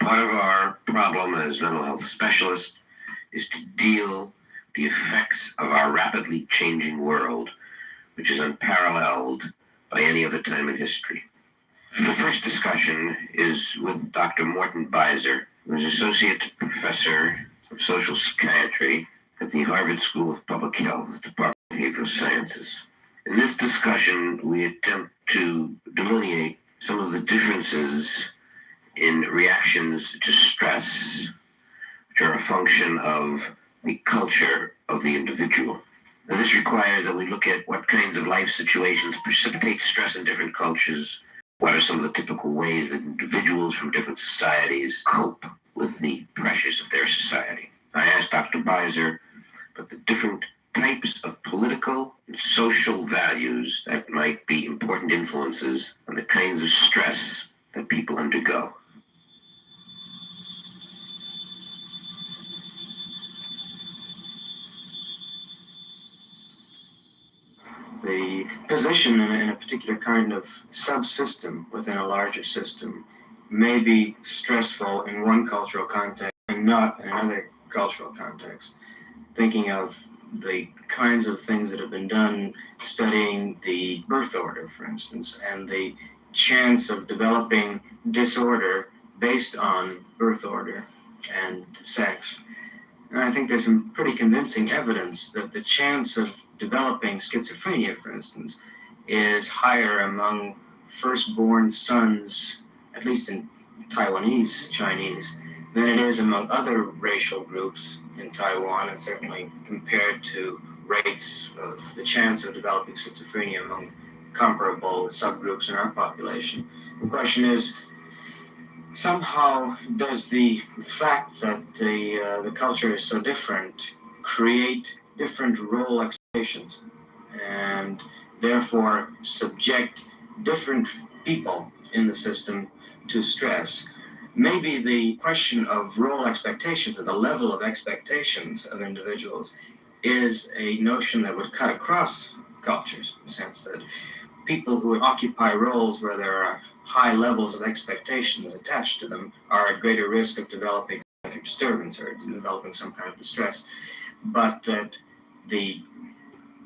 Part of our problem as mental health specialists is to deal the effects of our rapidly changing world, which is unparalleled by any other time in history. The first discussion is with Dr. Morton Beiser, who is Associate Professor of Social Psychiatry at the Harvard School of Public Health, Department of Behavioral Sciences. In this discussion, we attempt to delineate some of the differences in reactions to stress, which are a function of the culture of the individual. Now, this requires that we look at what kinds of life situations precipitate stress in different cultures. What are some of the typical ways that individuals from different societies cope with the pressures of their society? I asked Dr. Beiser about the different types of political and social values that might be important influences on the kinds of stress that people undergo. The position in a particular kind of subsystem within a larger system may be stressful in one cultural context and not in another cultural context. Thinking of the kinds of things that have been done studying the birth order, for instance, and the chance of developing disorder based on birth order and sex. And I think there's some pretty convincing evidence that the chance of developing schizophrenia, for instance, is higher among firstborn sons, at least in Taiwanese Chinese, than it is among other racial groups in Taiwan, and certainly compared to rates of the chance of developing schizophrenia among comparable subgroups in our population. The question is, somehow does the fact that the culture is so different create different role expectations and therefore subject different people in the system to stress? Maybe the question of role expectations or the level of expectations of individuals is a notion that would cut across cultures, in the sense that people who occupy roles where there are high levels of expectations attached to them are at greater risk of developing psychiatric disturbance or developing some kind of distress. But that the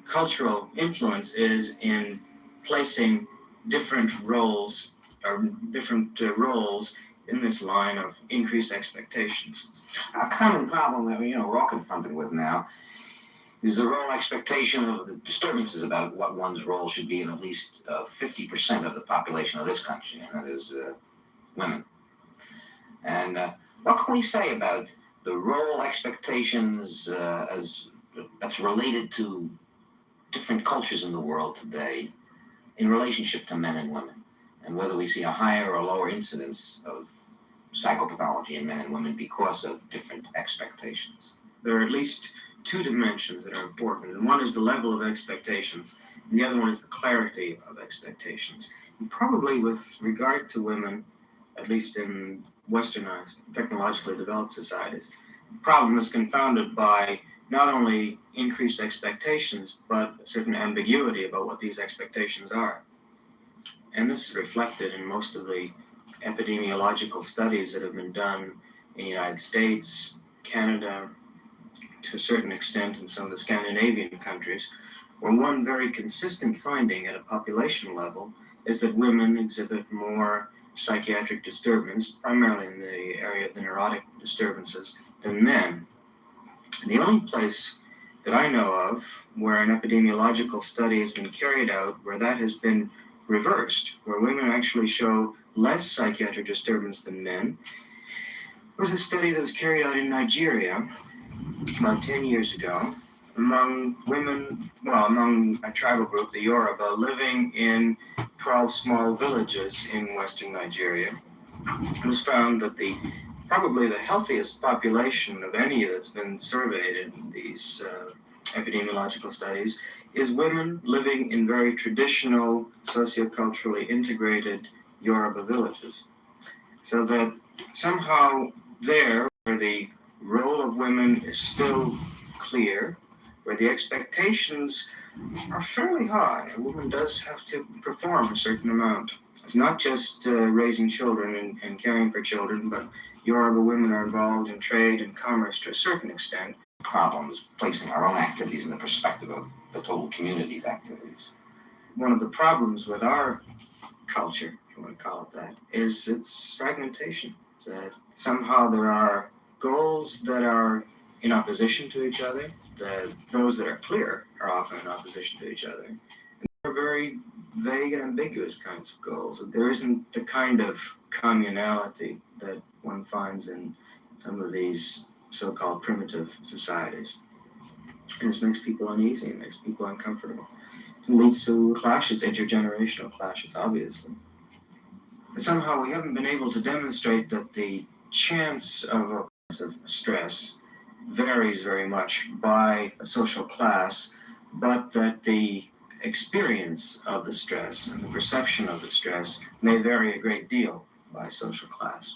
cultural influence is in placing different roles in this line of increased expectations. A common problem that we're all confronted with now is the role expectation of the disturbances about what one's role should be in at least 50% of the population of this country, and that is women. And what can we say about the role expectations as that's related to different cultures in the world today in relationship to men and women, and whether we see a higher or lower incidence of psychopathology in men and women because of different expectations? There are at least two dimensions that are important, and one is the level of expectations, and the other one is the clarity of expectations. And probably with regard to women, at least in westernized, technologically developed societies, the problem is confounded by not only increased expectations, but a certain ambiguity about what these expectations are. And this is reflected in most of the epidemiological studies that have been done in the United States, Canada, to a certain extent in some of the Scandinavian countries, where one very consistent finding at a population level is that women exhibit more psychiatric disturbance, primarily in the area of the neurotic disturbances, than men. The only place that I know of where an epidemiological study has been carried out where that has been reversed, where women actually show less psychiatric disturbance than men, was a study that was carried out in Nigeria about 10 years ago among women, among a tribal group, the Yoruba, living in 12 small villages in western Nigeria. It was found that probably the healthiest population of any that's been surveyed in these epidemiological studies is women living in very traditional, socioculturally integrated Yoruba villages. So that somehow there, where the role of women is still clear, where the expectations are fairly high, a woman does have to perform a certain amount It's not just raising children and caring for children, but Yoruba women are involved in trade and commerce to a certain extent. Problems placing our own activities in the perspective of the total community's activities. One of the problems with our culture, if you want to call it that, is its fragmentation. That somehow there are goals that are in opposition to each other, that those that are clear are often in opposition to each other. And they're very vague and ambiguous kinds of goals. There isn't the kind of communality that one finds in some of these so-called primitive societies. And this makes people uneasy, it makes people uncomfortable. It leads to clashes, intergenerational clashes, obviously. But somehow we haven't been able to demonstrate that the chance of stress varies very much by a social class, but that the experience of the stress and the perception of the stress may vary a great deal by social class.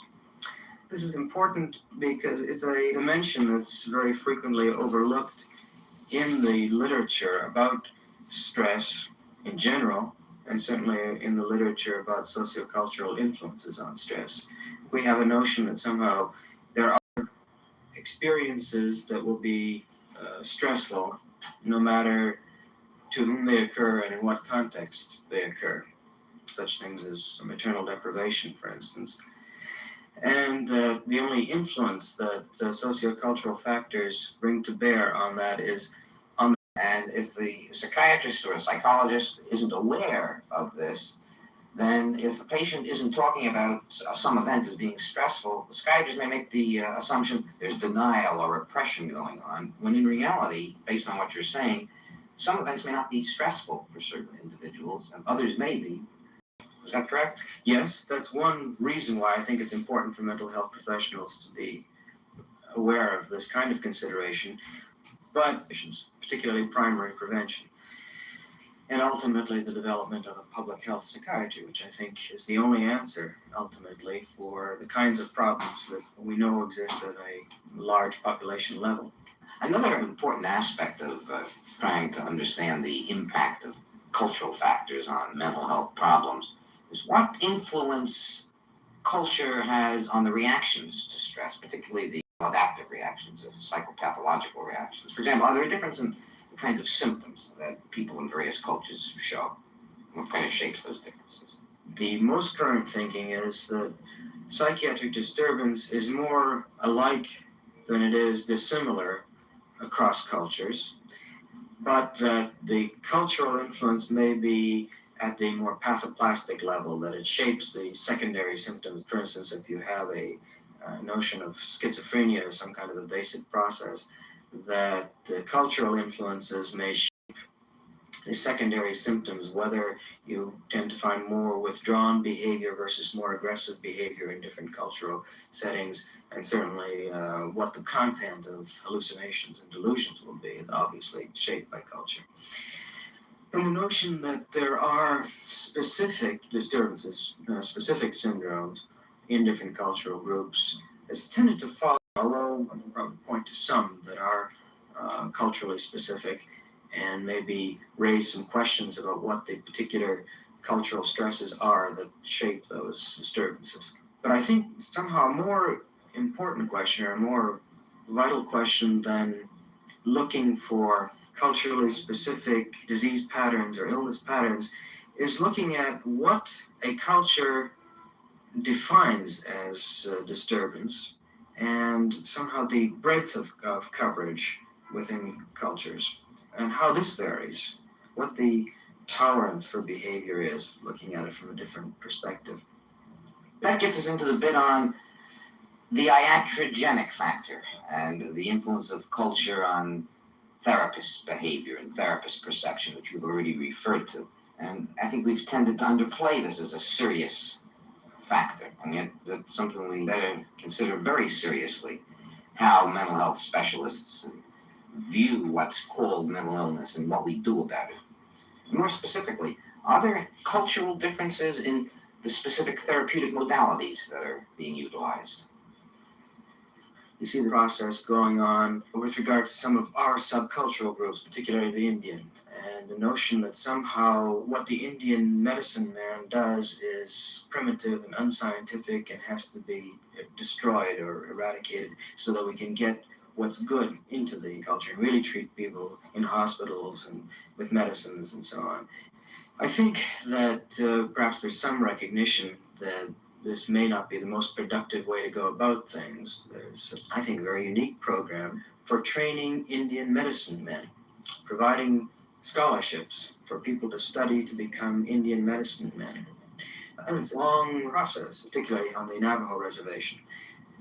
This is important because it's a dimension that's very frequently overlooked in the literature about stress in general, and certainly in the literature about sociocultural influences on stress. We have a notion that somehow there are experiences that will be stressful no matter to whom they occur and in what context they occur. Such things as maternal deprivation, for instance. And the only influence that sociocultural factors bring to bear on that is on. And if the psychiatrist or a psychologist isn't aware of this, then if a patient isn't talking about some event as being stressful, the psychiatrist may make the assumption there's denial or repression going on, when in reality, based on what you're saying, some events may not be stressful for certain individuals and others may be. Is that correct? Yes, that's one reason why I think it's important for mental health professionals to be aware of this kind of consideration, but particularly primary prevention, and ultimately the development of a public health psychiatry, which I think is the only answer, ultimately, for the kinds of problems that we know exist at a large population level. Another important aspect of trying to understand the impact of cultural factors on mental health problems is what influence culture has on the reactions to stress, particularly the adaptive reactions, the psychopathological reactions. For example, are there a difference in the kinds of symptoms that people in various cultures show? What kind of shapes those differences? The most current thinking is that psychiatric disturbance is more alike than it is dissimilar across cultures, but that the cultural influence may be at the more pathoplastic level, that it shapes the secondary symptoms. For instance, if you have a notion of schizophrenia as some kind of a basic process, that the cultural influences may shape the secondary symptoms, whether you tend to find more withdrawn behavior versus more aggressive behavior in different cultural settings, and certainly what the content of hallucinations and delusions will be is obviously shaped by culture. And the notion that there are specific disturbances, specific syndromes in different cultural groups has tended to follow, although I would point to some that are culturally specific and maybe raise some questions about what the particular cultural stresses are that shape those disturbances. But I think somehow a more important question, or a more vital question than looking for culturally specific disease patterns or illness patterns, is looking at what a culture defines as disturbance, and somehow the breadth of coverage within cultures, and how this varies, what the tolerance for behavior is, looking at it from a different perspective. That gets us into the bit on the iatrogenic factor and the influence of culture on therapist behavior and therapist perception, which you've already referred to. And I think we've tended to underplay this as a serious factor. And yet that's something we better consider very seriously, how mental health specialists view what's called mental illness and what we do about it. And more specifically, are there cultural differences in the specific therapeutic modalities that are being utilized? You see the process going on with regard to some of our subcultural groups, particularly the Indian. and the notion that somehow what the Indian medicine man does is primitive and unscientific and has to be destroyed or eradicated so that we can get what's good into the culture and really treat people in hospitals and with medicines and so on. I think that perhaps there's some recognition that this may not be the most productive way to go about things. There's, I think, a very unique program for training Indian medicine men, providing scholarships for people to study to become Indian medicine men. And it's a long process, particularly on the Navajo reservation.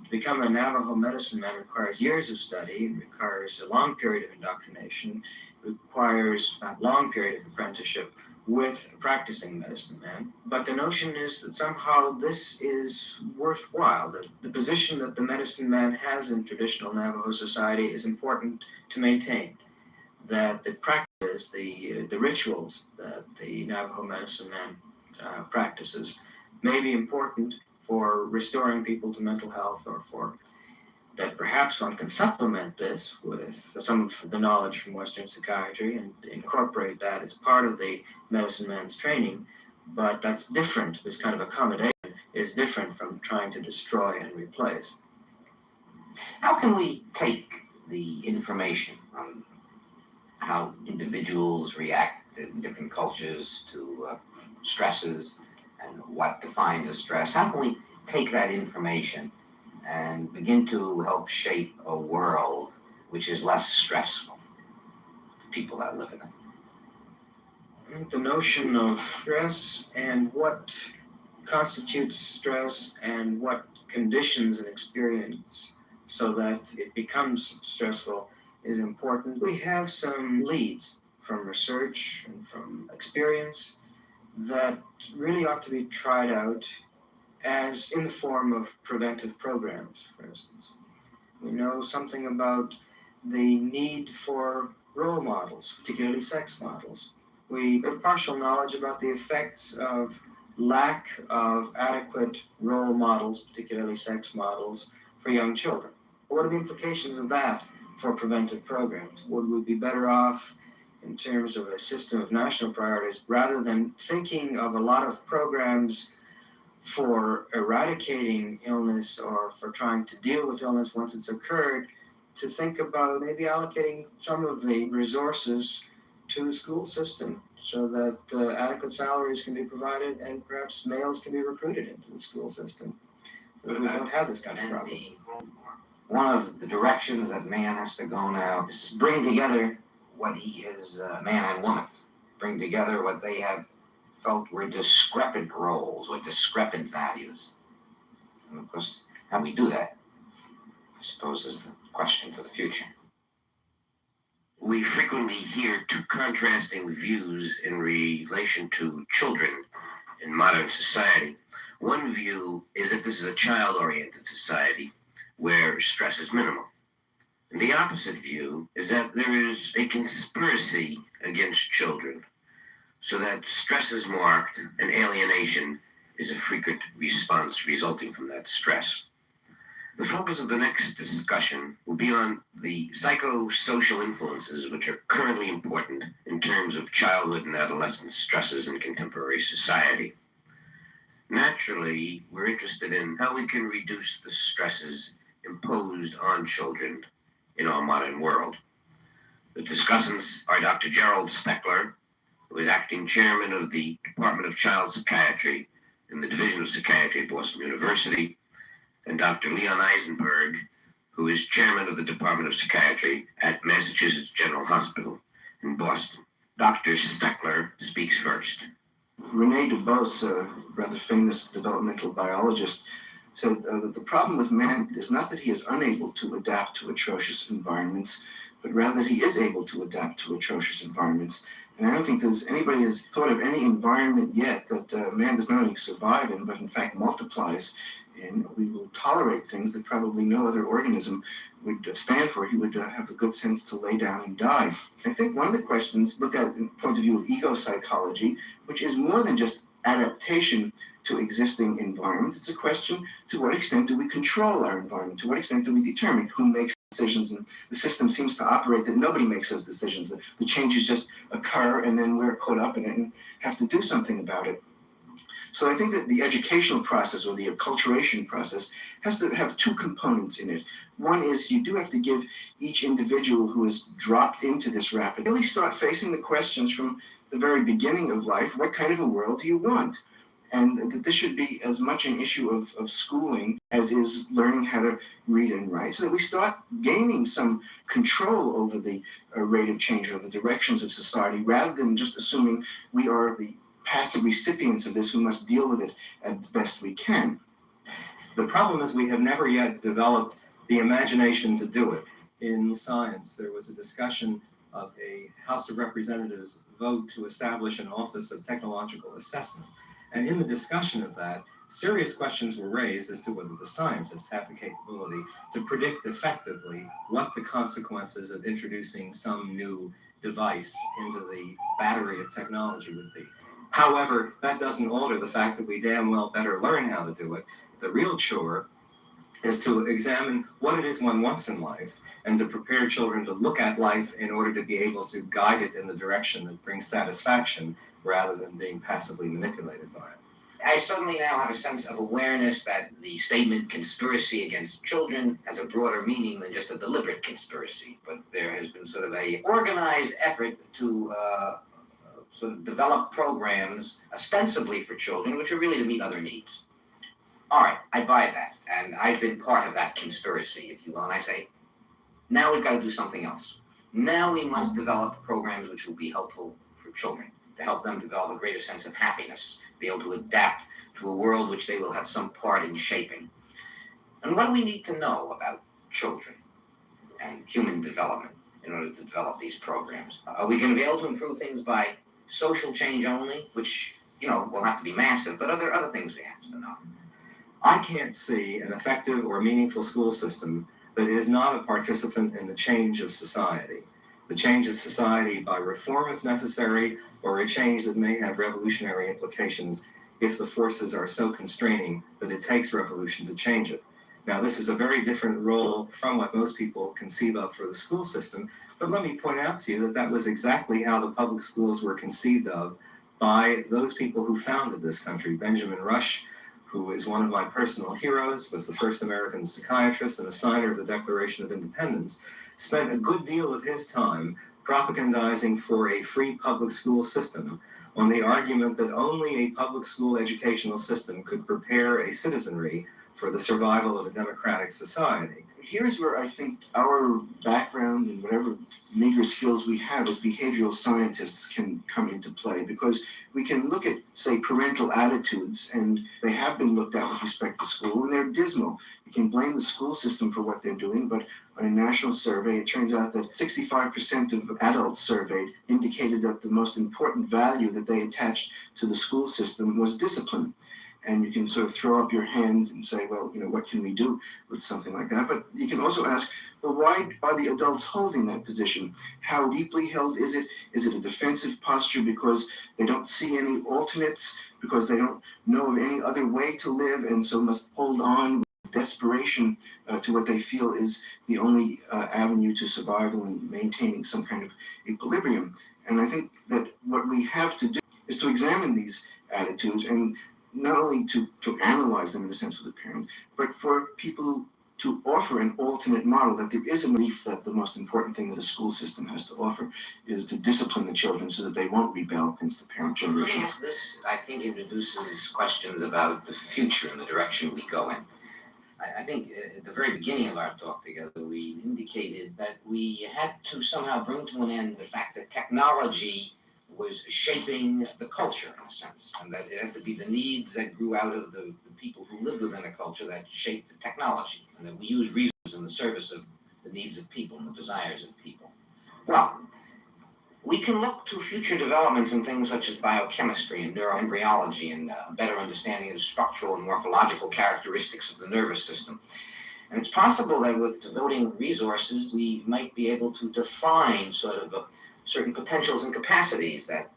To become a Navajo medicine man requires years of study, requires a long period of indoctrination, requires a long period of apprenticeship with a practicing medicine man. But the notion is that somehow this is worthwhile. The position that the medicine man has in traditional Navajo society is important to maintain. That the practice, the rituals that the Navajo medicine man practices may be important for restoring people to mental health, or for that perhaps one can supplement this with some of the knowledge from Western psychiatry and incorporate that as part of the medicine man's training. But that's different. This kind of accommodation is different from trying to destroy and replace. How can we take the information on how individuals react in different cultures to stresses and what defines a stress? How can we take that information and begin to help shape a world which is less stressful to people that live in it? I think the notion of stress and what constitutes stress and what conditions an experience so that it becomes stressful is important. We have some leads from research and from experience that really ought to be tried out as in the form of preventive programs, for instance. We know something about the need for role models, particularly sex models. We have partial knowledge about the effects of lack of adequate role models, particularly sex models, for young children. What are the implications of that for preventive programs? Would we be better off in terms of a system of national priorities rather than thinking of a lot of programs for eradicating illness or for trying to deal with illness once it's occurred, to think about maybe allocating some of the resources to the school system so that adequate salaries can be provided and perhaps males can be recruited into the school system so that we don't have this kind of problem. One of the directions that man has to go now is to bring together what he is, man and woman, bring together what they have felt were discrepant roles or discrepant values. And of course, how we do that, I suppose, is the question for the future. We frequently hear two contrasting views in relation to children in modern society. One view is that this is a child-oriented society where stress is minimal. And the opposite view is that there is a conspiracy against children, so that stress is marked and alienation is a frequent response resulting from that stress. The focus of the next discussion will be on the psychosocial influences which are currently important in terms of childhood and adolescent stresses in contemporary society. Naturally, we're interested in how we can reduce the stresses imposed on children in our modern world. The discussants are Dr. Gerald Steckler, who is acting chairman of the Department of Child Psychiatry in the Division of Psychiatry at Boston University, and Dr. Leon Eisenberg, who is chairman of the Department of Psychiatry at Massachusetts General Hospital in Boston. Dr. Steckler speaks first. René Dubos, a rather famous developmental biologist, said that the problem with man is not that he is unable to adapt to atrocious environments, but rather that he is able to adapt to atrocious environments. And I don't think anybody has thought of any environment yet that man does not only survive in, but in fact multiplies in. We will tolerate things that probably no other organism would stand for. He would have the good sense to lay down and die. I think one of the questions looked at in the point of view of ego psychology, which is more than just adaptation to existing environment. It's a question, to what extent do we control our environment? To what extent do we determine who makes decisions, and the system seems to operate that nobody makes those decisions. The changes just occur, and then we're caught up in it and have to do something about it. So I think that the educational process or the acculturation process has to have two components in it. One is you do have to give each individual who is dropped into this rapid really start facing the questions from the very beginning of life. What kind of a world do you want? And that this should be as much an issue of schooling as is learning how to read and write, so that we start gaining some control over the rate of change or the directions of society, rather than just assuming we are the passive recipients of this who must deal with it as best we can. The problem is we have never yet developed the imagination to do it. In science, there was a discussion of a House of Representatives vote to establish an Office of Technological Assessment. And in the discussion of that, serious questions were raised as to whether the scientists have the capability to predict effectively what the consequences of introducing some new device into the battery of technology would be. However, that doesn't alter the fact that we damn well better learn how to do it. The real chore is to examine what it is one wants in life and to prepare children to look at life in order to be able to guide it in the direction that brings satisfaction rather than being passively manipulated by it. I suddenly now have a sense of awareness that the statement conspiracy against children has a broader meaning than just a deliberate conspiracy, but there has been sort of a organized effort to sort of develop programs ostensibly for children, which are really to meet other needs. All right, I buy that, and I've been part of that conspiracy, if you will, and I say, now we've got to do something else. Now we must develop programs which will be helpful for children, to help them develop a greater sense of happiness, be able to adapt to a world which they will have some part in shaping. And what do we need to know about children and human development in order to develop these programs? Are we going to be able to improve things by social change only, which, will have to be massive, but are there other things we have to know? I can't see an effective or meaningful school system that is not a participant in the change of society. The change of society by reform if necessary, or a change that may have revolutionary implications if the forces are so constraining that it takes revolution to change it. Now, this is a very different role from what most people conceive of for the school system, but let me point out to you that that was exactly how the public schools were conceived of by those people who founded this country. Benjamin Rush, who is one of my personal heroes, was the first American psychiatrist and a signer of the Declaration of Independence, spent a good deal of his time propagandizing for a free public school system on the argument that only a public school educational system could prepare a citizenry for the survival of a democratic society. Here's where I think our background and whatever meager skills we have as behavioral scientists can come into play, because we can look at, say, parental attitudes, and they have been looked at with respect to school, and they're dismal. You can blame the school system for what they're doing, but on a national survey, it turns out that 65% of adults surveyed indicated that the most important value that they attached to the school system was discipline. And you can sort of throw up your hands and say, well, what can we do with something like that? But you can also ask, well, why are the adults holding that position? How deeply held is it? Is it a defensive posture because they don't see any alternates, because they don't know of any other way to live, and so must hold on with desperation to what they feel is the only avenue to survival and maintaining some kind of equilibrium? And I think that what we have to do is to examine these attitudes, and not only to analyze them in a sense with the parent, but for people to offer an alternate model, that there is a belief that the most important thing that the school system has to offer is to discipline the children so that they won't rebel against the parent generation. This, I think, introduces questions about the future and the direction we go in. I think at the very beginning of our talk together, we indicated that we had to somehow bring to an end the fact that technology was shaping the culture, in a sense, and that it had to be the needs that grew out of the people who lived within a culture that shaped the technology, and that we use resources in the service of the needs of people and the desires of people. Well, we can look to future developments in things such as biochemistry and neuroembryology and a better understanding of the structural and morphological characteristics of the nervous system. And it's possible that with devoting resources, we might be able to define sort of certain potentials and capacities that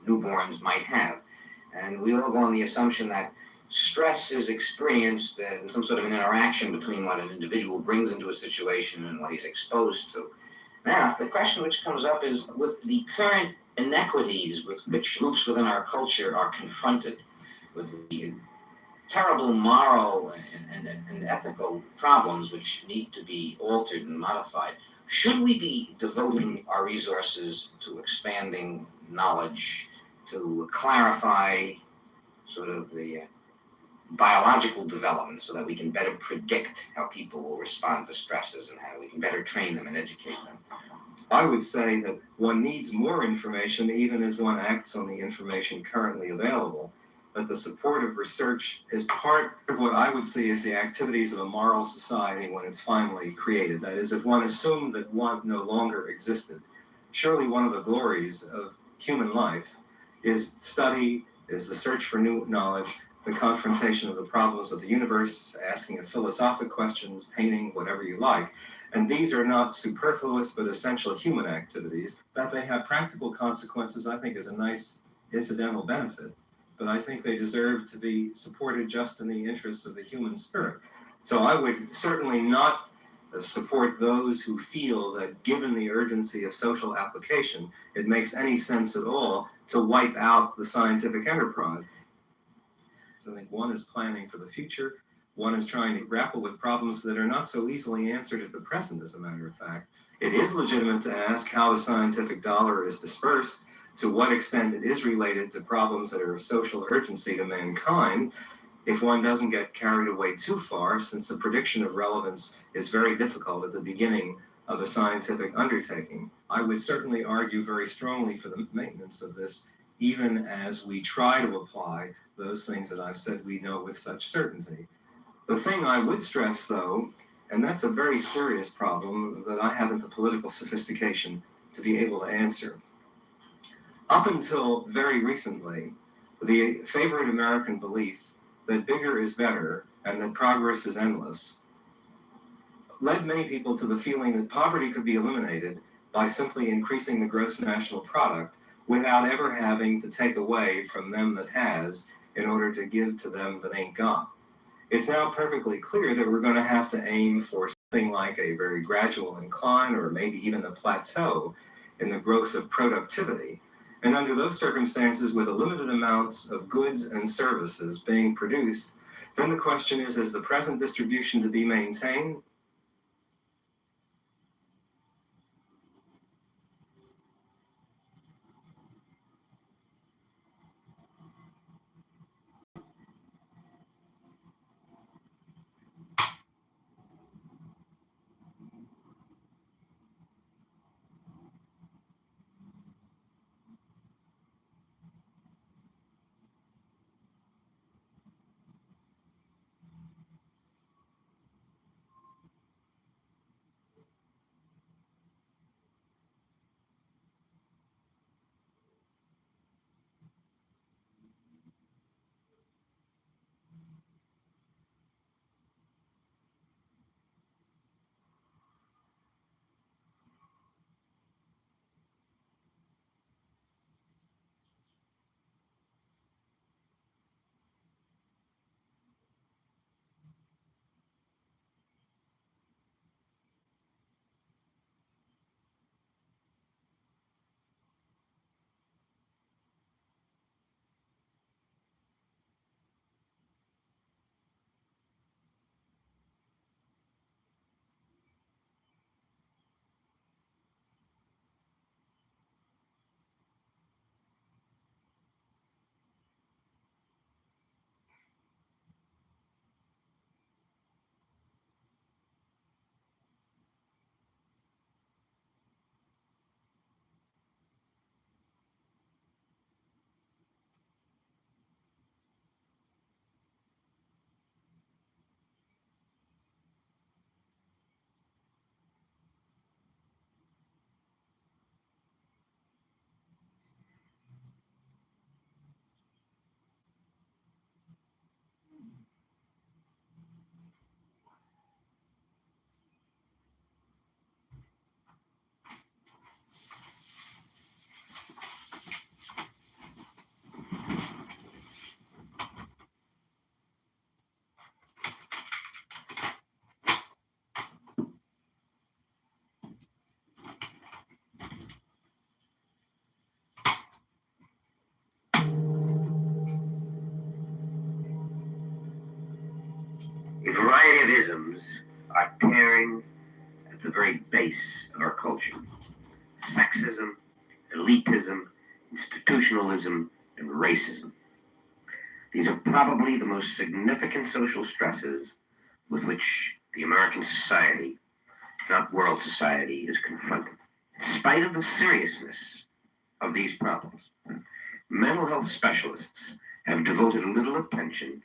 newborns might have. And we all go on the assumption that stress is experienced in some sort of an interaction between what an individual brings into a situation and what he's exposed to. Now, the question which comes up is, with the current inequities with which groups within our culture are confronted, with the terrible moral and ethical problems which need to be altered and modified, should we be devoting our resources to expanding knowledge, to clarify sort of the biological development so that we can better predict how people will respond to stresses and how we can better train them and educate them? I would say that one needs more information even as one acts on the information currently available. That the support of research is part of what I would see as the activities of a moral society when it's finally created. That is, if one assumed that one no longer existed. Surely one of the glories of human life is study, is the search for new knowledge, the confrontation of the problems of the universe, asking of philosophic questions, painting, whatever you like. And these are not superfluous but essential human activities. That they have practical consequences, I think, is a nice incidental benefit. But I think they deserve to be supported just in the interests of the human spirit. So I would certainly not support those who feel that given the urgency of social application, it makes any sense at all to wipe out the scientific enterprise. So I think one is planning for the future. One is trying to grapple with problems that are not so easily answered at the present, as a matter of fact. It is legitimate to ask how the scientific dollar is dispersed, to what extent it is related to problems that are of social urgency to mankind, if one doesn't get carried away too far, since the prediction of relevance is very difficult at the beginning of a scientific undertaking. I would certainly argue very strongly for the maintenance of this, even as we try to apply those things that I've said we know with such certainty. The thing I would stress, though, and that's a very serious problem that I haven't the political sophistication to be able to answer. Up until very recently, the favorite American belief that bigger is better and that progress is endless led many people to the feeling that poverty could be eliminated by simply increasing the gross national product without ever having to take away from them that has in order to give to them that ain't got. It's now perfectly clear that we're going to have to aim for something like a very gradual incline or maybe even a plateau in the growth of productivity. And under those circumstances, with a limited amounts of goods and services being produced, then the question is the present distribution to be maintained? myriad isms are tearing at the very base of our culture. Sexism, elitism, institutionalism, and racism. These are probably the most significant social stresses with which the American society, if not world society, is confronted. In spite of the seriousness of these problems, mental health specialists have devoted little attention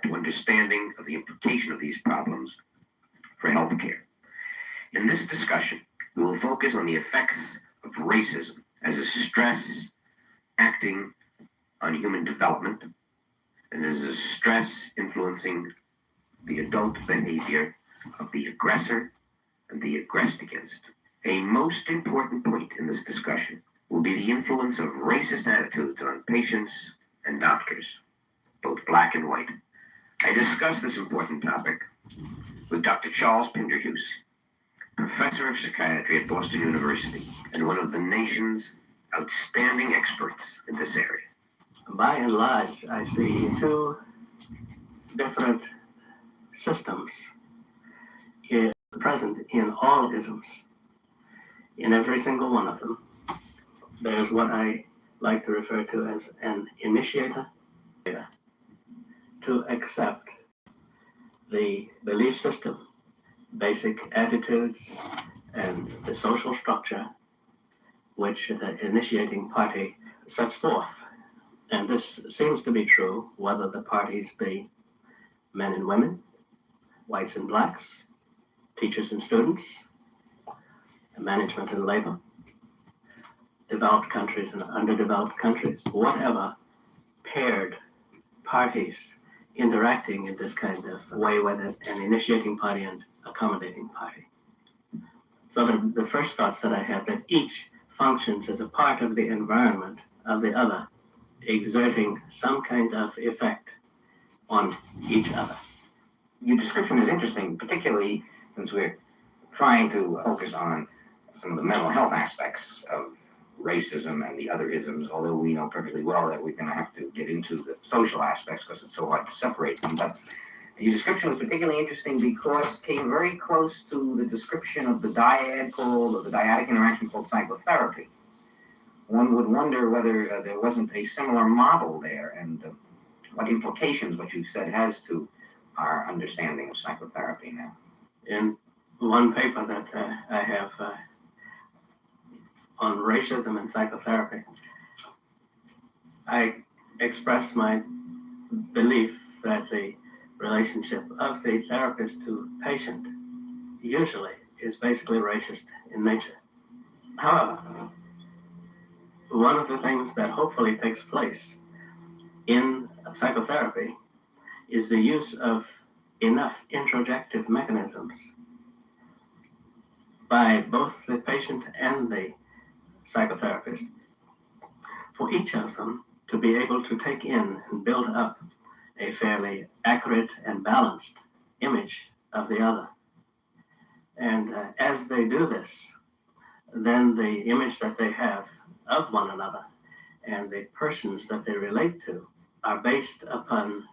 to understanding of the implication of these problems for healthcare. In this discussion, we will focus on the effects of racism as a stress acting on human development and as a stress influencing the adult behavior of the aggressor and the aggressed against. A most important point in this discussion will be the influence of racist attitudes on patients and doctors, both black and white. I discussed this important topic with Dr. Charles Pinderhughes, professor of psychiatry at Boston University and one of the nation's outstanding experts in this area. By and large, I see two different systems present in all isms. In every single one of them, there's what I like to refer to as an initiator to accept the belief system, basic attitudes, and the social structure which the initiating party sets forth. And this seems to be true whether the parties be men and women, whites and blacks, teachers and students, management and labor, developed countries and underdeveloped countries, whatever paired parties interacting in this kind of way, whether an initiating party and accommodating party. So the first thoughts that I have, that each functions as a part of the environment of the other, exerting some kind of effect on each other. Your description is interesting, particularly since we're trying to focus on some of the mental health aspects of racism and the other isms, although we know perfectly well that we're going to have to get into the social aspects because it's so hard to separate them. But your description was particularly interesting because it came very close to the description of the dyadic interaction called psychotherapy. One would wonder whether there wasn't a similar model there and what implications what you said has to our understanding of psychotherapy now. In one paper that I have on racism and psychotherapy, I express my belief that the relationship of the therapist to patient usually is basically racist in nature. However, one of the things that hopefully takes place in psychotherapy is the use of enough introjective mechanisms by both the patient and the psychotherapist for each of them to be able to take in and build up a fairly accurate and balanced image of the other. And as they do this, then the image that they have of one another and the persons that they relate to are based upon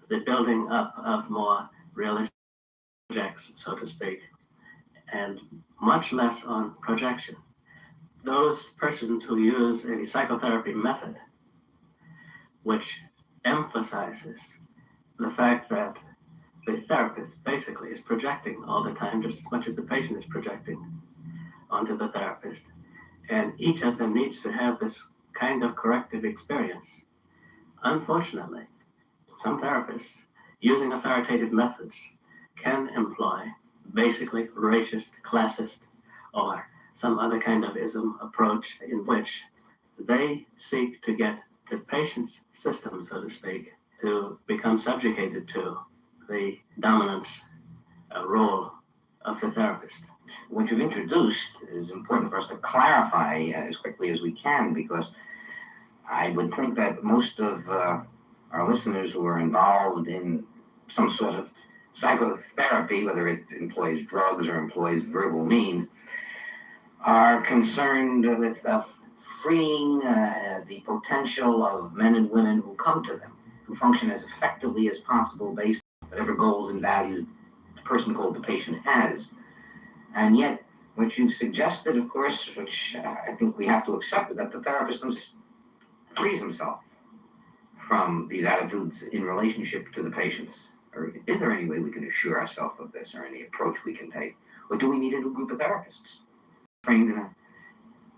the building up of more realistic objects, so to speak, and much less on projection. Those persons who use a psychotherapy method which emphasizes the fact that the therapist basically is projecting all the time, just as much as the patient is projecting onto the therapist, and each of them needs to have this kind of corrective experience. Unfortunately, some therapists using authoritative methods can employ basically racist, classist, or some other kind of ism approach in which they seek to get the patient's system, so to speak, to become subjugated to the dominance role of the therapist. What you've introduced is important for us to clarify as quickly as we can, because I would think that most of our listeners who are involved in some sort of psychotherapy, whether it employs drugs or employs verbal means, are concerned with freeing the potential of men and women who come to them, who function as effectively as possible based on whatever goals and values person called the patient has. And yet, what you've suggested, of course, which I think we have to accept, is that the therapist frees himself from these attitudes in relationship to the patients. Or is there any way we can assure ourselves of this, or any approach we can take? Or do we need a new group of therapists trained in a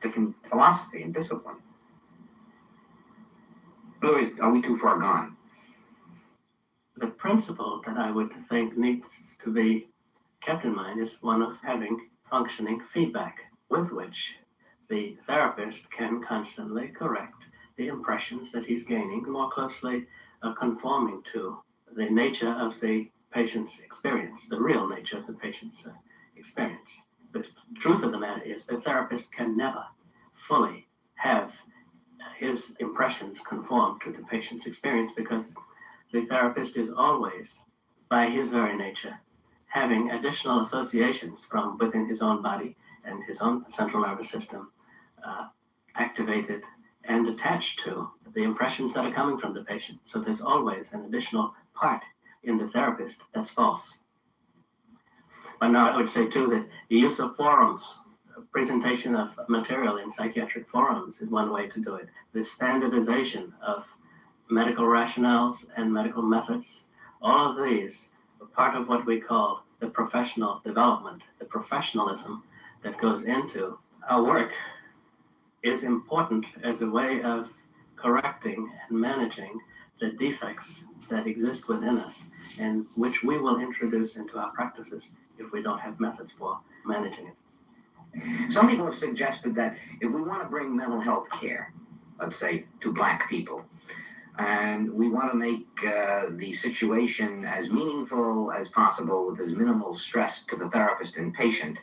different philosophy and discipline? Or are we too far gone? The principle that I would think needs to be kept in mind is one of having functioning feedback with which the therapist can constantly correct the impressions that he's gaining, more closely conforming to the nature of the patient's experience, the real nature of the patient's experience. The truth of the matter is the therapist can never fully have his impressions conform to the patient's experience, because the therapist is always, by his very nature, having additional associations from within his own body and his own central nervous system activated and attached to the impressions that are coming from the patient. So there's always an additional part in the therapist that's false. But now I would say too that the use of forums, presentation of material in psychiatric forums is one way to do it. The standardization of medical rationales and medical methods, all of these are part of what we call the professional development, the professionalism that goes into our work is important as a way of correcting and managing the defects that exist within us, and which we will introduce into our practices if we don't have methods for managing it. Some people have suggested that if we want to bring mental health care, let's say, to Black people, and we want to make the situation as meaningful as possible with as minimal stress to the therapist and patient,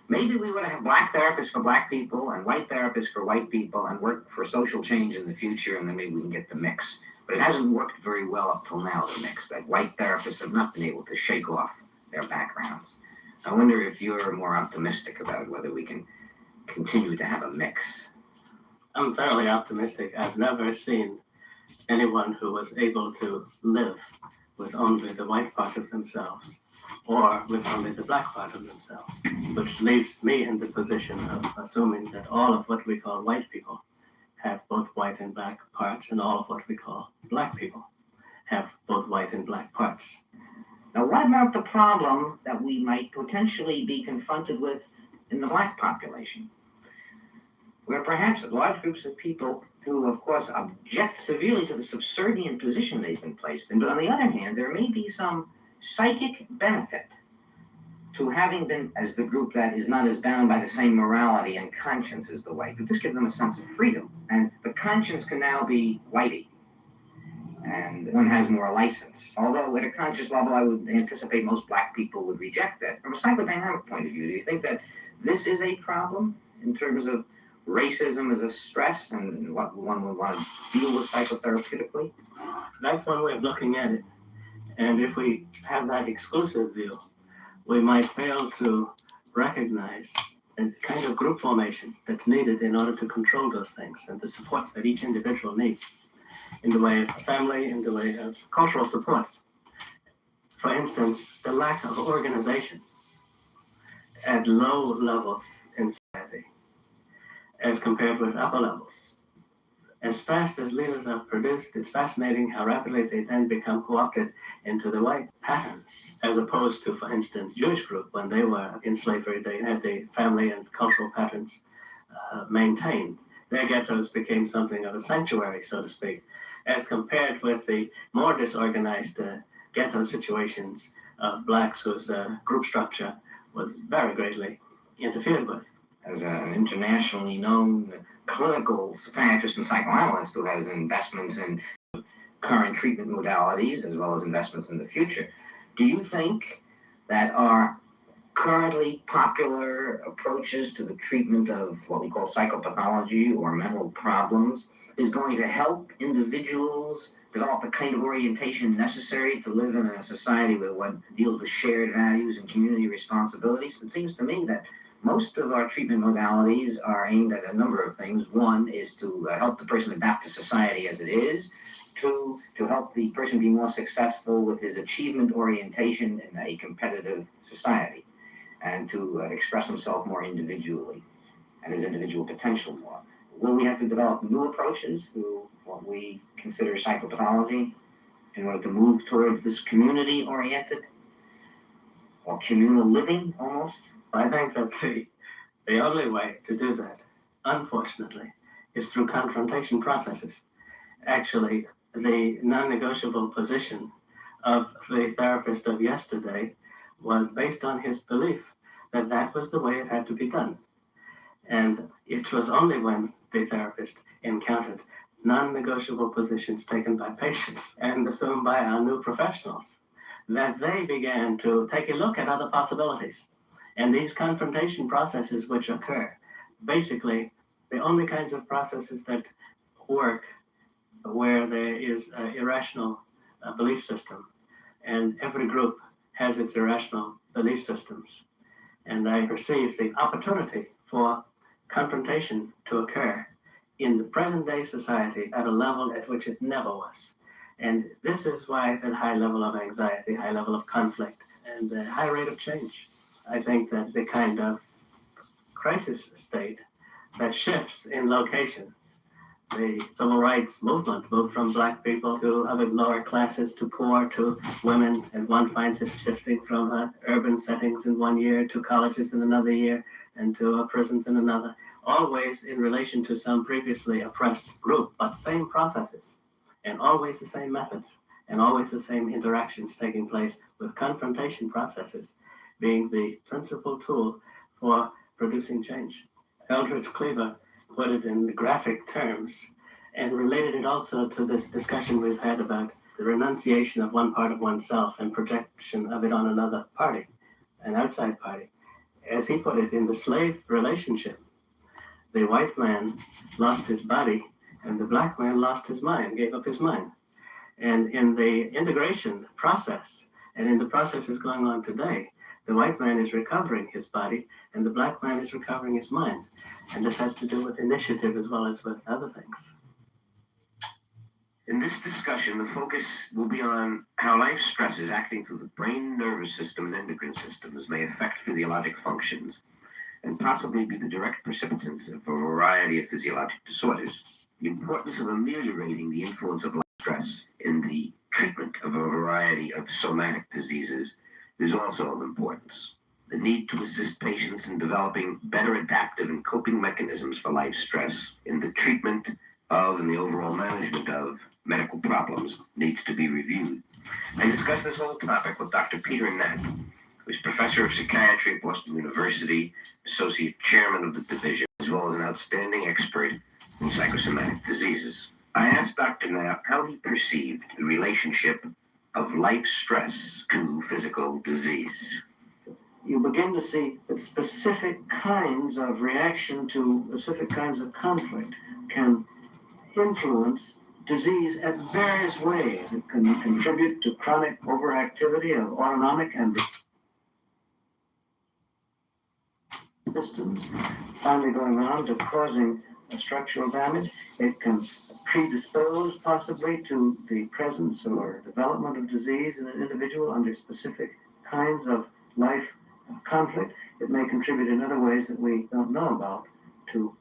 maybe we would have Black therapists for Black people and white therapists for white people and work for social change in the future, and then maybe we can get the mix. But it hasn't worked very well up till now, the mix. That white therapists have not been able to shake off their backgrounds. I wonder if you're more optimistic about whether we can continue to have a mix. I'm fairly optimistic. I've never seen anyone who was able to live with only the white part of themselves or with only the Black part of themselves, which leaves me in the position of assuming that all of what we call white people have both white and Black parts, and all of what we call Black people have both white and Black parts. Now, what about the problem that we might potentially be confronted with in the Black population, where perhaps large groups of people who, of course, object severely to the subservient position they've been placed in, but on the other hand, there may be some psychic benefit to having been as the group that is not as bound by the same morality and conscience as the white. But this gives them a sense of freedom, and the conscience can now be whitey, and one has more license. Although at a conscious level, I would anticipate most Black people would reject that. From a psychodynamic point of view, do you think that this is a problem in terms of racism as a stress and what one would want to deal with psychotherapeutically? That's one way of looking at it. And if we have that exclusive view, we might fail to recognize the kind of group formation that's needed in order to control those things and the supports that each individual needs in the way of family, in the way of cultural supports. For instance, the lack of organization at low levels in society as compared with upper levels. As fast as leaders are produced, it's fascinating how rapidly they then become co-opted into the white patterns, as opposed to, for instance, Jewish group, when they were in slavery, they had the family and cultural patterns maintained. Their ghettos became something of a sanctuary, so to speak, as compared with the more disorganized ghetto situations of Blacks whose group structure was very greatly interfered with. As an internationally known clinical psychiatrist and psychoanalyst who has investments in current treatment modalities as well as investments in the future, do you think that our currently popular approaches to the treatment of what we call psychopathology or mental problems is going to help individuals develop the kind of orientation necessary to live in a society where one deals with shared values and community responsibilities? It seems to me that most of our treatment modalities are aimed at a number of things. One is to help the person adapt to society as it is. Two, to help the person be more successful with his achievement orientation in a competitive society, and to express himself more individually and his individual potential more. Will we have to develop new approaches to what we consider psychopathology in order to move toward this community-oriented or communal living almost? I think that the only way to do that, unfortunately, is through confrontation processes. Actually, the non-negotiable position of the therapist of yesterday was based on his belief that that was the way it had to be done. And it was only when the therapist encountered non-negotiable positions taken by patients and assumed by our new professionals that they began to take a look at other possibilities. And these confrontation processes which occur, basically, the only kinds of processes that work where there is an irrational belief system, and every group has its irrational belief systems. And I perceive the opportunity for confrontation to occur in the present day society at a level at which it never was. And this is why the high level of anxiety, high level of conflict, and the high rate of change. I think that the kind of crisis state that shifts in location, the civil rights movement moved from black people to other lower classes to poor to women, and one finds it shifting from urban settings in 1 year to colleges in another year and to prisons in another, always in relation to some previously oppressed group, but same processes and always the same methods and always the same interactions taking place, with confrontation processes being the principal tool for producing change. Eldridge Cleaver put it in graphic terms and related it also to this discussion we've had about the renunciation of one part of oneself and projection of it on another party, an outside party. As he put it, in the slave relationship, the white man lost his body and the black man lost his mind, gave up his mind. And in the integration process, and in the processes going on today, the white man is recovering his body and the black man is recovering his mind. And this has to do with initiative as well as with other things. In this discussion, the focus will be on how life stresses acting through the brain, nervous system, and endocrine systems may affect physiologic functions and possibly be the direct precipitants of a variety of physiologic disorders. The importance of ameliorating the influence of life stress in the treatment of a variety of somatic diseases is also of importance. The need to assist patients in developing better adaptive and coping mechanisms for life stress in the treatment of and the overall management of medical problems needs to be reviewed. I discussed this whole topic with Dr. Peter Knapp, who is professor of psychiatry at Boston University, associate chairman of the division, as well as an outstanding expert in psychosomatic diseases. I asked Dr. Knapp how he perceived the relationship of life stress to physical disease. You begin to see that specific kinds of reaction to specific kinds of conflict can influence disease at various ways. It can contribute to chronic overactivity of autonomic and systems, finally going on to causing structural damage. It can predispose possibly to the presence or development of disease in an individual under specific kinds of life conflict. It may contribute in other ways that we don't know about to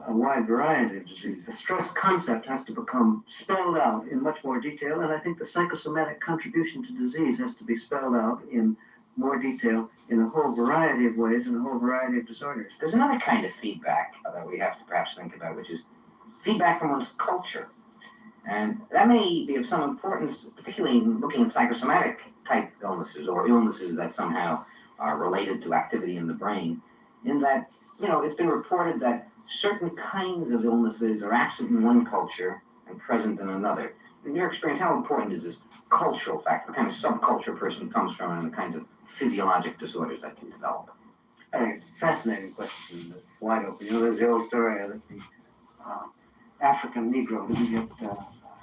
a wide variety of disease. The stress concept has to become spelled out in much more detail, and I think the psychosomatic contribution to disease has to be spelled out in more detail in a whole variety of ways in a whole variety of disorders. There's another kind of feedback that we have to perhaps think about, which is feedback from one's culture. And that may be of some importance, particularly in looking at psychosomatic type illnesses or illnesses that somehow are related to activity in the brain, in that, it's been reported that certain kinds of illnesses are absent in one culture and present in another. In your experience, how important is this cultural factor, the kind of subculture a person comes from, and the kinds of physiologic disorders that can develop? I think it's a fascinating question that's wide open. There's the old story that the African Negro didn't get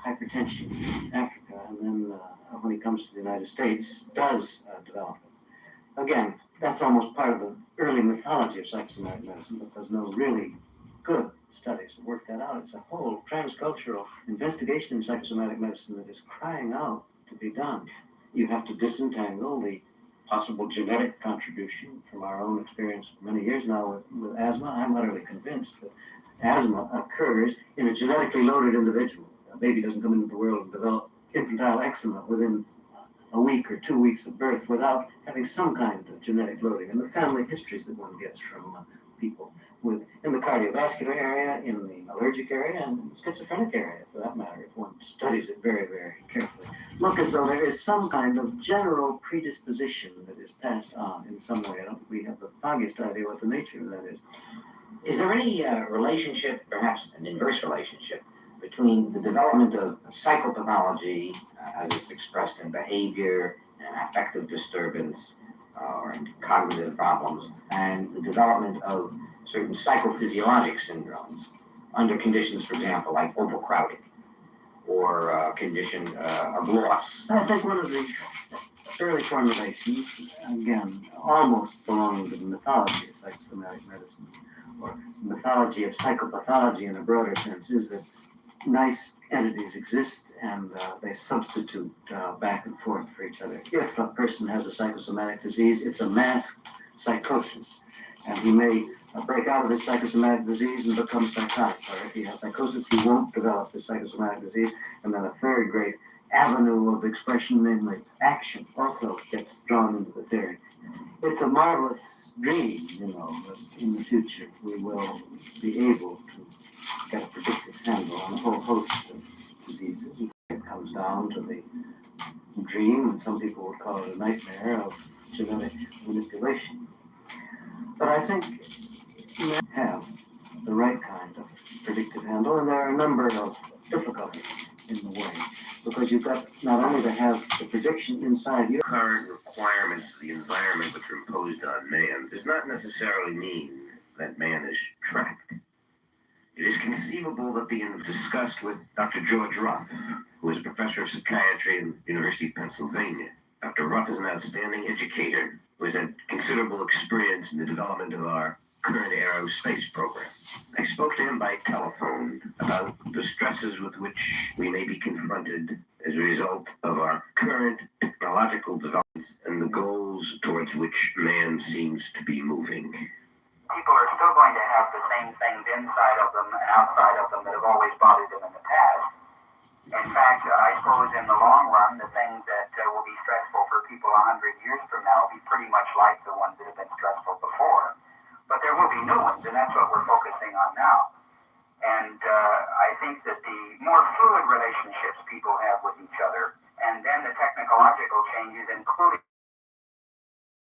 hypertension in Africa, and then when he comes to the United States, does develop it. Again, that's almost part of the early mythology of psychosomatic medicine, but there's no really good studies that work that out. It's a whole transcultural investigation in psychosomatic medicine that is crying out to be done. You have to disentangle the possible genetic contribution from our own experience for many years now with asthma. I'm utterly convinced that asthma occurs in a genetically loaded individual. A baby doesn't come into the world and develop infantile eczema within a week or 2 weeks of birth without having some kind of genetic loading. And the family histories that one gets from people in the cardiovascular area, in the allergic area, and the schizophrenic area, for that matter, if one studies it very, very carefully, look as though there is some kind of general predisposition that is passed on in some way. I don't think we have the foggiest idea what the nature of that is. Is there any relationship, perhaps an inverse relationship, between the development of psychopathology as it's expressed in behavior and affective disturbance or in cognitive problems and the development of certain psychophysiologic syndromes under conditions, for example, like overcrowding or condition of loss? I think one of the early formulations, again, almost belonging to the mythology of psychosomatic medicine, or mythology of psychopathology in a broader sense, is that nice entities exist and they substitute back and forth for each other. If a person has a psychosomatic disease, it's a masked psychosis, and he may break out of his psychosomatic disease and become psychotic. Or if he has psychosis, he won't develop his psychosomatic disease. And then a third great avenue of expression, namely action, also gets drawn into the theory. It's a marvelous dream, that in the future we will be able to get a predictive handle on a whole host of diseases. It comes down to the dream, and some people would call it a nightmare, of genetic manipulation. But I think we have the right kind of predictive handle, and there are a number of difficulties in the way, because you've got not only to have the prediction inside you. Current requirements of the environment which are imposed on man does not necessarily mean that man is trapped. It is conceivable that the discussed with Dr. George Ruff, who is a professor of psychiatry at the University of Pennsylvania. Dr. Ruff is an outstanding educator who has had considerable experience in the development of our current aerospace program. I spoke to him by telephone about the stresses with which we may be confronted as a result of our current technological developments and the goals towards which man seems to be moving. People are still going to have the same things inside of them and outside of them that have always bothered them in the past. In fact, I suppose in the long run, the things that will be stressful for people 100 years from now will be pretty much like the ones that have been stressful before. But there will be new ones, and that's what we're focusing on now. And I think that the more fluid relationships people have with each other, and then the technological changes, including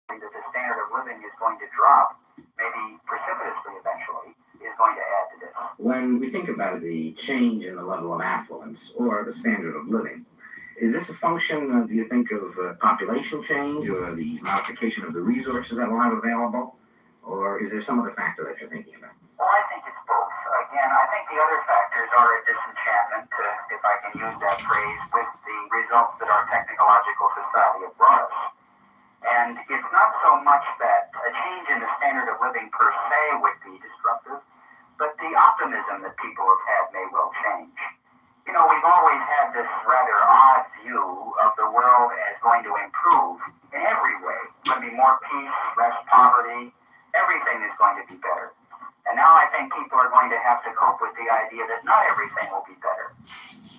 that the standard of living is going to drop, maybe precipitously eventually, is going to add to this. When we think about the change in the level of affluence or the standard of living, is this a function, do you think, of population change or the modification of the resources that we'll have available? Or is there some other factor that you're thinking about? Well, I think it's both. Again, I think the other factors are a disenchantment, if I can use that phrase, with the results that our technological society has brought us. And it's not so much that a change in the standard of living per se would be disruptive, but the optimism that people have had may well change. We've always had this rather odd view of the world as going to improve in every way. There's going to be more peace, less poverty, everything is going to be better. And now I think people are going to have to cope with the idea that not everything will be better.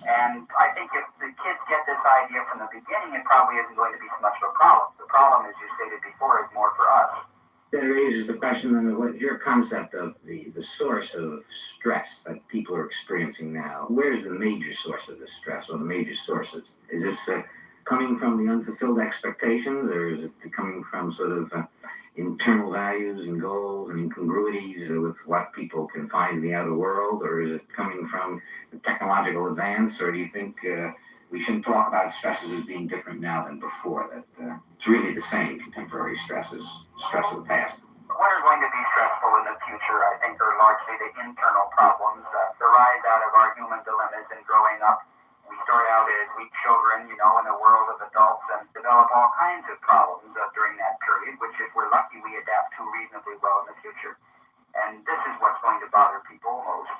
And I think if the kids get this idea from the beginning, it probably isn't going to be so much of a problem. The problem, as you stated before, is more for us. That raises the question, then, what your concept of the source of stress that people are experiencing now. Where's the major source of the stress, or the major sources? Is this coming from the unfulfilled expectations, or is it coming from sort of internal values and goals and incongruities with what people can find in the outer world, or is it coming from the technological advance, or do you think we shouldn't talk about stresses as being different now than before, that it's really the same contemporary stresses, stress of the past? What are going to be stressful in the future, I think, are largely the internal problems that arise out of our human dilemmas in growing up. We start out as weak children, in a world of adults, and develop all kinds of problems during that period, which, if we're lucky, we adapt to reasonably well in the future. And this is what's going to bother people most.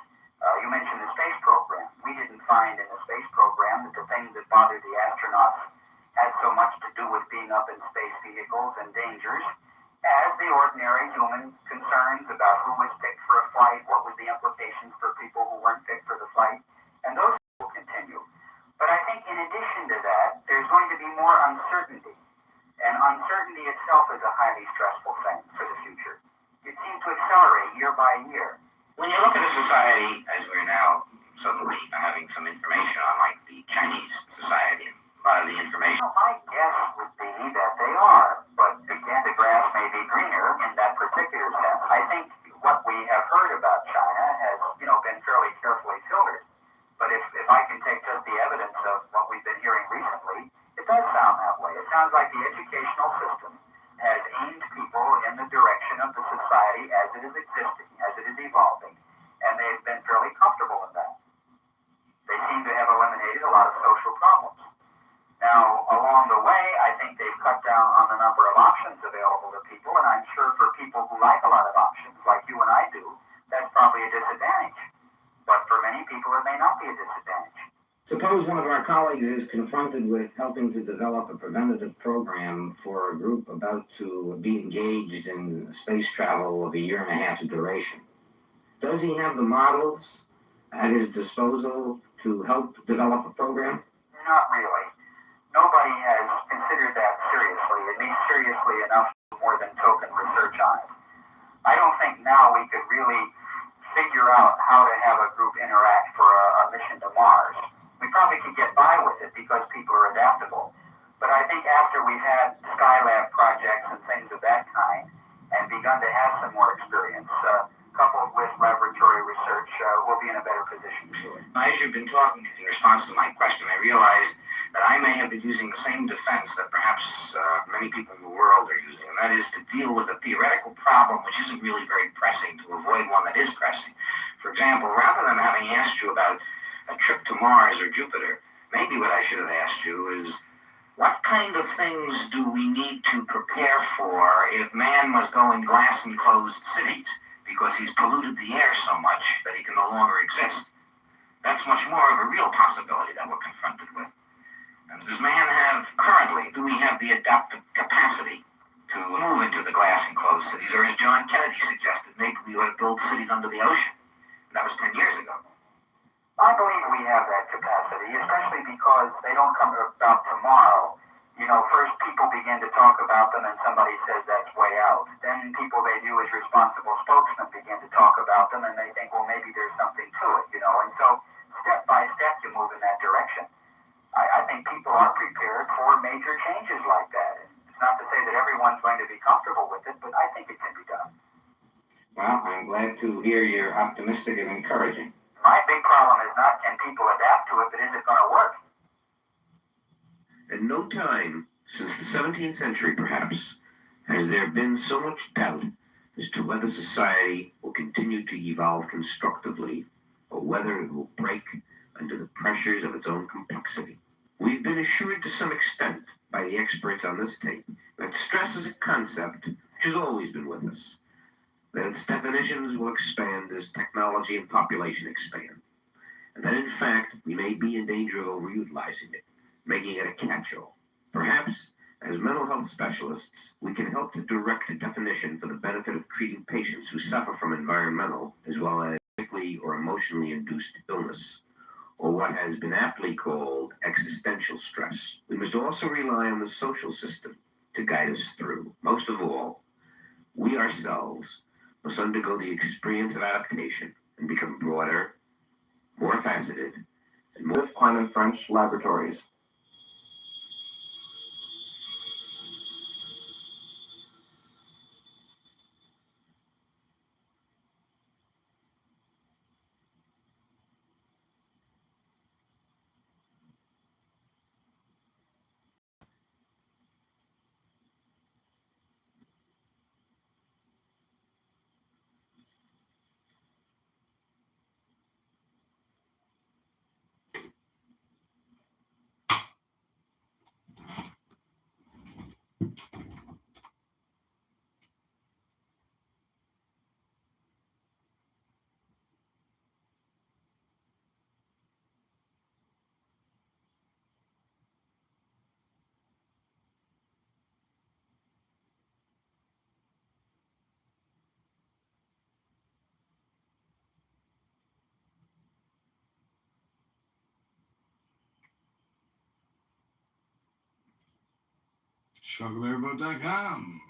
You mentioned the space program. We didn't find in the space program that the things that bothered the astronauts had so much to do with being up in space vehicles and dangers as the ordinary human concerns about who was picked for a flight, what was the implications for people who weren't picked for the flight, and those will continue. But I think in addition to that, there's going to be more uncertainty. And uncertainty itself is a highly stressful thing for the future. It seems to accelerate year by year. When you look at a society as we're now suddenly having some information on, like the Chinese society, a lot of the information. Well, my guess would be that they are, but again, the grass may be greener in that particular sense. I think what we have heard about China has, been fairly carefully filtered. But if I can take just the evidence of what we've been hearing recently, it does sound that way. It sounds like the educational system has aimed people in the direction of the society as it is existing, as it is evolving, and they've been fairly comfortable in that. They seem to have eliminated a lot of social problems. Now, along the way, I think they've cut down on the number of options available to people, and I'm sure for people who like a lot of options, like you and I do, that's probably a disadvantage. But for many people, it may not be a disadvantage. Suppose one of our colleagues is confronted with helping to develop a preventative program for a group about to be engaged in space travel of a year and a half duration. Does he have the models at his disposal to help develop a program? Not really. Nobody has considered that seriously, at least seriously enough more than token research on it. I don't think now we could really figure out how to have a group interact for a mission to Mars. We probably could get by with it because people are adaptable. But I think after we've had Skylab projects and things of that kind and begun to have some more experience, coupled with laboratory research, we'll be in a better position to do it. As you've been talking in response to my question, I realized that I may have been using the same defense that perhaps many people in the world are using, and that is to deal with a theoretical problem which isn't really very pressing to avoid one that is pressing. For example, rather than having asked you about a trip to Mars or Jupiter, maybe what I should have asked you is, what kind of things do we need to prepare for if man must go in glass-enclosed cities because he's polluted the air so much that he can no longer exist? That's much more of a real possibility that we're confronted with. And does man have, currently, do we have the adaptive capacity to move into the glass-enclosed cities? Or as John Kennedy suggested, maybe we ought to build cities under the ocean. That was 10 years ago. I believe we have that capacity, especially because they don't come about tomorrow. First people begin to talk about them and somebody says that's way out. Then people they view as responsible spokesmen begin to talk about them and they think, well, maybe there's something to it, and so step by step you move in that direction. I think people are prepared for major changes like that. It's not to say that everyone's going to be comfortable with it, but I think it can be done. Well, I'm glad to hear you're optimistic and encouraging. My big problem is not can people adapt to it, but is it going to work? At no time since the 17th century, perhaps, has there been so much doubt as to whether society will continue to evolve constructively or whether it will break under the pressures of its own complexity. We've been assured to some extent by the experts on this tape that stress is a concept which has always been with us, that its definitions will expand as technology and population expand, and that in fact we may be in danger of overutilizing it, making it a catch-all. Perhaps, as mental health specialists, we can help to direct a definition for the benefit of treating patients who suffer from environmental as well as physically or emotionally induced illness, or what has been aptly called existential stress. We must also rely on the social system to guide us through. Most of all, we ourselves must undergo the experience of adaptation and become broader, more faceted, and more With Klein and French laboratories. ChocolateVote.com.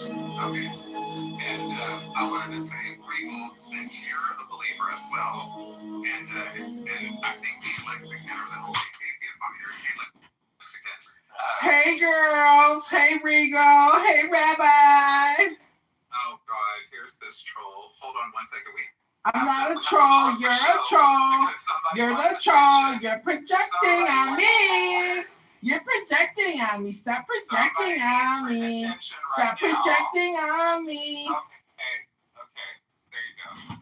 Okay. And I wanted to say, Regal, since you're a believer as well, and I think the lexicon or the whole atheist on here, the lexicon. Hey girls, hey Regal, hey Rabbi. Oh God, here's this troll. Hold on one second. I'm not a troll, you're a troll. You're the troll, you're projecting on me. You're projecting on me. Stop projecting on me. Stop projecting on me. Okay, there you go.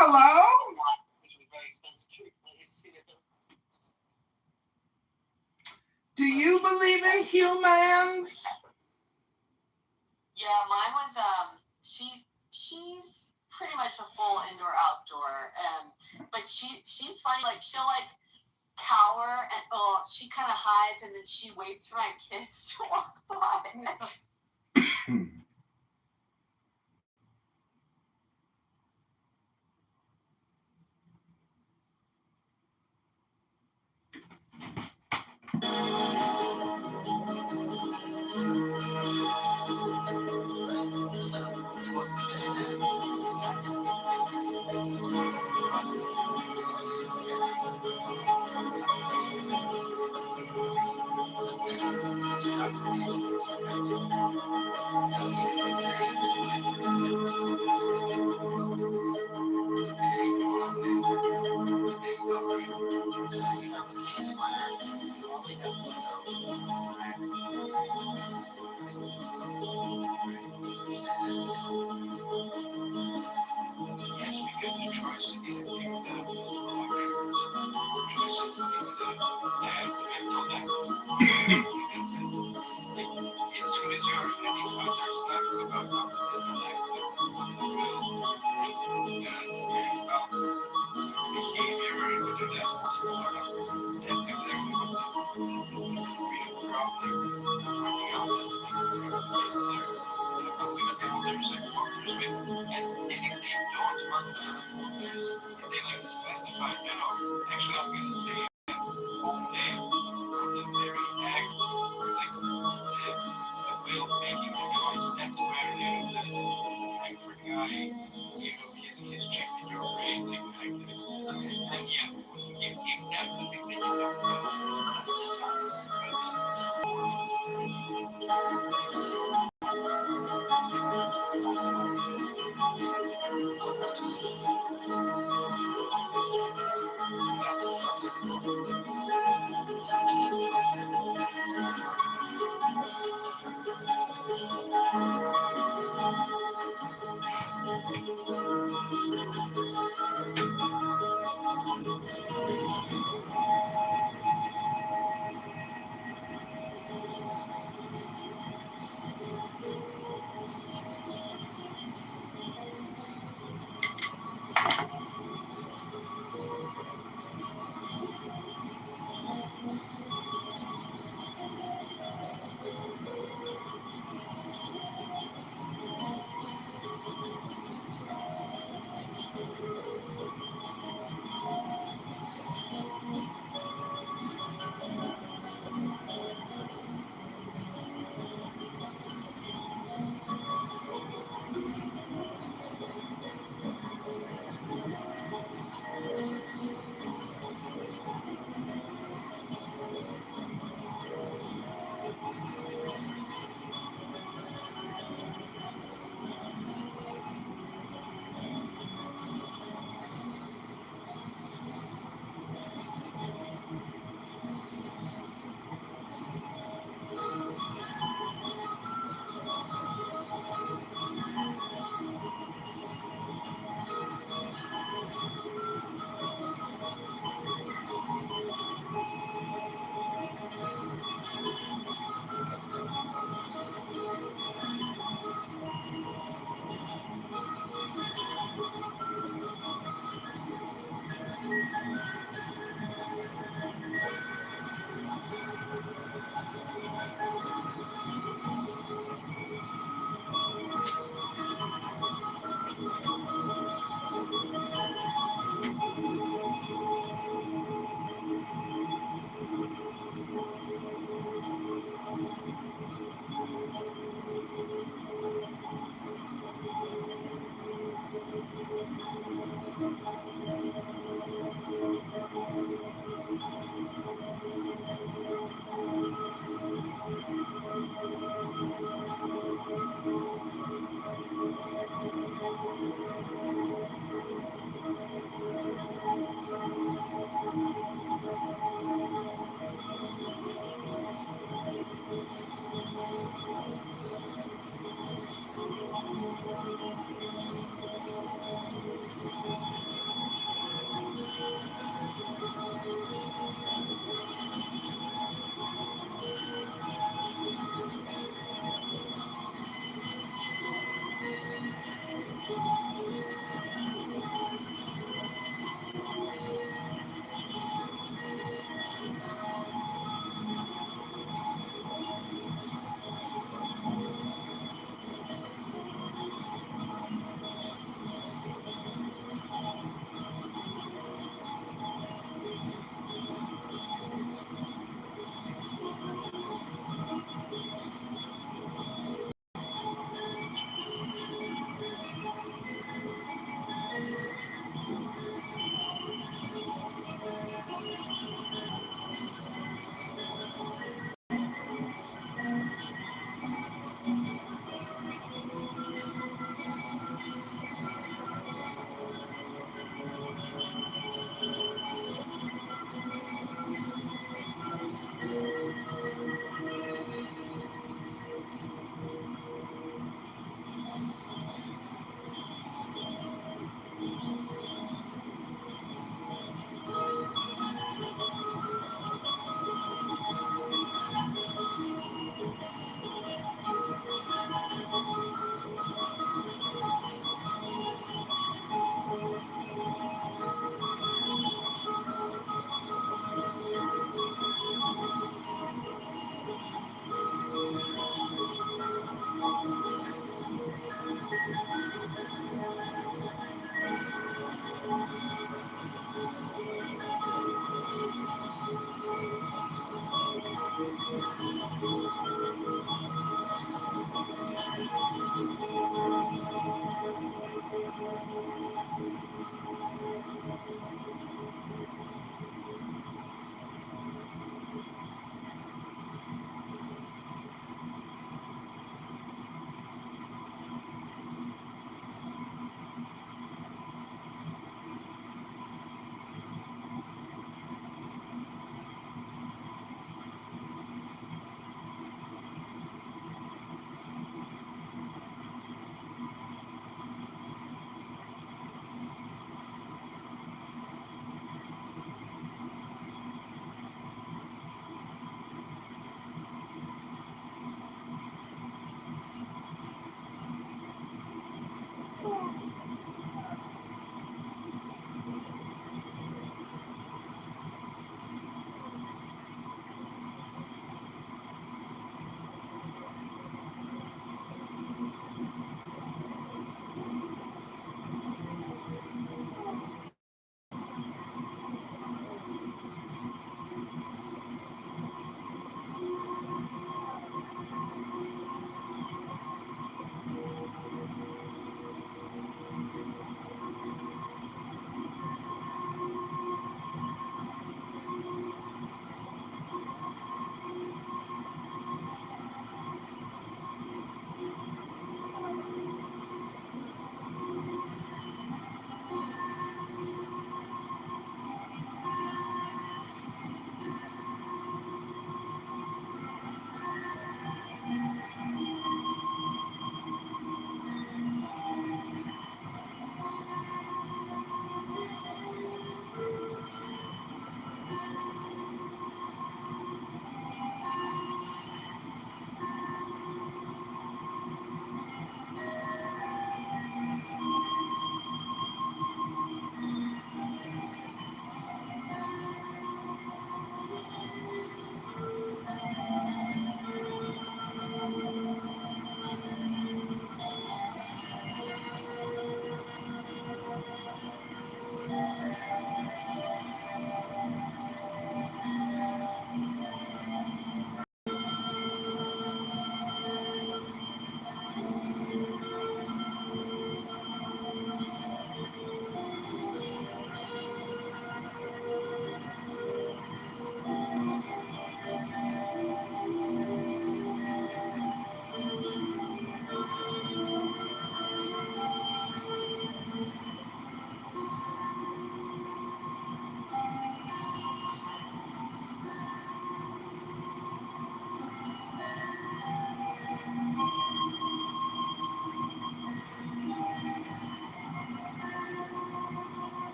Hello? Do you believe in humans? Yeah, mine was she's pretty much a full indoor outdoor, but she's funny. Like she'll like cower and she kind of hides and then she waits for my kids to walk by. Yes, because the choice isn't in the emotions. The choice is in the intellect. That's it. As soon as you're thinking about yourself, about the intellect, the will, and thoughts, behavior, and whether that's possible or not, that's exactly what's the real problem. Working out this there's a partners with, and if they don't work with this, if they like specify now, actually I'm gonna say whole name from the very act of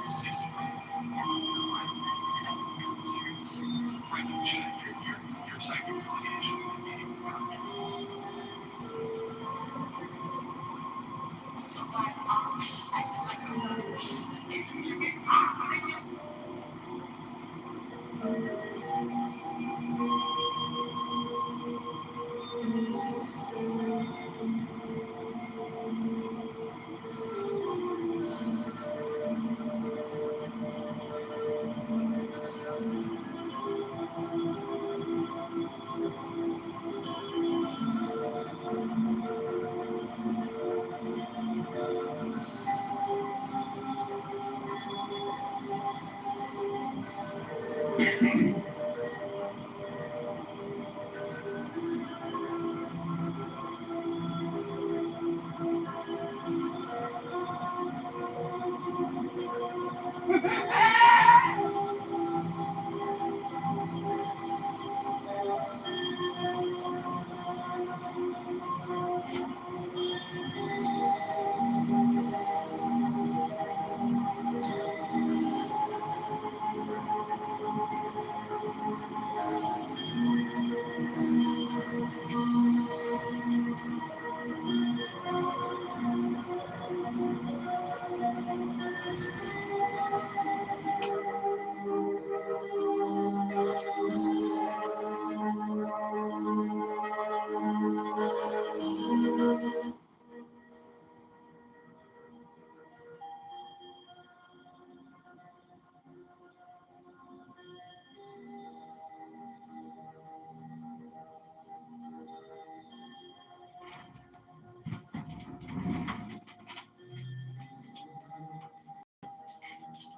to say something. Right, your psychic affiliation would be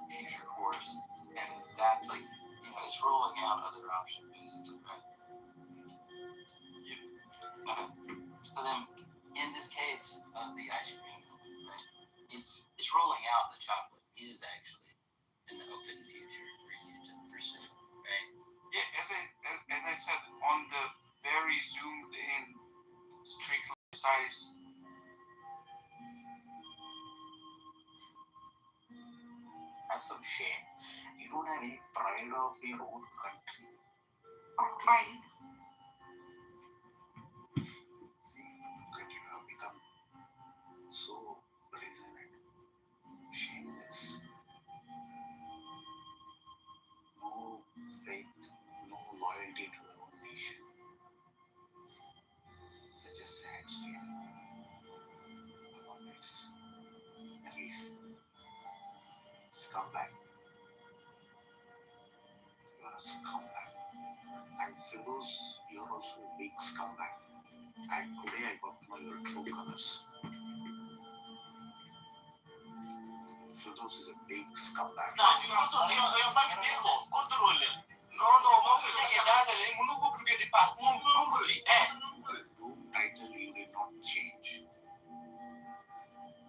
future course, and that's like, it's rolling out other options basically, right? Okay. So then, in this case, the ice cream, right? It's rolling out the chocolate is actually an open future for you to pursue, right? Yeah, as I said, on the very zoomed in, strictly precise. Have some shame. You don't have any pride of your own country. Pride. See, that you have become so resonant, shameless. No faith, no loyalty to your own nation. Such a sad state. It's relief. Scumbag. You are a scumbag. And Phil's, you're also a big scumbag. And today I got to know your true colors. Phil's is a big scumbag. No, title you did not change.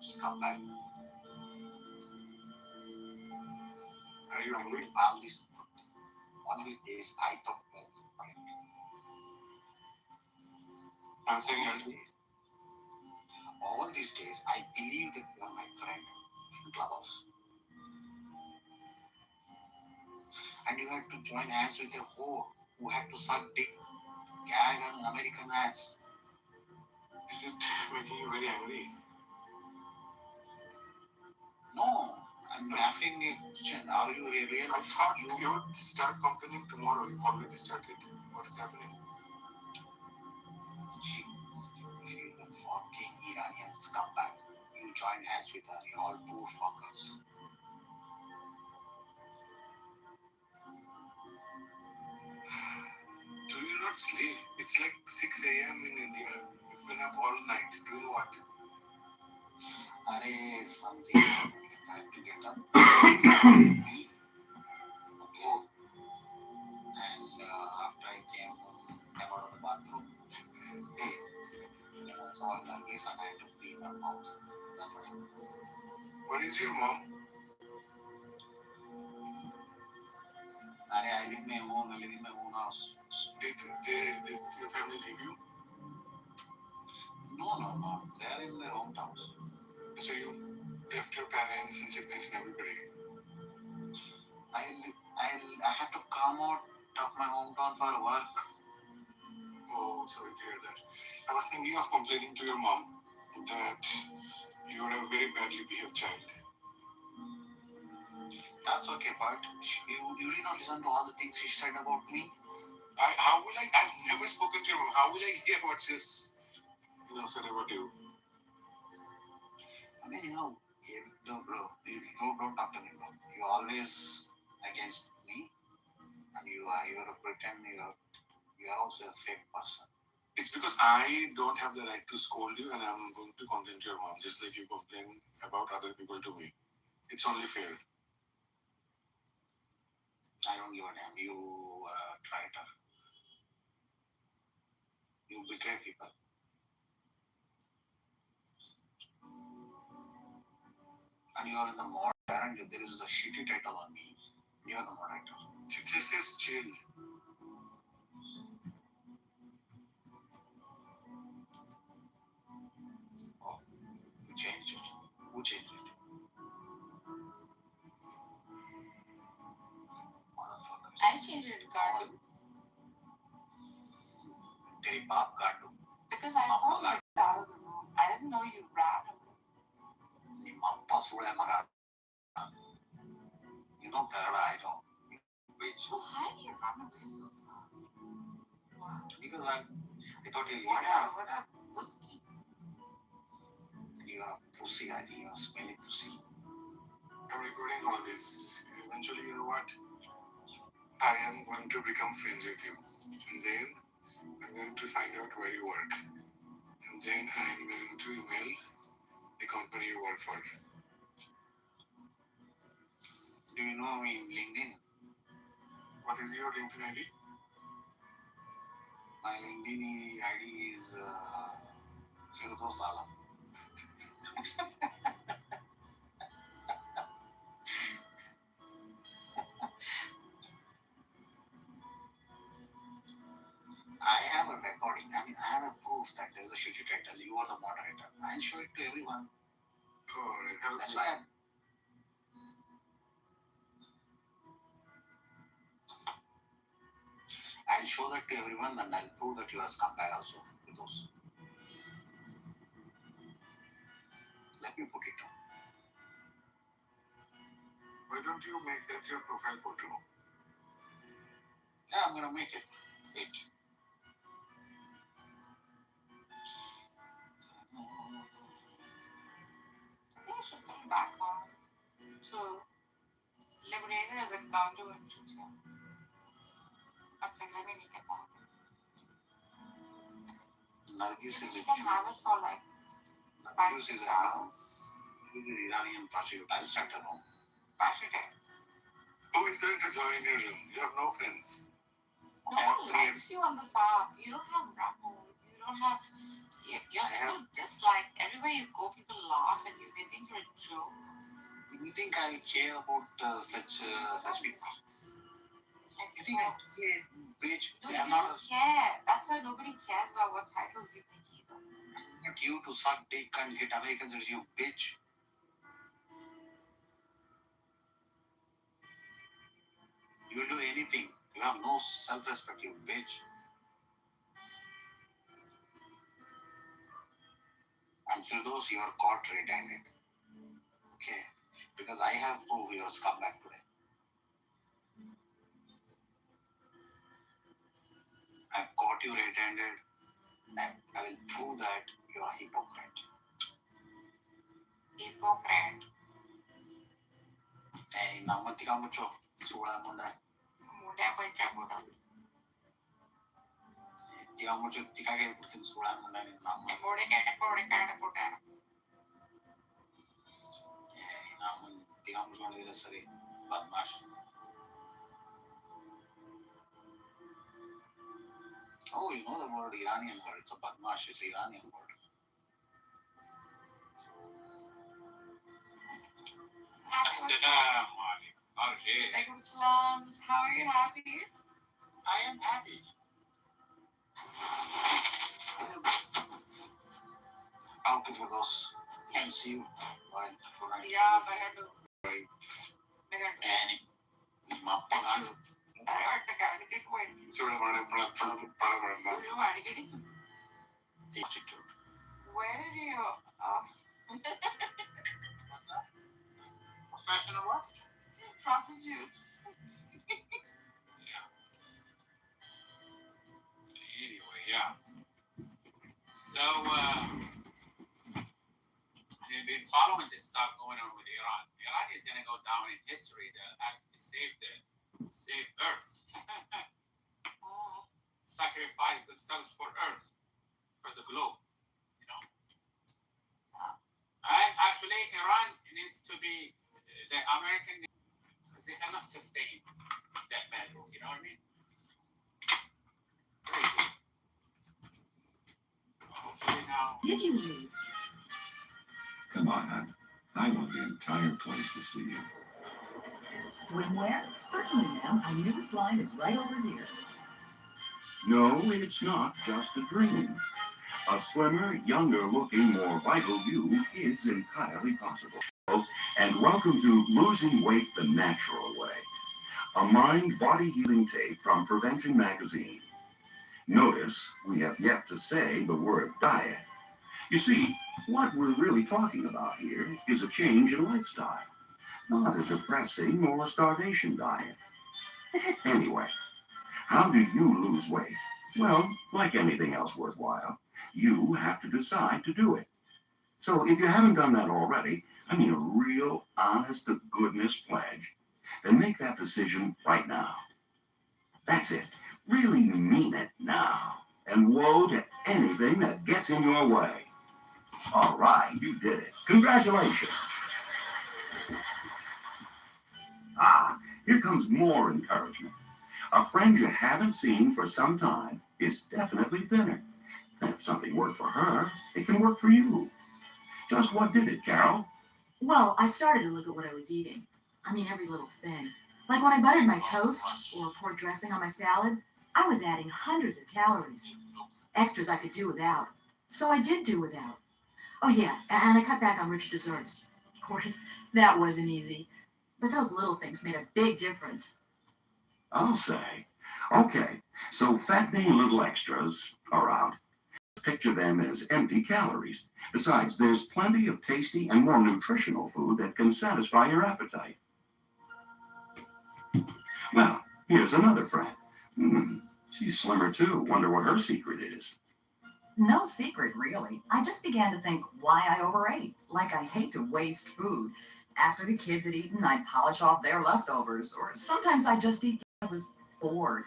Scumbag. Are you angry? One of these days I thought well. I'm saying angry. All these days I believed that you are my friend in Clubhouse. And you had to join hands with a whore who had to suck dick, gag an American ass. Is it making you very angry? No, I'm asking you, are you really? I thought you would start complaining tomorrow. You've already started. What is happening? She is a fucking Iranian scumbag. You join hands with her, you're all poor fuckers. Do you not sleep? It's like 6 a.m. in India. You've been up all night. Doing what? Arey, something I have to get up. Okay. And after I came out of the bathroom, I saw a nuggies and I had to clean her mouth. That's what I did. Where is your mom? Arey, I live in my home. I live in my own house. Did your family leave you? No. They are in their hometowns. So you left your parents and siblings and everybody? on for work. Oh, sorry to hear that. I was thinking of complaining to your mom that you are a very badly behaved child. That's okay, but you did not listen to all the things she said about me. How will I? I've never spoken to your mom. How will I hear what she's said about you? I mean, bro, don't talk to me, bro. You always against me, and you are a pretend. You are also a fake person. It's because I don't have the right to scold you, and I'm going to complain to your mom, just like you complain about other people to me. It's only fair. I don't give a damn. You traitor. You betray people. And you are in the moderator, and there is a shitty title on me. You are the moderator. This is chill. Oh, you changed it. Who changed it? I changed it to Gardu Teri baap Gardu. because I thought you were out of the room. I didn't know you ran away. Nimappa sule maga. You know better, I don't. Bitch. Well, how did you run away so fast? What? Because I thought you What a pussy. You are a pussy, I think. You are a smelly pussy. I'm recording all this. Eventually, you know what? I am going to become friends with you. And then I'm going to find out where you work. And then I'm going to email the company you work for. Do you know me in LinkedIn? What is your LinkedIn ID? My LinkedIn ID is Firdos Alam. I have a recording. I mean, I have a proof that there is a shitty title. You are the moderator. I'll show it to everyone. Oh, That's why I'll show that to everyone, and I'll prove that you are scumbag also with those. Let me put it down. Why don't you make that your profile photo? Yeah, I'm gonna make it. Wait. I think I should come back on to Libertarian as a counter and shoot him. But then let me make it back. Nargis is You can have it for like 5-6 hours. This is Iranian prostitute. I'll start a room. Prostitute. Who is going to join your room? You have no friends. No one likes you on this app. You don't have rapport. You don't have. You're so disliked. Everywhere you go, people laugh at you. They think you're a joke. You think I care about such people? You think I care, bitch? No, I'm you not don't care. That's why nobody cares about what titles you pick either. not you to suck dick and get Americans as you, bitch. You will do anything. You have no self-respect, you bitch. And for those, you are caught red-handed. Okay? Because I have proved you are scumbag today. I've caught you red-handed. I will prove that you are a hypocrite. Hypocrite. Hey, Namatika mucho. Sula munda. Muda bacha buda. Tika mucho tika ke purtin sula munda ni nama. Muda kada buda. Hey, nama tika mucho ni dasari. Badmash. Oh, you know the word Iranian word. It's a badmash. It's an Iranian word. Assalamu alaikum. Like Islams. How are you happy? I am happy. Okay, for those. I'll see you. Bye. Yeah, I had to. And Mappa Where did you? What's that? Professional what? Prostitute. Yeah. Anyway, yeah. So, they've been following this stuff going on with Iran. Iran is going to go down in history that actually saved Earth. Sacrificed themselves for Earth, for the globe, you know. And actually, Iran needs to be the American, because they cannot sustain that madness, you know what I mean? Crazy. Hopefully now. Did you lose? Come on, hon. I want the entire place to see you. Swimwear? Certainly, ma'am. Our newest line is right over here. No, it's not just a dream. A slimmer, younger-looking, more vital you is entirely possible. And welcome to Losing Weight the Natural Way, a mind-body healing tape from Prevention Magazine. Notice we have yet to say the word diet. You see, what we're really talking about here is a change in lifestyle, not a depressing or starvation diet. Anyway, how do you lose weight? Well, like anything else worthwhile, you have to decide to do it. So if you haven't done that already, I mean a real honest-to-goodness pledge, then make that decision right now. That's it. Really mean it now. And woe to anything that gets in your way. All right, you did it. Congratulations. Here comes more encouragement. A friend you haven't seen for some time is definitely thinner. And if something worked for her, it can work for you. Just what did it, Carol? Well, I started to look at what I was eating. I mean, every little thing. Like when I buttered my toast or poured dressing on my salad, I was adding hundreds of calories. Extras I could do without. So I did do without. Oh yeah, and I cut back on rich desserts. Of course, that wasn't easy. But those little things made a big difference. I'll say. Okay, so fattening little extras are out. Picture them as empty calories. Besides, there's plenty of tasty and more nutritional food that can satisfy your appetite. Well, here's another friend. She's slimmer too. Wonder what her secret is. No secret, really. I just began to think why I overate. Like I hate to waste food. After the kids had eaten, I'd polish off their leftovers, or sometimes I'd just eat because I was bored.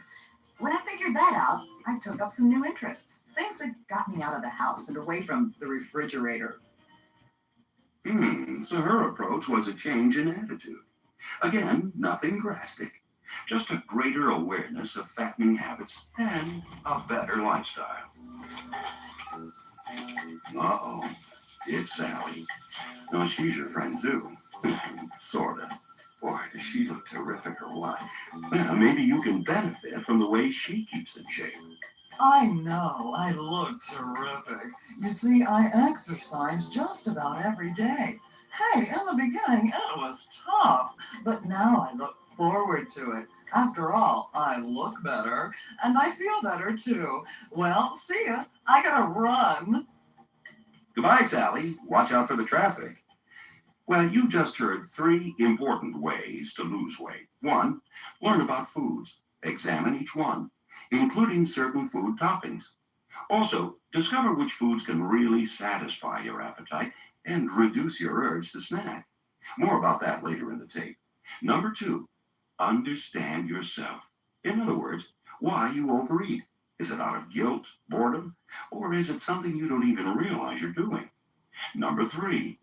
When I figured that out, I took up some new interests, things that got me out of the house and away from the refrigerator. So her approach was a change in attitude. Again, nothing drastic. Just a greater awareness of fattening habits and a better lifestyle. Uh-oh, it's Sally. No, she's your friend too. Sorta. Boy, does she look terrific or what? Well, maybe you can benefit from the way she keeps in shape. I know, I look terrific. You see, I exercise just about every day. Hey, in the beginning, it was tough, but now I look forward to it. After all, I look better, and I feel better too. Well, see ya. I gotta run. Goodbye, Sally. Watch out for the traffic. Well, you just heard 3 important ways to lose weight. 1, learn about foods. Examine each one, including certain food toppings. Also, discover which foods can really satisfy your appetite and reduce your urge to snack. More about that later in the tape. Number 2, understand yourself. In other words, why you overeat. Is it out of guilt, boredom, or is it something you don't even realize you're doing? Number 3,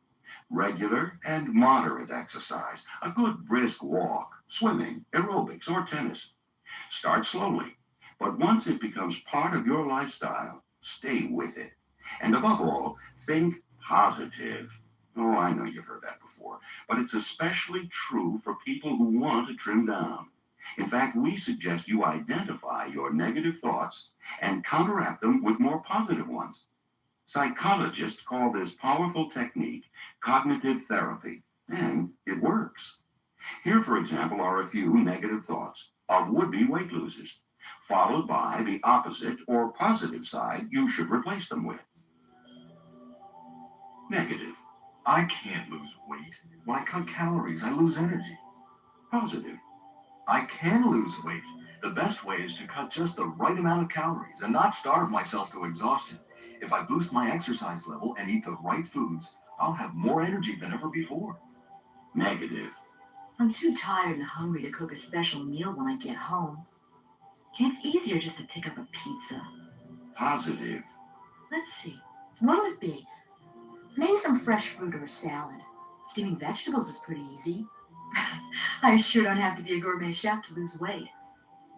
regular and moderate exercise. A good brisk walk, swimming, aerobics, or tennis. Start slowly, but once it becomes part of your lifestyle, stay with it. And above all, think positive. Oh, I know you've heard that before, but it's especially true for people who want to trim down. In fact, we suggest you identify your negative thoughts and counteract them with more positive ones. Psychologists call this powerful technique cognitive therapy, and it works. Here, for example, are a few negative thoughts of would-be weight losers, followed by the opposite or positive side you should replace them with. Negative. I can't lose weight. When I cut calories, I lose energy. Positive. I can lose weight. The best way is to cut just the right amount of calories and not starve myself to exhaustion. If I boost my exercise level and eat the right foods, I'll have more energy than ever before. Negative. I'm too tired and hungry to cook a special meal when I get home. It's easier just to pick up a pizza. Positive. Let's see. What'll it be? Maybe some fresh fruit or a salad. Steaming vegetables is pretty easy. I sure don't have to be a gourmet chef to lose weight.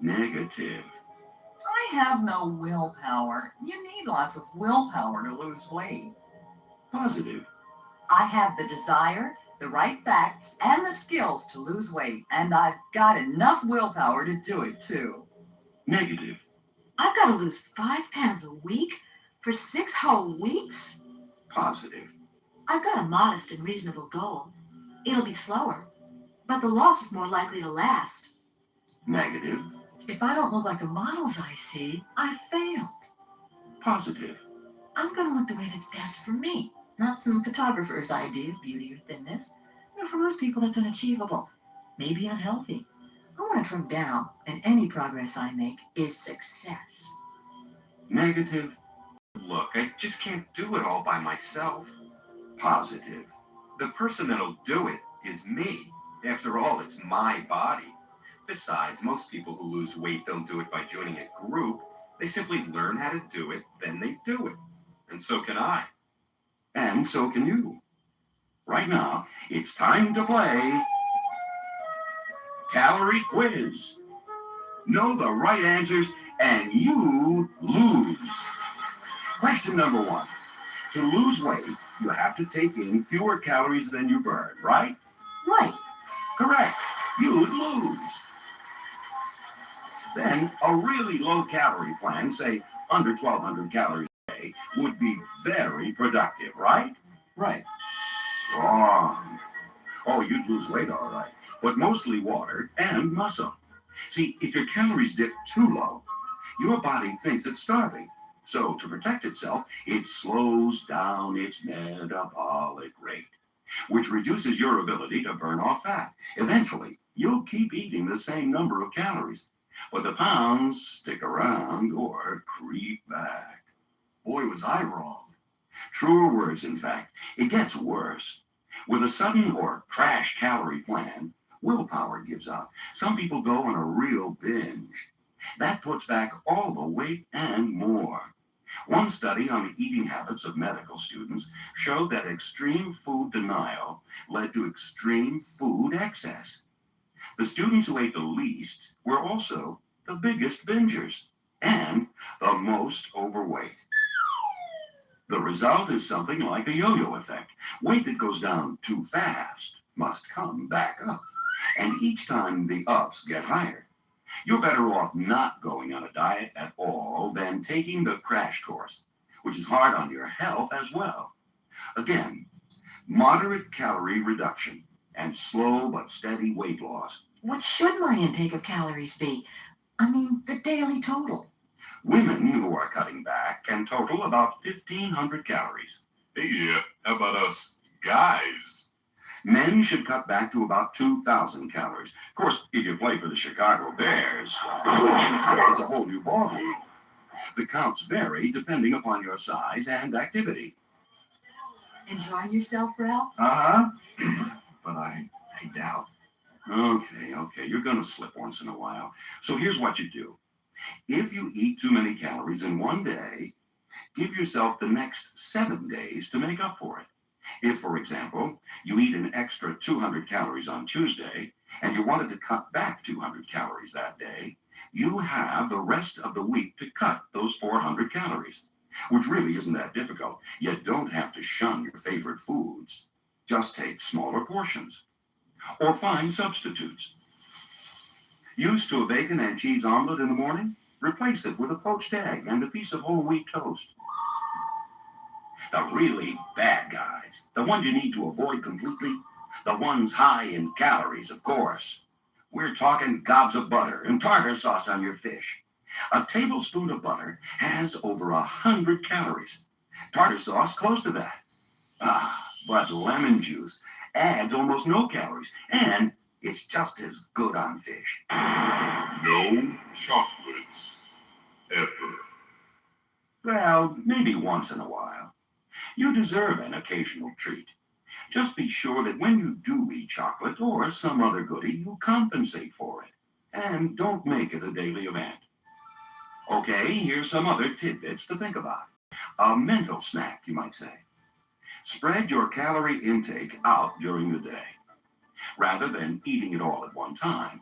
Negative. I have no willpower. You need lots of willpower to lose weight. Positive. I have the desire, the right facts, and the skills to lose weight, and I've got enough willpower to do it too. Negative. I've got to lose 5 pounds a week for 6 whole weeks? Positive. I've got a modest and reasonable goal. It'll be slower, but the loss is more likely to last. Negative. If I don't look like the models I see, I failed. Positive. I'm going to look the way that's best for me, not some photographer's idea of beauty or thinness. For most people, that's unachievable, maybe unhealthy. I want to trim down, and any progress I make is success. Negative. Look, I just can't do it all by myself. Positive. The person that'll do it is me. After all, it's my body. Besides, most people who lose weight don't do it by joining a group. They simply learn how to do it, then they do it. And so can I. And so can you. Right now, it's time to play Calorie Quiz. Know the right answers and you lose. Question number 1. To lose weight, you have to take in fewer calories than you burn, right? Right. Correct. You'd lose. Then a really low-calorie plan, say under 1,200 calories a day, would be very productive, right? Right. Wrong. Oh, you'd lose weight, all right, but mostly water and muscle. See, if your calories dip too low, your body thinks it's starving. So to protect itself, it slows down its metabolic rate, which reduces your ability to burn off fat. Eventually, you'll keep eating the same number of calories, but the pounds stick around or creep back. Boy, was I wrong. Truer words, in fact. It gets worse. With a sudden or crash calorie plan, willpower gives up. Some people go on a real binge. That puts back all the weight and more. One study on the eating habits of medical students showed that extreme food denial led to extreme food excess. The students who ate the least were also the biggest bingers and the most overweight. The result is something like a yo-yo effect. Weight that goes down too fast must come back up. And each time the ups get higher. You're better off not going on a diet at all than taking the crash course, which is hard on your health as well. Again, moderate calorie reduction and slow but steady weight loss. What should my intake of calories be? I mean, the daily total. Women who are cutting back can total about 1,500 calories. Hey, how about us guys? Men should cut back to about 2,000 calories. Of course, if you play for the Chicago Bears, it's a whole new ballgame. The counts vary depending upon your size and activity. Enjoying yourself, Ralph? Uh-huh. But I doubt. Okay, you're gonna slip once in a while. So here's what you do. If you eat too many calories in one day, give yourself the next 7 days to make up for it. If, for example, you eat an extra 200 calories on Tuesday and you wanted to cut back 200 calories that day, you have the rest of the week to cut those 400 calories, which really isn't that difficult. You don't have to shun your favorite foods. Just take smaller portions or find substitutes. Used to a bacon and cheese omelet in the morning? Replace it with a poached egg and a piece of whole wheat toast. The really bad guys, the ones you need to avoid completely, The ones high in calories, of course. We're talking gobs of butter and tartar sauce on your fish. A tablespoon of butter has over 100 calories. Tartar sauce close to that. But lemon juice adds almost no calories, and it's just as good on fish. No chocolates, ever. Well, maybe once in a while. You deserve an occasional treat. Just be sure that when you do eat chocolate or some other goodie, you compensate for it. And don't make it a daily event. Okay, here's some other tidbits to think about. A mental snack, you might say. Spread your calorie intake out during the day, rather than eating it all at one time.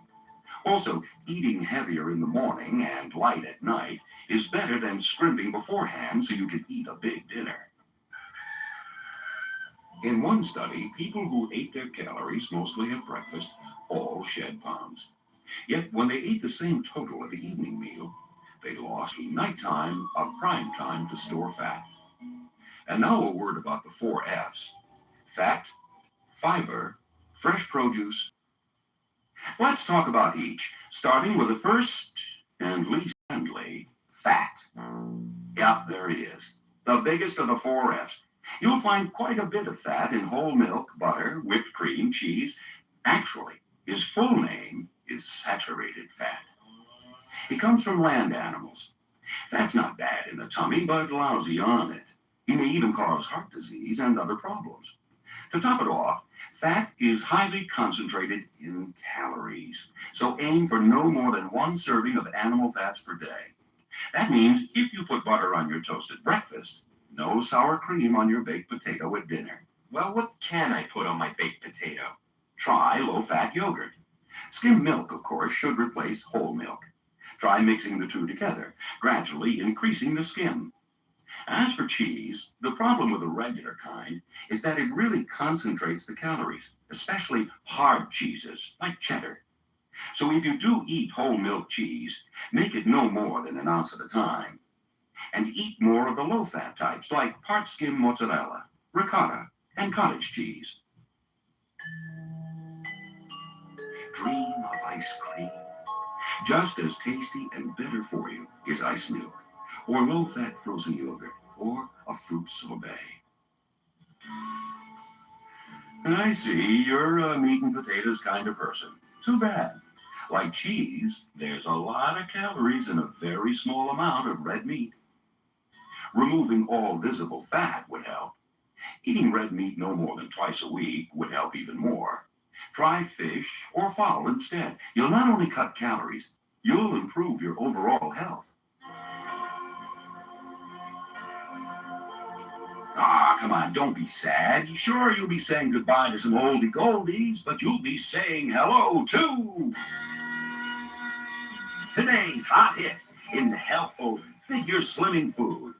Also, eating heavier in the morning and light at night is better than scrimping beforehand so you can eat a big dinner. In one study, people who ate their calories mostly at breakfast all shed pounds. Yet when they ate the same total at the evening meal, they lost nighttime, a prime time to store fat. And now a word about the 4 F's. Fat, fiber, fresh produce. Let's talk about each, starting with the first and least friendly, fat. Yep, there he is. The biggest of the 4 F's. You'll find quite a bit of fat in whole milk, butter, whipped cream, cheese. Actually, his full name is saturated fat. He comes from land animals. Fat's not bad in the tummy, but lousy on it. He may even cause heart disease and other problems. To top it off, fat is highly concentrated in calories, so aim for no more than 1 serving of animal fats per day. That means if you put butter on your toast at breakfast, no sour cream on your baked potato at dinner. Well, what can I put on my baked potato? Try low-fat yogurt. Skim milk, of course, should replace whole milk. Try mixing the two together, gradually increasing the skim. As for cheese, the problem with the regular kind is that it really concentrates the calories, especially hard cheeses like cheddar. So if you do eat whole milk cheese, make it no more than 1 ounce at a time. And eat more of the low-fat types like part skim mozzarella, ricotta, and cottage cheese. Dream of ice cream. Just as tasty and better for you is ice milk, or low-fat frozen yogurt, or a fruit sorbet. I see, you're a meat and potatoes kind of person. Too bad. Like cheese, there's a lot of calories in a very small amount of red meat. Removing all visible fat would help. Eating red meat no more than twice a week would help even more. Try fish or fowl instead. You'll not only cut calories, you'll improve your overall health. Come on, don't be sad. Sure, you'll be saying goodbye to some oldie goldies, but you'll be saying hello to today's hot hits in healthful, figure-slimming food.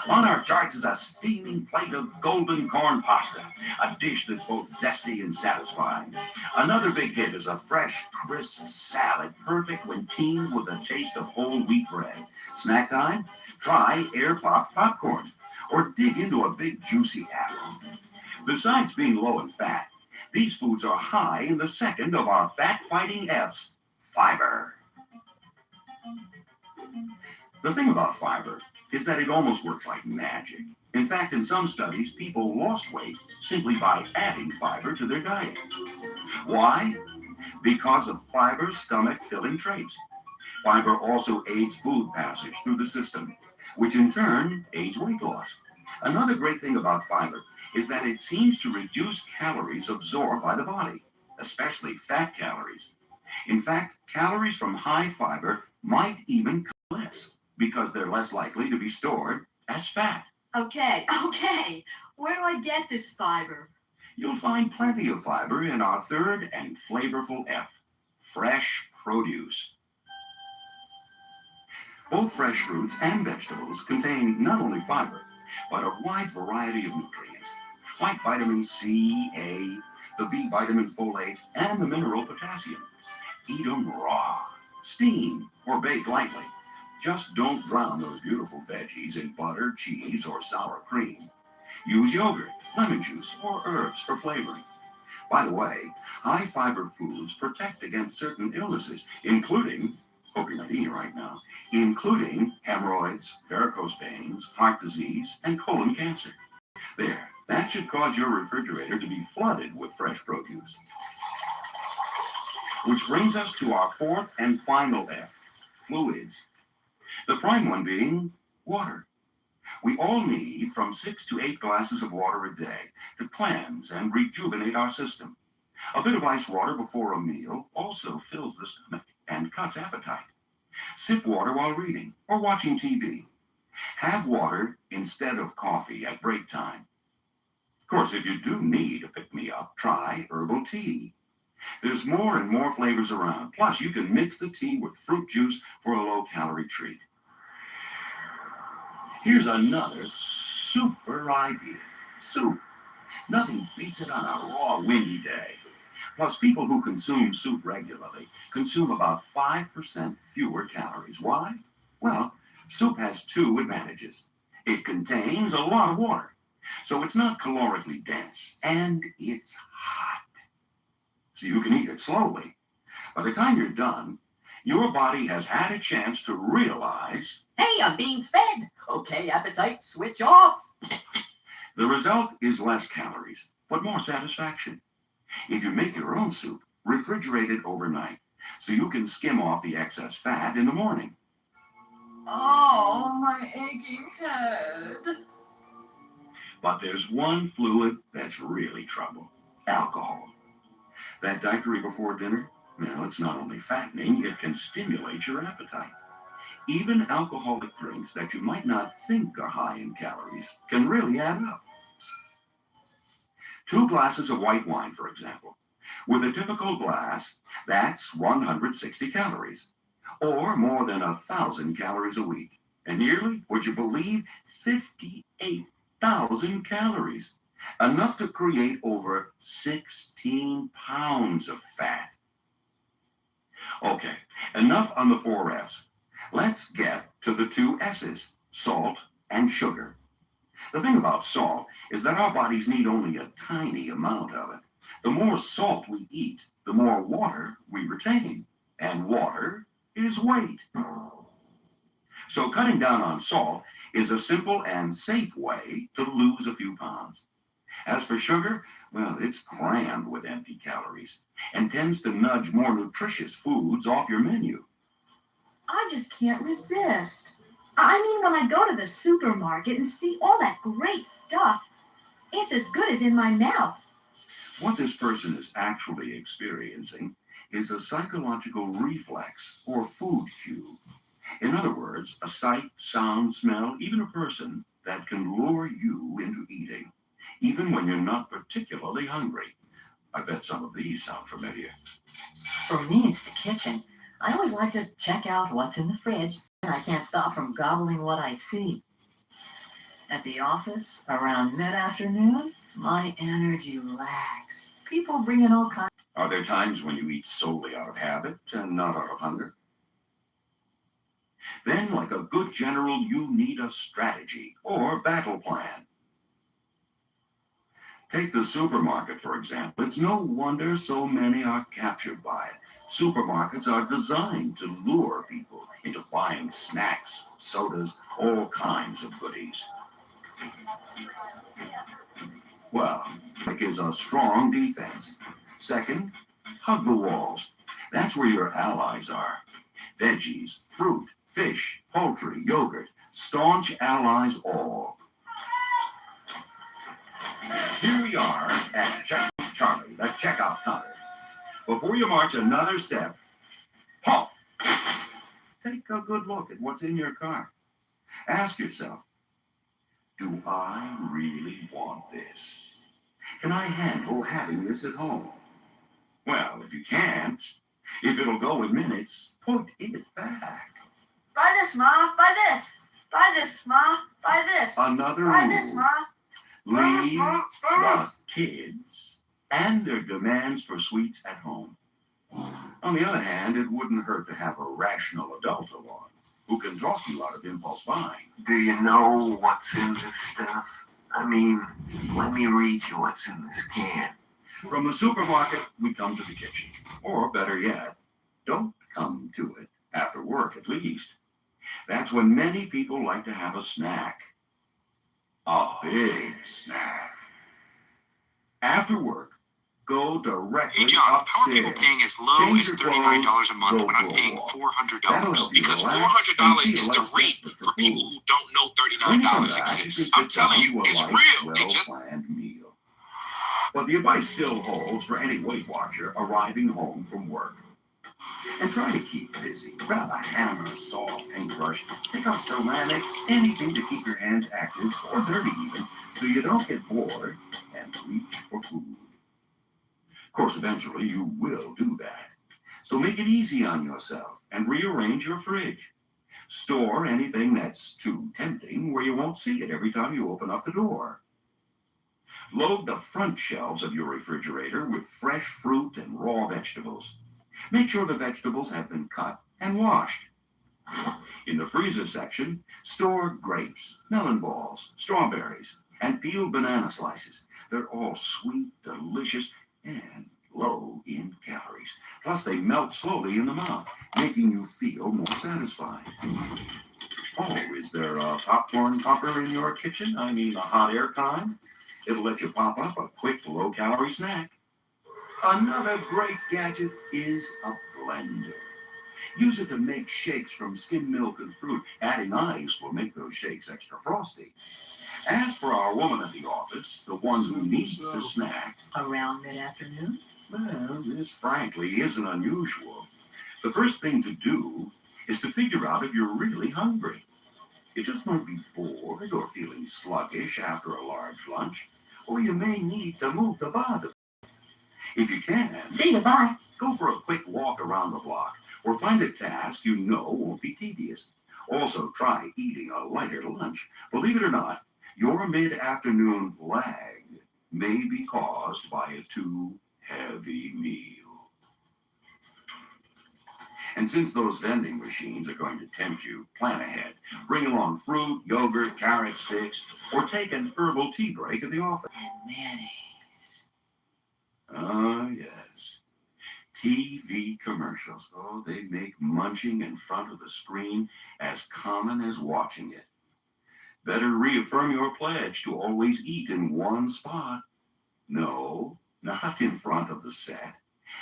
On our charts is a steaming plate of golden corn pasta, a dish that's both zesty and satisfying. Another big hit is a fresh, crisp salad, perfect when teamed with a taste of whole wheat bread. Snack time? Try air-popped popcorn, or dig into a big juicy apple. Besides being low in fat, these foods are high in the second of our fat-fighting F's, fiber. The thing about fiber is that it almost works like magic. In fact, in some studies, people lost weight simply by adding fiber to their diet. Why? Because of fiber's stomach-filling traits. Fiber also aids food passage through the system, which in turn aids weight loss. Another great thing about fiber is that it seems to reduce calories absorbed by the body, especially fat calories. In fact, calories from high fiber might even cut less, because they're less likely to be stored as fat. Okay. Where do I get this fiber? You'll find plenty of fiber in our third and flavorful F, fresh produce. Both fresh fruits and vegetables contain not only fiber, but a wide variety of nutrients, like vitamin C, A, the B vitamin folate, and the mineral potassium. Eat them raw, steam, or bake lightly. Just don't drown those beautiful veggies in butter, cheese, or sour cream. Use yogurt, lemon juice, or herbs for flavoring. By the way, high fiber foods protect against certain illnesses, including, hope you're not eating right now, including hemorrhoids, varicose veins, heart disease, and colon cancer. There, that should cause your refrigerator to be flooded with fresh produce. Which brings us to our fourth and final F, fluids. The prime one being water. We all need from 6 to 8 glasses of water a day to cleanse and rejuvenate our system. A bit of ice water before a meal also fills the stomach and cuts appetite. Sip water while reading or watching TV. Have water instead of coffee at break time. Of course, if you do need a pick-me-up, try herbal tea. There's more and more flavors around. Plus, you can mix the tea with fruit juice for a low-calorie treat. Here's another super idea. Soup. Nothing beats it on a raw, windy day. Plus, people who consume soup regularly consume about 5% fewer calories. Why? Well, soup has 2 advantages. It contains a lot of water, so it's not calorically dense, and it's hot. So you can eat it slowly. By the time you're done, your body has had a chance to realize, hey, I'm being fed. Okay, appetite, switch off. The result is less calories, but more satisfaction. If you make your own soup, refrigerate it overnight, so you can skim off the excess fat in the morning. Oh, my aching head. But there's one fluid that's really trouble. Alcohol. That daiquiri before dinner? Well, it's not only fattening, it can stimulate your appetite. Even alcoholic drinks that you might not think are high in calories can really add up. 2 glasses of white wine, for example. With a typical glass, that's 160 calories, or more than 1,000 calories a week. And yearly, would you believe, 58,000 calories. Enough to create over 16 pounds of fat. Okay, enough on the 4 F's. Let's get to the 2 S's, salt and sugar. The thing about salt is that our bodies need only a tiny amount of it. The more salt we eat, the more water we retain. And water is weight. So cutting down on salt is a simple and safe way to lose a few pounds. As for sugar, well, it's crammed with empty calories and tends to nudge more nutritious foods off your menu. I just can't resist. I mean, when I go to the supermarket and see all that great stuff, it's as good as in my mouth. What this person is actually experiencing is a psychological reflex or food cue. In other words, a sight, sound, smell, even a person that can lure you into eating, even when you're not particularly hungry. I bet some of these sound familiar. For me, it's the kitchen. I always like to check out what's in the fridge, and I can't stop from gobbling what I see. At the office, around mid-afternoon, my energy lags. People bring in all kinds. Are there times when you eat solely out of habit and not out of hunger? Then, like a good general, you need a strategy or battle plan. Take the supermarket, for example. It's no wonder so many are captured by it. Supermarkets are designed to lure people into buying snacks, sodas, all kinds of goodies. Well, it gives a strong defense. Second, hug the walls. That's where your allies are. Veggies, fruit, fish, poultry, yogurt, staunch allies all. Here we are at Checkpoint Charlie, the checkout counter. Before you march another step, halt! Take a good look at what's in your car. Ask yourself, do I really want this? Can I handle having this at home? Well, if you can't, if it'll go in minutes, put it back. Buy this, Ma. Buy this. Buy this, Ma. Buy this. Another Buy rule. this, Ma. Leave Buy the this. kids and their demands for sweets at home. On the other hand, it wouldn't hurt to have a rational adult along who can talk you out of impulse buying. Do you know what's in this stuff? I mean, let me read you what's in this can. From the supermarket, we come to the kitchen. Or better yet, don't come to it, after work at least. That's when many people like to have a snack. A big snack. After work, go directly Hey John, upstairs. how are people paying as low Change as your $39 clothes, a month go when I'm for a paying walk. $400? That'll help you Because relax and $400 feel is the less rate desperate for people food. who don't know When you come $39 back, you can exists. sit I'm telling down you, to a it's light, real. It just well-planned meal. But the advice still holds for any Weight Watcher arriving home from work. And try to keep busy. Grab a hammer, saw, paintbrush, pick up ceramics, anything to keep your hands active, or dirty even, so you don't get bored and reach for food. Of course, eventually you will do that. So make it easy on yourself and rearrange your fridge. Store anything that's too tempting where you won't see it every time you open up the door. Load the front shelves of your refrigerator with fresh fruit and raw vegetables. Make sure the vegetables have been cut and washed. In the freezer section, store grapes, melon balls, strawberries, and peeled banana slices. They're all sweet, delicious, and low in calories. Plus, they melt slowly in the mouth, making you feel more satisfied. Oh, is there a popcorn popper in your kitchen? I mean, a hot air kind? It'll let you pop up a quick, low-calorie snack. Another great gadget is a blender. Use it to make shakes from skim milk and fruit. Adding ice will make those shakes extra frosty. As for our woman at the office, the one who needs a snack, Around mid-afternoon? well, this frankly isn't unusual. The first thing to do is to figure out if you're really hungry. You just might be bored or feeling sluggish after a large lunch, or you may need to move the body. If you can, See you, bye. go for a quick walk around the block, or find a task you know won't be tedious. Also, try eating a lighter lunch. Believe it or not, your mid-afternoon lag may be caused by a too heavy meal. And since those vending machines are going to tempt you, plan ahead. Bring along fruit, yogurt, carrot sticks, or take an herbal tea break at the office. And mayonnaise. Ah, yes. TV commercials. Oh, they make munching in front of the screen as common as watching it. Better reaffirm your pledge to always eat in one spot. No, not in front of the set.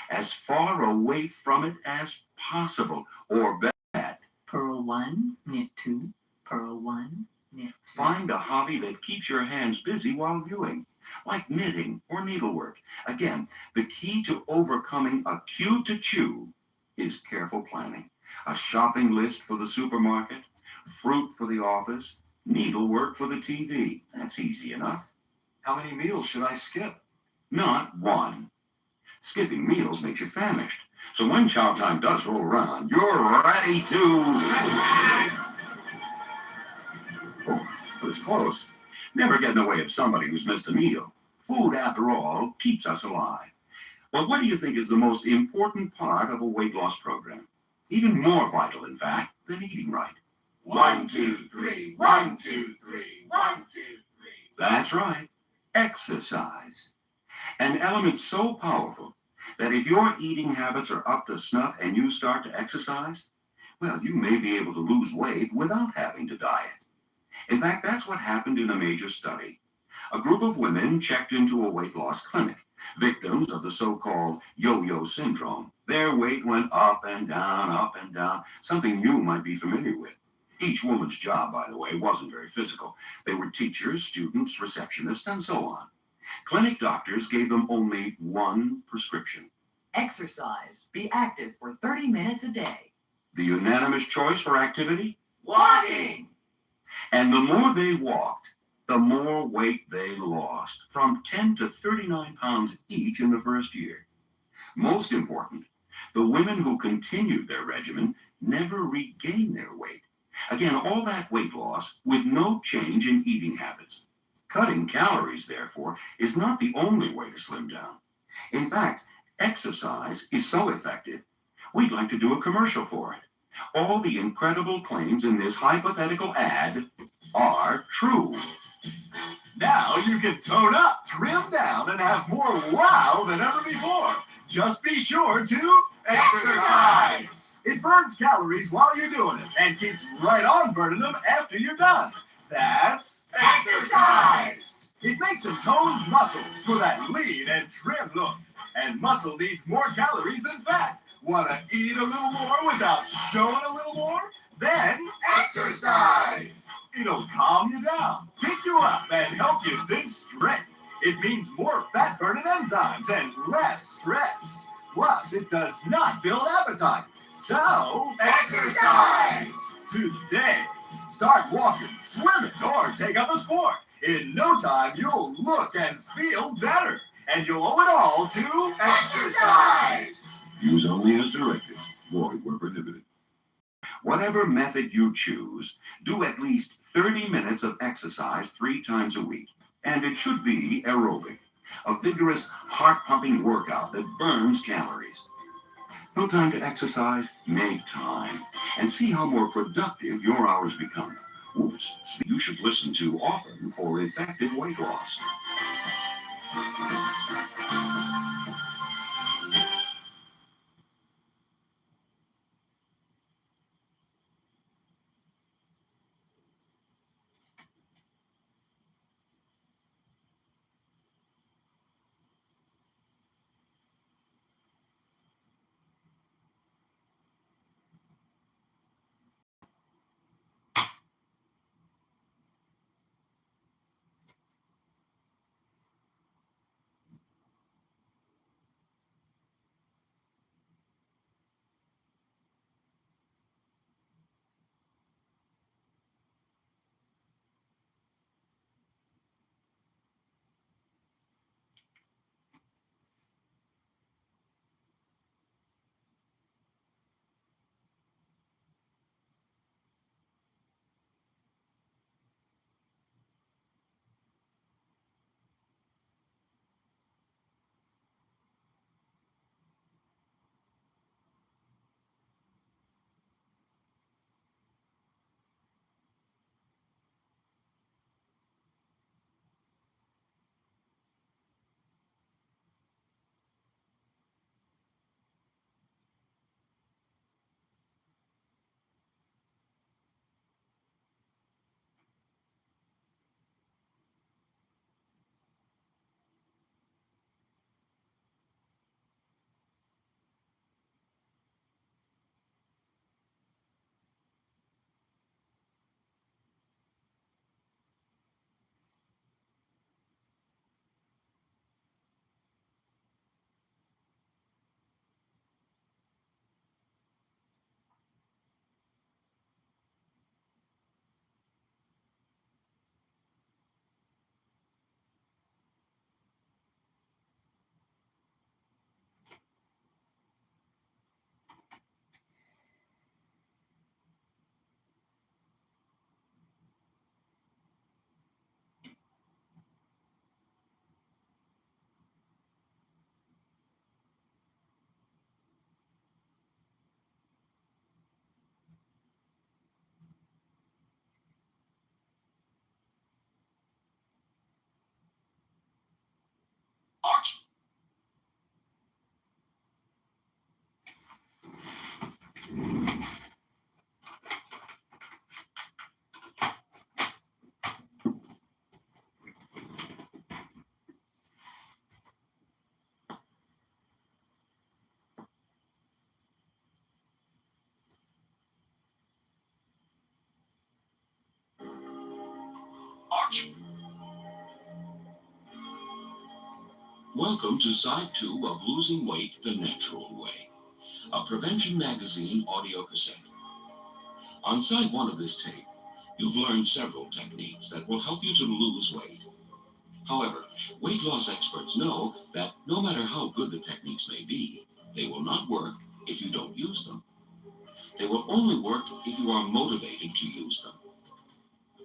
As far away from it as possible, or better, Purl 1, knit 2, purl 1, knit 2. find a hobby that keeps your hands busy while viewing, like knitting or needlework. Again, the key to overcoming a cue to chew is careful planning. A shopping list for the supermarket, fruit for the office, needlework for the TV. That's easy enough. How many meals should I skip? Not one. Skipping meals makes you famished. So when chow time does roll around, you're ready to... Oh, it was close. Never get in the way of somebody who's missed a meal. Food, after all, keeps us alive. Well, what do you think is the most important part of a weight loss program? Even more vital, in fact, than eating right. 1, 2, 3. 1, 2, 3. 1, 2, 3. That's right. Exercise. An element so powerful that if your eating habits are up to snuff and you start to exercise, well, you may be able to lose weight without having to diet. In fact, that's what happened in a major study. A group of women checked into a weight loss clinic, victims of the so-called yo-yo syndrome. Their weight went up and down, something you might be familiar with. Each woman's job, by the way, wasn't very physical. They were teachers, students, receptionists, and so on. Clinic doctors gave them only one prescription. Exercise. Be active for 30 minutes a day. The unanimous choice for activity? Walking! And the more they walked, the more weight they lost, from 10 to 39 pounds each in the first year. Most important, the women who continued their regimen never regained their weight. Again, all that weight loss with no change in eating habits. Cutting calories, therefore, is not the only way to slim down. In fact, exercise is so effective, we'd like to do a commercial for it. All the incredible claims in this hypothetical ad are true. Now you can tone up, trim down, and have more wow than ever before. Just be sure to exercise. It burns calories while you're doing it and keeps right on burning them after you're done. That's exercise. It makes and tones muscles for that lean and trim look. And muscle needs more calories than fat. Want to eat a little more without showing a little more? Then exercise. It'll calm you down, pick you up, and help you think straight. It means more fat-burning enzymes and less stress. Plus, it does not build appetite. So, exercise! Today, start walking, swimming, or take up a sport. In no time, you'll look and feel better. And you'll owe it all to exercise. Use only as directed. Void where prohibited. Whatever method you choose, do at least 30 minutes of exercise 3 times a week. And it should be aerobic, a vigorous, heart-pumping workout that burns calories. No time to exercise? Make time. And see how more productive your hours become. Oops, you should listen to often for effective weight loss. Welcome to Side 2 of Losing Weight the Natural Way, a Prevention Magazine audio cassette. On Side 1 of this tape, you've learned several techniques that will help you to lose weight. However, weight loss experts know that no matter how good the techniques may be, they will not work if you don't use them. They will only work if you are motivated to use them.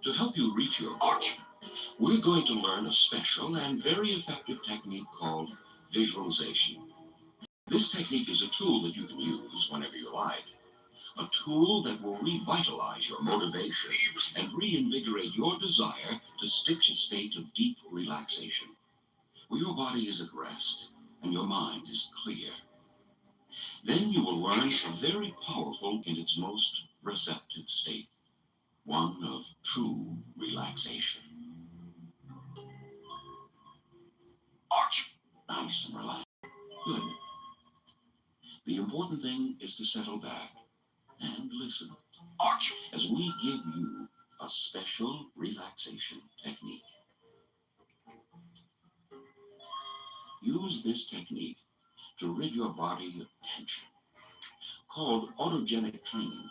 To help you reach your goal, we're going to learn a special and very effective technique called visualization. This technique is a tool that you can use whenever you like. A tool that will revitalize your motivation and reinvigorate your desire to stick to a state of deep relaxation, where your body is at rest and your mind is clear. Then you will learn a very powerful in its most receptive state, one of true relaxation. Nice and relaxed. Good. The important thing is to settle back and listen as we give you a special relaxation technique. Use this technique to rid your body of tension. Called autogenic training,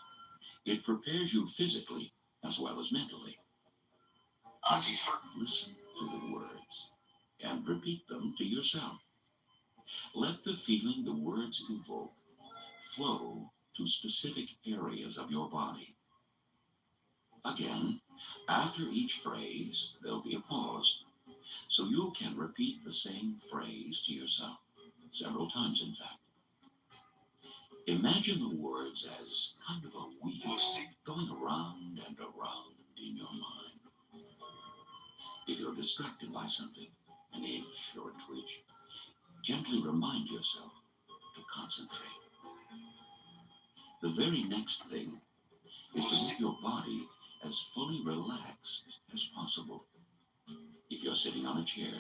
it prepares you physically as well as mentally. Listen to the words and repeat them to yourself. Let the feeling the words evoke flow to specific areas of your body. Again, after each phrase, there'll be a pause, so you can repeat the same phrase to yourself, several times in fact. Imagine the words as kind of a wheel going around and around in your mind. If you're distracted by something, an itch or a twitch, gently remind yourself to concentrate. The very next thing is to make your body as fully relaxed as possible. If you're sitting on a chair,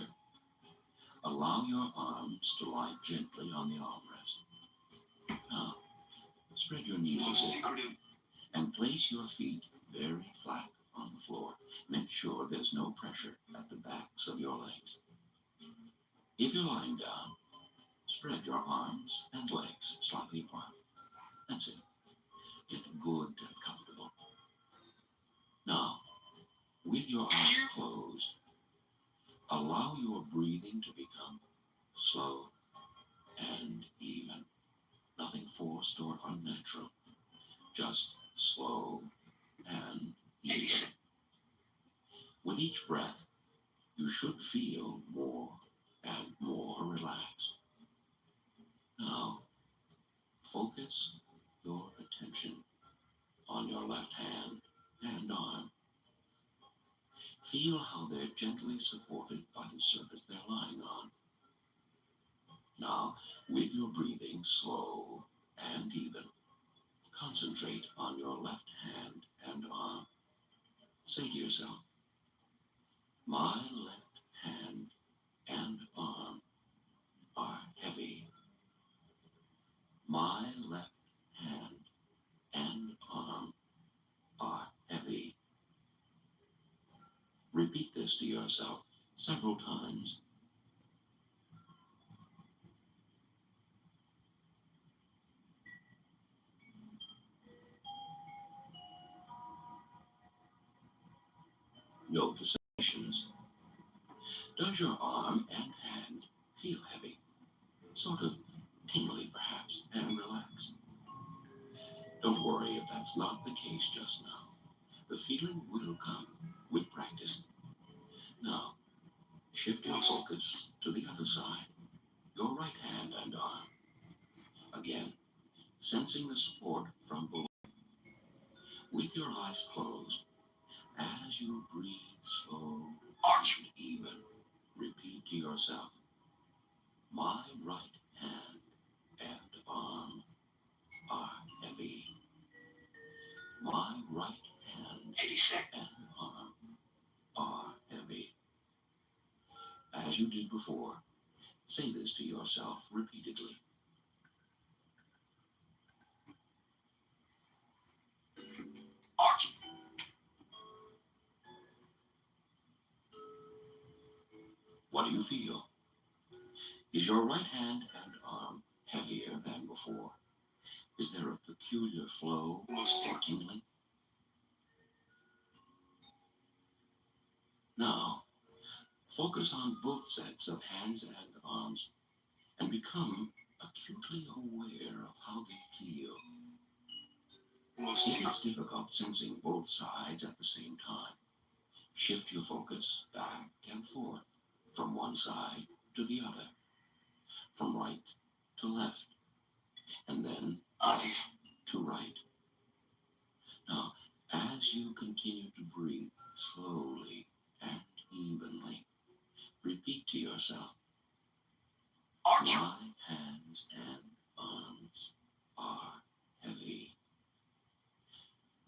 allow your arms to lie gently on the armrest. Now, spread your knees a bit and place your feet very flat on the floor. Make sure there's no pressure at the backs of your legs. If you're lying down, spread your arms and legs slightly apart. That's it. Get good and comfortable. Now, with your eyes closed, allow your breathing to become slow and even. Nothing forced or unnatural. Just slow and even. With each breath, you should feel more and more relaxed. Now, focus your attention on your left hand and arm. Feel how they're gently supported by the surface they're lying on. Now, with your breathing slow and even, concentrate on your left hand and arm. Say to yourself, my left hand and arm are heavy. My left hand and arm are heavy. Repeat this to yourself several times. Note the sensations. Does your arm and hand feel heavy? Sort of tingly perhaps, and relaxed? Don't worry if that's not the case just now. The feeling will come with practice. Now, shift your focus to the other side, your right hand and arm. Again, sensing the support from below. With your eyes closed, as you breathe slow and even, repeat to yourself, my right hand and arm are heavy. My right hand and arm are heavy. As you did before, say this to yourself repeatedly. What do you feel? Is your right hand and arm heavier than before? Is there a peculiar flow or tingling? Now, focus on both sets of hands and arms and become acutely aware of how they feel. If it's difficult sensing both sides at the same time, shift your focus back and forth from one side to the other, from right to left, and then left to right. As you continue to breathe slowly and evenly, repeat to yourself, my hands and arms are heavy.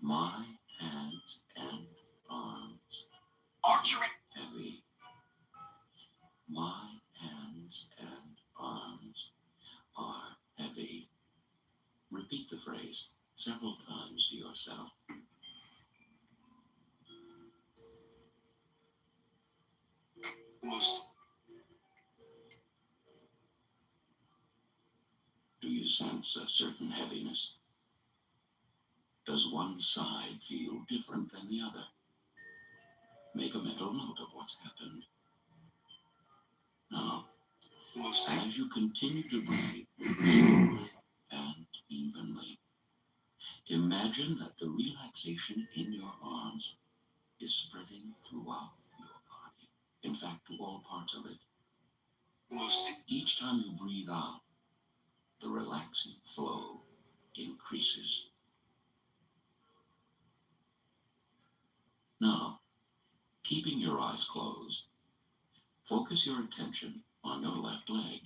My hands and arms are heavy. My hands and arms are heavy. Repeat the phrase several times to yourself. Do you sense a certain heaviness? Does one side feel different than the other? Make a mental note of what's happened. Now, as you continue to breathe slowly and evenly, imagine that the relaxation in your arms is spreading throughout your body. In fact, to all parts of it. Each time you breathe out, the relaxing flow increases. Now, keeping your eyes closed, focus your attention on your left leg.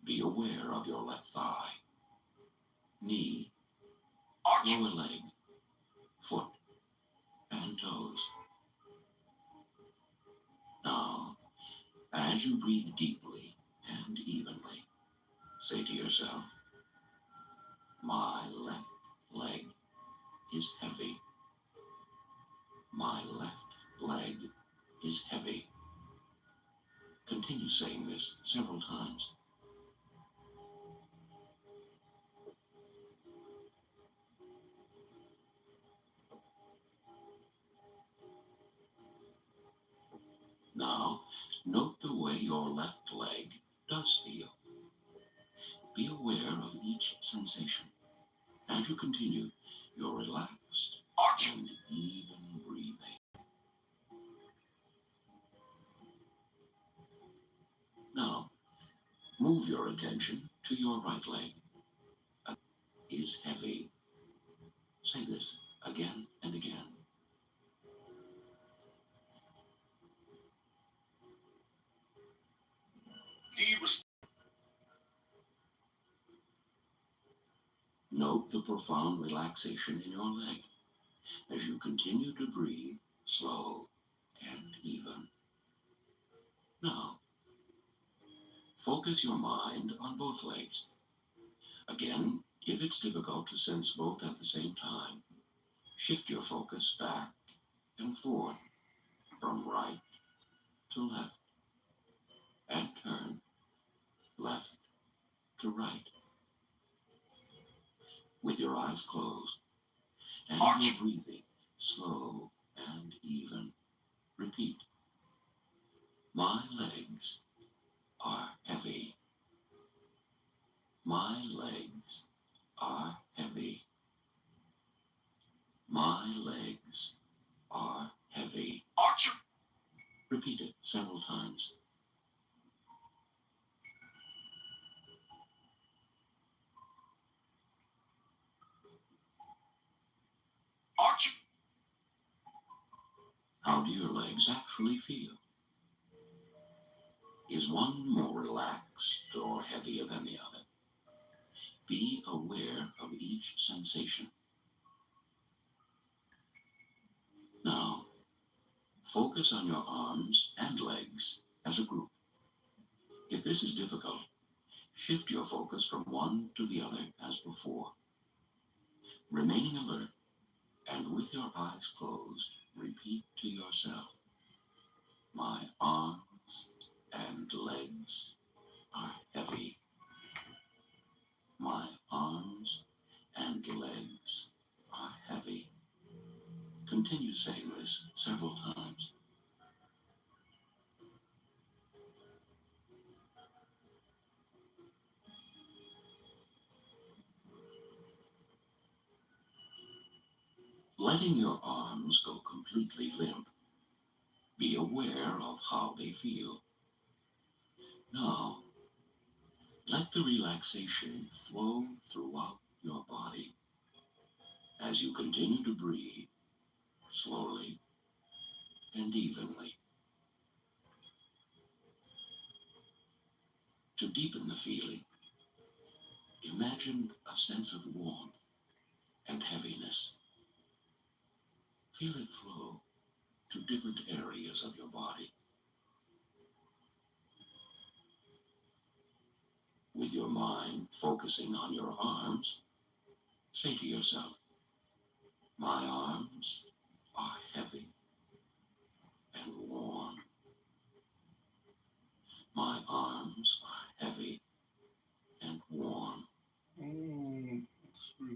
Be aware of your left thigh, knee, lower leg, foot, and toes. Now, as you breathe deeply and evenly, say to yourself, my left leg is heavy. My left leg is heavy. Continue saying this several times. Now, note the way your left leg does feel. Be aware of each sensation. As you continue your relaxed and even breathing. Now, move your attention to your right leg. Is heavy. Say this again and again. Note the profound relaxation in your leg as you continue to breathe slow and even. Now, focus your mind on both legs. Again, if it's difficult to sense both at the same time, shift your focus back and forth from right to left and turn left to right. With your eyes closed and your breathing slow and even, repeat. My legs are heavy. My legs are heavy. My legs are heavy. Repeat it several times. How do your legs actually feel? Is one more relaxed or heavier than the other? Be aware of each sensation. Now, focus on your arms and legs as a group. If this is difficult, shift your focus from one to the other as before. Remaining alert and with your eyes closed, repeat to yourself, my arms and legs are heavy. My arms and legs are heavy. Continue saying this several times. Letting your arms go completely limp. Be aware of how they feel. Now, let the relaxation flow throughout your body. as you continue to breathe slowly and evenly. To deepen the feeling, imagine a sense of warmth and heaviness. Feel it flow to different areas of your body. With your mind focusing on your arms, say to yourself, my arms are heavy and warm. My arms are heavy and warm.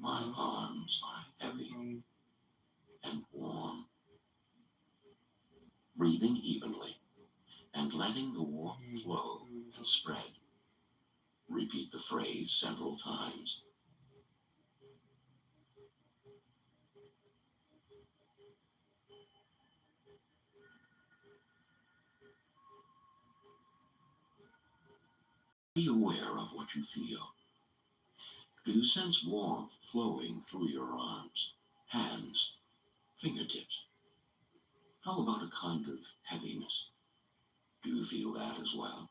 My arms are heavy and warm. Breathing evenly and letting the warmth flow and spread. Repeat the phrase several times. Be aware of what you feel. Do you sense warmth flowing through your arms, hands, fingertips? How about a kind of heaviness? Do you feel that as well?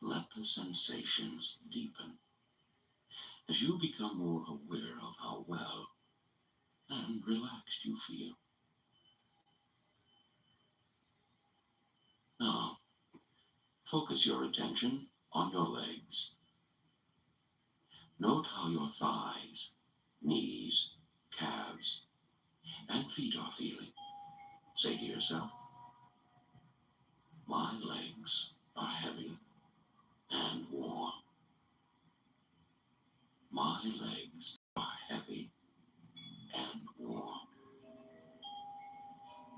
Let the sensations deepen as you become more aware of how well and relaxed you feel. Now, focus your attention on your legs. Note how your thighs, knees, calves, and feet are feeling. Say to yourself, my legs are heavy and warm. My legs are heavy and warm.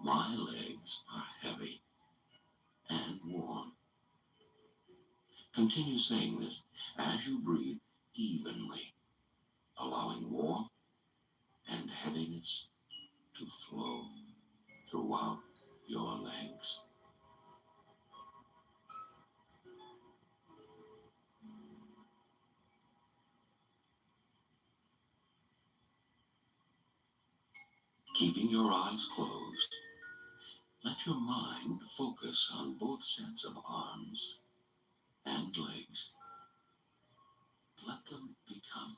My legs are heavy and warm. Continue saying this as you breathe evenly, allowing warmth and heaviness to flow throughout your legs. Keeping your eyes closed, let your mind focus on both sets of arms and legs. Let them become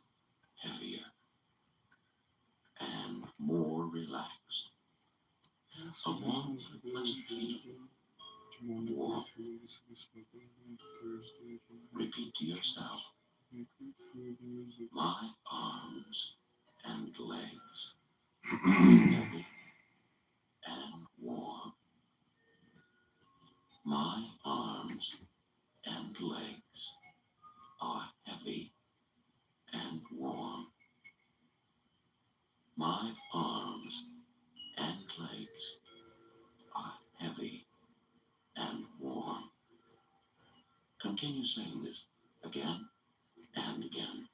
heavier and more relaxed, along with a pleasant feeling of warmth. Repeat to yourself, my arms and legs are heavy and warm. My arms and legs are heavy and warm. My arms and legs are heavy and warm. Continue saying this again and again.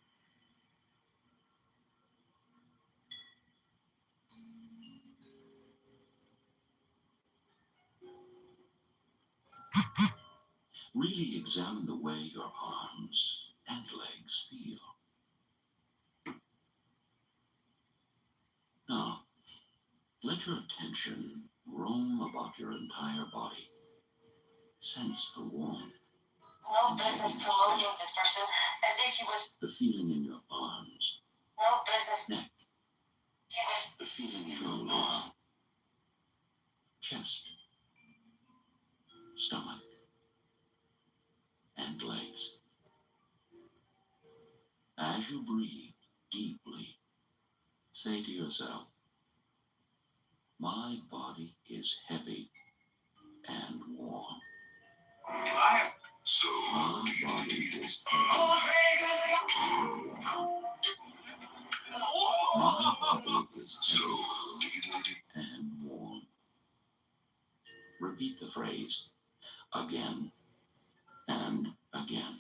Really examine the way your arms and legs feel. Now, let your attention roam about your entire body. Sense the warmth. No business promoting this person as if he was. The feeling in your arms. No business. Neck. He was. The feeling in your arm. Chest. Stomach. And legs. As you breathe deeply, say to yourself, my body is heavy and warm. If I have My body is heavy and warm. My body is heavy and warm. Repeat the phrase again and again.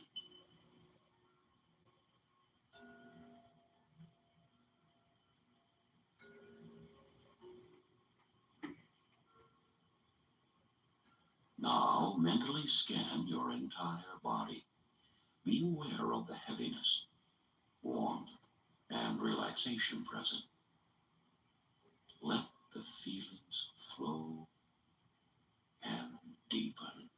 Now mentally scan your entire body. Be aware of the heaviness, warmth, and relaxation present. Let the feelings flow and deepen.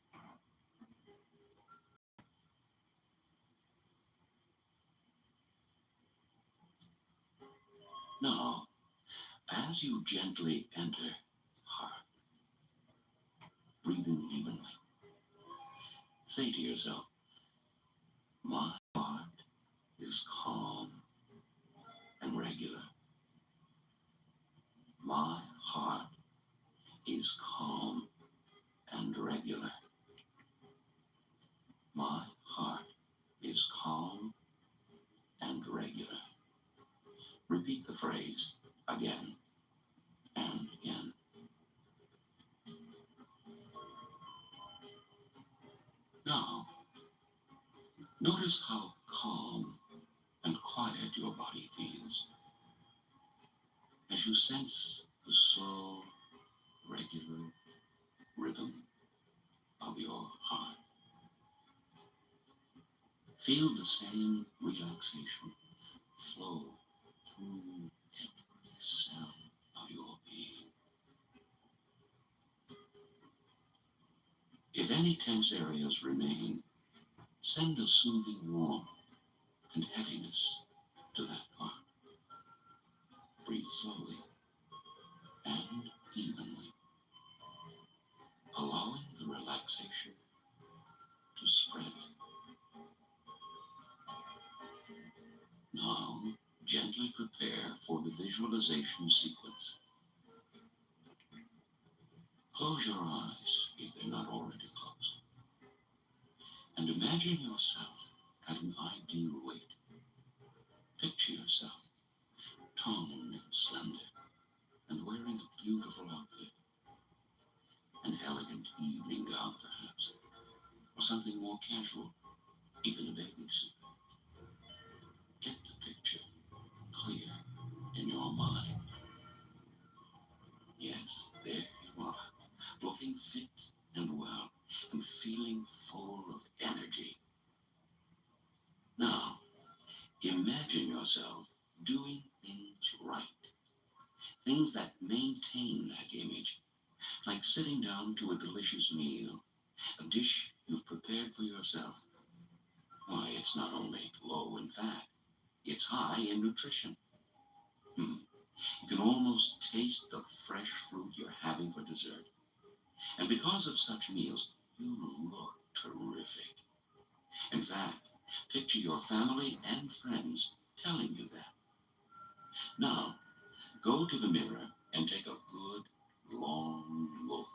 Now, as you gently enter heart, breathing evenly, say to yourself, my heart is calm and regular. My heart is calm and regular. My heart is calm and regular. Repeat the phrase again and again. Now, notice how calm and quiet your body feels as you sense the slow, regular rhythm of your heart. Feel the same relaxation flow through every cell of your being. If any tense areas remain, send a soothing warmth and heaviness to that part. Breathe slowly and evenly, allowing the relaxation to spread. Now, gently prepare for the visualization sequence. Close your eyes if they're not already closed, and imagine yourself at an ideal weight. Picture yourself tall and slender and wearing a beautiful outfit, an elegant evening gown perhaps, or something more casual, even a bathing suit. Get the picture clear in your mind. Yes, there you are, looking fit and well and feeling full of energy. Now, imagine yourself doing things right, things that maintain that image, like sitting down to a delicious meal, a dish you've prepared for yourself. Why, it's not only low in fat, it's high in nutrition. You can almost taste the fresh fruit you're having for dessert. And because of such meals, you look terrific. In fact, picture your family and friends telling you that. Now, go to the mirror and take a good, long look.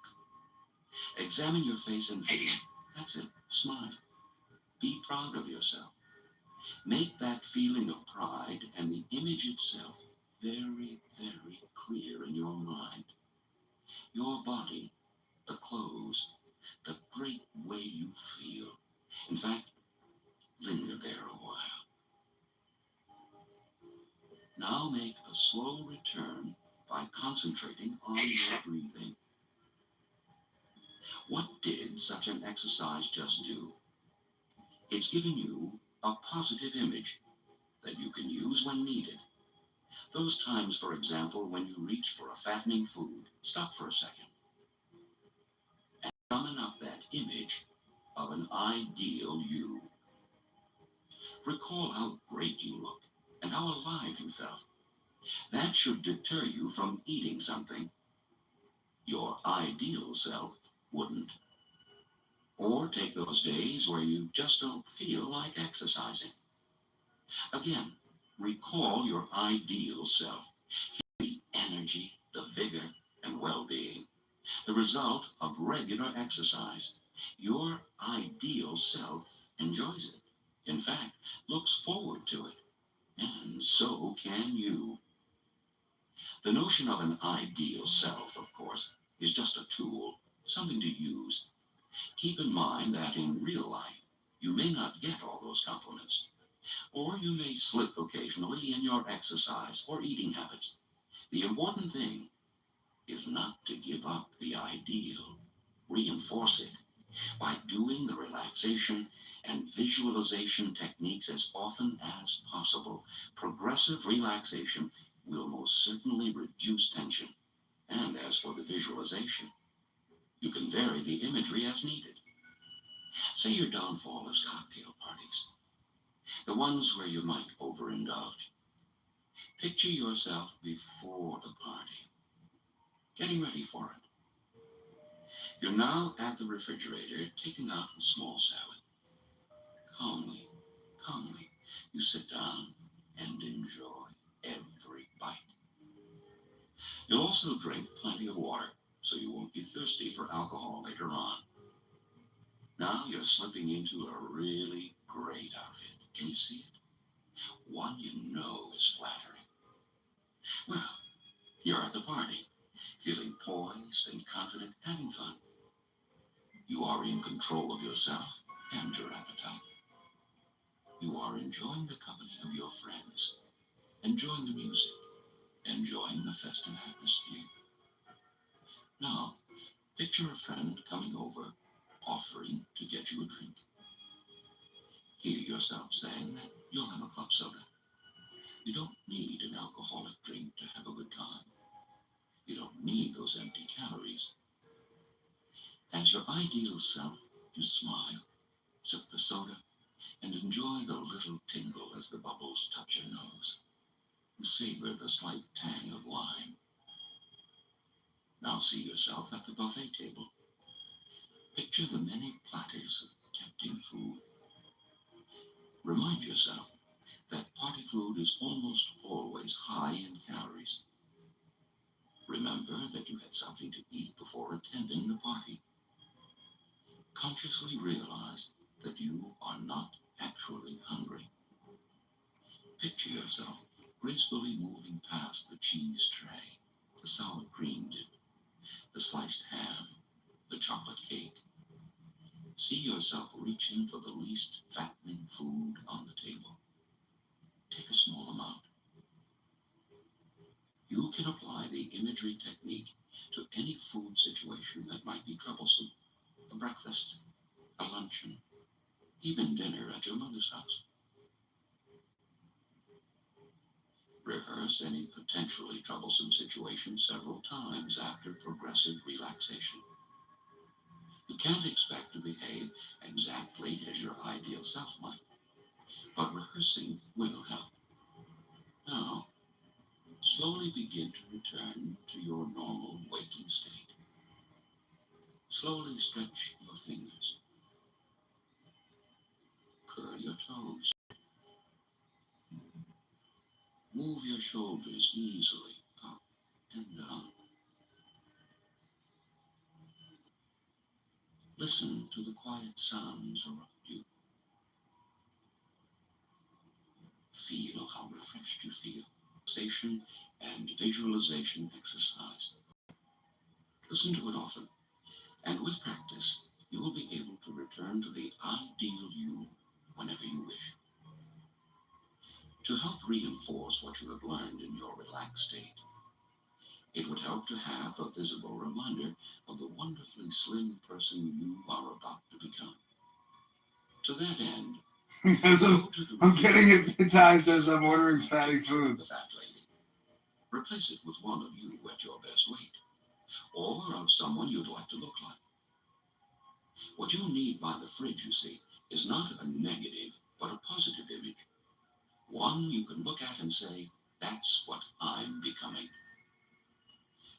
Examine your face and feel. That's it. Smile. Be proud of yourself. Make that feeling of pride and the image itself very, very clear in your mind. Your body, the clothes, the great way you feel. In fact, linger there a while. Now make a slow return by concentrating on your breathing. What did such an exercise just do? It's given you a positive image that you can use when needed. Those times, for example, when you reach for a fattening food, stop for a second and summon up that image of an ideal you. Recall how great you looked and how alive you felt. That should deter you from eating something your ideal self wouldn't. Or take those days where you just don't feel like exercising. Again, recall your ideal self. Feel the energy, the vigor, and well-being. The result of regular exercise. Your ideal self enjoys it. In fact, looks forward to it. And so can you. The notion of an ideal self, of course, is just a tool, something to use. Keep in mind that in real life, you may not get all those compliments, or you may slip occasionally in your exercise or eating habits. The important thing is not to give up the ideal. Reinforce it by doing the relaxation and visualization techniques as often as possible. Progressive relaxation will most certainly reduce tension. And as for the visualization, you can vary the imagery as needed. Say your downfall is cocktail parties, the ones where you might overindulge. Picture yourself before the party, getting ready for it. You're now at the refrigerator, taking out a small salad. Calmly, you sit down and enjoy every bite. You'll also drink plenty of water, so you won't be thirsty for alcohol later on. Now you're slipping into a really great outfit. Can you see it? One you know is flattering. Well, you're at the party, feeling poised and confident, having fun. You are in control of yourself and your appetite. You are enjoying the company of your friends, enjoying the music, enjoying the festive atmosphere. Now, picture a friend coming over, offering to get you a drink. Hear yourself saying that you'll have a club soda. You don't need an alcoholic drink to have a good time. You don't need those empty calories. As your ideal self, you smile, sip the soda, and enjoy the little tingle as the bubbles touch your nose. You savor the slight tang of lime. Now see yourself at the buffet table. Picture the many platters of tempting food. Remind yourself that party food is almost always high in calories. Remember that you had something to eat before attending the party. Consciously realize that you are not actually hungry. Picture yourself gracefully moving past the cheese tray, the sour cream dip, the sliced ham, the chocolate cake. See yourself reaching for the least fattening food on the table. Take a small amount. You can apply the imagery technique to any food situation that might be troublesome. A breakfast, a luncheon, even dinner at your mother's house. Rehearse any potentially troublesome situation several times after progressive relaxation. You can't expect to behave exactly as your ideal self might, but rehearsing will help. Now, slowly begin to return to your normal waking state. Slowly stretch your fingers. Curl your toes. Move your shoulders easily up and down. Listen to the quiet sounds around you. Feel how refreshed you feel. Relaxation and visualization exercise. Listen to it often, and with practice, you will be able to return to the ideal you whenever you wish. To help reinforce what you have learned in your relaxed state, it would help to have a visible reminder of the wonderfully slim person you are about to become. To that end, I'm getting hypnotized as I'm ordering fatty foods. Fat lady. Replace it with one of you at your best weight, or of someone you'd like to look like. What you need by the fridge, you see, is not a negative, but a positive image. One you can look at and say, that's what I'm becoming.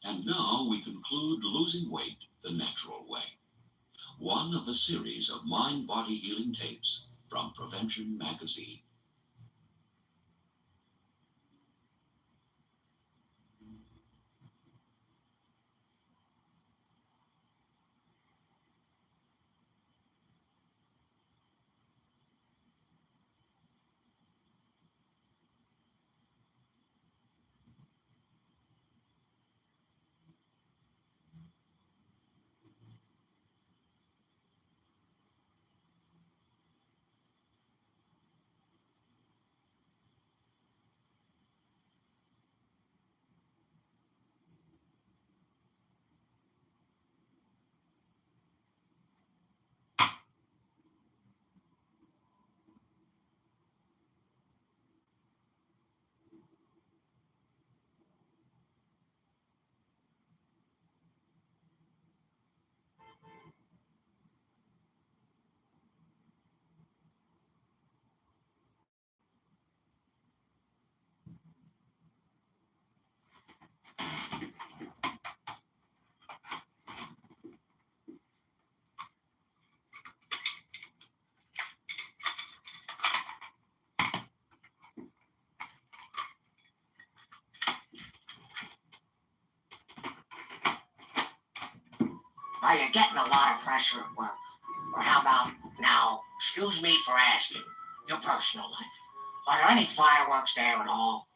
And now we conclude Losing Weight the Natural Way, one of a series of mind-body healing tapes from Prevention Magazine. Are you getting a lot of pressure at work? Or how about, now, excuse me for asking, your personal life? Are there any fireworks there at all?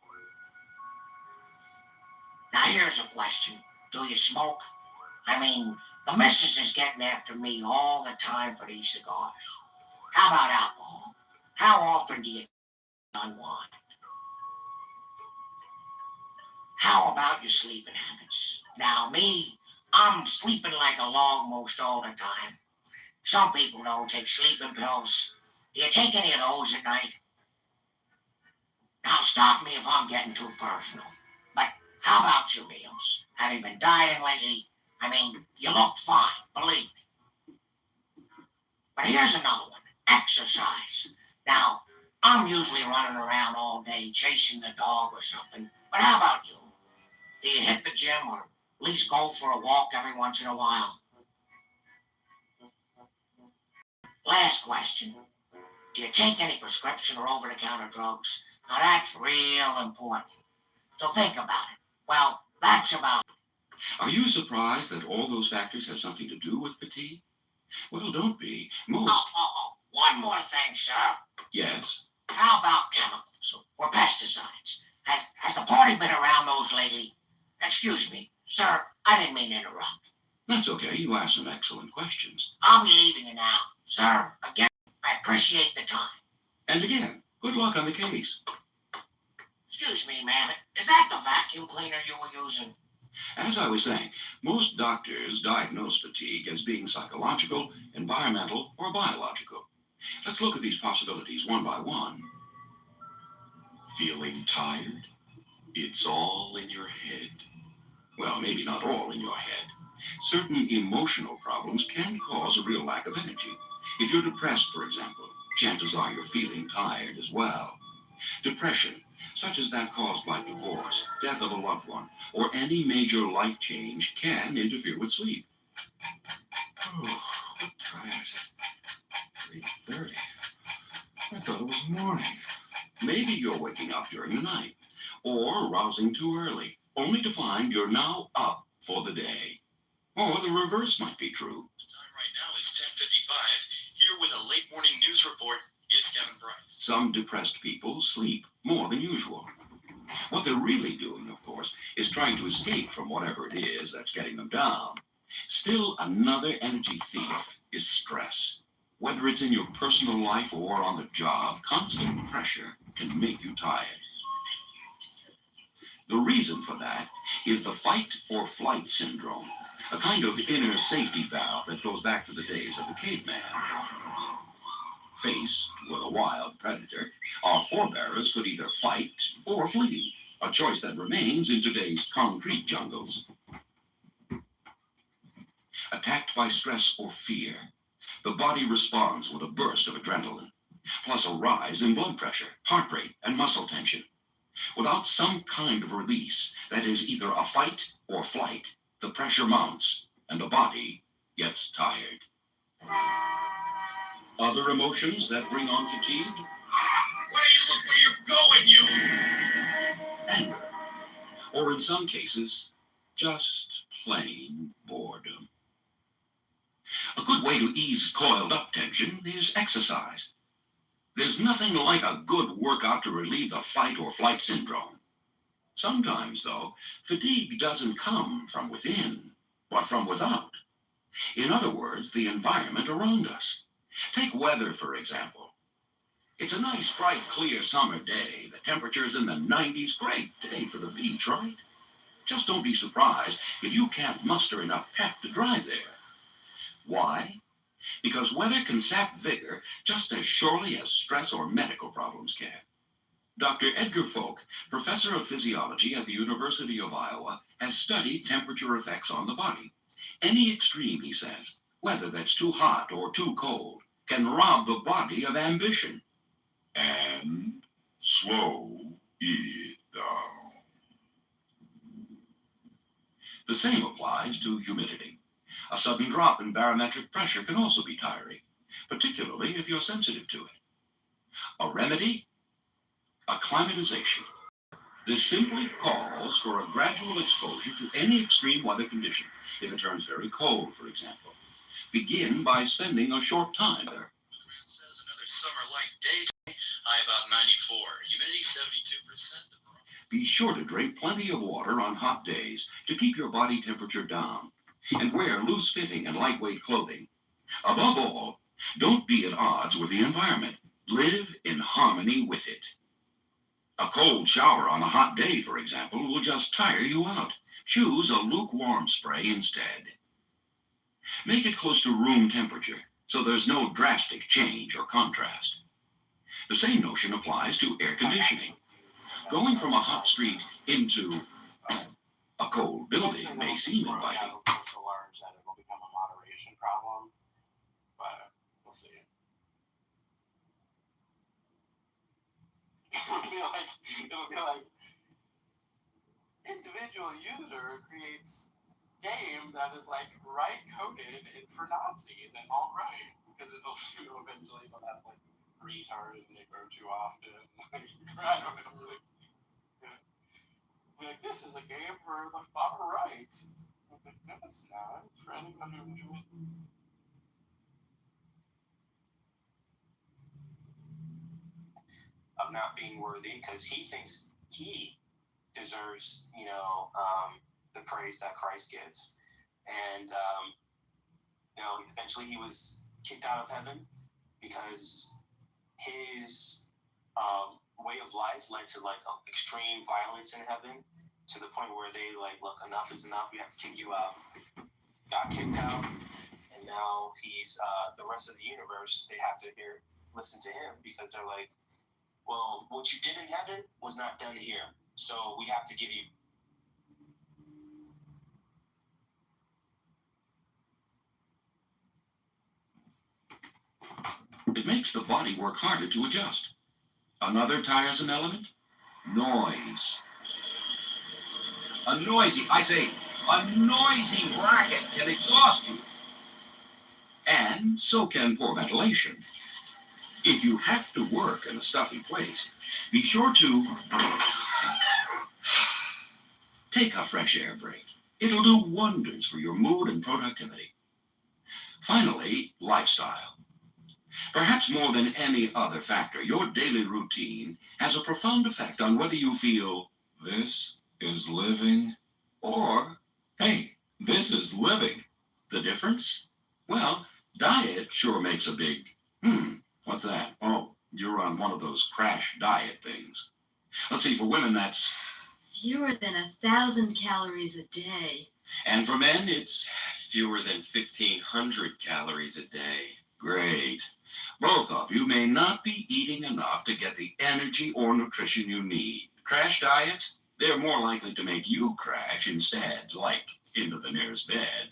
Now here's a question. Do you smoke? I mean, the missus is getting after me all the time for these cigars. How about alcohol? How often do you unwind? How about your sleeping habits? Now me, I'm sleeping like a log most all the time. Some people don't take sleeping pills. Do you take any of those at night? Now stop me if I'm getting too personal. But how about your meals? Have you been dieting lately? I mean, you look fine, believe me. But here's another one. Exercise. Now, I'm usually running around all day chasing the dog or something. But how about you? Do you hit the gym or at least go for a walk every once in a while? Last question. Do you take any prescription or over-the-counter drugs? Now that's real important. So think about it. Well, that's about it. Are you surprised that all those factors have something to do with fatigue? Well, don't be. Most... One more thing, sir. Yes? How about chemicals or pesticides? Has the party been around those lately? Excuse me, sir, I didn't mean to interrupt. That's okay. You asked some excellent questions. I'll be leaving you now. Sir, again, I appreciate the time. And again, good luck on the case. Excuse me, ma'am. Is that the vacuum cleaner you were using? As I was saying, most doctors diagnose fatigue as being psychological, environmental, or biological. Let's look at these possibilities one by one. Feeling tired? It's all in your head. Well, maybe not all in your head. Certain emotional problems can cause a real lack of energy. If you're depressed, for example, chances are you're feeling tired as well. Depression, such as that caused by divorce, death of a loved one, or any major life change, can interfere with sleep. Oh, what time is it? 3:30. I thought it was morning. Maybe you're waking up during the night, or rousing too early, only to find you're now up for the day. Or the reverse might be true. The time right now is 10:55. Here with a late morning news report is Kevin Bryce. Some depressed people sleep more than usual. What they're really doing, of course, is trying to escape from whatever it is that's getting them down. Still, another energy thief is stress. Whether it's in your personal life or on the job, constant pressure can make you tired. The reason for that is the fight or flight syndrome, a kind of inner safety valve that goes back to the days of the caveman. Faced with a wild predator, our forebears could either fight or flee, a choice that remains in today's concrete jungles. Attacked by stress or fear, the body responds with a burst of adrenaline, plus a rise in blood pressure, heart rate, and muscle tension. Without some kind of release, that is either a fight or flight, the pressure mounts and the body gets tired. Other emotions that bring on fatigue? Look where you're going, you! Anger. Or in some cases, just plain boredom. A good way to ease coiled up tension is exercise. There's nothing like a good workout to relieve the fight or flight syndrome. Sometimes, though, fatigue doesn't come from within, but from without. In other words, the environment around us. Take weather, for example. It's a nice, bright, clear summer day. The temperature's in the 90s. Great day for the beach, right? Just don't be surprised if you can't muster enough pep to drive there. Why? Because weather can sap vigor just as surely as stress or medical problems can. Dr. Edgar Folk, professor of physiology at the University of Iowa, has studied temperature effects on the body. Any extreme, he says, whether that's too hot or too cold, can rob the body of ambition. And slow it down. The same applies to humidity. A sudden drop in barometric pressure can also be tiring, particularly if you're sensitive to it. A remedy? Acclimatization. This simply calls for a gradual exposure to any extreme weather condition. If it turns very cold, for example, begin by spending a short time there. It says another summer-like day. High about 94. Humidity 72%. Be sure to drink plenty of water on hot days to keep your body temperature down. And wear loose-fitting and lightweight clothing. Above all, don't be at odds with the environment. Live in harmony with it. A cold shower on a hot day, for example, will just tire you out. Choose a lukewarm spray instead. Make it close to room temperature, so there's no drastic change or contrast. The same notion applies to air conditioning. Going from a hot street into a cold building may seem inviting. So large that it will become a moderation problem, but we'll see. It'll be like individual user creates game that is like right coded for Nazis and alt-right, because it'll eventually they'll have like retard and they grow too often. I don't know. Like, this is a game for the far right. I was like, no, it's not. It's for anybody who enjoys it. Of not being worthy, because he thinks he deserves, the praise that Christ gets. And, eventually he was kicked out of heaven because his way of life led to, extreme violence in heaven, to the point where they, look, enough is enough, we have to kick you out. Got kicked out, and now he's, the rest of the universe, they have to listen to him, because they're like, well, what you did in heaven was not done here, so we have to give you. It makes the body work harder to adjust. Another tiresome element? Noise. A noisy racket can exhaust you. And so can poor ventilation. If you have to work in a stuffy place, be sure to take a fresh air break. It'll do wonders for your mood and productivity. Finally, lifestyle. Perhaps more than any other factor, your daily routine has a profound effect on whether you feel, this is living, or, hey, this is living. The difference? Well, diet sure makes a big, what's that? Oh, you're on one of those crash diet things. Let's see, for women, that's fewer than 1,000 calories a day. And for men, it's fewer than 1,500 calories a day. Great. Both of you may not be eating enough to get the energy or nutrition you need. Crash diets, they're more likely to make you crash instead, like into the nearest bed.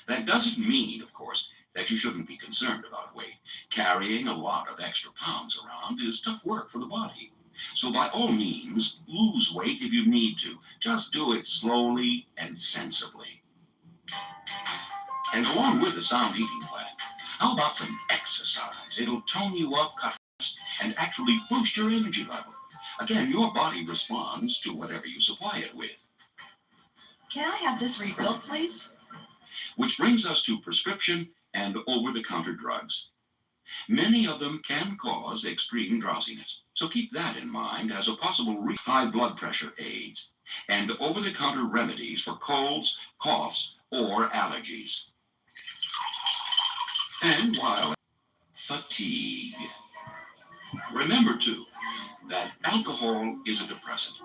That doesn't mean, of course, that you shouldn't be concerned about weight. Carrying a lot of extra pounds around is tough work for the body. So by all means, lose weight if you need to. Just do it slowly and sensibly. And along with a sound eating plan, how about some exercise? It'll tone you up, cut fat, and actually boost your energy level. Again, your body responds to whatever you supply it with. Can I have this refilled, please? Which brings us to prescription and over-the-counter drugs. Many of them can cause extreme drowsiness, so keep that in mind as a possible high blood pressure aids and over-the-counter remedies for colds, coughs, or allergies. And while fatigue. Remember, too, that alcohol is a depressant.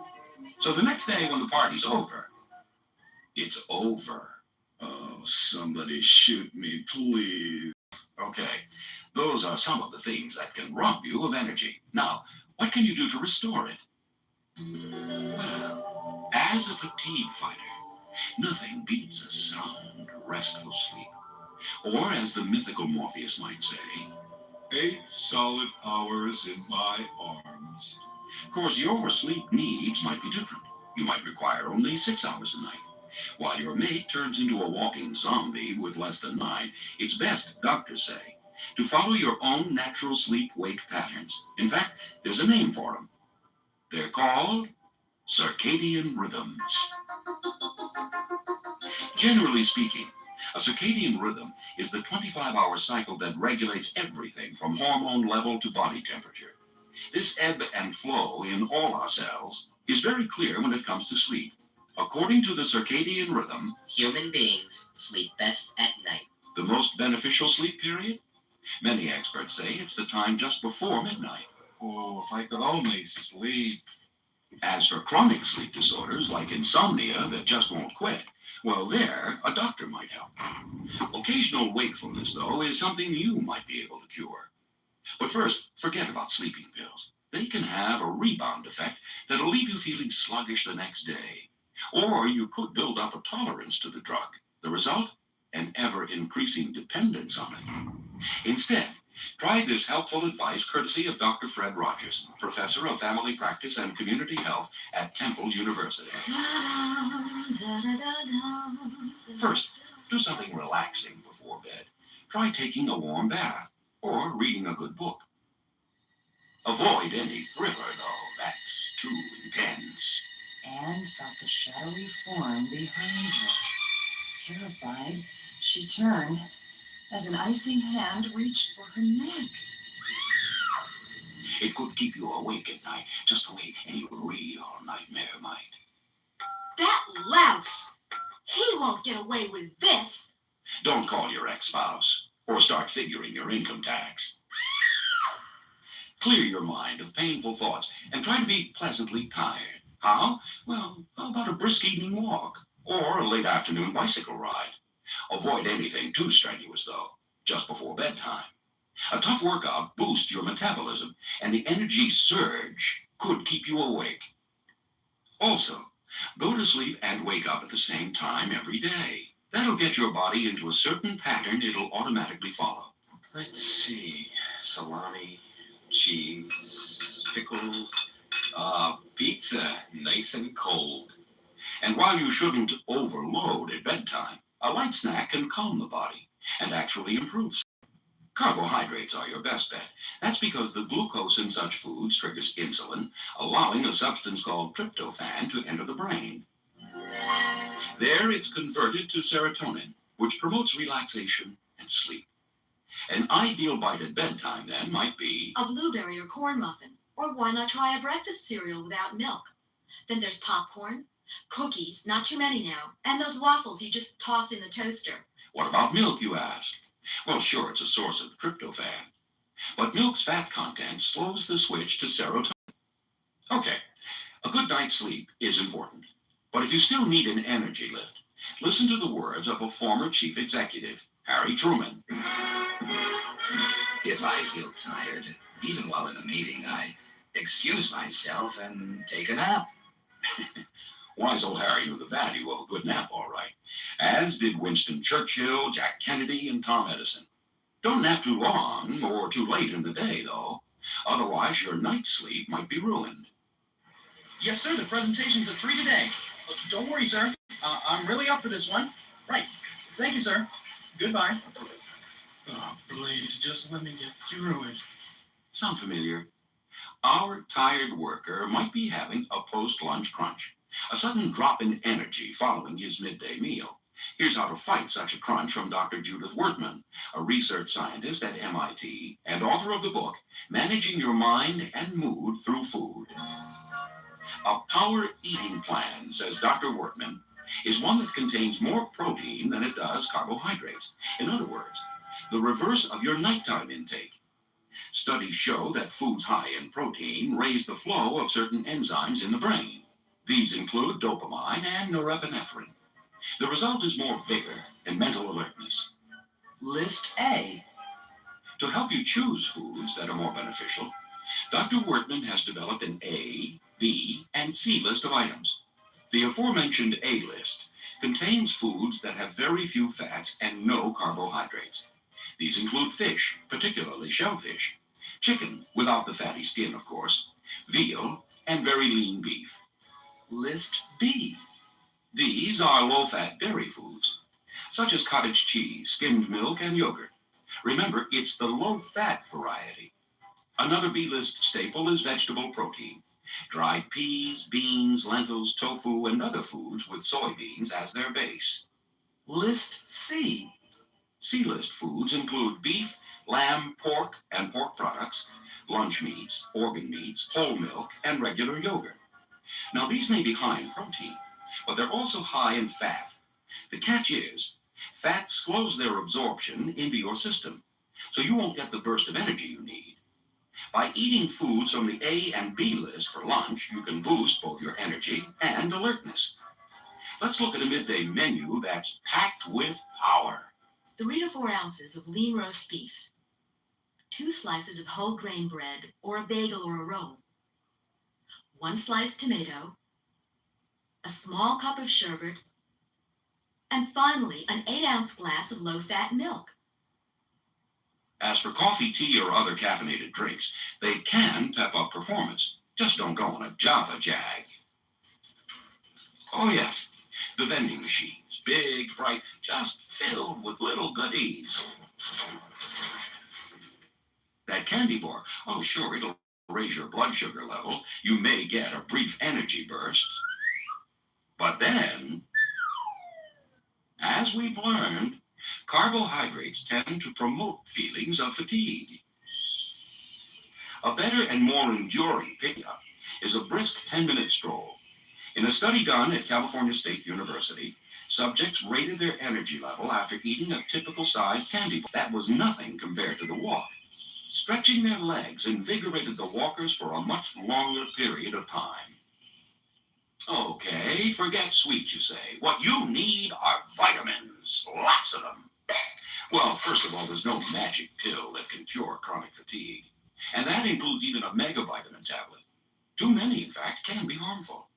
So the next day when the party's over, it's over. Oh, somebody shoot me, please. Okay, those are some of the things that can rob you of energy. Now, what can you do to restore it? Well, as a fatigue fighter, nothing beats a sound, restful sleep. Or, as the mythical Morpheus might say, 8 solid hours in my arms. Of course, your sleep needs might be different. You might require only 6 hours a night. While your mate turns into a walking zombie with less than 9, it's best, doctors say, to follow your own natural sleep-wake patterns. In fact, there's a name for them. They're called circadian rhythms. Generally speaking, a circadian rhythm is the 25-hour cycle that regulates everything from hormone level to body temperature. This ebb and flow in all our cells is very clear when it comes to sleep. According to the circadian rhythm, Human beings sleep best at night. the most beneficial sleep period? Many experts say it's the time just before midnight. Oh, if I could only sleep. As for chronic sleep disorders like insomnia that just won't quit, well, there, a doctor might help. Occasional wakefulness, though, is something you might be able to cure. But first, forget about sleeping pills. They can have a rebound effect that'll leave you feeling sluggish the next day. Or you could build up a tolerance to the drug. The result? An ever-increasing dependence on it. Instead, try this helpful advice courtesy of Dr. Fred Rogers, Professor of Family Practice and Community Health at Temple University. First, do something relaxing before bed. Try taking a warm bath or reading a good book. Avoid any thriller, though. That's too intense. Anne felt the shadowy form behind her. Terrified, she turned as an icy hand reached for her neck. It could keep you awake at night, just the way any real nightmare might. That louse! He won't get away with this. Don't call your ex-spouse or start figuring your income tax. Clear your mind of painful thoughts and try to be pleasantly tired. How? Well, how about a brisk evening walk or a late afternoon bicycle ride? Avoid anything too strenuous, though, just before bedtime. A tough workout boosts your metabolism, and the energy surge could keep you awake. Also, go to sleep and wake up at the same time every day. That'll get your body into a certain pattern it'll automatically follow. Let's see. Salami, cheese, pickles, pizza, nice and cold. And while you shouldn't overload at bedtime, a light snack can calm the body and actually improve sleep. Carbohydrates are your best bet. That's because the glucose in such foods triggers insulin, allowing a substance called tryptophan to enter the brain. There, it's converted to serotonin, which promotes relaxation and sleep. An ideal bite at bedtime, then, might be A blueberry or corn muffin. Or why not try a breakfast cereal without milk? Then there's popcorn, cookies, not too many now, and those waffles you just toss in the toaster. What about milk, you ask? Well, sure, it's a source of tryptophan. But milk's fat content slows the switch to serotonin. Okay, a good night's sleep is important. But if you still need an energy lift, listen to the words of a former chief executive, Harry Truman. If I feel tired, even while in a meeting, I excuse myself and take a nap. Wise old Harry knew the value of a good nap, all right, as did Winston Churchill, Jack Kennedy, and Tom Edison. Don't nap too long or too late in the day, though. Otherwise, your night's sleep might be ruined. Yes, sir. The presentation's at 3 today. Don't worry, sir. I'm really up for this one. Right. Thank you, sir. Goodbye. Oh, please, just let me get through it. Sound familiar? Our tired worker might be having a post-lunch crunch, a sudden drop in energy following his midday meal. Here's how to fight such a crunch from Dr. Judith Wertman, a research scientist at MIT and author of the book, Managing Your Mind and Mood Through Food. A power eating plan, says Dr. Wertman, is one that contains more protein than it does carbohydrates. In other words, the reverse of your nighttime intake. Studies show that foods high in protein raise the flow of certain enzymes in the brain. These include dopamine and norepinephrine. The result is more vigor and mental alertness. List A. To help you choose foods that are more beneficial, Dr. Wertman has developed an A, B, and C list of items. The aforementioned A list contains foods that have very few fats and no carbohydrates. These include fish, particularly shellfish, chicken, without the fatty skin, of course, veal, and very lean beef. List B. These are low-fat dairy foods, such as cottage cheese, skimmed milk, and yogurt. Remember, it's the low-fat variety. Another B-list staple is vegetable protein. dried peas, beans, lentils, tofu, and other foods with soybeans as their base. List C. C-list foods include beef, lamb, pork, and pork products, lunch meats, organ meats, whole milk, and regular yogurt. Now, these may be high in protein, but they're also high in fat. The catch is, fat slows their absorption into your system, so you won't get the burst of energy you need. By eating foods from the A and B list for lunch, you can boost both your energy and alertness. Let's look at a midday menu that's packed with power. 3 to 4 ounces of lean roast beef, 2 slices of whole grain bread or a bagel or a roll, 1 sliced tomato, a small cup of sherbet, and finally an 8-ounce glass of low-fat milk. As for coffee, tea, or other caffeinated drinks, they can pep up performance. Just don't go on a Java jag. Oh yes, the vending machines, big, bright, just filled with little goodies. That candy bar, oh sure, it'll raise your blood sugar level. You may get a brief energy burst. But then, as we've learned, carbohydrates tend to promote feelings of fatigue. A better and more enduring pick-up is a brisk 10-minute stroll. In a study done at California State University, subjects rated their energy level after eating a typical-sized candy bar. That was nothing compared to the walk. Stretching their legs invigorated the walkers for a much longer period of time. Okay, forget sweet, you say. What you need are vitamins, lots of them. Well, first of all, there's no magic pill that can cure chronic fatigue. And that includes even a megavitamin tablet. Too many, in fact, can be harmful.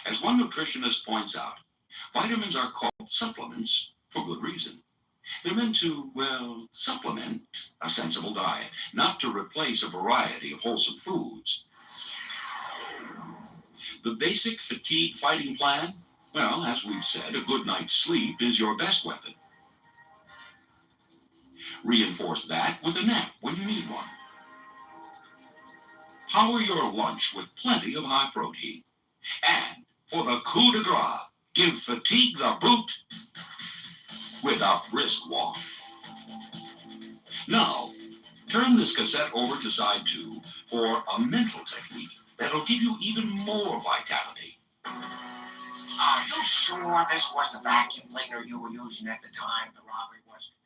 As one nutritionist points out, vitamins are called supplements for good reason. They're meant to, well, supplement a sensible diet, not to replace a variety of wholesome foods. The basic fatigue fighting plan? Well, as we've said, a good night's sleep is your best weapon. Reinforce that with a nap when you need one. Power your lunch with plenty of high protein. And for the coup de grace, give fatigue the boot with a brisk walk. Now, turn this cassette over to side 2 for a mental technique that'll give you even more vitality. Are you sure this was the vacuum cleaner you were using at the time the robbery was committed?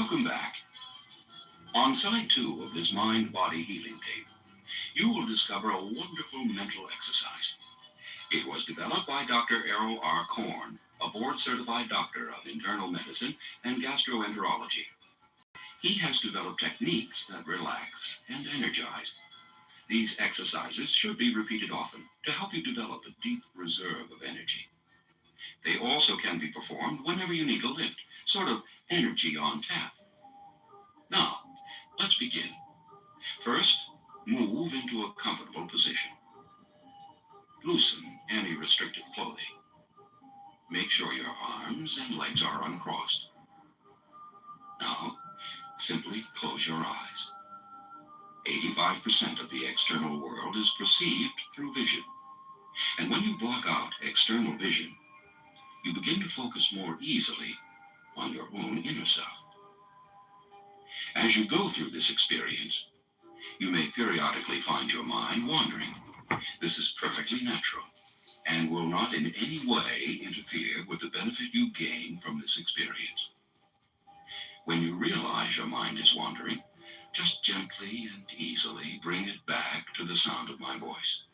Welcome back. On side 2 of this mind-body healing tape, you will discover a wonderful mental exercise. It was developed by Dr. Errol R. Korn, a board-certified doctor of internal medicine and gastroenterology. He has developed techniques that relax and energize. These exercises should be repeated often to help you develop a deep reserve of energy. They also can be performed whenever you need a lift, sort of energy on tap. Now, let's begin. First, move into a comfortable position. Loosen any restrictive clothing. Make sure your arms and legs are uncrossed. Now, simply close your eyes. 85% of the external world is perceived through vision. And when you block out external vision, you begin to focus more easily on your own inner self. As you go through this experience, you may periodically find your mind wandering. This is perfectly natural and will not in any way interfere with the benefit you gain from this experience. When you realize your mind is wandering, just gently and easily bring it back to the sound of my voice.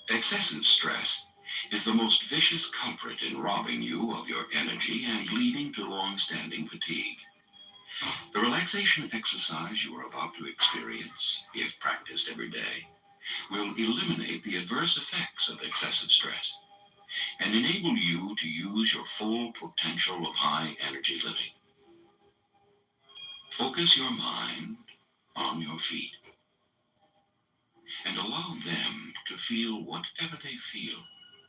Excessive stress is the most vicious culprit in robbing you of your energy and leading to long-standing fatigue. The relaxation exercise you are about to experience, if practiced every day, will eliminate the adverse effects of excessive stress and enable you to use your full potential of high-energy living. Focus your mind on your feet and allow them to feel whatever they feel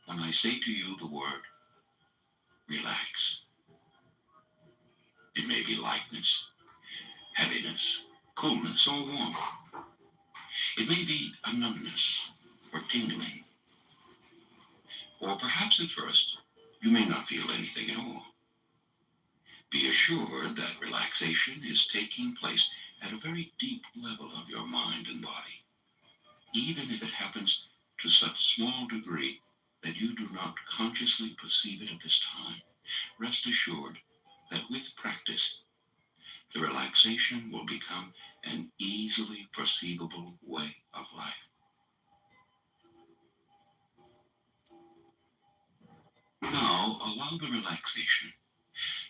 when I say to you the word relax. It may be lightness, heaviness, coolness, or warmth. It may be a numbness or tingling. Or perhaps at first you may not feel anything at all. Be assured that relaxation is taking place at a very deep level of your mind and body, even if it happens to such small degree that you do not consciously perceive it at this time. Rest assured that with practice, the relaxation will become an easily perceivable way of life. Now, allow the relaxation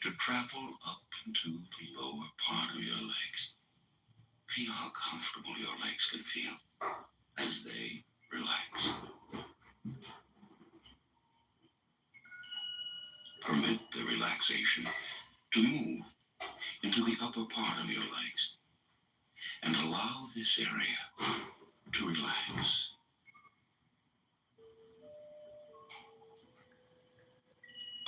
to travel up into the lower part of your legs. Feel how comfortable your legs can feel as they relax. Permit the relaxation to move into the upper part of your legs and allow this area to relax.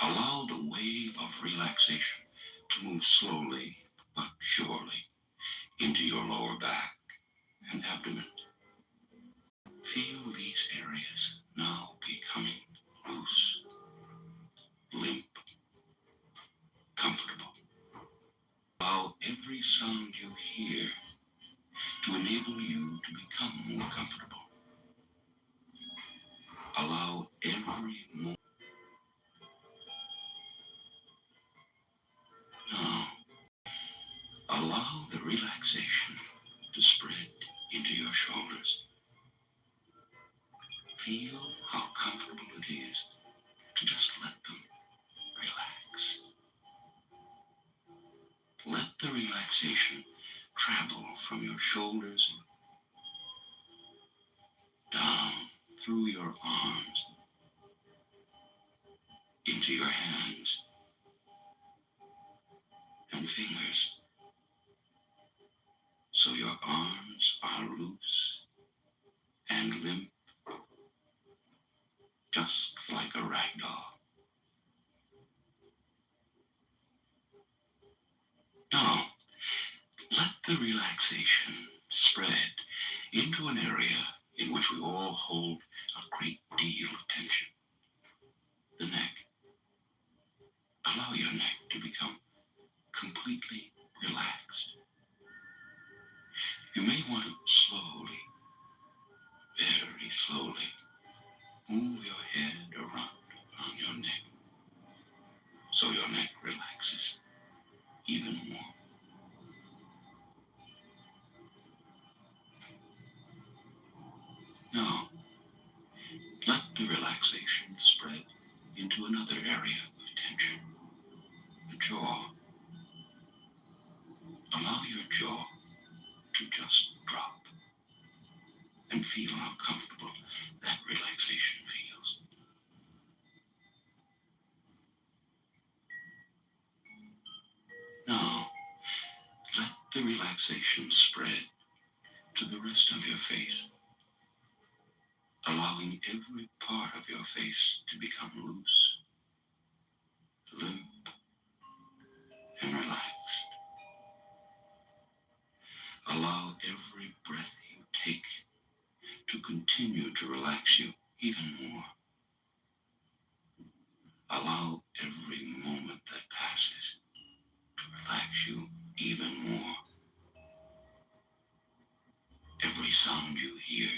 Allow the wave of relaxation to move slowly but surely into your lower back and abdomen. Feel these areas now becoming loose, limp, comfortable. Allow every sound you hear to enable you to become more comfortable. Allow every moment. Now, allow the relaxation to spread into your shoulders. Feel how comfortable it is to just let them relax. Let the relaxation travel from your shoulders down through your arms, into your hands and fingers, so your arms are loose and limp, just like a rag doll. Now, let the relaxation spread into an area in which we all hold a great deal of tension. The neck. Allow your neck to become completely relaxed. You may want to slowly, very slowly, move your head around on your neck so your neck relaxes even more. relaxation spread into another area of tension, the jaw. Allow your jaw to just drop and feel how comfortable that relaxation feels. Now, let the relaxation spread to the rest of your face, allowing every part of your face to become loose, limp, and relaxed. Allow every breath you take to continue to relax you even more. Allow every moment that passes to relax you even more. Every sound you hear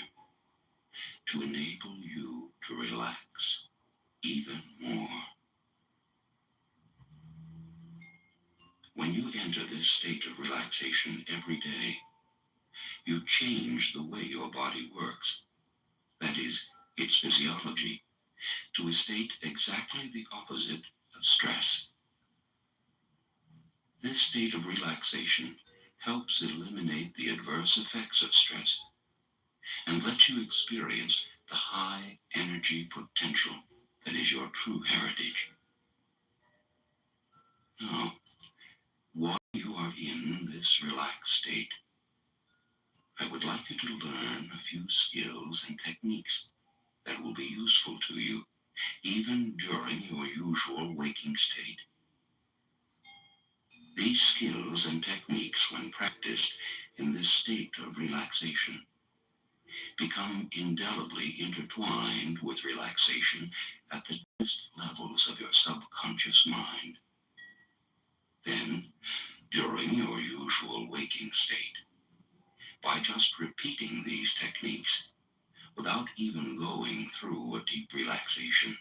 to enable you to relax even more. When you enter this state of relaxation every day, you change the way your body works, that is, its physiology, to a state exactly the opposite of stress. This state of relaxation helps eliminate the adverse effects of stress and lets you experience the high energy potential that is your true heritage. Now, while you are in this relaxed state, I would like you to learn a few skills and techniques that will be useful to you even during your usual waking state. These skills and techniques, when practiced in this state of relaxation, become indelibly intertwined with relaxation at the deepest levels of your subconscious mind. Then, during your usual waking state, by just repeating these techniques without even going through a deep relaxation,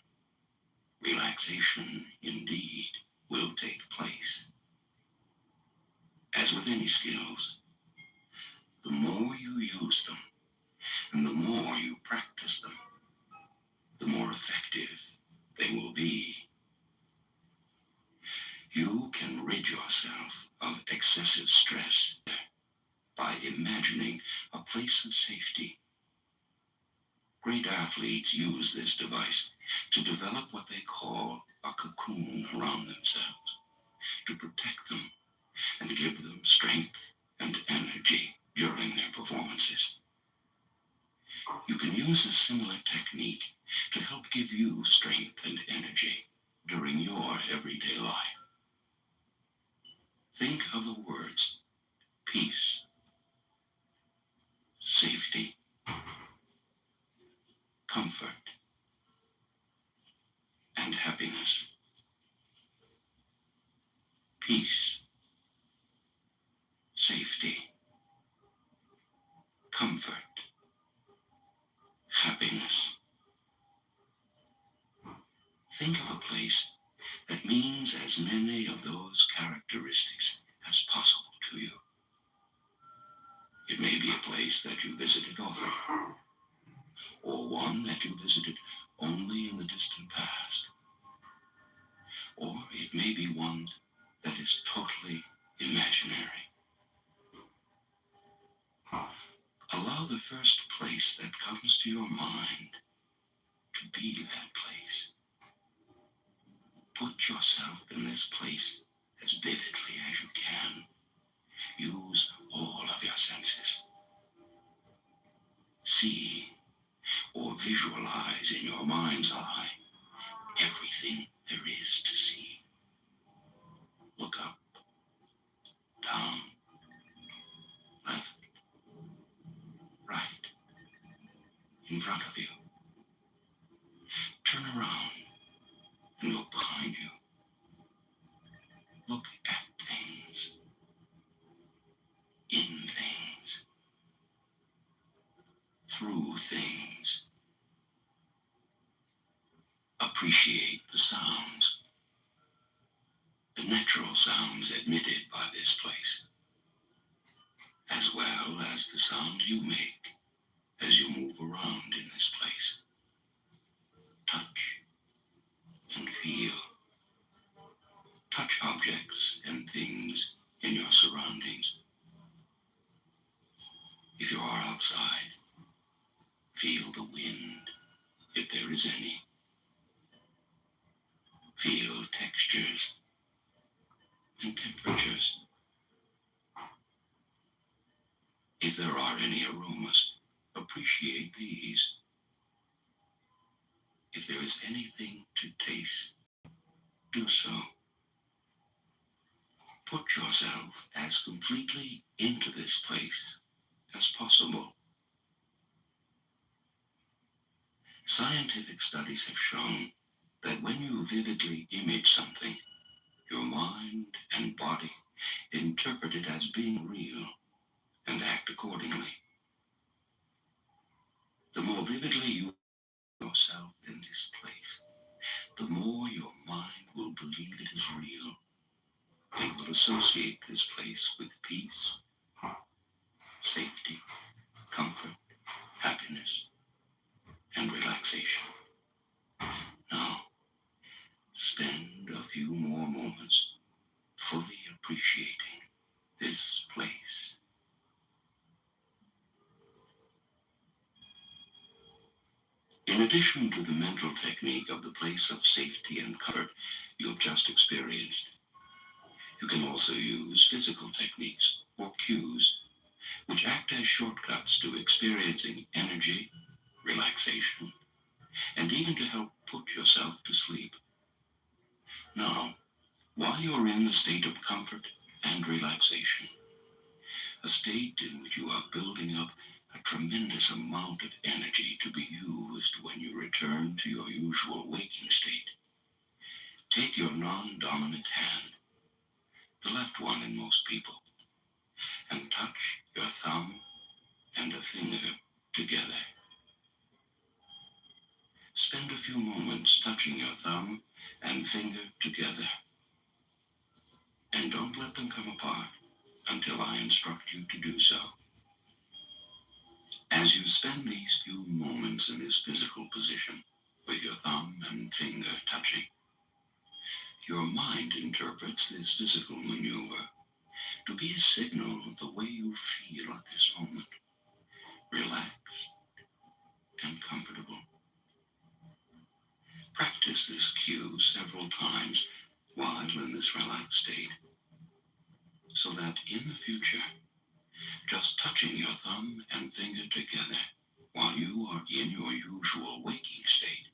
relaxation indeed will take place. As with any skills, the more you use them and the more you practice them, the more effective they will be. You can rid yourself of excessive stress by imagining a place of safety. Great athletes use this device to develop what they call a cocoon around themselves, to protect them and give them strength and energy during their performances. You can use a similar technique to help give you strength and energy during your everyday life. Think of the words peace, safety, comfort, and happiness. Peace, safety, comfort, happiness. Think of a place that means as many of those characteristics as possible to you. It may be a place that you visited often, or one that you visited only in the distant past, or it may be one that is totally imaginary. Allow the first place that comes to your mind to be that place. Put yourself in this place as vividly as you can. Use all of your senses. See or visualize in your mind's eye everything there is to see. Look up, down, left, right, in front of you. Turn around and look behind you. Look at things, in things, through things. Appreciate the sounds, the natural sounds emitted by this place, as well as the sound you make as you move around in this place. touch and feel. Touch objects and things in your surroundings. If you are outside, feel the wind, if there is any. Feel textures and temperatures. If there are any aromas, appreciate these. If there is anything to taste, do so. Put yourself as completely into this place as possible. Scientific studies have shown that when you vividly image something, your mind and body interpret it as being real and act accordingly. The more vividly you yourself in this place, the more your mind will believe it is real and will associate this place with peace, safety, comfort, happiness, and relaxation. Now, spend a few more moments fully appreciating this place. In addition to the mental technique of the place of safety and comfort you have just experienced, you can also use physical techniques or cues, which act as shortcuts to experiencing energy, relaxation, and even to help put yourself to sleep. Now, while you're in the state of comfort and relaxation, a state in which you are building up a tremendous amount of energy to be used when you return to your usual waking state, take your non-dominant hand, the left one in most people, and touch your thumb and a finger together. Spend a few moments touching your thumb and finger together, and don't let them come apart until I instruct you to do so. As you spend these few moments in this physical position, with your thumb and finger touching, your mind interprets this physical maneuver to be a signal of the way you feel at this moment, relaxed and comfortable. Practice this cue several times while in this relaxed state, so that in the future, just touching your thumb and finger together while you are in your usual waking state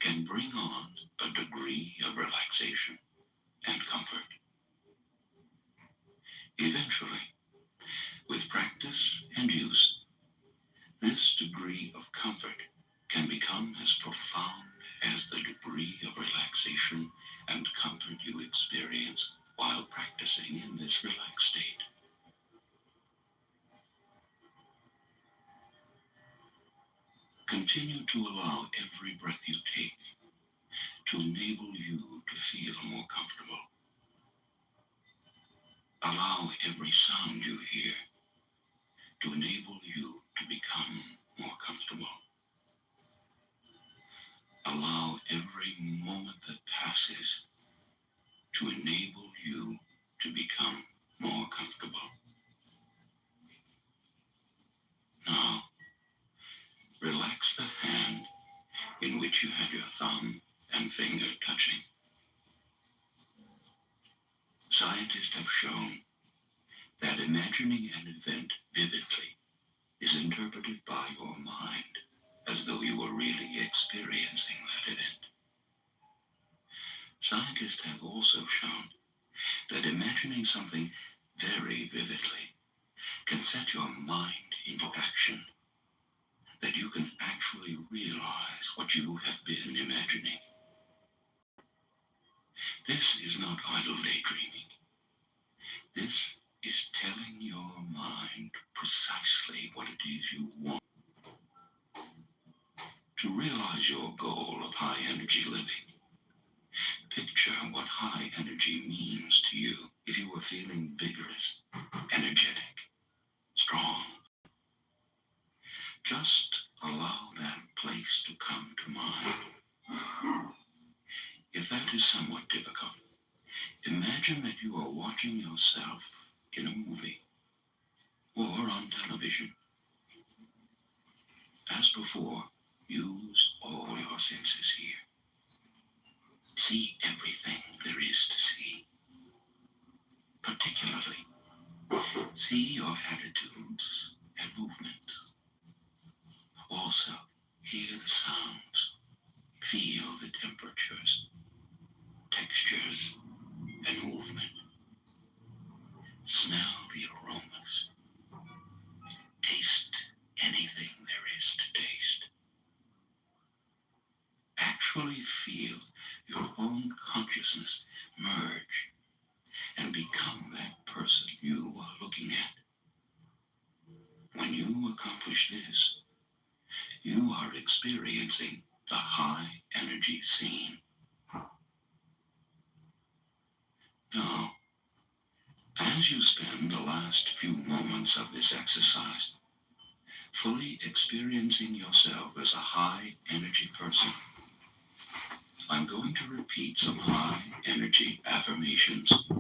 can bring on a degree of relaxation and comfort. Eventually, with practice and use, this degree of comfort can become as profound as the degree of relaxation and comfort you experience while practicing in this relaxed state. Continue to allow every breath you take to enable you to feel more comfortable. Allow every sound you hear to enable you to become more comfortable. Allow every moment that passes to enable you to become more comfortable. Now, relax the hand in which you had your thumb and finger touching. Scientists have shown that imagining an event vividly is interpreted by your mind as though you were really experiencing that event. Scientists have also shown that imagining something very vividly can set your mind into action, that you can actually realize what you have been imagining. This is not idle daydreaming. This is telling your mind precisely what it is you want. To realize your goal of high energy living, picture what high energy means to you if you were feeling vigorous, energetic, strong. Just allow that place to come to mind If that is somewhat difficult, imagine that you are watching yourself in a movie or on television. As before, use all your senses here. See everything there is to see. Particularly, see your attitudes and movements. Also, hear the sounds. Feel the temperatures, textures, and movement. Smell the aromas. Taste anything there is to taste. Actually feel your own consciousness merge and become that person you are looking at. When you accomplish this, you are experiencing the high energy scene. Now, as you spend the last few moments of this exercise fully experiencing yourself as a high energy person, I'm going to repeat some high energy affirmations.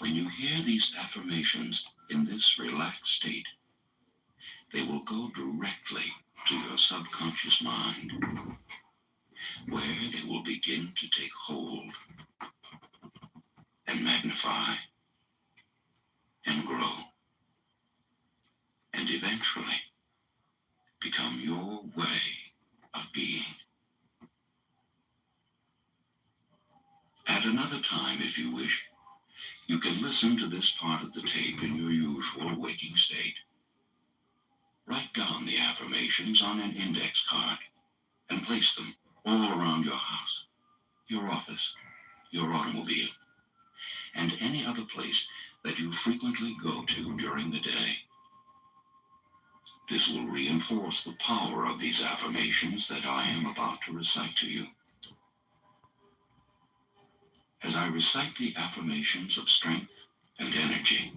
When you hear these affirmations in this relaxed state, they will go directly to your subconscious mind, where they will begin to take hold and magnify and grow, and eventually become your way of being. At another time, if you wish, you can listen to this part of the tape in your usual waking state. Write down the affirmations on an index card and place them all around your house, your office, your automobile, and any other place that you frequently go to during the day. This will reinforce the power of these affirmations that I am about to recite to you. As I recite the affirmations of strength and energy,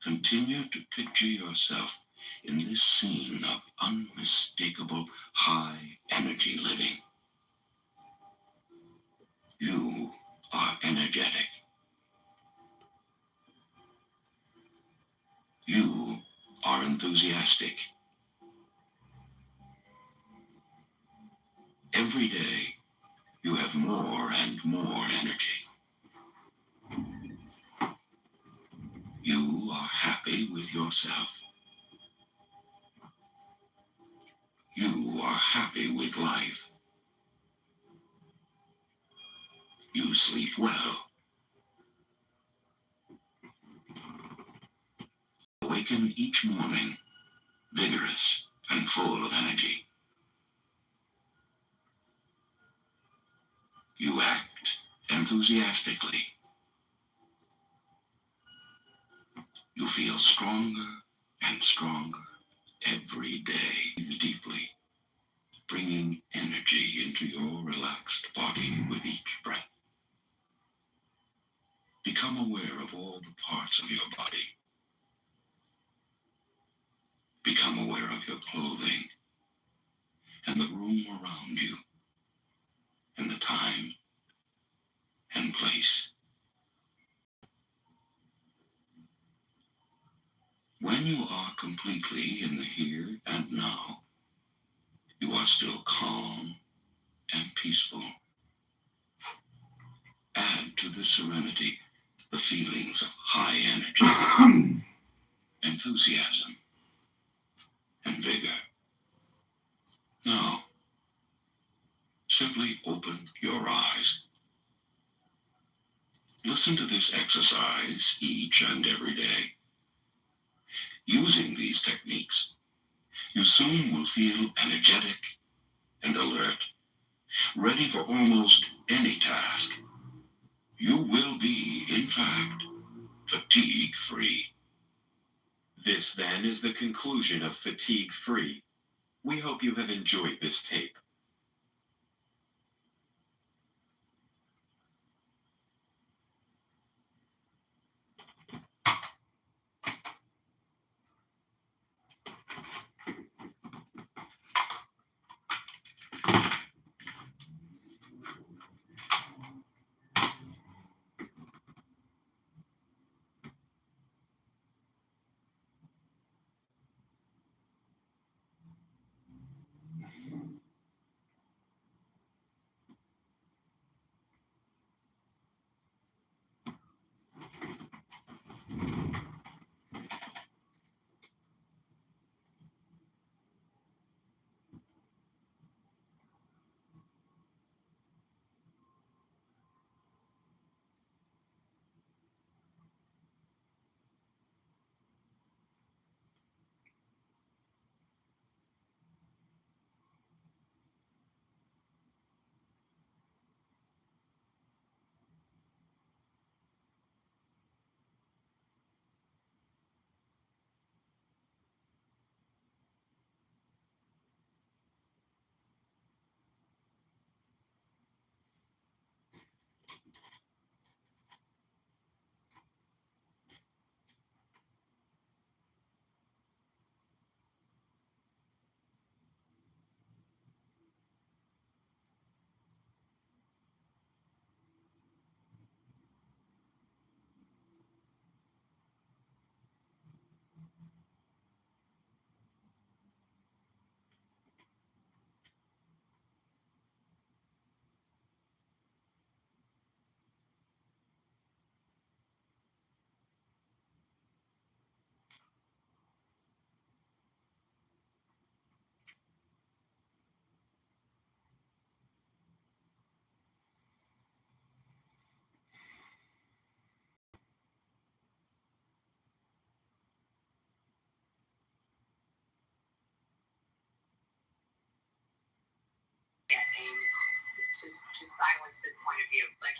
continue to picture yourself in this scene of unmistakable high energy living. You are energetic. You are enthusiastic. Every day, you have more and more energy. You are happy with yourself. You are happy with life. You sleep well. Awaken each morning, vigorous and full of energy. You act enthusiastically. You feel stronger and stronger every day. Breathe deeply, bringing energy into your relaxed body with each breath. Become aware of all the parts of your body. Become aware of your clothing and the room around you and the time and place. When you are completely in the here and now, you are still calm and peaceful. Add to the serenity the feelings of high energy, enthusiasm, and vigor. Now, simply open your eyes. Listen to this exercise each and every day. Using these techniques, you soon will feel energetic and alert, ready for almost any task. You will be, in fact, fatigue-free. This, then, is the conclusion of Fatigue Free. We hope you have enjoyed this tape.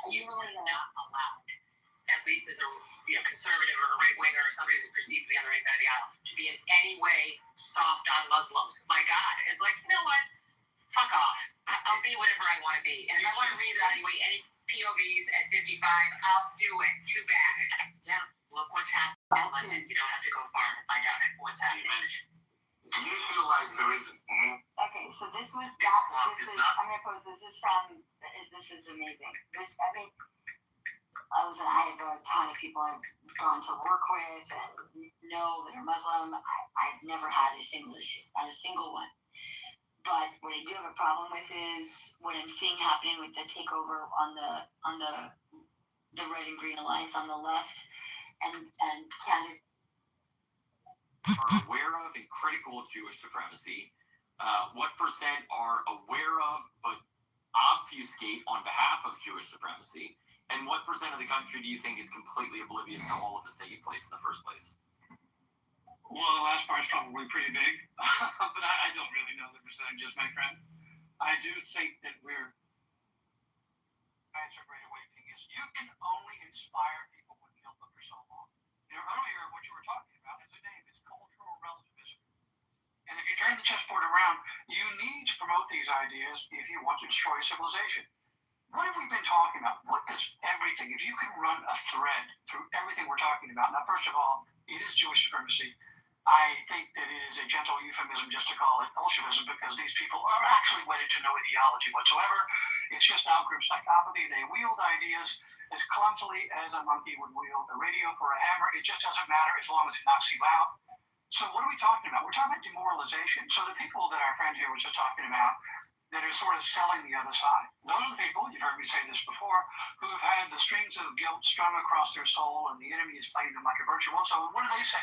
Usually not allowed, at least as a conservative or a right winger or somebody who's perceived to be on the right side of the aisle, to be in any way soft on Muslims. My God, it's like, you know what? Fuck off. I'll be whatever I want to be. And if I want to reevaluate any POVs at 55, I'll do it. Too bad. Yeah, look what's happening in London. You don't have to go far to find out what's happening. Do you feel like there is Okay, so this was that. I'm gonna post this. This is from. This is amazing. I have a ton of people I've gone to work with and know that are Muslim. I've never had a single issue, not a single one. But what I do have a problem with is what I'm seeing happening with the takeover on the red and green alliance on the left, and candidate are aware of and critical of Jewish supremacy. What percent are aware of but obfuscate on behalf of Jewish supremacy? And what percent of the country do you think is completely oblivious to all of this taking place in the first place? Well, the last part's probably pretty big, but I don't really know the percentages, my friend. I do think that we're... Answer Great Awakening is you can only inspire people with guilt for so long. Earlier, what you were talking about is the name. It's cultural relativism. And if you turn the chessboard around, you need to promote these ideas if you want to destroy civilization. What have we been talking about? What is everything? If you can run a thread through everything we're talking about, now, first of all, it is Jewish supremacy. I think that it is a gentle euphemism just to call it Bolshevism because these people are actually wedded to no ideology whatsoever. It's just outgroup psychopathy. They wield ideas as clumsily as a monkey would wield a radio for a hammer. It just doesn't matter as long as it knocks you out. So what are we talking about? We're talking about demoralization. So the people that our friend here was just talking about that are sort of selling the other side, those are the people, you've heard me say this before, who have had the strings of guilt strung across their soul and the enemy is playing them like a virtuoso. And what do they say?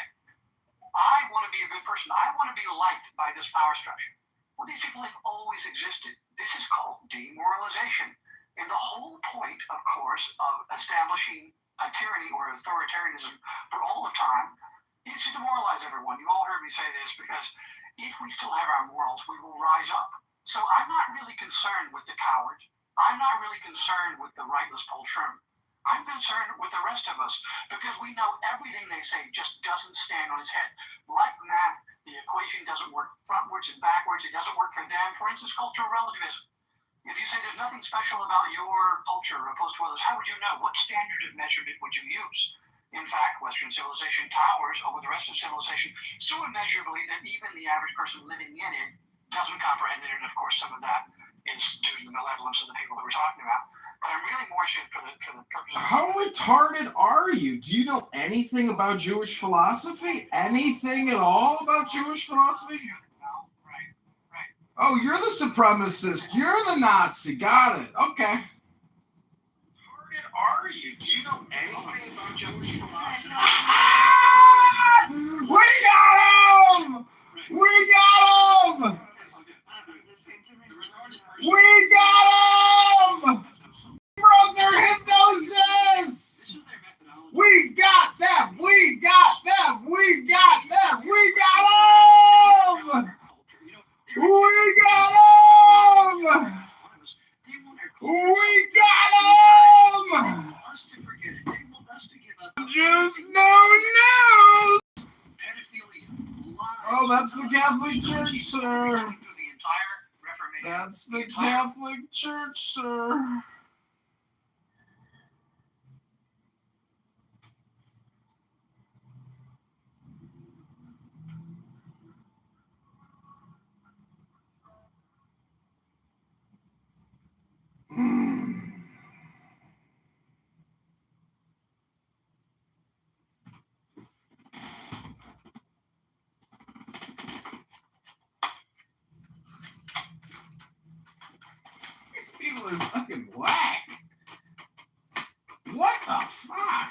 I want to be a good person. I want to be liked by this power structure. Well, these people have always existed. This is called demoralization. And the whole point, of course, of establishing a tyranny or authoritarianism for all of time is to demoralize everyone. You all heard me say this because if we still have our morals, we will rise up. So I'm not really concerned with the coward. I'm not really concerned with the rightless poltroon. I'm concerned with the rest of us because we know everything they say just doesn't stand on its head. Like math, the equation doesn't work frontwards and backwards. It doesn't work for them. For instance, cultural relativism. If you say there's nothing special about your culture opposed to others, how would you know? What standard of measurement would you use? In fact, Western civilization towers over the rest of civilization so immeasurably that even the average person living in it doesn't comprehend it. And of course, some of that is due to the malevolence of the people that we're talking about. But I'm really more shit for the purpose of... How retarded are you? Do you know anything about Jewish philosophy? Anything at all about Jewish philosophy? Oh, you're the supremacist. You're the Nazi. Got it. Okay. How retarded are you? Do you know anything about Jewish philosophy? We got him! We got him! We got him! Broke their hypnosis! We got them! We got them! We got them! We got them! We got them! We got them! Just no news! Oh, that's the Catholic Church, sir. That's the Catholic Church, sir. People are fucking whack. What the fuck?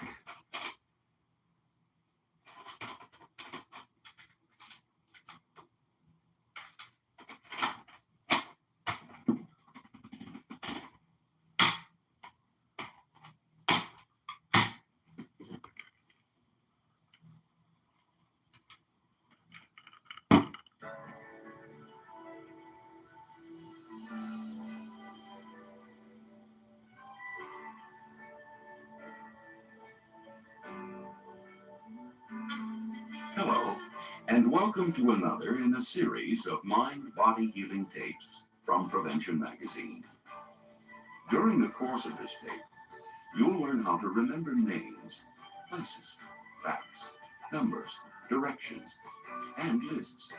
welcome to another in a series of mind-body healing tapes from Prevention Magazine. During the course of this tape, you'll learn how to remember names, places, facts, numbers, directions, and lists.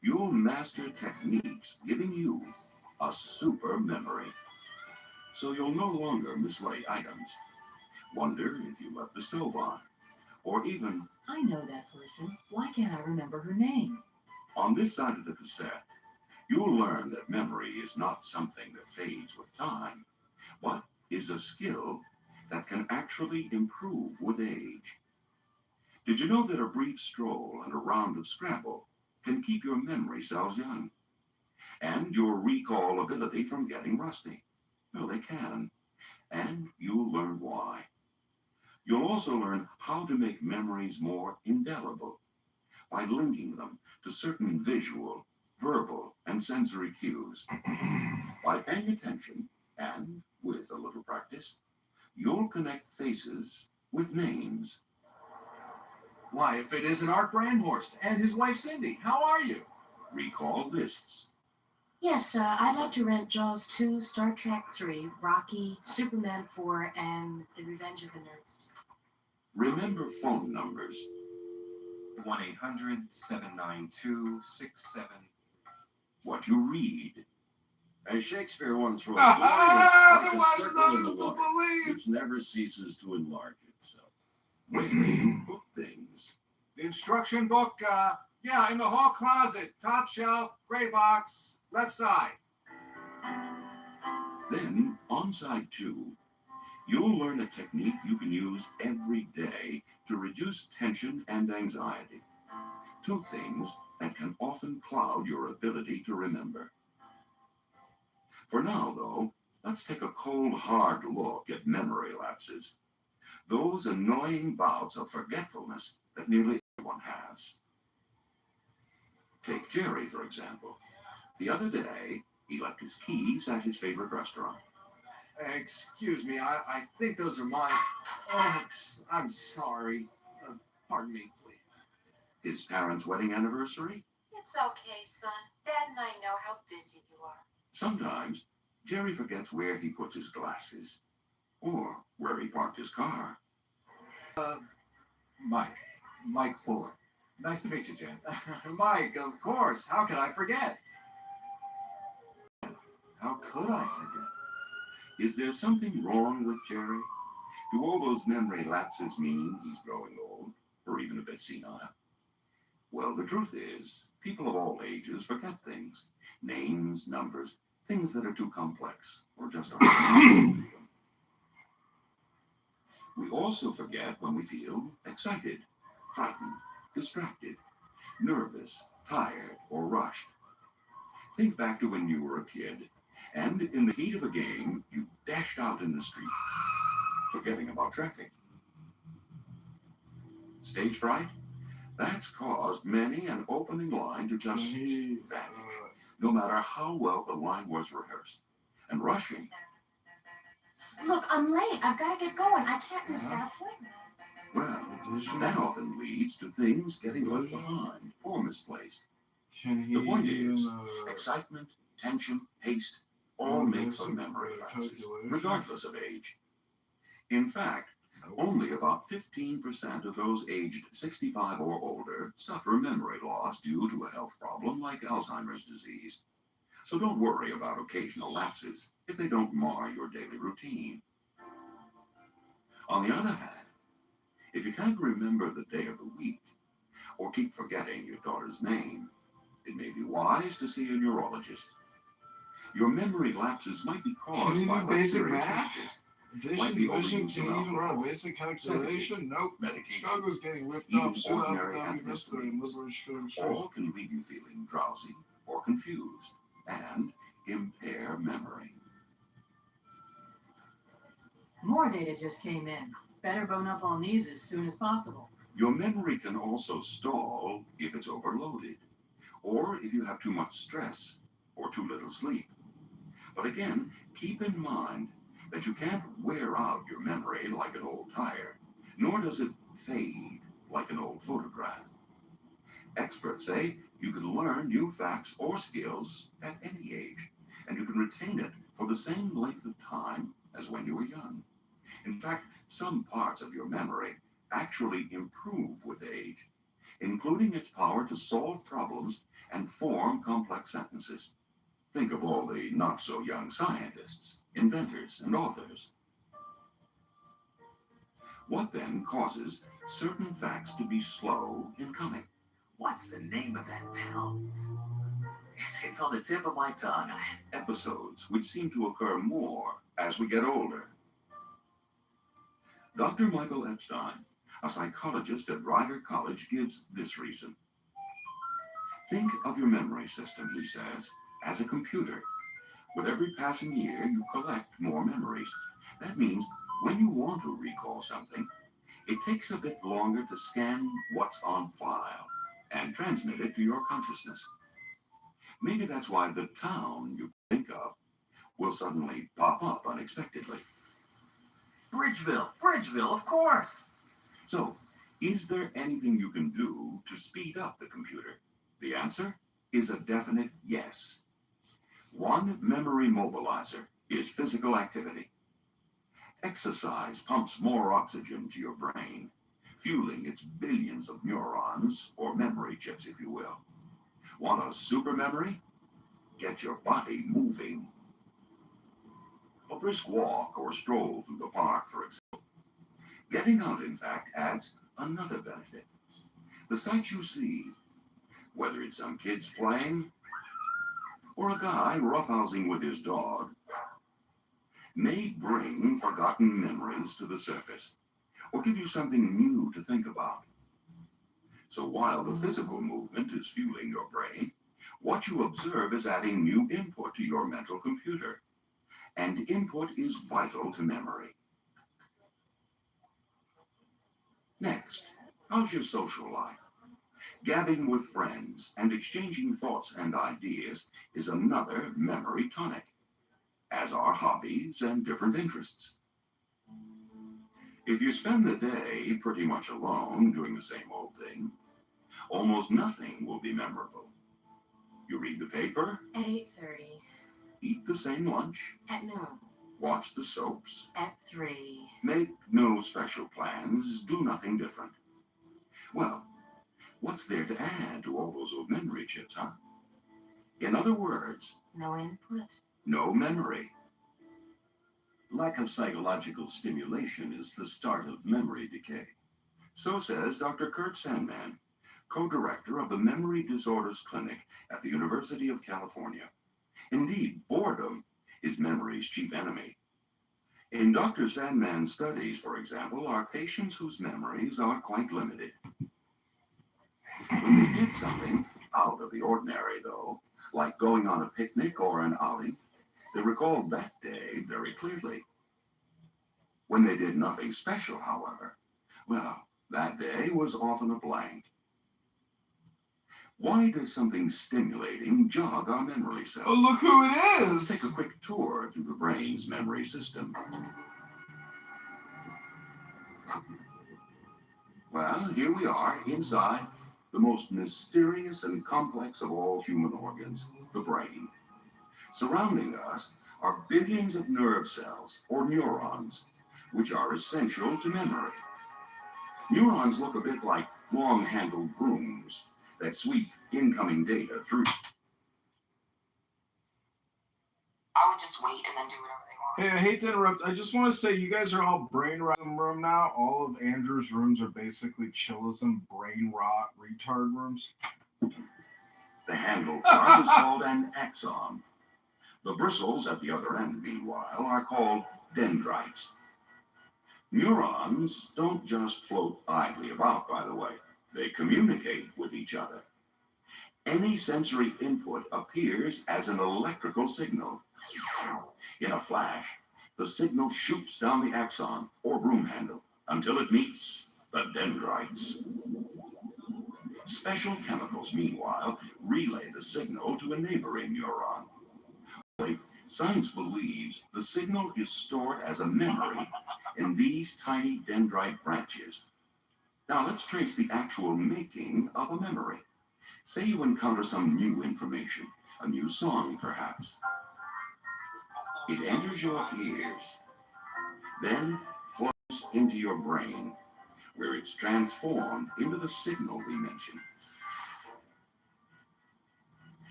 You'll master techniques giving you a super memory. So you'll no longer mislay items, wonder if you left the stove on, or even, I know that person. Why can't I remember her name? on this side of the cassette, you'll learn that memory is not something that fades with time, but is a skill that can actually improve with age. Did you know that a brief stroll and a round of Scrabble can keep your memory cells young? And your recall ability from getting rusty? No, they can. And you'll learn why. You'll also learn how to make memories more indelible by linking them to certain visual, verbal, and sensory cues. By paying attention, and with a little practice, you'll connect faces with names. Why, if it isn't Art Brandhorst and his wife Cindy, how are you? Recall lists. Yes, I'd like to rent Jaws 2, Star Trek 3, Rocky, Superman 4, and The Revenge of the Nerds. Remember phone numbers. 1-800-792-67. What you read. As Shakespeare once wrote, The like a ones circle that in is the the water, police. which never ceases to enlarge itself. Where you put things. The instruction book, in the hall closet, top shelf, gray box, left side. Then, on side 2, you'll learn a technique you can use every day to reduce tension and anxiety. 2 things that can often cloud your ability to remember. For now, though, let's take a cold, hard look at memory lapses. Those annoying bouts of forgetfulness that nearly everyone has. Take Jerry, for example. The other day, he left his keys at his favorite restaurant. Excuse me, I think those are mine. Oh, I'm sorry. Pardon me, please. His parents' wedding anniversary? It's okay, son. Dad and I know how busy you are. Sometimes, Jerry forgets where he puts his glasses, or where he parked his car. Mike Fuller. Nice to meet you, Jen. Mike, of course. How could I forget? How could I forget? Is there something wrong with Jerry? Do all those memory lapses mean he's growing old, or even a bit senile? Well, the truth is, people of all ages forget things. Names, numbers, things that are too complex, or just aren't possible. We also forget when we feel excited, frightened, distracted, nervous, tired, or rushed. Think back to when you were a kid, and in the heat of a game, you dashed out in the street, forgetting about traffic. Stage fright? That's caused many an opening line to just vanish, no matter how well the line was rehearsed. And rushing. Look, I'm late. I've got to get going. I can't miss that appointment. Well, that often leads to things getting left behind or misplaced. The point is, excitement, tension, haste, all make for memory lapses, regardless of age. In fact, only about 15% of those aged 65 or older suffer memory loss due to a health problem like Alzheimer's disease. So don't worry about occasional lapses if they don't mar your daily routine. On the other hand, if you can't remember the day of the week, or keep forgetting your daughter's name, it may be wise to see a neurologist. Your memory lapses might be caused by less serious factors. Addition, division, can you even run a basic calculation? Nope. Chicago's getting ripped off soon after that mystery in Libertarian Chicago. All can leave you feeling drowsy or confused and impair memory. More data just came in. Better bone up on these as soon as possible. Your memory can also stall if it's overloaded, or if you have too much stress or too little sleep. But again, keep in mind that you can't wear out your memory like an old tire, nor does it fade like an old photograph. Experts say you can learn new facts or skills at any age, and you can retain it for the same length of time as when you were young. In fact, some parts of your memory actually improve with age, including its power to solve problems and form complex sentences. Think of all the not-so-young scientists, inventors, and authors. What then causes certain facts to be slow in coming? What's the name of that town? It's on the tip of my tongue. Episodes which seem to occur more as we get older. Dr. Michael Epstein, a psychologist at Rider College, gives this reason. Think of your memory system, he says, as a computer. With every passing year, you collect more memories. That means when you want to recall something, it takes a bit longer to scan what's on file and transmit it to your consciousness. Maybe that's why the town you think of will suddenly pop up unexpectedly. Bridgeville, of course. So, is there anything you can do to speed up the computer? The answer is a definite yes. One memory mobilizer is physical activity. Exercise pumps more oxygen to your brain, fueling its billions of neurons, or memory chips, if you will. Want a super memory? Get your body moving. A brisk walk or stroll through the park, for example. Getting out, in fact, adds another benefit. The sights you see, whether it's some kids playing or a guy roughhousing with his dog, may bring forgotten memories to the surface or give you something new to think about. So while the physical movement is fueling your brain, what you observe is adding new input to your mental computer. And input is vital to memory. Next, how's your social life? Gabbing with friends and exchanging thoughts and ideas is another memory tonic, as are hobbies and different interests. If you spend the day pretty much alone doing the same old thing, almost nothing will be memorable. You read the paper? At 8:30. Eat the same lunch? At noon. Watch the soaps? At 3. Make no special plans, do nothing different. Well, what's there to add to all those old memory chips, huh? In other words, No input. no memory. Lack of psychological stimulation is the start of memory decay. So says Dr. Kurt Sandman, co-director of the Memory Disorders Clinic at the University of California. Indeed, boredom is memory's chief enemy. In Dr. Sandman's studies, for example, are patients whose memories are quite limited. When they did something out of the ordinary, though, like going on a picnic or an outing, they recalled that day very clearly. When they did nothing special, however, well, that day was often a blank. Why does something stimulating jog our memory cells? Oh, look who it Let's is! take a quick tour through the brain's memory system. Well, here we are, inside the most mysterious and complex of all human organs, the brain. Surrounding us are billions of nerve cells, or neurons, which are essential to memory. Neurons look a bit like long-handled brooms that sweep incoming data through. I would just wait and then do whatever they want. Hey, I hate to interrupt. I just want to say you guys are all brain rot in the room now. All of Andrew's rooms are basically chillism, brain rot, retard rooms. The handle part is called an axon. The bristles at the other end, meanwhile, are called dendrites. Neurons don't just float idly about, by the way. They communicate with each other. Any sensory input appears as an electrical signal. In a flash, the signal shoots down the axon, or broom handle, until it meets the dendrites. Special chemicals, meanwhile, relay the signal to a neighboring neuron. Science believes the signal is stored as a memory in these tiny dendrite branches. Now let's trace the actual making of a memory. Say you encounter some new information, a new song perhaps. It enters your ears, then flows into your brain, where it's transformed into the signal we mentioned.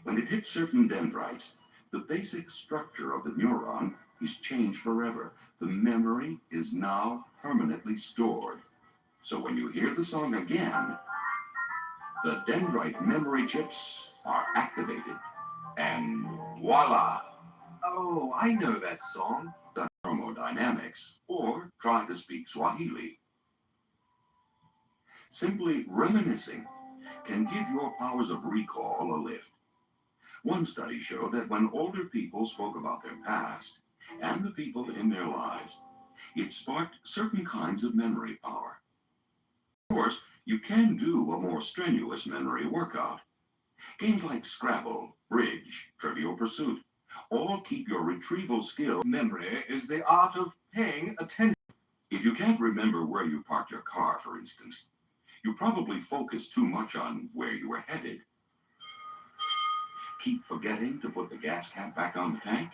When it hits certain dendrites, the basic structure of the neuron is changed forever. The memory is now permanently stored. So when you hear the song again, the dendrite memory chips are activated. And voila! Oh, I know that song. Thermodynamics, or try to speak Swahili. Simply reminiscing can give your powers of recall a lift. One study showed that when older people spoke about their past and the people in their lives, it sparked certain kinds of memory power. Of course, you can do a more strenuous memory workout. Games like Scrabble, Bridge, Trivial Pursuit all keep your retrieval skill. Memory is the art of paying attention. If you can't remember where you parked your car, for instance, you probably focus too much on where you were headed. Keep forgetting to put the gas cap back on the tank?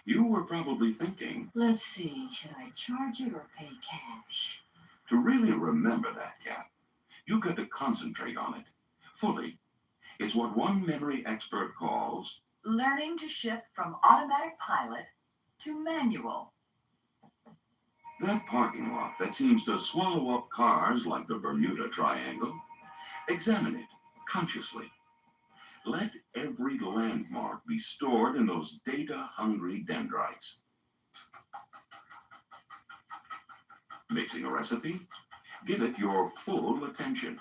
You were probably thinking, Let's see, should I charge it or pay cash? to really remember that cap, you got to concentrate on it fully. It's what one memory expert calls Learning to shift from automatic pilot to manual. that parking lot that seems to swallow up cars like the Bermuda Triangle. Examine it consciously. Let every landmark be stored in those data-hungry dendrites. Mixing a recipe? Give it your full attention.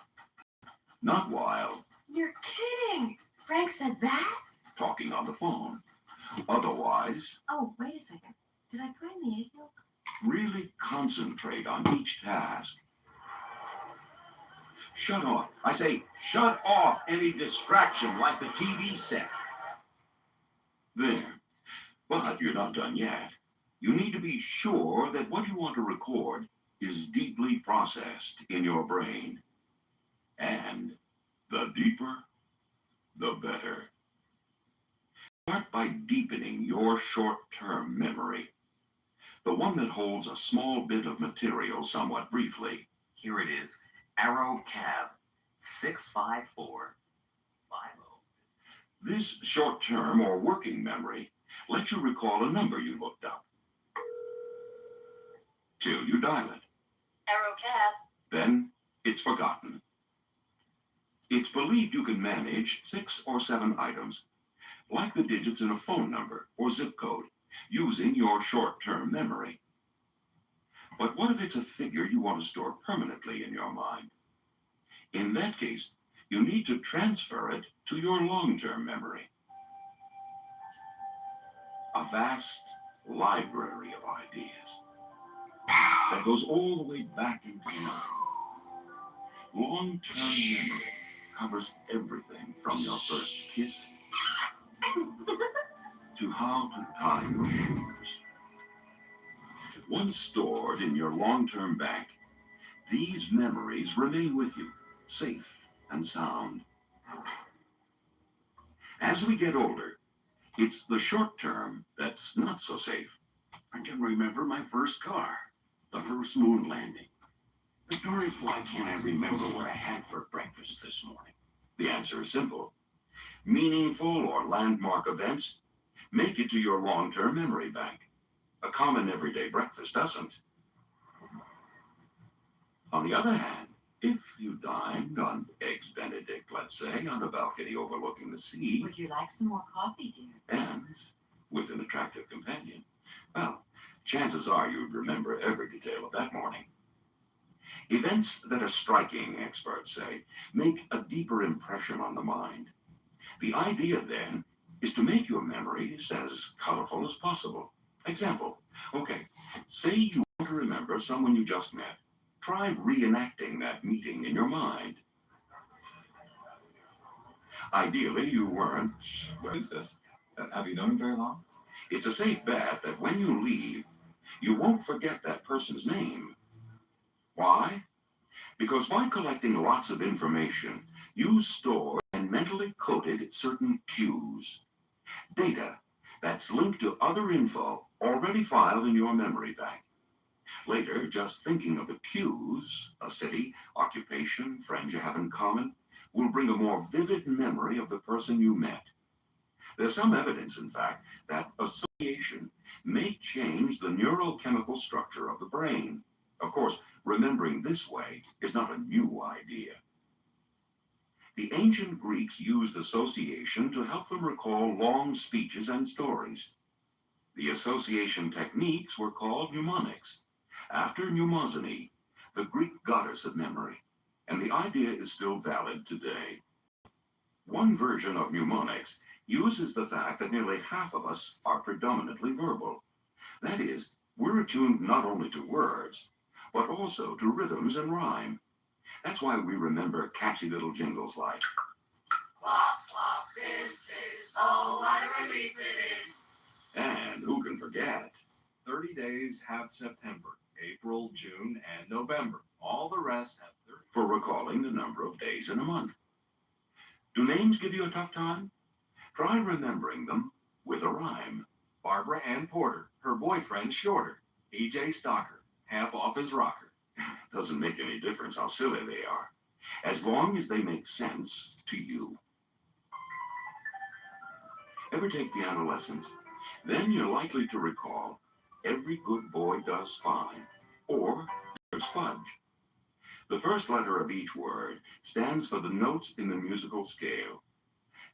Not while You're kidding! Frank said that? talking on the phone. Otherwise, Oh, wait a second. Did I put in the egg yolk? really concentrate on each task. Shut off. I say, shut off any distraction like the TV set. There. But you're not done yet. You need to be sure that what you want to record is deeply processed in your brain. And the deeper, the better. Start by deepening your short-term memory. The one that holds a small bit of material somewhat briefly. Here it is. Arrow Cab 65450. This short-term or working memory lets you recall a number you looked up. Till you dial it. Arrow cab. Then it's forgotten. It's believed you can manage 6 or 7 items, like the digits in a phone number or zip code, using your short-term memory. But what if it's a figure you want to store permanently in your mind? In that case, you need to transfer it to your long-term memory. A vast library of ideas that goes all the way back in time. Long-term memory covers everything from your first kiss to how to tie your shoes. Once stored in your long-term bank, these memories remain with you, safe and sound. As we get older, it's the short term that's not so safe. I can remember my first car, the first moon landing. But darn it, why can't I remember what I had for breakfast this morning? The answer is simple. Meaningful or landmark events make it to your long-term memory bank. A common everyday breakfast doesn't. On the other hand, if you dined on Eggs Benedict, let's say, on a balcony overlooking the sea, Would you like some more coffee, dear? and with an attractive companion, well, chances are you'd remember every detail of that morning. Events that are striking, experts say, make a deeper impression on the mind. The idea, then, is to make your memories as colorful as possible. Example, okay, say you want to remember someone you just met. Try reenacting that meeting in your mind. Ideally, you weren't. What is this? Have you known him very long? It's a safe bet that when you leave, you won't forget that person's name. Why? Because by collecting lots of information, you store and and mentally coded certain cues. Data that's linked to other info already filed in your memory bank. Later, just thinking of the cues, a city, occupation, friends you have in common, will bring a more vivid memory of the person you met. There's some evidence, in fact, that association may change the neurochemical structure of the brain. Of course, remembering this way is not a new idea. The ancient Greeks used association to help them recall long speeches and stories. The association techniques were called mnemonics, after Mnemosyne, the Greek goddess of memory, and the idea is still valid today. One version of mnemonics uses the fact that nearly half of us are predominantly verbal. That is, we're attuned not only to words, but also to rhythms and rhyme. That's why we remember catchy little jingles like, "Clock, clock, this, oh, what a relief it is." And who can forget? 30 days have September, April, June, and November. All the rest have 30. For recalling the number of days in a month. Do names give you a tough time? Try remembering them with a rhyme. Barbara Ann Porter, her boyfriend Shorter. E.J. Stalker, half off his rocker. Doesn't make any difference how silly they are, as long as they make sense to you. Ever take piano lessons? Then you're likely to recall every good boy does fine, or there's fudge. The first letter of each word stands for the notes in the musical scale.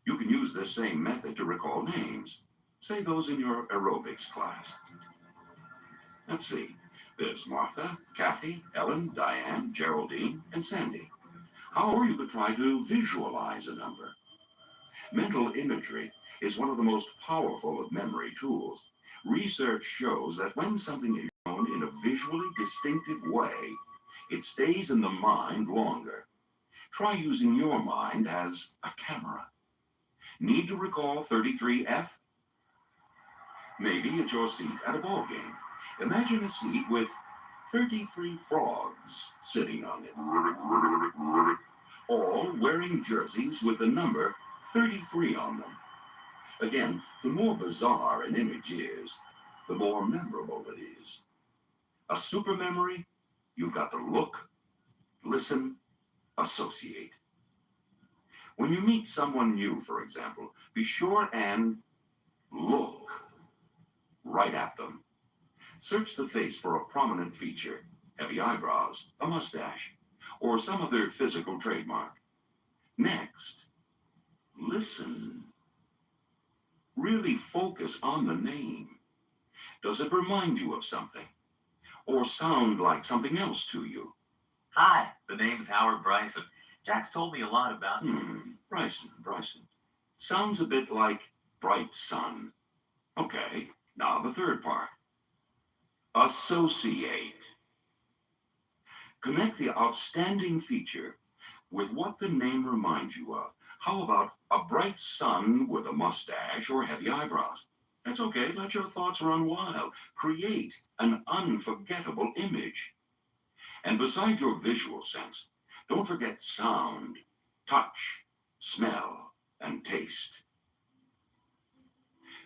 You can use this same method to recall names. Say those in your aerobics class. Let's see. There's Martha, Kathy, Ellen, Diane, Geraldine, and Sandy. Or you could try to visualize a number. Mental imagery is one of the most powerful of memory tools. Research shows that when something is shown in a visually distinctive way, it stays in the mind longer. Try using your mind as a camera. Need to recall 33F? Maybe it's your seat at a ball game. Imagine a seat with 33 frogs sitting on it, all wearing jerseys with the number 33 on them. Again, the more bizarre an image is, the more memorable it is. A super memory, you've got to look, listen, associate. When you meet someone new, for example, be sure and look right at them. Search the face for a prominent feature, heavy eyebrows, a mustache, or some other physical trademark. Next, listen. Really focus on the name. Does it remind you of something? Or sound like something else to you? Hi, the name's Howard Bryson. Jack's told me a lot about you. Bryson. Sounds a bit like bright sun. Okay, now the third part. Associate. Connect the outstanding feature with what the name reminds you of. How about a bright sun with a mustache or heavy eyebrows? That's okay, let your thoughts run wild. Create an unforgettable image. And besides your visual sense, don't forget sound, touch, smell, and taste.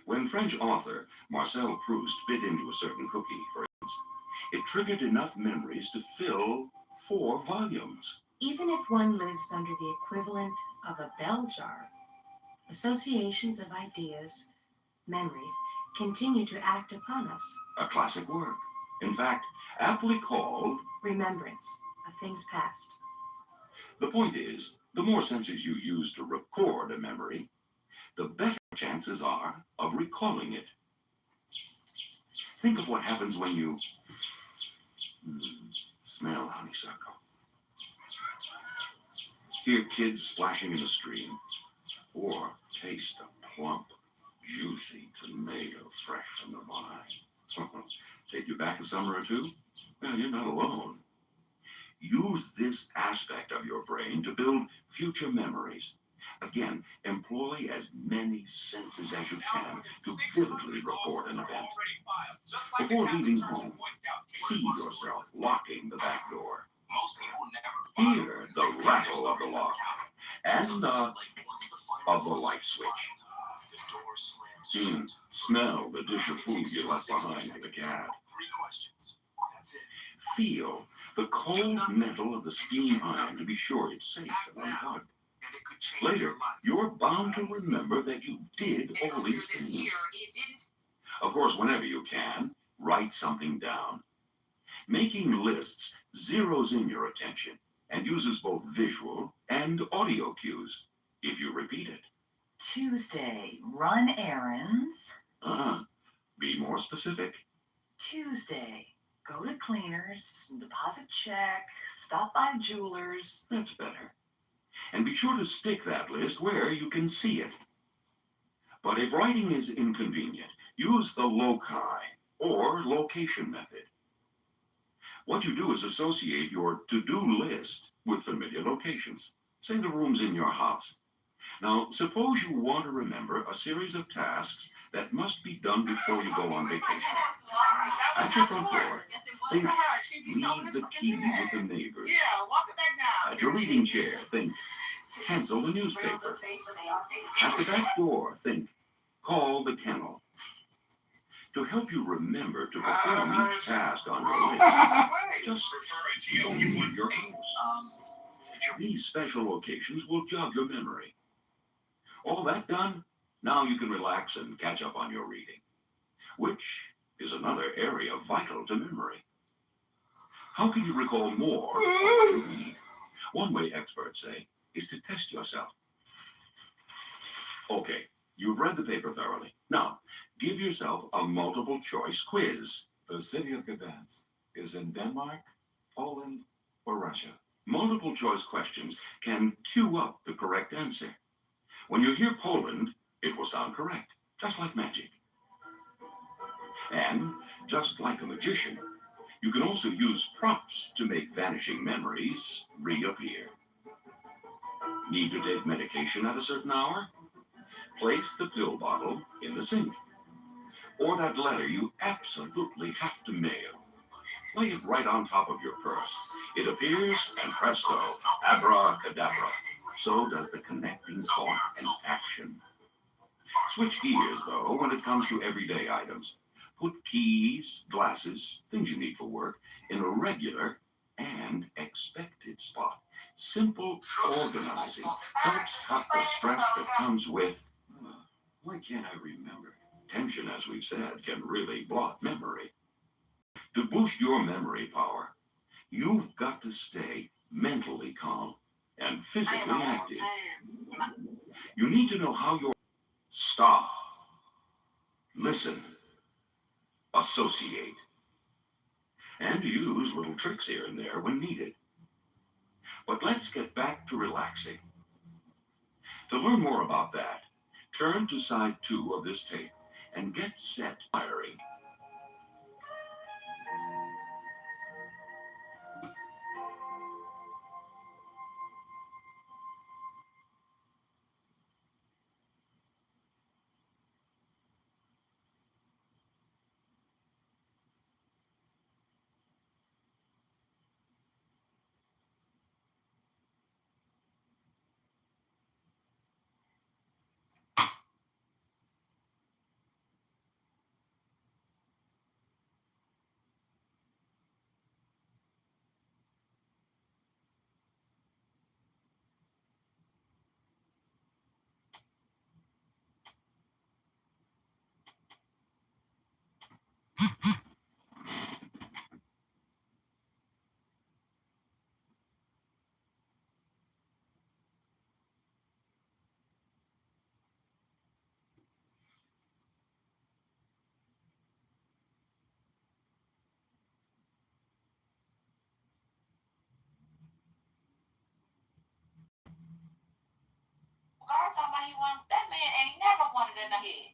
When French author Marcel Proust bit into a certain cookie, for instance, it triggered enough memories to fill 4 volumes. Even if one lives under the equivalent of a bell jar, associations of ideas, memories, continue to act upon us. A classic work. In fact, aptly called remembrance of things past. The point is, the more senses you use to record a memory, the better chances are of recalling it. Think of what happens when you smell honeysuckle, hear kids splashing in a stream, or taste a plump, juicy tomato fresh from the vine. Take you back a summer or two? Well, you're not alone. Use this aspect of your brain to build future memories. Again, employ as many senses as you can to vividly record an event. Before leaving home, see yourself locking the back door. Hear the rattle of the lock and of the light switch. Smell the dish of food you left behind for the cat. Feel the cold metal of the steam iron to be sure it's safe and unplugged. Later, you're bound to remember that you did all these things. Of course, whenever you can, write something down. Making lists zeroes in your attention and uses both visual and audio cues if you repeat it. Tuesday, run errands. Be more specific. Tuesday, go to cleaners, deposit check, stop by jewelers. That's better. And be sure to stick that list where you can see it. But if writing is inconvenient, use the loci or location method. What you do is associate your to-do list with familiar locations. Say the rooms in your house. Now, suppose you want to remember a series of tasks that must be done before you go on vacation. At your front door, think leave the key with the neighbors. At your reading chair, think cancel the newspaper. At the back door, think call the kennel. To help you remember to perform each task on your list, just go leave your house. These special locations will jog your memory. All that done, now you can relax and catch up on your reading, which is another area vital to memory. How can you recall more of what you read? One way experts say is to test yourself. Okay, you've read the paper thoroughly. Now, give yourself a multiple choice quiz. The city of Gdansk is in Denmark, Poland, or Russia. Multiple choice questions can cue up the correct answer. When you hear Poland, it will sound correct, just like magic. And just like a magician, you can also use props to make vanishing memories reappear. Need to take medication at a certain hour? Place the pill bottle in the sink. Or that letter you absolutely have to mail. Lay it right on top of your purse. It appears, and presto, abracadabra. So does the connecting thought and action. Switch gears, though, when it comes to everyday items. Put keys, glasses, things you need for work in a regular and expected spot. Simple organizing helps cut the stress that comes with, why can't I remember? Tension, as we've said, can really blot memory. To boost your memory power, you've got to stay mentally calm and physically active. You need to know how your stop, listen, associate, and use little tricks here and there when needed. But let's get back to relaxing. To learn more about that, turn to side 2 of this tape and get set firing. Girl talking about he wanted that man and he never wanted in the head.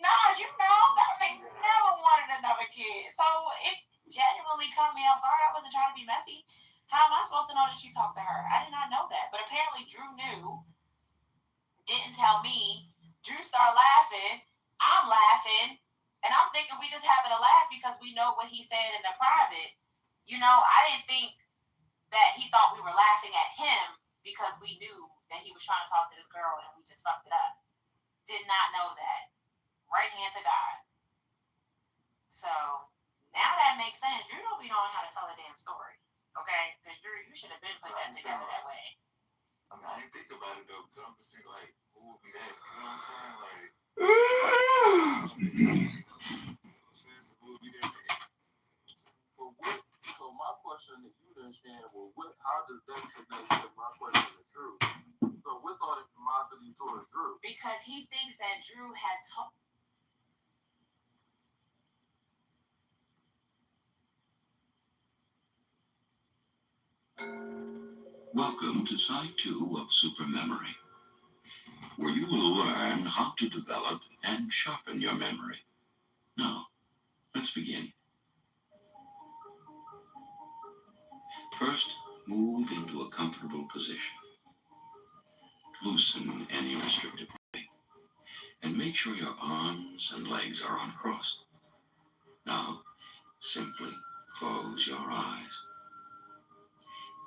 No, you know that man never wanted another kid. So it genuinely caught me off guard. I wasn't trying to be messy. How am I supposed to know that you talked to her? I did not know that. But apparently Drew knew, didn't tell me. Drew started laughing. I'm laughing. And I'm thinking we just having a laugh because we know what he said in the private. You know, I didn't think that he thought we were laughing at him because we knew that he was trying to talk to this girl and we just fucked it up. Did not know that. Right hand to God. So now that makes sense. Drew don't be knowing how to tell a damn story. Okay? Because Drew, you should have been put that together that way. I mean, I didn't think about it though, because I'm just thinking like, who would be that? You know what I'm saying? Like, so who would be that? But what? So my question to you then, Shan, well, how does that connect to my question to Drew? So what's all the animosity towards Drew? Because he thinks that Drew had told. Welcome to Side 2 of Supermemory, where you will learn how to develop and sharpen your memory. Now, let's begin. First, move into a comfortable position. Loosen any restrictive way, and make sure your arms and legs are uncrossed. Now, simply close your eyes.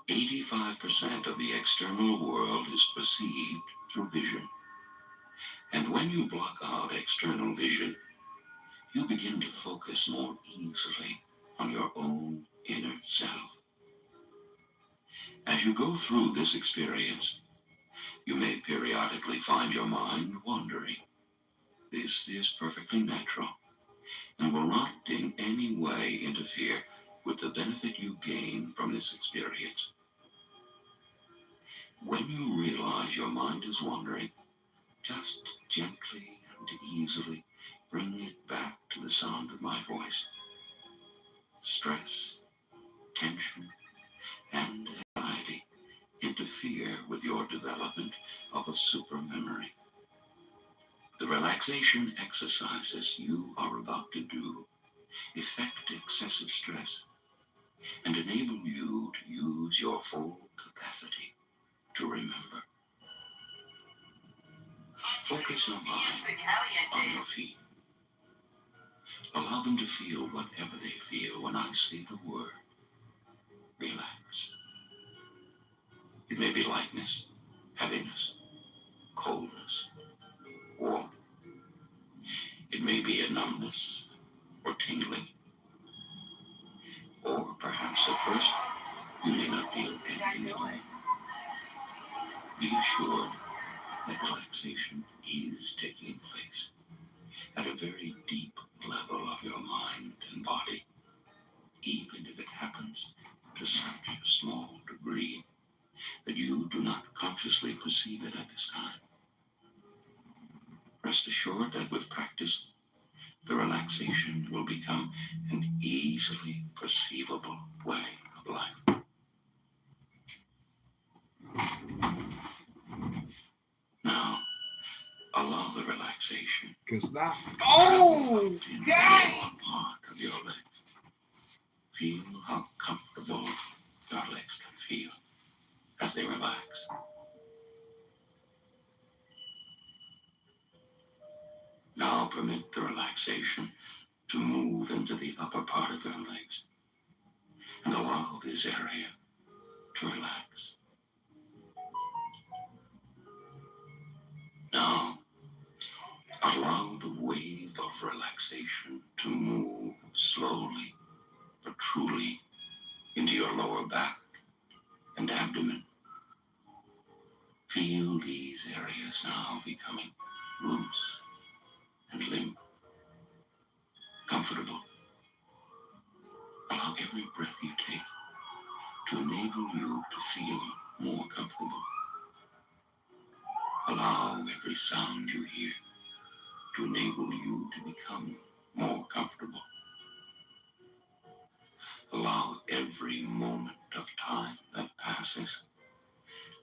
85% of the external world is perceived through vision. And when you block out external vision, you begin to focus more easily on your own inner self. As you go through this experience, you may periodically find your mind wandering. This is perfectly natural and will not in any way interfere with the benefit you gain from this experience. When you realize your mind is wandering, just gently and easily bring it back to the sound of my voice. Stress, tension, and anxiety interfere with your development of a supermemory. The relaxation exercises you are about to do effect excessive stress and enable you to use your full capacity to remember. Focus your mind on your feet. Allow them to feel whatever they feel when I say the word relax. It may be lightness, heaviness, coldness, warmth. It may be a numbness or tingling. Or perhaps at first you may not feel anything at all. Be assured that relaxation is taking place at a very deep level of your mind and body, even if it happens to such a small degree that you do not consciously perceive it at this time. Rest assured that with practice, the relaxation will become an easily perceivable way of life. Now, allow the relaxation. Cause now, oh, God! Part of your legs. Feel how comfortable your legs can feel as they relax. Now permit the relaxation to move into the upper part of your legs and allow this area to relax. Now, allow the wave of relaxation to move slowly but truly into your lower back and abdomen. Feel these areas now becoming loose and limp, comfortable. Allow every breath you take to enable you to feel more comfortable. Allow every sound you hear to enable you to become more comfortable. Allow every moment of time that passes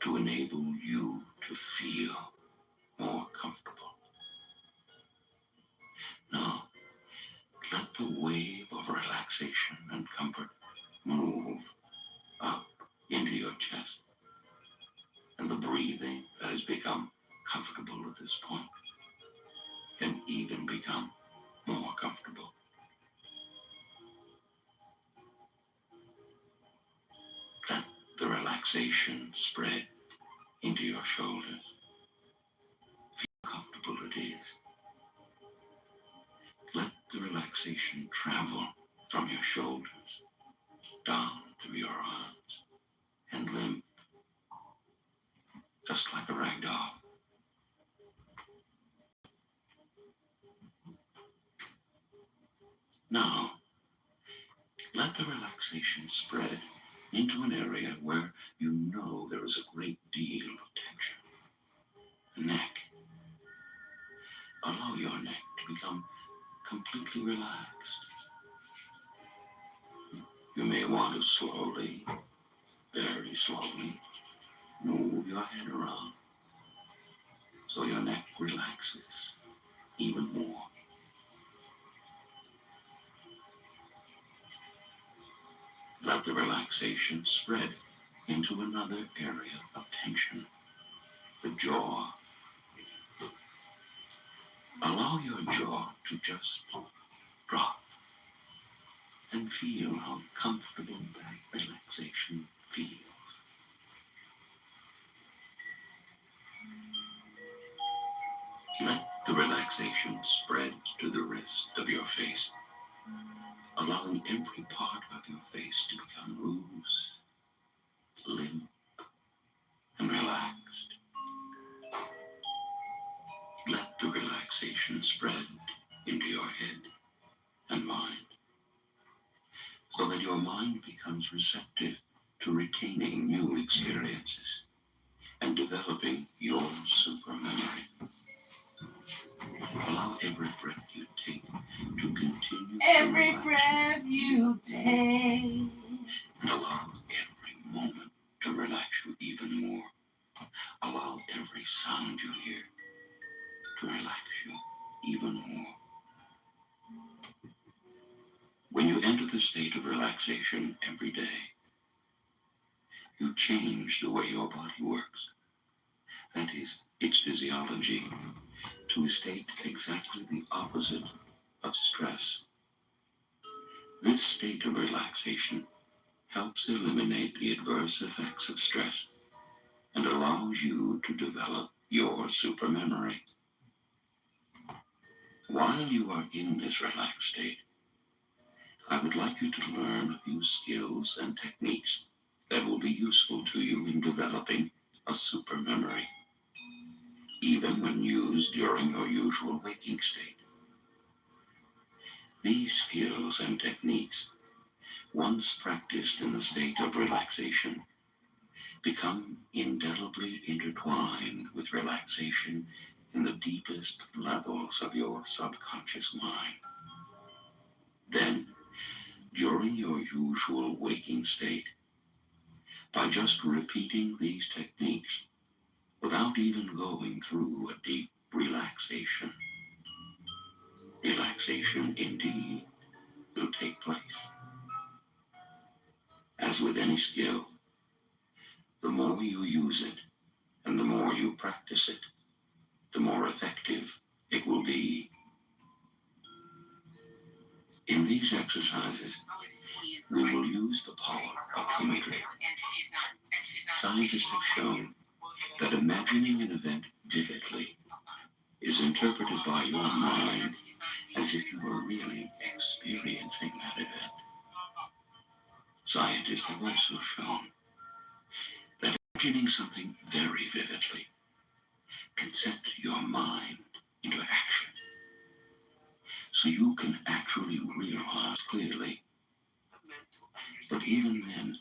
to enable you to feel more comfortable. Now, let the wave of relaxation and comfort move up into your chest, and the breathing that has become comfortable at this point can even become more comfortable. Let relaxation spread into your shoulders. Feel how comfortable it is. Let the relaxation travel from your shoulders down through your arms and limp, just like a rag doll. Now, let the relaxation spread into an area where you know there is a great deal of tension. The neck. Allow your neck to become completely relaxed. You may want to slowly, very slowly, move your head around so your neck relaxes even more. Let the relaxation spread into another area of tension, the jaw. Allow your jaw to just drop and feel how comfortable that relaxation feels. Let the relaxation spread to the rest of your face, allowing every part of your face to become loose, limp, and relaxed. Let the relaxation spread into your head and mind, so that your mind becomes receptive to retaining new experiences and developing your super memory. Allow every breath you take to continue Every breath you take. And allow every moment to relax you even more. Allow every sound you hear to relax you even more. When you enter the state of relaxation every day, you change the way your body works. That is, its physiology, to a state exactly the opposite of stress. This state of relaxation helps eliminate the adverse effects of stress and allows you to develop your super memory. While you are in this relaxed state, I would like you to learn a few skills and techniques that will be useful to you in developing a super memory, even when used during your usual waking state. These skills and techniques, once practiced in the state of relaxation, become indelibly intertwined with relaxation in the deepest levels of your subconscious mind. Then, during your usual waking state, by just repeating these techniques without even going through a deep relaxation indeed will take place. As with any skill, the more you use it and the more you practice it, the more effective it will be. In these exercises, we will use the power of imagery. Scientists have shown that imagining an event vividly is interpreted by your mind as if you were really experiencing that event. Scientists have also shown that imagining something very vividly can set your mind into action, so you can actually realize clearly. But even then,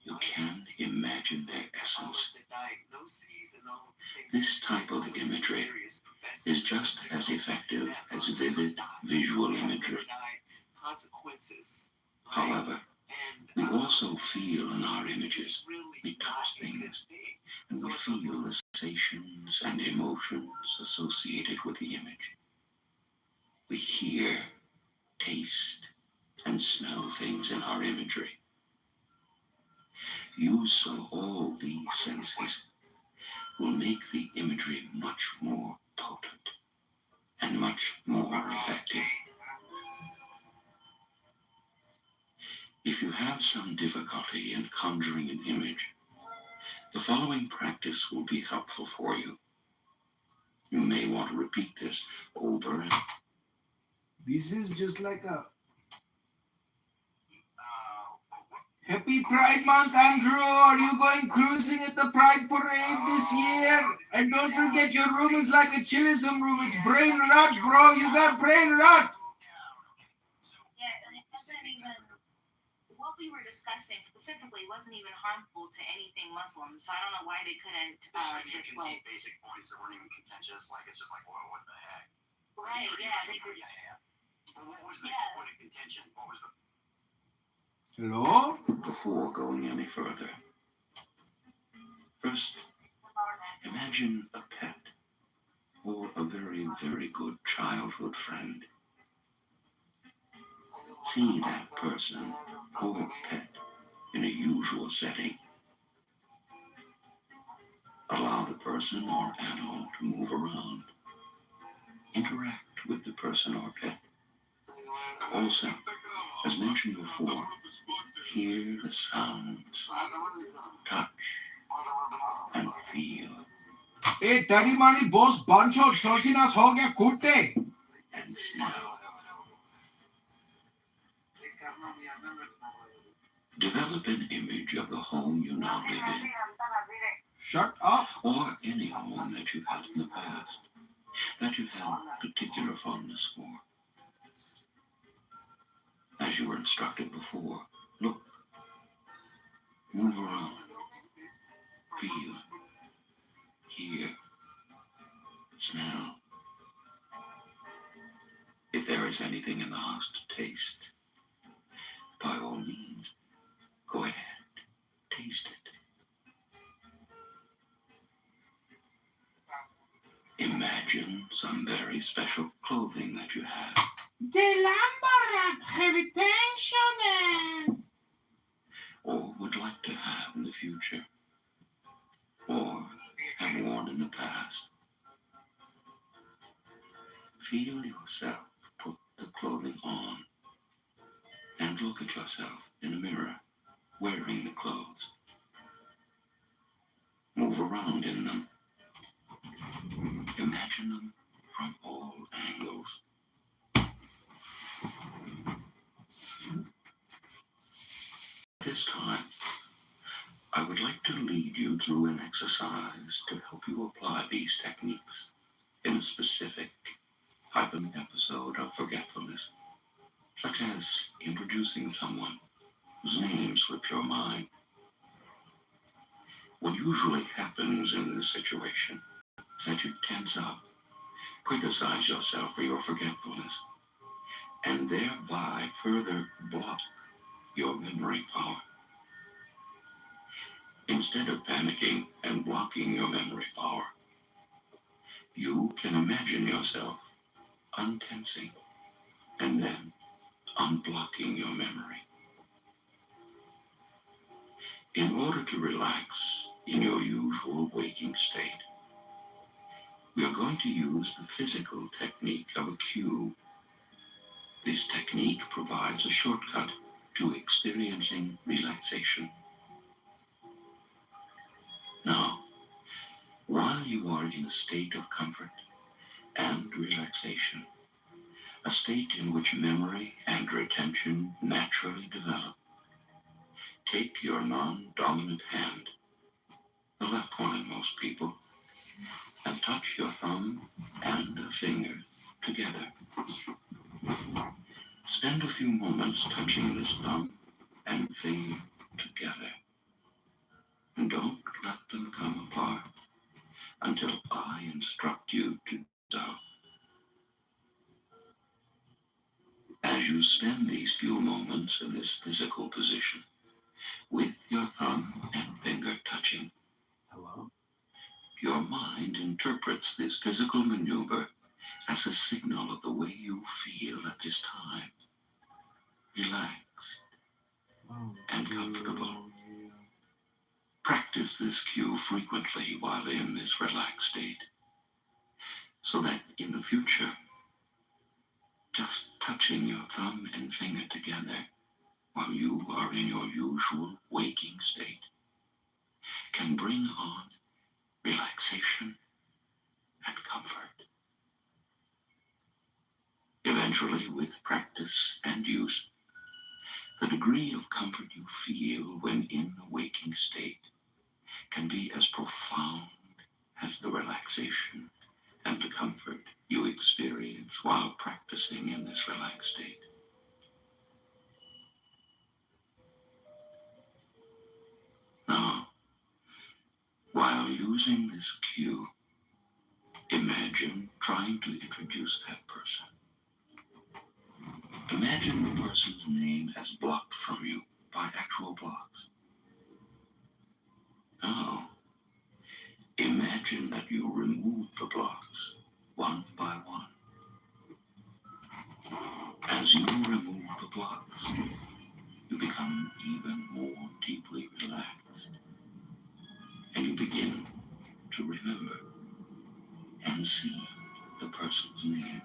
you can imagine their essence. This type of imagery is just as effective as vivid visual imagery. However, we also feel in our images. We touch things, and we feel the sensations and emotions associated with the image. We hear, taste, and smell things in our imagery. Use so all these senses will make the imagery much more potent and much more effective. If you have some difficulty in conjuring an image, The following practice will be helpful for you. You may want to repeat this over and This is just like a Happy Pride Month, Andrew. Are you going cruising at the Pride Parade this year? And don't forget, your room is like a chillism room. It's brain rot, bro. You got brain rot. Yeah, and it wasn't even what we were discussing specifically wasn't even harmful to anything Muslim. So I don't know why they couldn't. You can see basic points that weren't even contentious. Like it's just like, whoa, what the heck? Right? Yeah. They could. Yeah. But what was the point of contention? What was the Hello? before going any further. First, imagine a pet or a very, very good childhood friend. See that person or pet in a usual setting. Allow the person or animal to move around. Interact with the person or pet. Also, as mentioned before, hear the sounds, touch, and feel. Hey, Teddy Money, boss bancho, Sotinas ho gaya kutte. And smell. Develop an image of the home you now live in. Shut up. Or any home that you've had in the past, that you had particular fondness for. As you were instructed before, look, move around, feel, hear, smell. If there is anything in the house to taste, by all means, go ahead, taste it. Imagine some very special clothing that you have. De Lambarat Heritation. Or would like to have in the future, or have worn in the past. Feel yourself put the clothing on, and look at yourself in a mirror wearing the clothes. Move around in them. Imagine them from all angles. This time, I would like to lead you through an exercise to help you apply these techniques in a specific type of episode of forgetfulness, such as introducing someone whose name slipped your mind. What usually happens in this situation is that you tense up, criticize yourself for your forgetfulness, and thereby further block your memory power. Instead of panicking and blocking your memory power, you can imagine yourself untensing and then unblocking your memory. In order to relax in your usual waking state, we are going to use the physical technique of a cue. This technique provides a shortcut to experiencing relaxation. Now, while you are in a state of comfort and relaxation, a state in which memory and retention naturally develop, take your non-dominant hand, the left one in most people, and touch your thumb and a finger together. Spend a few moments touching this thumb and finger together. And don't let them come apart until I instruct you to do so. As you spend these few moments in this physical position, with your thumb and finger touching, your mind interprets this physical maneuver as a signal of the way you feel at this time. Relaxed and comfortable. Practice this cue frequently while in this relaxed state, so that in the future, just touching your thumb and finger together while you are in your usual waking state can bring on relaxation and comfort. Eventually, with practice and use, the degree of comfort you feel when in the waking state can be as profound as the relaxation and the comfort you experience while practicing in this relaxed state. Now, while using this cue, imagine trying to introduce that person. Imagine the person's name as blocked from you by actual blocks. Now, imagine that you remove the blocks one by one. As you remove the blocks, you become even more deeply relaxed, and you begin to remember and see the person's name.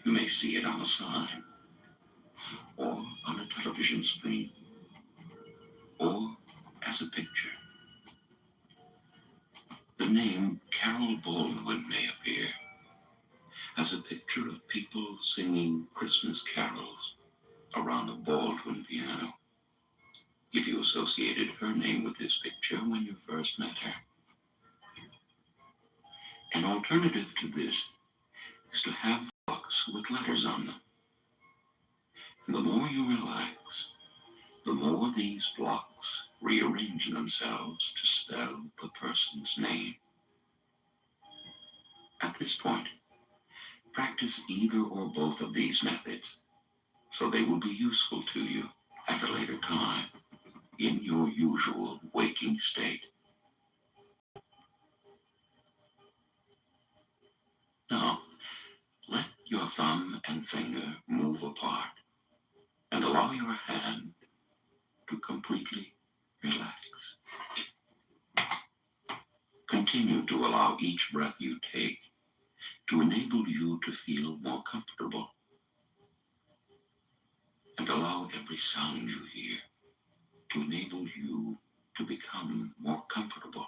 You may see it on a sign, or on a television screen, or as a picture. The name Carol Baldwin may appear as a picture of people singing Christmas carols around a Baldwin piano. If you associated her name with this picture when you first met her. An alternative to this is to have blocks with letters on them. And the more you relax, the more these blocks rearrange themselves to spell the person's name. At this point, practice either or both of these methods, so they will be useful to you at a later time in your usual waking state. Now, let your thumb and finger move apart and allow your hand to completely relax. Continue to allow each breath you take to enable you to feel more comfortable, and allow every sound you hear to enable you to become more comfortable,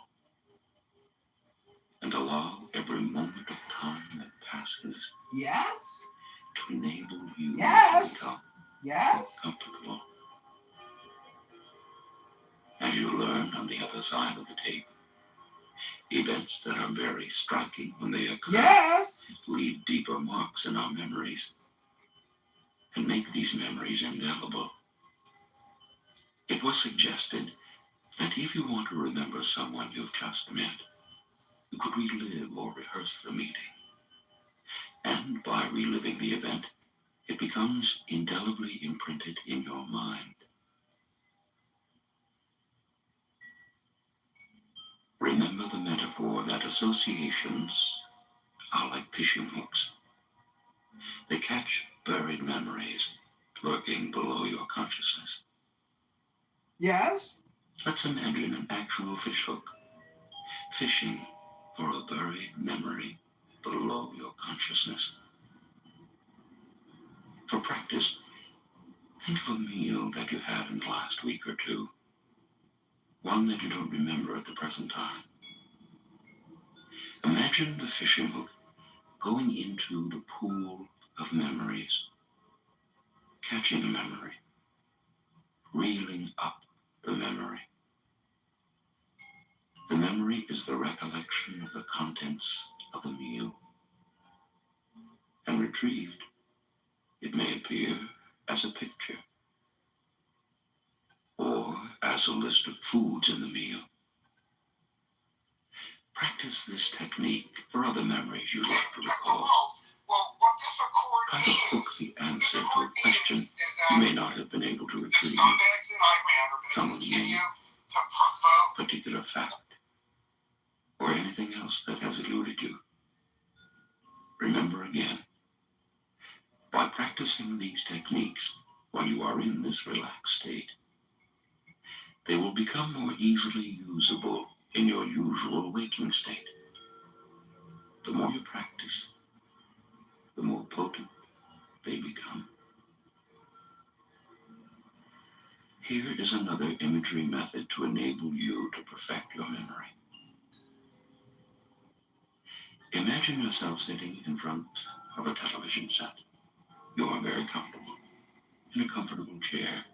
and allow every moment of time that passes Yes? to enable you Yes. to become Yes? more comfortable. As you learn on the other side of the tape, events that are very striking when they occur Yes. leave deeper marks in our memories and make these memories indelible. It was suggested that if you want to remember someone you've just met, you could relive or rehearse the meeting. And by reliving the event, it becomes indelibly imprinted in your mind. Remember the metaphor that associations are like fishing hooks. They catch buried memories lurking below your consciousness. Yes? Let's imagine an actual fish hook fishing for a buried memory below your consciousness. For practice, think of a meal that you had in the last week or two, one that you don't remember at the present time. Imagine the fishing hook going into the pool of memories, catching a memory, reeling up the memory. The memory is the recollection of the contents of the meal. And retrieved, it may appear as a picture, or as a list of foods in the meal. Practice this technique for other memories you'd like to recall. Try to hook the answer to a question you may not have been able to retrieve. Someone's name, particular fact, or anything else that has eluded you. Remember again, by practicing these techniques while you are in this relaxed state, they will become more easily usable in your usual waking state. The more you practice, the more potent they become. Here is another imagery method to enable you to perfect your memory. Imagine yourself sitting in front of a television set. You are very comfortable, in a comfortable chair.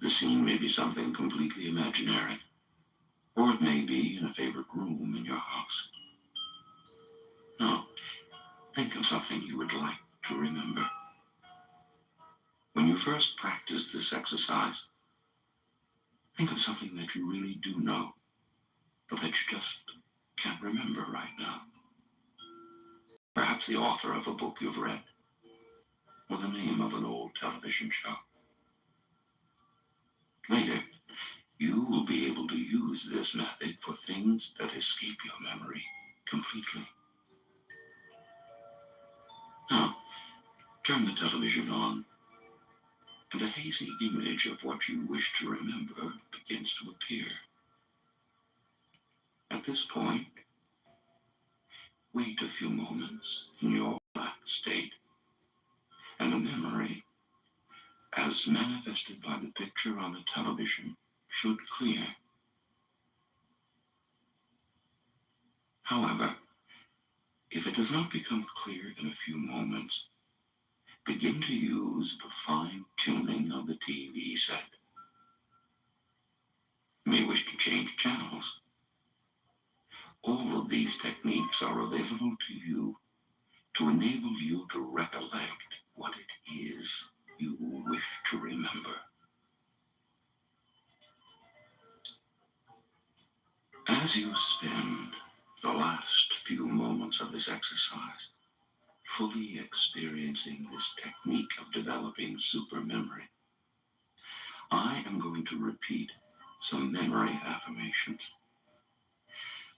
The scene may be something completely imaginary, or it may be in a favorite room in your house. Now, think of something you would like to remember. When you first practiced this exercise, think of something that you really do know, but that you just can't remember right now. Perhaps the author of a book you've read, or the name of an old television show. Later, you will be able to use this method for things that escape your memory completely. Now, turn the television on, and a hazy image of what you wish to remember begins to appear. At this point, wait a few moments in your relaxed state, and the memory, as manifested by the picture on the television, should clear. However, if it does not become clear in a few moments, begin to use the fine-tuning of the TV set. You may wish to change channels. All of these techniques are available to you to enable you to recollect what it is you wish to remember. As you spend the last few moments of this exercise fully experiencing this technique of developing supermemory, I am going to repeat some memory affirmations.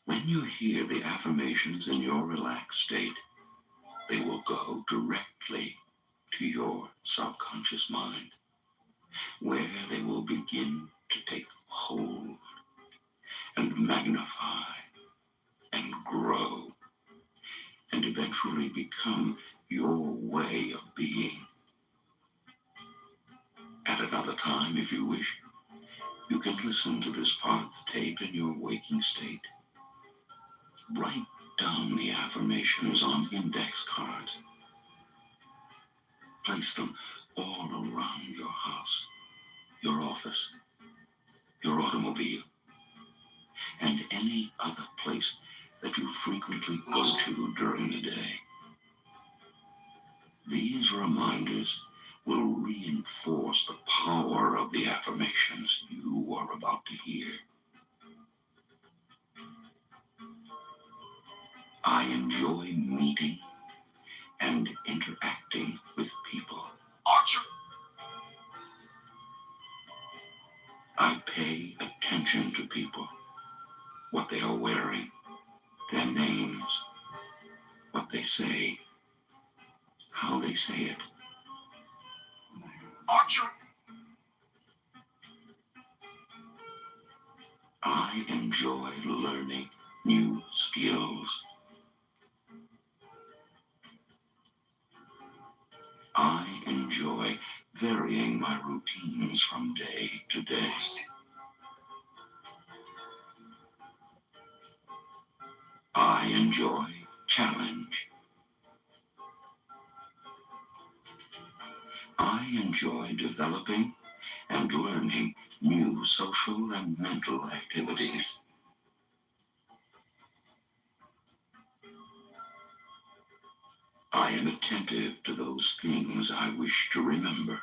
When you hear the affirmations in your relaxed state, they will go directly to your subconscious mind, where they will begin to take hold and magnify and grow and eventually become your way of being. At another time, if you wish, you can listen to this part of the tape in your waking state. Write down the affirmations on index cards. Place them all around your house, your office, your automobile, and any other place that you frequently go to during the day. These reminders will reinforce the power of the affirmations you are about to hear. I enjoy meeting and interacting with people. Archer! I pay attention to people, what they are wearing, their names, what they say, how they say it. Archer! I enjoy learning new skills. I enjoy varying my routines from day to day. I enjoy challenge. I enjoy developing and learning new social and mental activities. I am attentive to those things I wish to remember.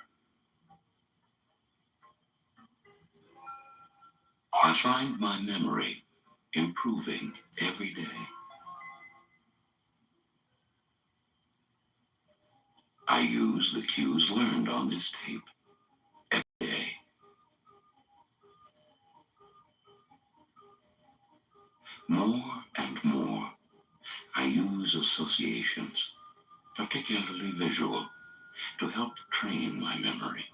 I find my memory improving every day. I use the cues learned on this tape every day. More and more, I use associations, particularly visual, to help train my memory.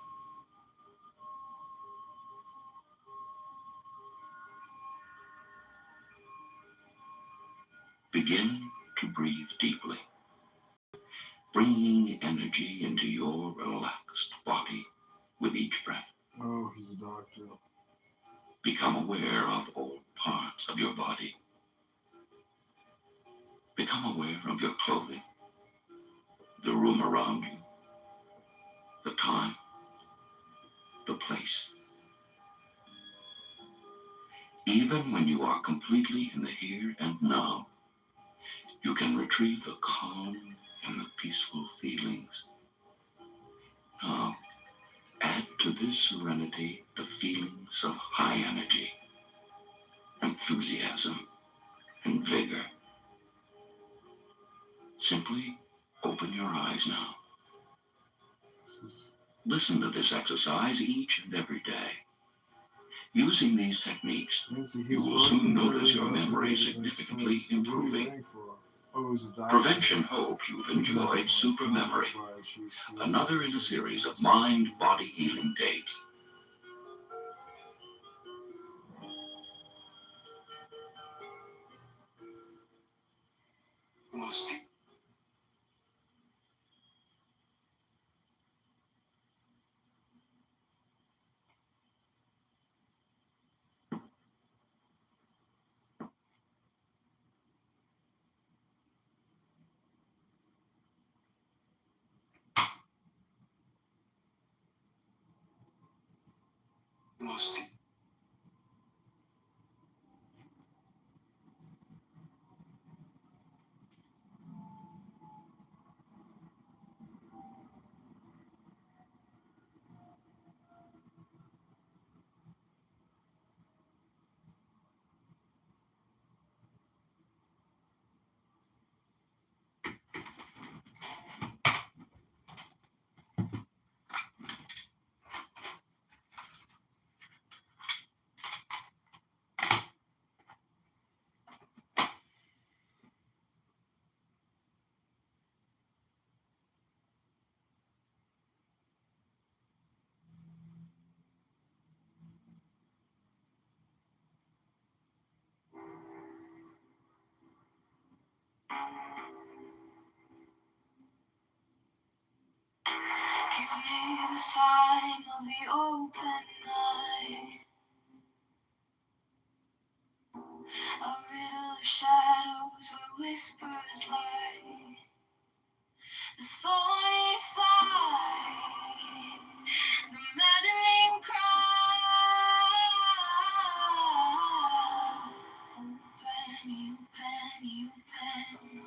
Begin to breathe deeply, bringing energy into your relaxed body with each breath. Oh, he's a doctor. Become aware of all parts of your body. Become aware of your clothing, the room around you, the time, the place. Even when you are completely in the here and now, you can retrieve the calm and the peaceful feelings. Now, add to this serenity the feelings of high energy, enthusiasm, and vigor. Simply open your eyes now. Listen to this exercise each and every day. Using these techniques, you will soon notice your memory significantly improving. Prevention hopes you've enjoyed Super Memory, another in a series of mind-body healing tapes. Give me the sign of the open eye, a riddle of shadows where whispers lie, the thorny thigh, the maddening cry. Open, open, open.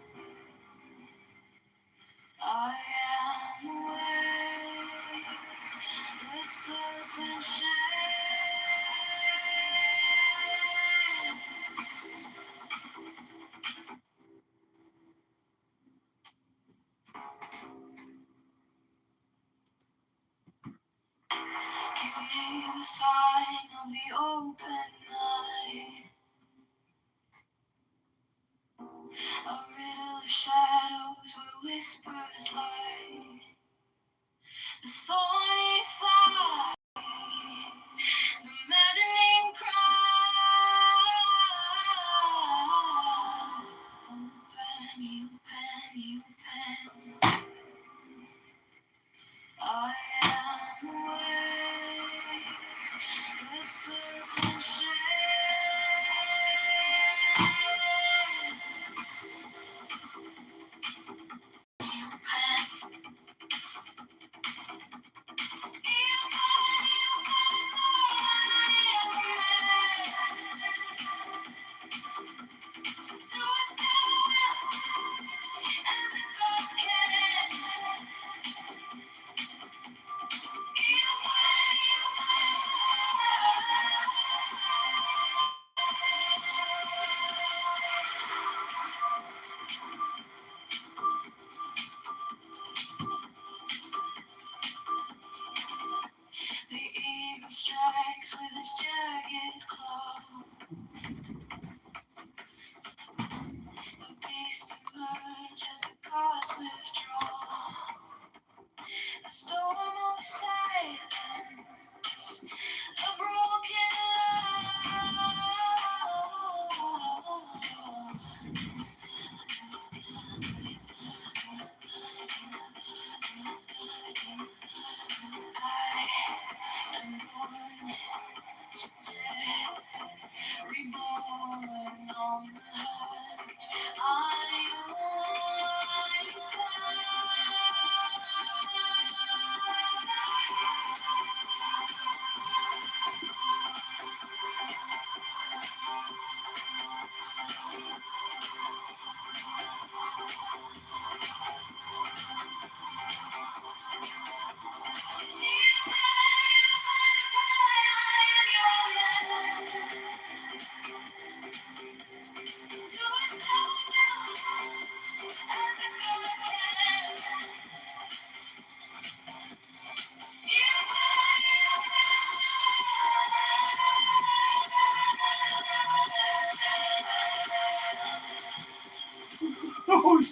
I am awake, the serpent shakes. Give me the sign of the open eye, a riddle of shadows where whispers lie, the thorny thigh, the maddening cry. Open, open, open. I am awake, the serpent shakes. Open,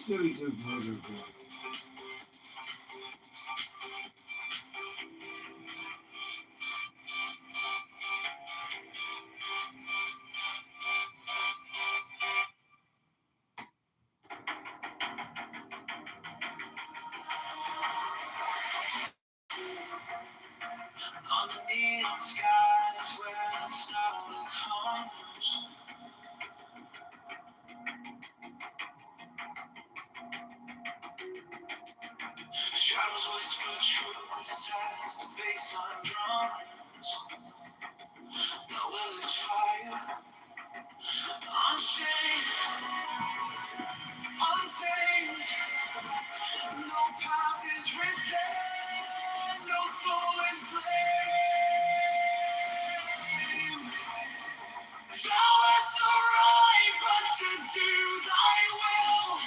On the neon skies where the star comes. Shadows whisper truth as the bassline drums. The will is fire, unchained, untamed. No path is written, no soul is blamed. Thou hast no right but to do thy will.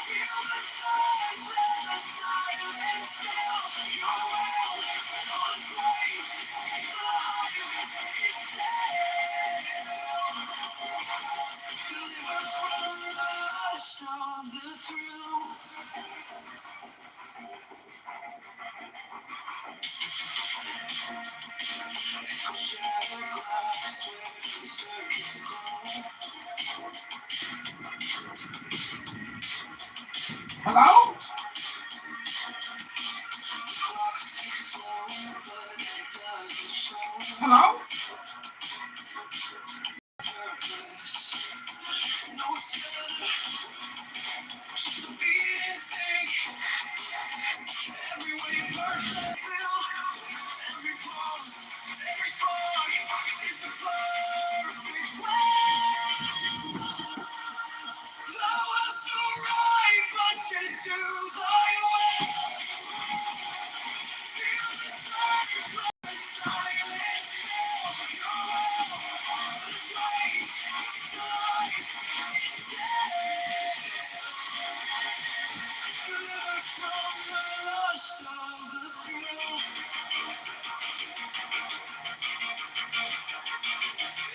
Feel the surge, let the silence fill your will. Unfazed, alive, is still. Delivered from the lust of the thrill. Shattered glass where the circuits go. Hello? The clock ticks slow, but it doesn't show Hello? purpose. No teller, just a beating sync. Every way perfect fill, every pulse, every spark is the perfect way. Thou hast no right but to do thy will. Feel the surge, let the silence fill your will. Unafraid, alive, is dead. Delivered from the lust of the thrill.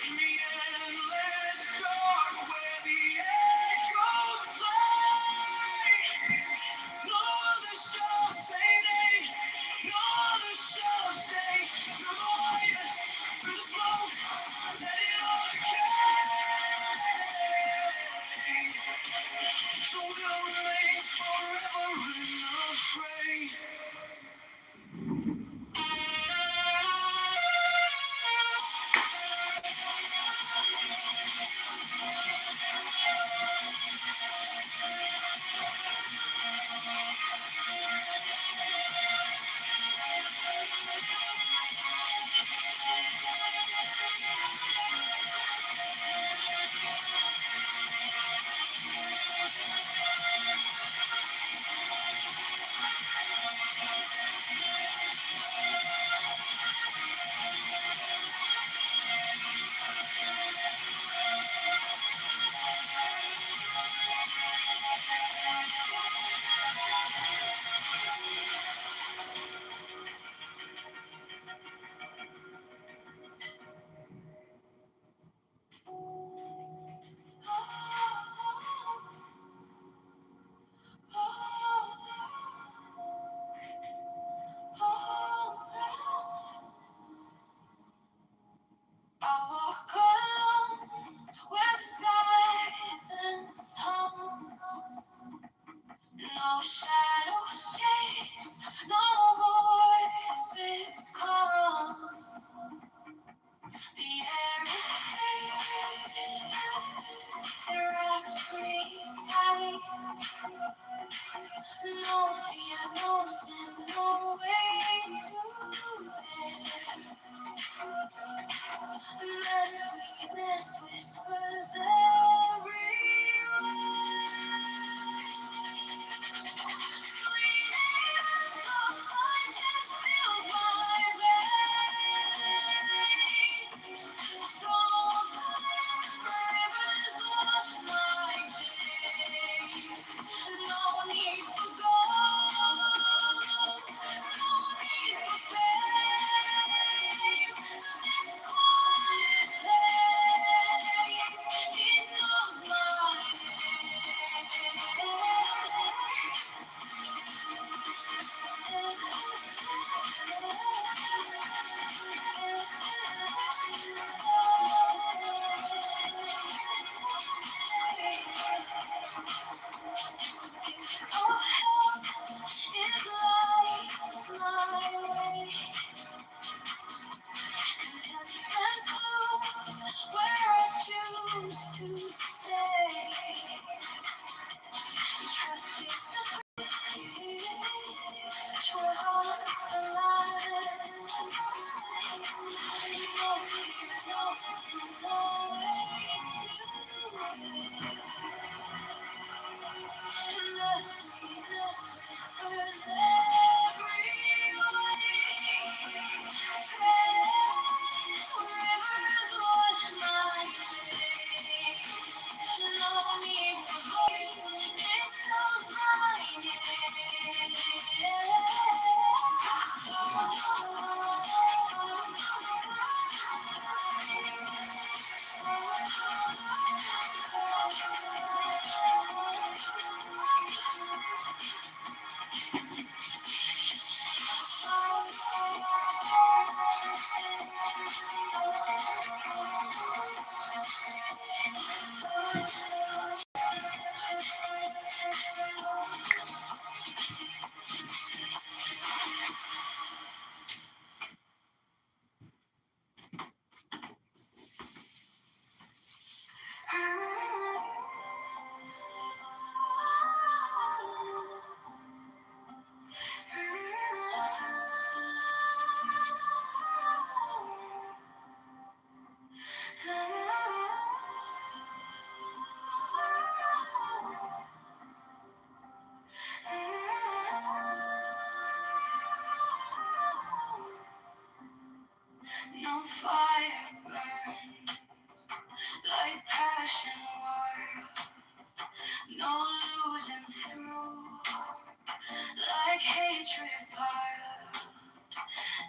In the endless dark where the echoes play, no other shall say nay, no other shall stay. Through the wire, through the smoke, let it all decay. The will remains forever in the fray. I walk alone where the silence hums. No shadows chase, no voices come. The air is thick, it wraps me tight. No fear, no sin, no way to bear. The sweetness whispers everywhere. Sweetness of sunshine fills my veins. Strong rivers wash my chains. No need for gold, no need for fame. This quiet place, it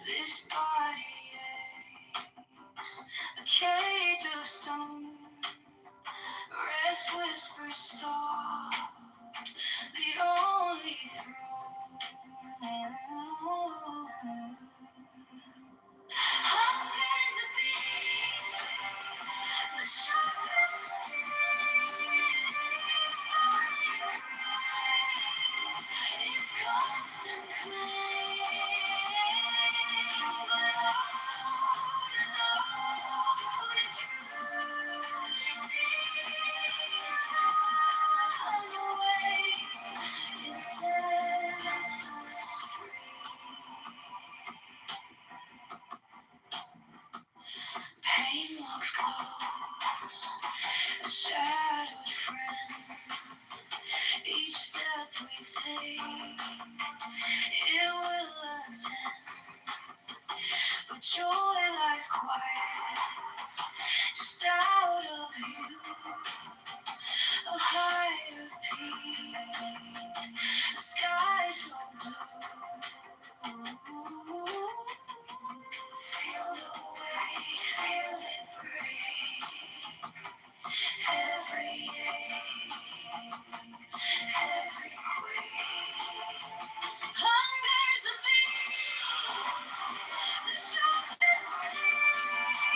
This body aches, a cage of stone. Rest whispers soft, the only throne. Hunger's the beast, the sharpest skin. Body cries, its constant claim. But on and on, truly see the waits, his senseless free. Pain walks close, a shadowed friend. Each step we take, it will attend. But joy lies quiet, just out of view. A higher peak, a sky so blue. Feel the weight, feel it break. Every ache, every quake. Hunger's the beast, the sharpest sting.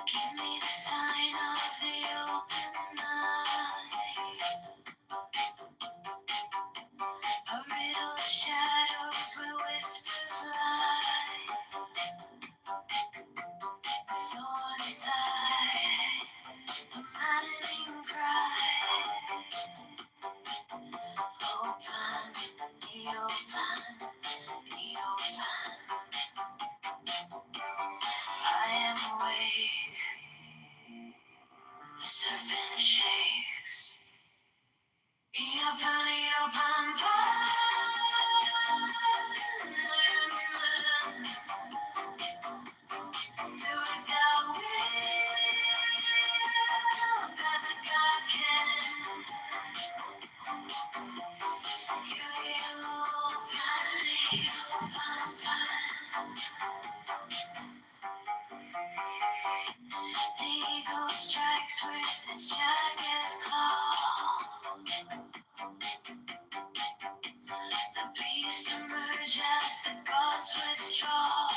Give me the sign of the open eye. A riddle of shadows where whispers lie. The thorn inside, the maddening pride. Open, be open, be open. I am awake. The serpent shakes. Be open, do as thou wilt, as a God can. You the eagle strikes with its jagged claw. The beast emerge as the gods withdraw.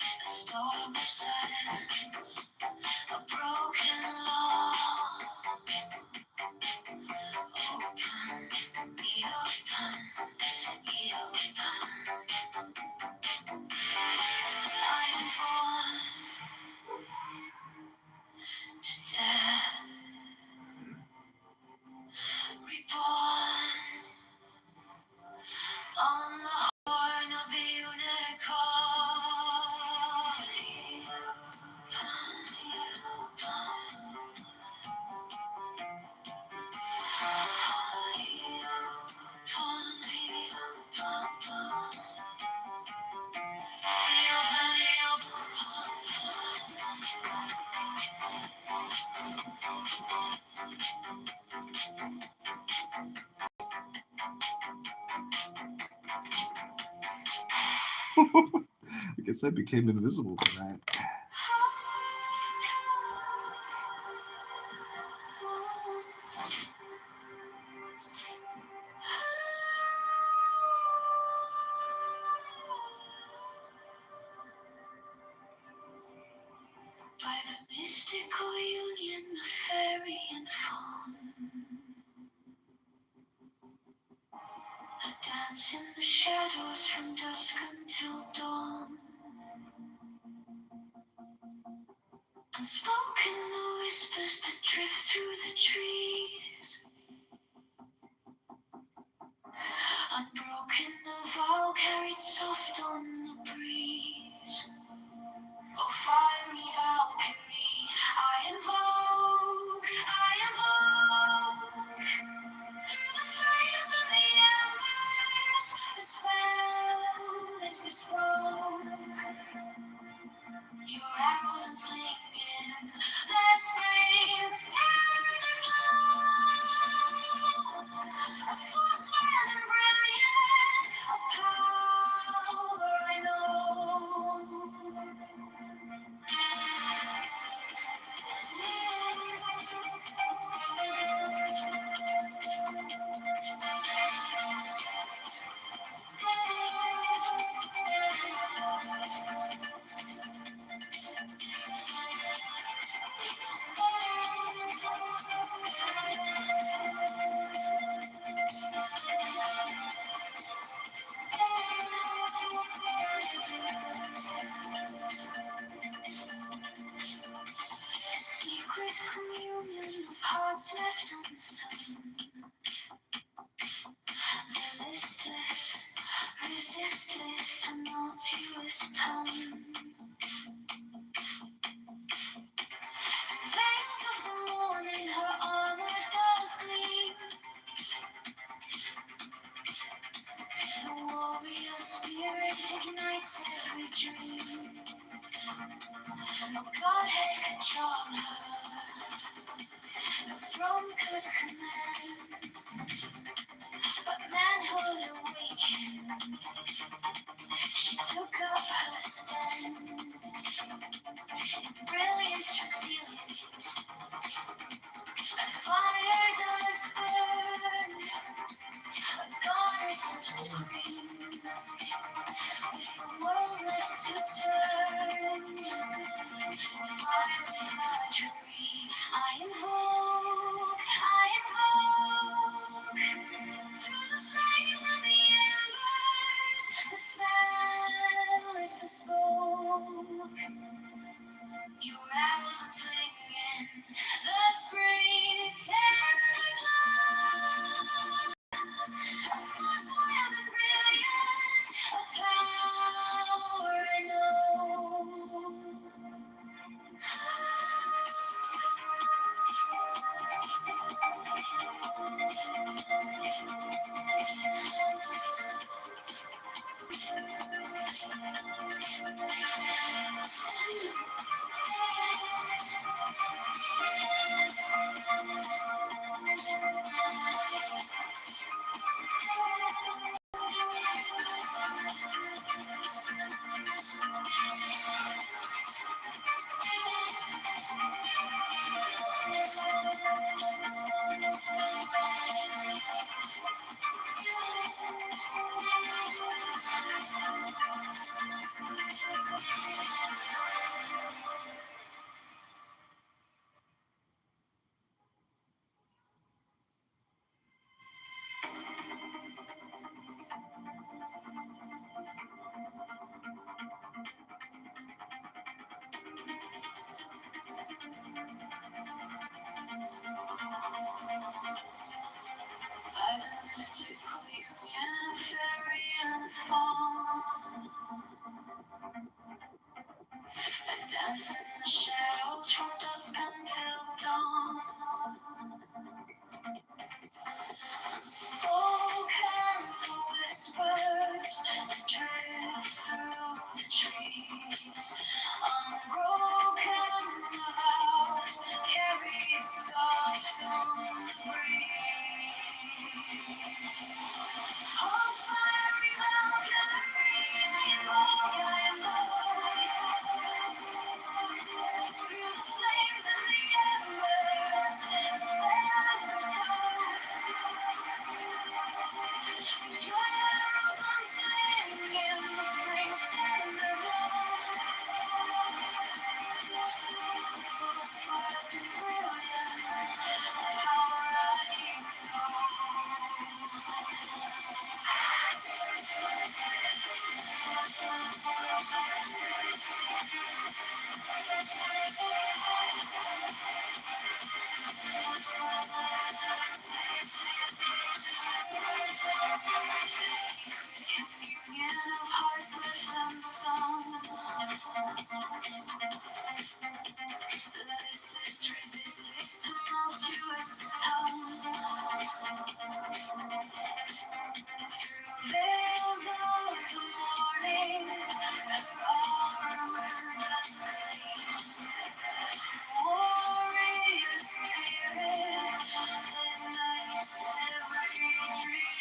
A storm of silence, a broken law. Open, be open, be open. I am born to death, reborn on the horn of the I guess I became invisible for that. By the mystical union of fairy and fawn, a dance in the shadows from dusk until dawn. Unspoken the whispers that drift through the trees. Unbroken the vow carried soft on the breeze. Oh, fiery Valkyrie, I invoke. Through the flames of the embers, the spell is bespoke. Your arrows and slinging, their springs tender glow. A force wild and brilliant, a power I know. Secret communion of hearts left unsown. The listless, resistless, tumultuous tone. Through veins of the morning, her armor does gleam. The warrior spirit ignites every dream. No godhead could charm her, no throne could command, but manhood awakened She took up her stand, brilliance resilient. A fire does burn, a goddess of spring, with the world left to turn. Fire with a dream, I invoke, through the flames and the embers, the spell is bespoke. Your arrows are flinging, the spring's tender glow. A force wild and brilliant, a power I know. By the mystical union, fairy and fawn, I dance in the shadows from dusk until dawn. Unspoken whispers that drift through the trees, unbroken vow, carried soft on the breeze. Oh, fiery Valkyrie, I invoke, through the flames and the embers, spells bespoke. Your arrows unslinging, the spring's tender glow. Force wild and brilliant, power I communion of hearts lift unsung. This resists its tumultuous tongue. Through veils of the morning, her armor does gleam. Warrior spirit, ignites every dream.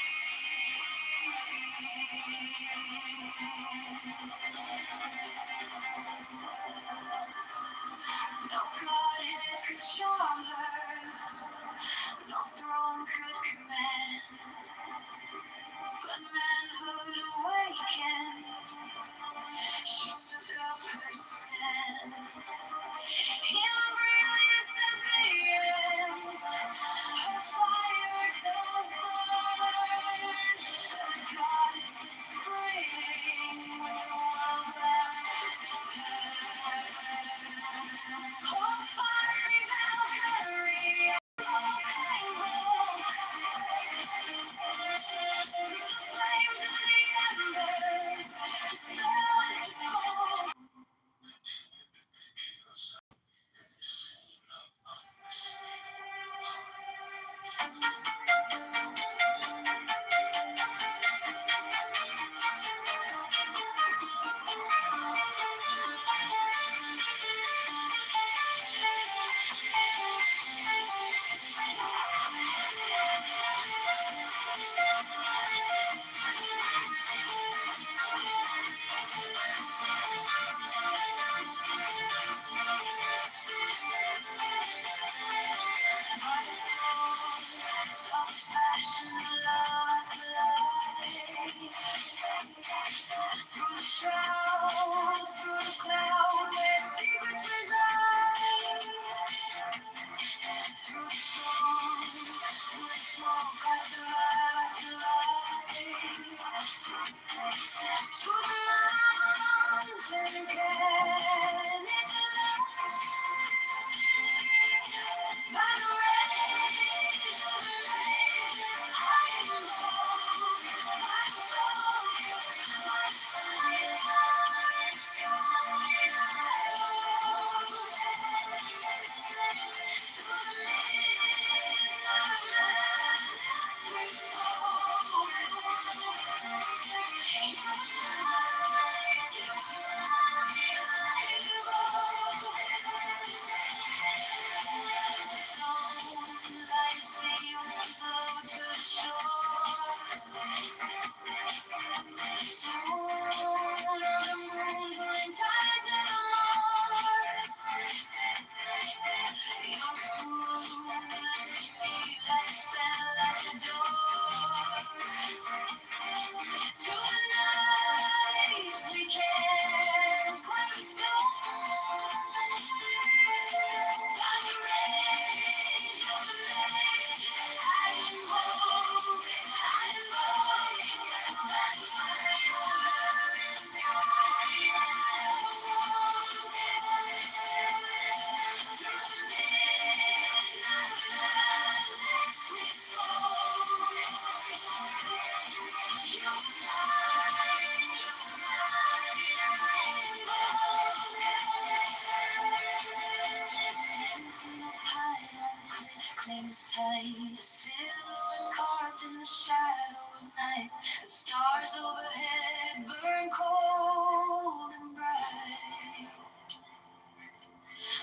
Claims tight, a silhouette carved in the shadow of night. The stars overhead burn cold and bright,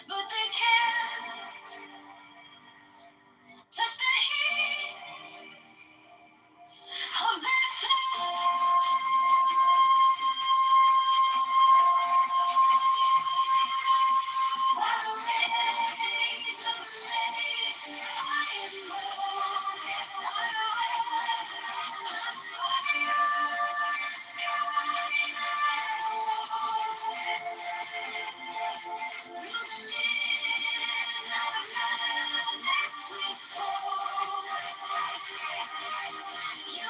but they can't touch the heat of that flame. By the rage of the maze, I am born. I'm fire. Through the midnight of madness we spoke. You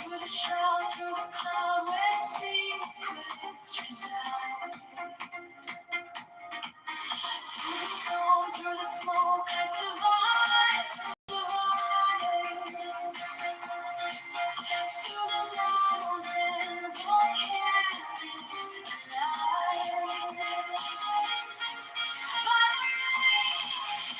through the shroud, through the cloud where secrets reside. Through the storm, through the smoke, I survived. To the mountain, volcanic night. By the rage,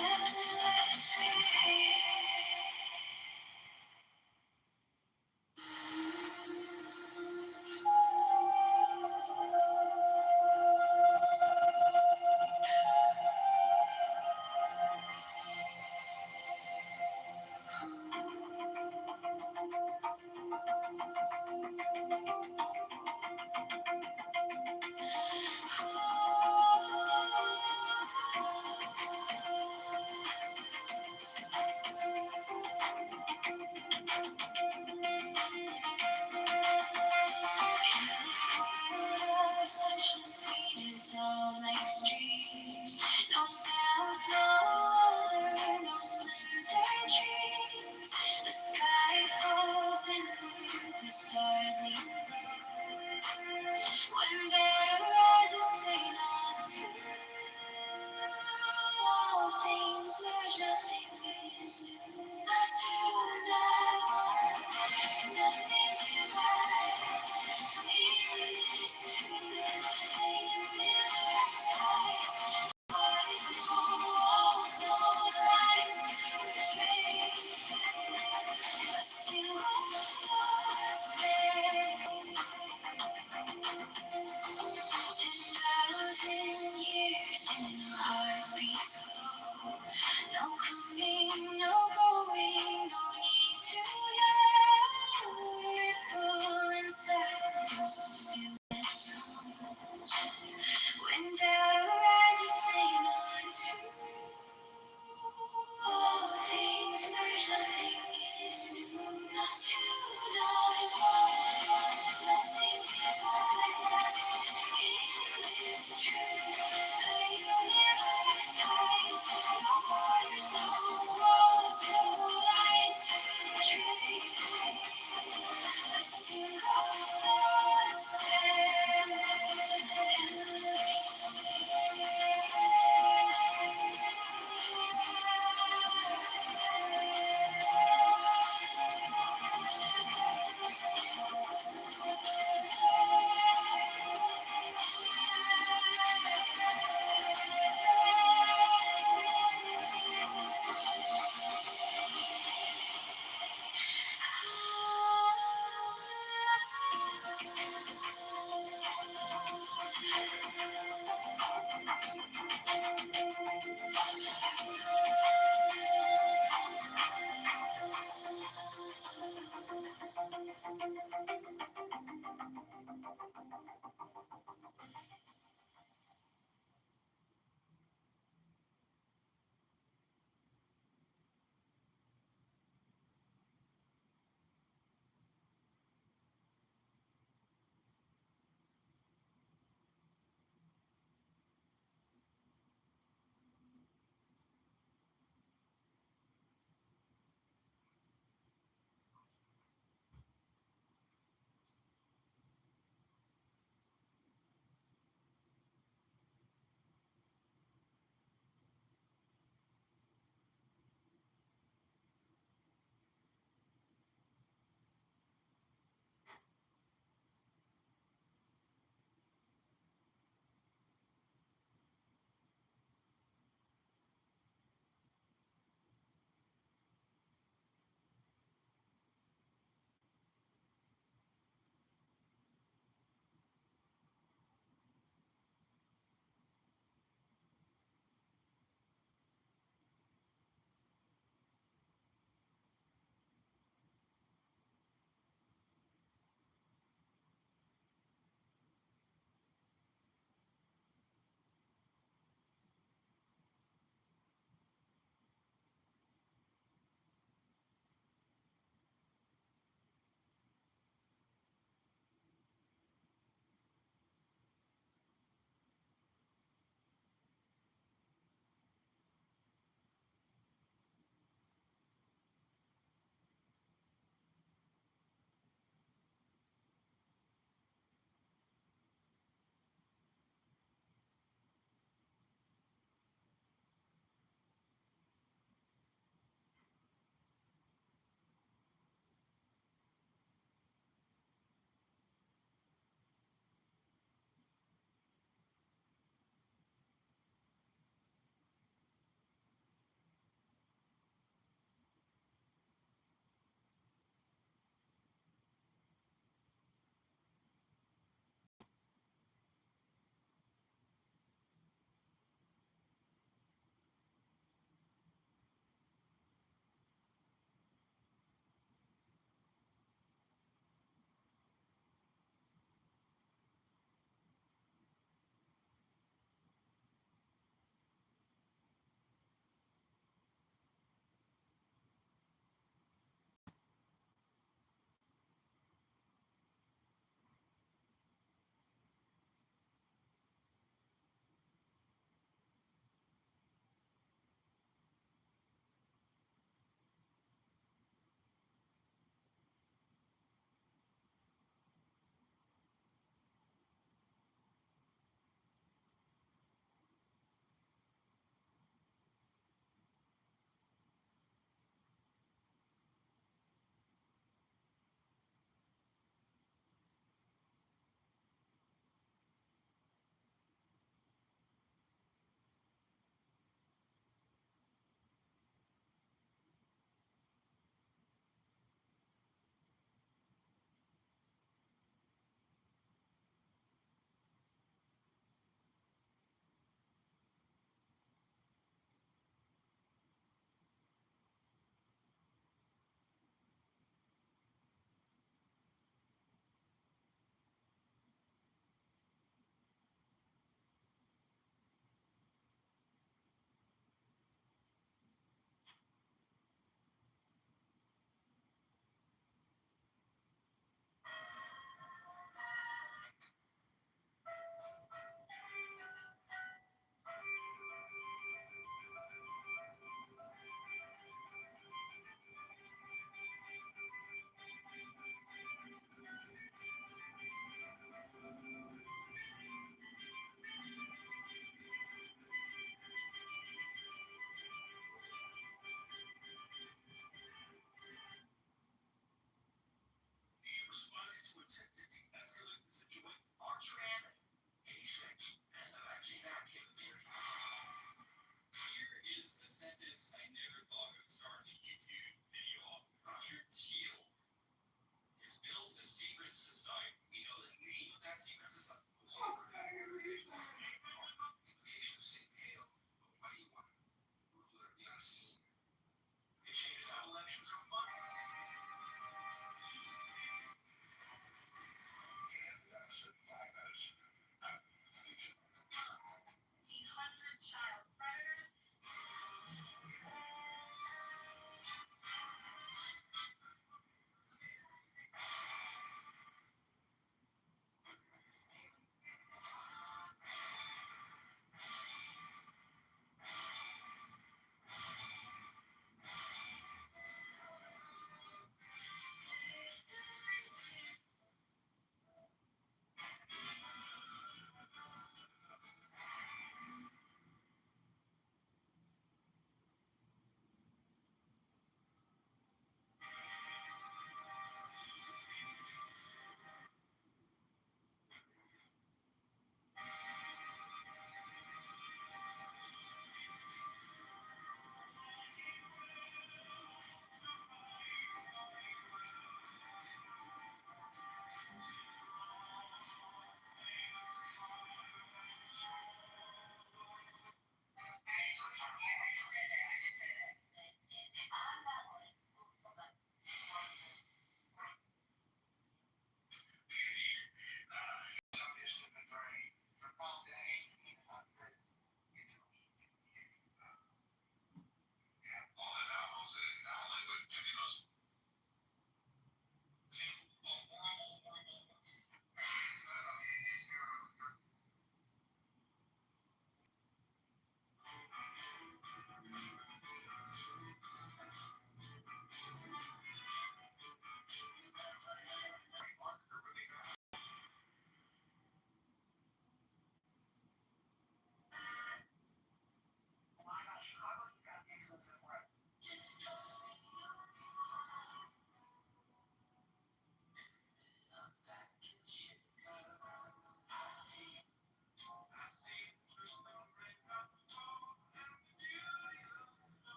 endless repeat. Such a sweet is all like streams. No self, no other, no splintered dreams. The sky falls inward, the stars lean low. When dawn arises, say not to. All things merge, nothing is new. Not two, not one, nothing divides. In this truth, the universe hides. Waters, no walls, no lines to betray. A single thought space. 10,000 years in a heartbeat's glow. No coming, no going, no need to know. Ripple in silence, stillness hums. When doubt arises, say not to. All things merge, nothing is new. Not two, not one, nothing divides. In this truth, the universe hides. No borders, no walls,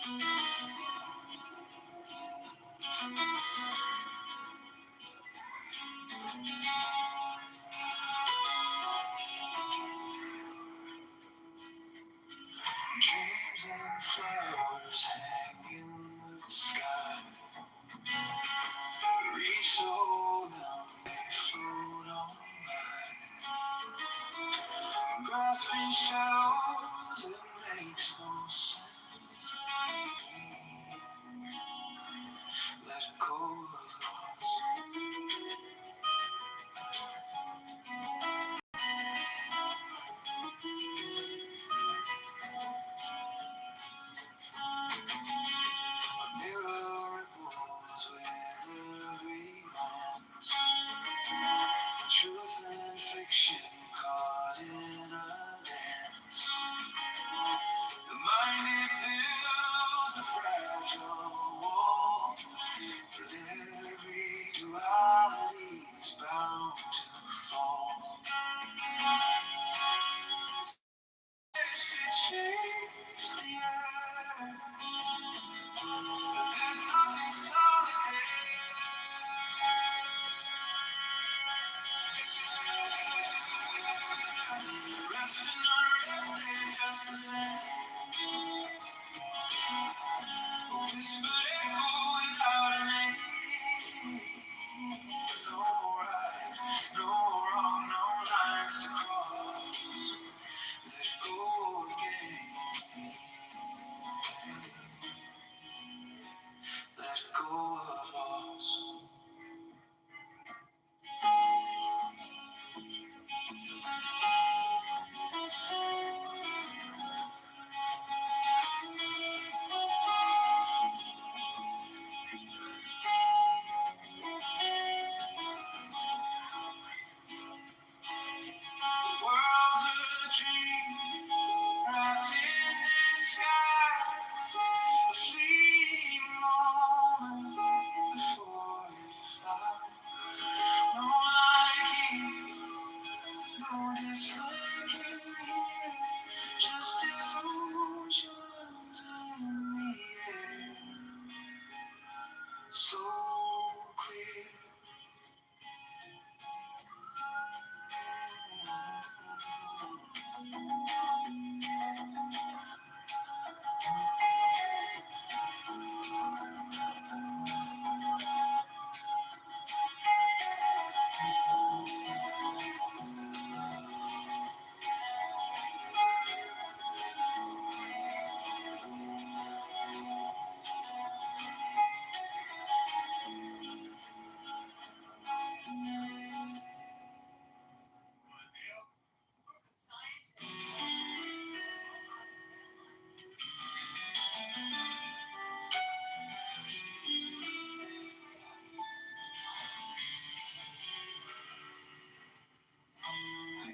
Dreams and flowers hang in the sky. Reach to hold them, they float on by. Grasping shadows, it makes no sense. Let go of loss. A mirror ripples with every glance. Truth and fiction caught in a dance. The mind it builds a fragile wall, but every duality's bound to fall. To chase the eye, but there's nothing solid there. Rest and unrest, they're just the same. Whispered echo without a name. No right, no wrong, no lines to cross. Let go again. Let go of loss. The world's a dream wrapped in disguise. A fleeting moment before it flies. No liking, no disliking here. Just illusions in the air. So clear.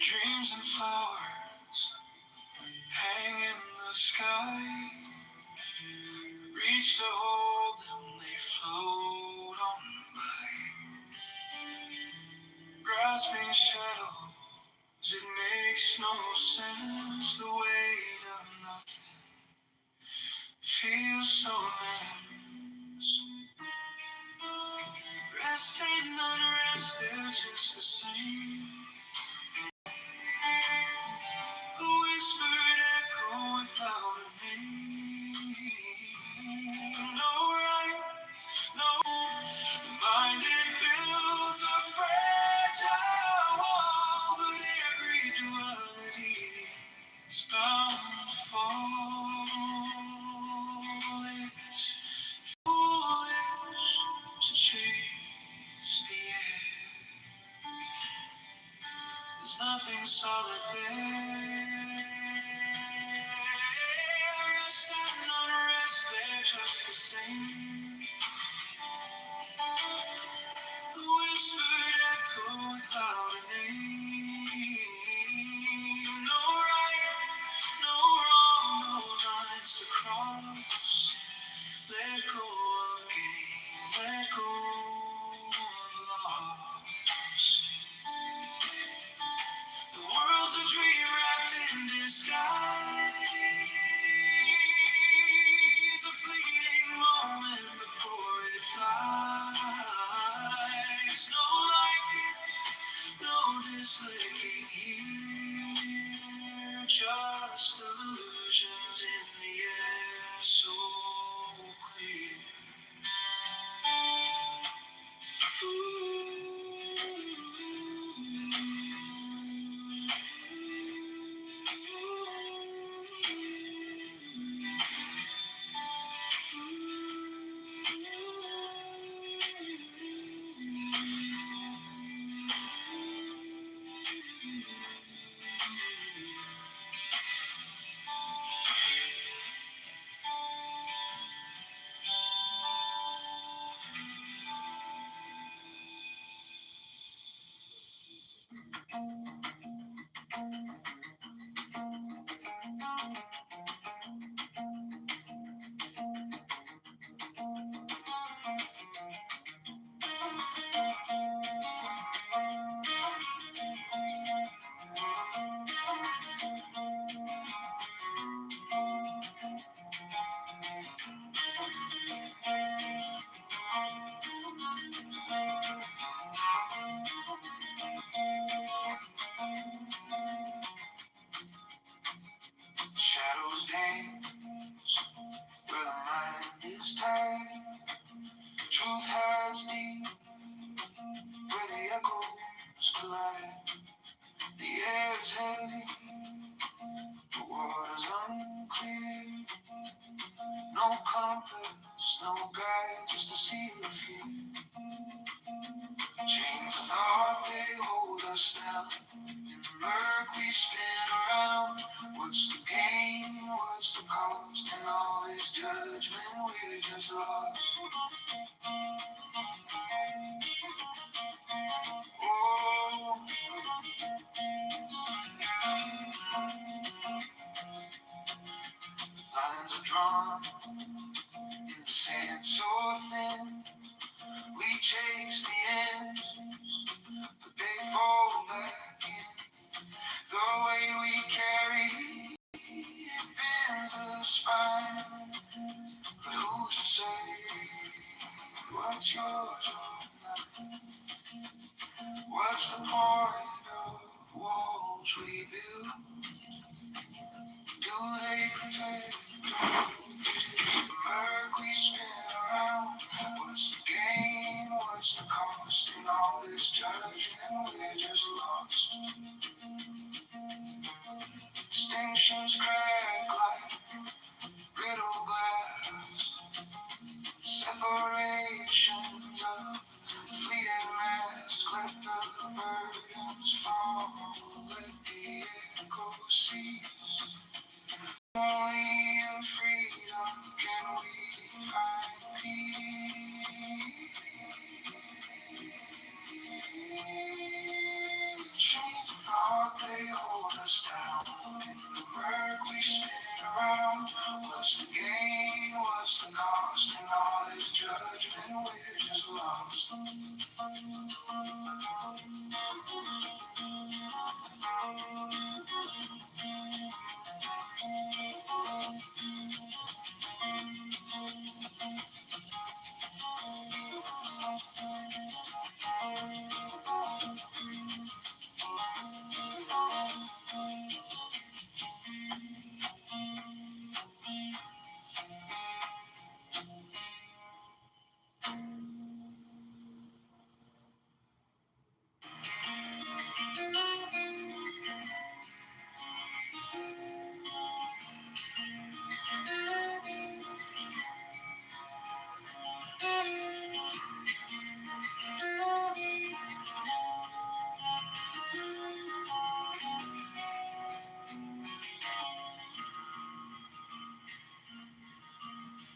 Dreams and flowers hang in the sky. Reach to hold them, they float on by. Grasping shadows, it makes no sense. The weight of nothing feels so immense. Rest and unrest, they're just the same. A whispered echo without a name. No right, no. The mind it builds a fragile wall, but every duality is bound to fall. It's foolish to chase the air. There's nothing solid there. Rest and unrest, they're just the same. A whispered echo without a name. No right, no wrong, no lines to cross. Let go of gain, let go of loss. The world's a dream wrapped in disguise. A is tight. Truth hides deep where the echoes collide. The air is heavy, the water's unclear. No compass, no guide, just a sea of fear. Chains of thought, they hold us down. In the murk we spin around. What's the gain, what's the cost? In all this judgment we're just lost. Oh, lines are drawn in the sand so thin. We chase the end, but they fall back in. The weight we carry, it bends the spine. But who's to say what's yours or mine? What's the point of walls we build? Do they protect? The murk we spin around. What's the gain? What's the cost? In all this judgment, we're just lost. Distinctions crack like brittle glass. Separations of fleeting mask. Let the burdens fall. Let the echo cease. Only in freedom can we find peace. Chains of thought, they hold us down. In the murk we spin around. What's the gain? What's the cost? In all this judgment, we're just lost.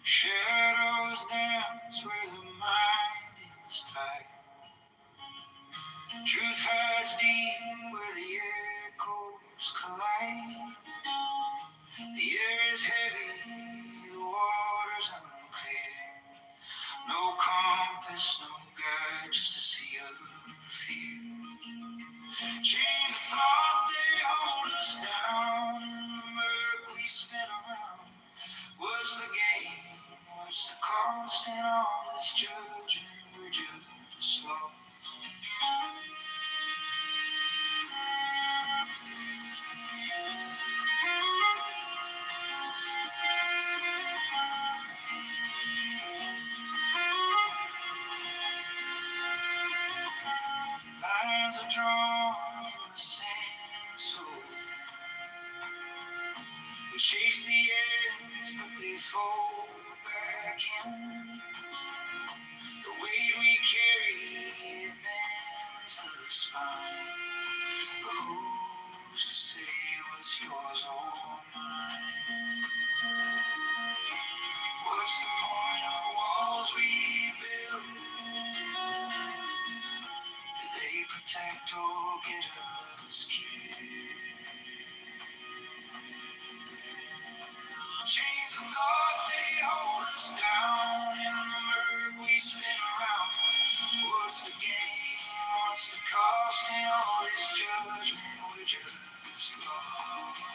Shadows dance where the mind is tight. Truth hides deep where the echoes collide. The air is heavy, the water's unclear. No compass, no guide, just a sea of fear. Chains of thought, they hold us down. In the murk we spin around. What's the gain? What's the cost? In all this judgment, we're just lost. Lines are drawn in the sand so thin. We chase the ends, but they fall back in. The weight we carry, it bends the spine. But who's to say what's yours or mine? What's the point of walls we build? Do they protect or get us killed? Chains of thought, they hold us down. In the murk we spin around. What's the gain? What's the cost? In all this judgment, we're just lost.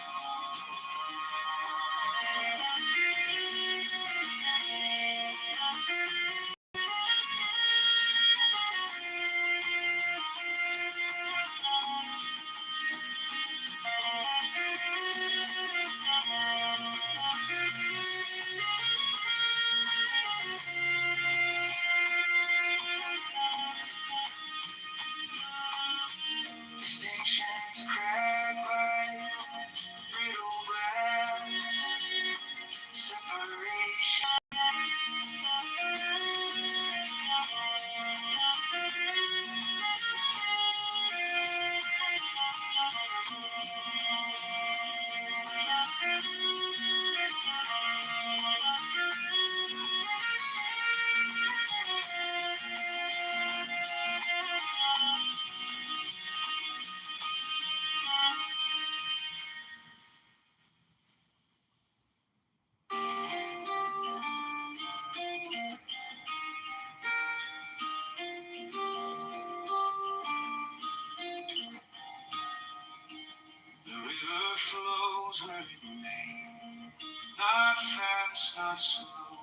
fast, not slow.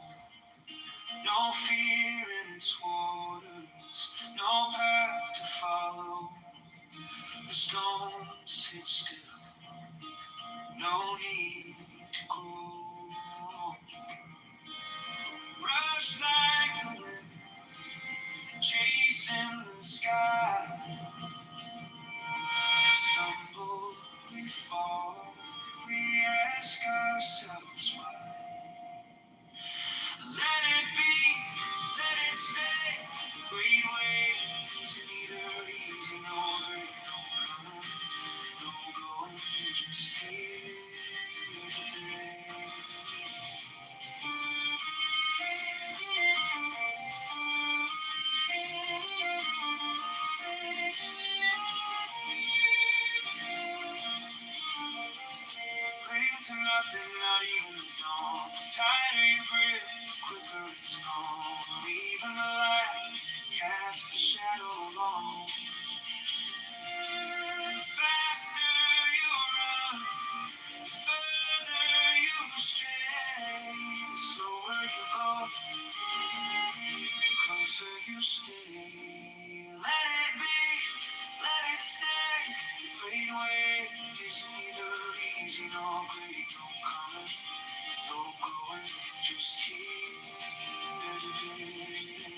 No fear in its waters, no path to follow. The stone sits still, no need to grow. Rush like the wind, chasing the sky. Stumble, we fall, we ask ourselves why. Let it be, let it stay. Great waves, neither easy nor great. No coming, no going, just here today. Cling to nothing, not even the dawn. The tighter you grip, the quicker it's gone. Even the light casts a shadow along. The faster you run, the further you stray. The slower you go, the closer you stay. Let it be, let it stay. Great wave is neither easy nor great. No coming, no going, just here today.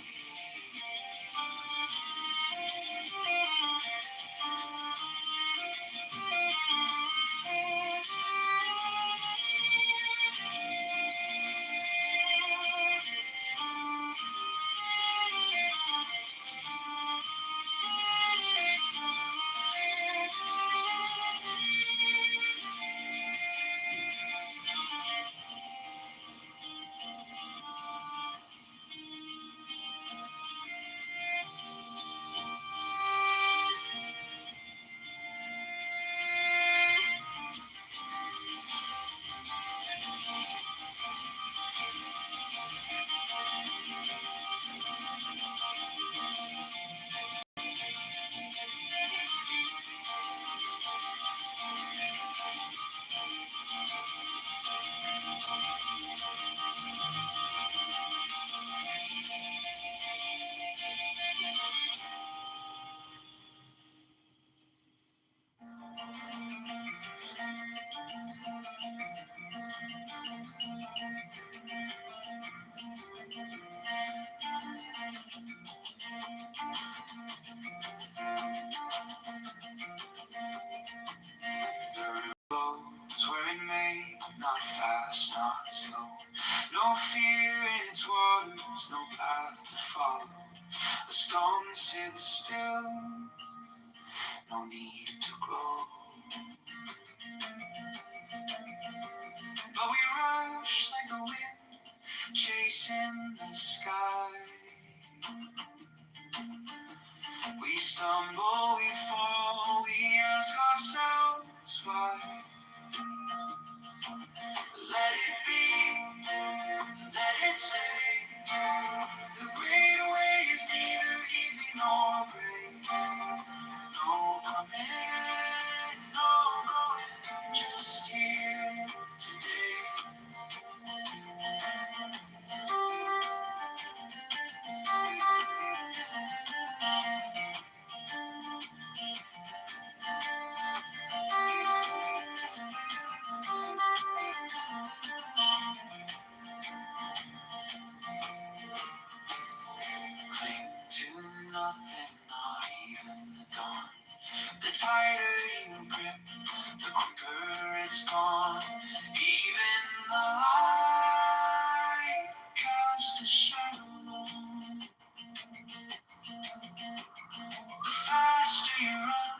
The river flows where it may, not fast, not slow. No fear in its waters, no path to follow. The stone sits still, no need to grow. But we rush like the wind, chasing the sky. We stumble, we fall, we ask ourselves why. Let it be, let it stay. The great way is neither easy nor great. No coming, no going, just here today. Cling to nothing, not even the dawn. The tighter you grip, the quicker it's gone. Even the light casts a shadow long. The faster you run,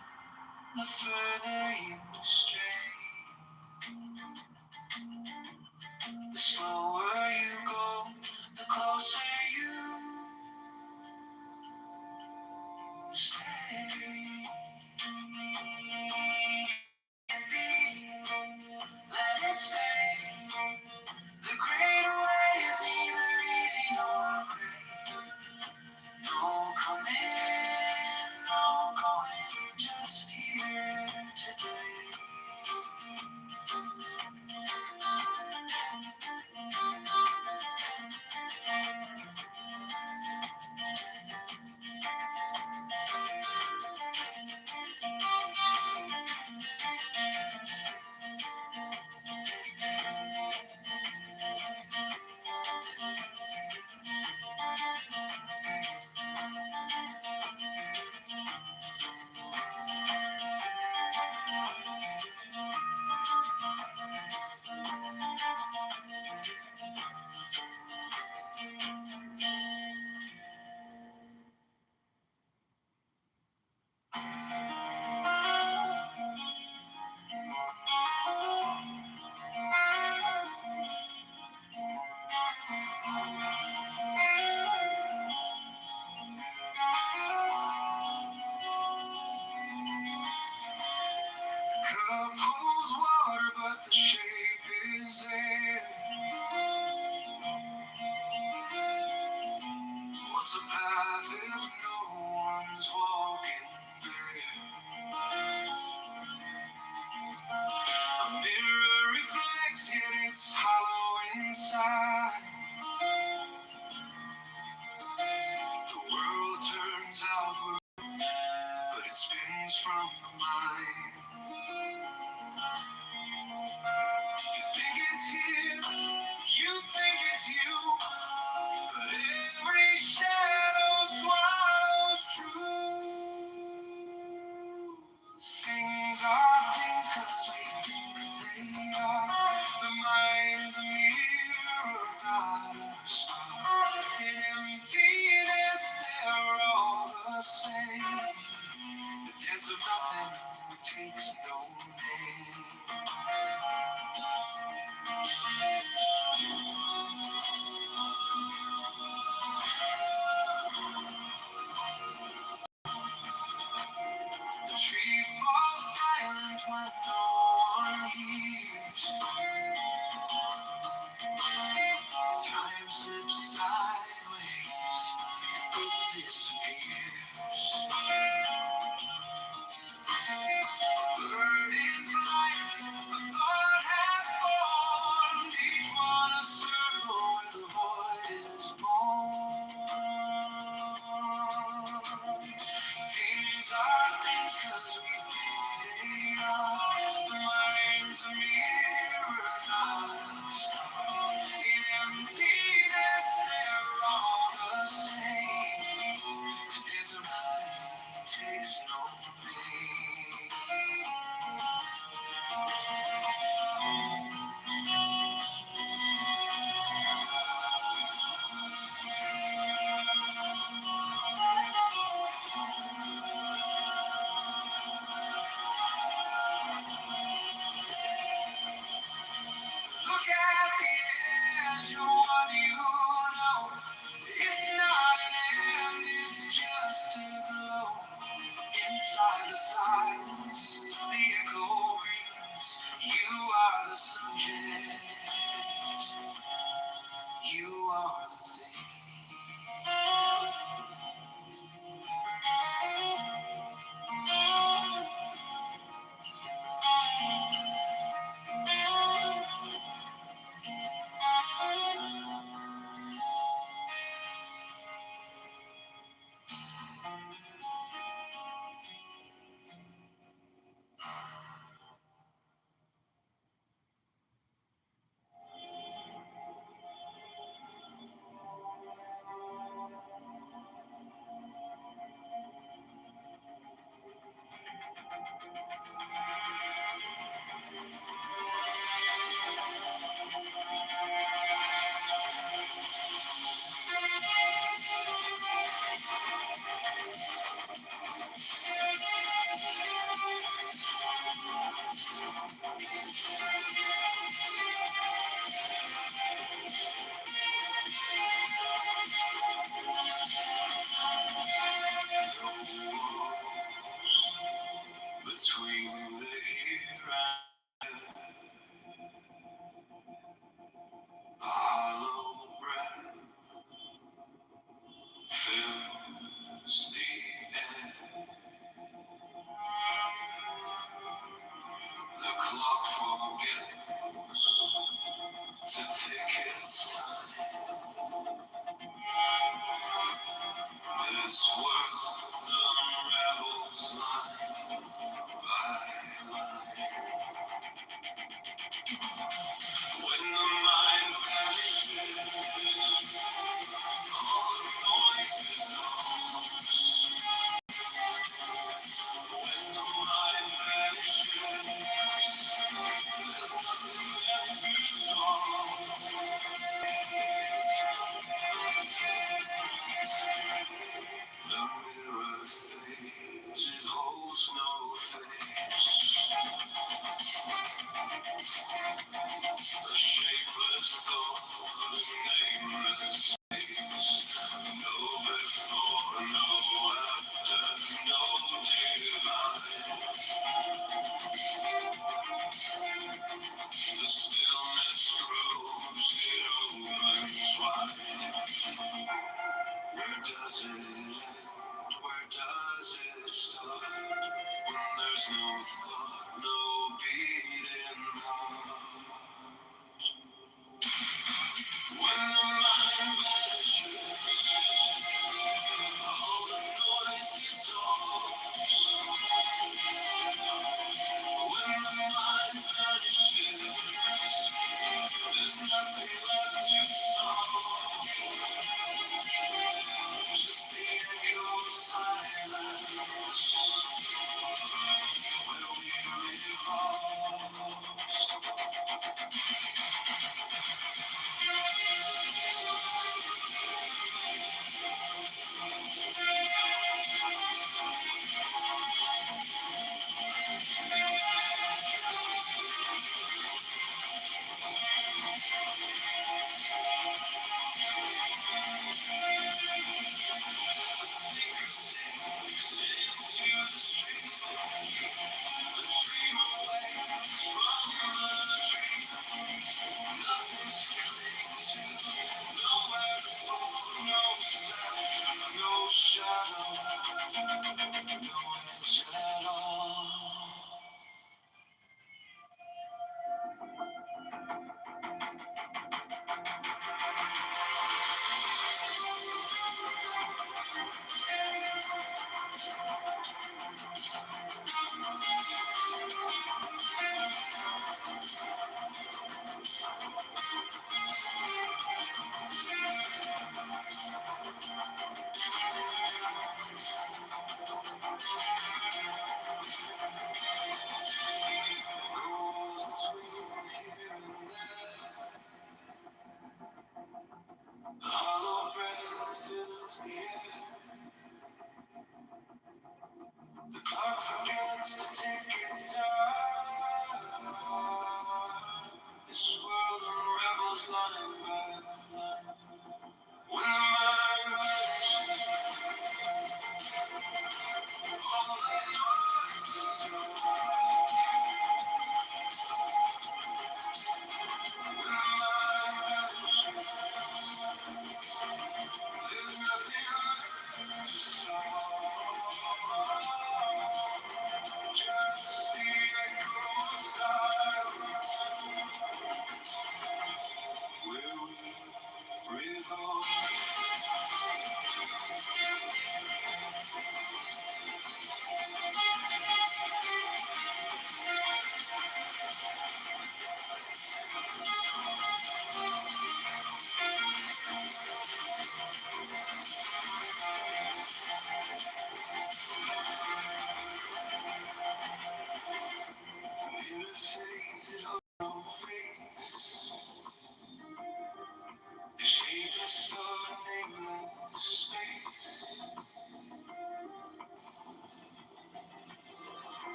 the further you stray. The slower you go, the closer you stay. Let it stay. The great way is neither easy nor great. No coming, no going, just here today. inside. The world turns outward, but it spins from the mind. You think it's here, you think it's you, but every shadow swallows truth. Things are things 'cause we think they are. The mind's a mirror, not a star. In emptiness, they're all the same. The dance of nothing takes no name. The tree falls silent when no one hears. Time slips sideways, it disappears. A bird in flight, a thought had formed, each one a circle where the void is born. Things are things 'cause we think they are. The mind's a mirror, not a star. In emptiness, they're all the same. The dance of nothing takes no name. Look at the edge, what do you know? It's not an end, it's just a glow. Inside the silence, the echo rings. You are the subject, you are the thing. Between the here and a hollow breath fills the air. The clock forgets to tick its time. This world unravels line by line. When the mind vanishes, all the noise dissolves. When the mind vanishes, there's nothing left to solve. The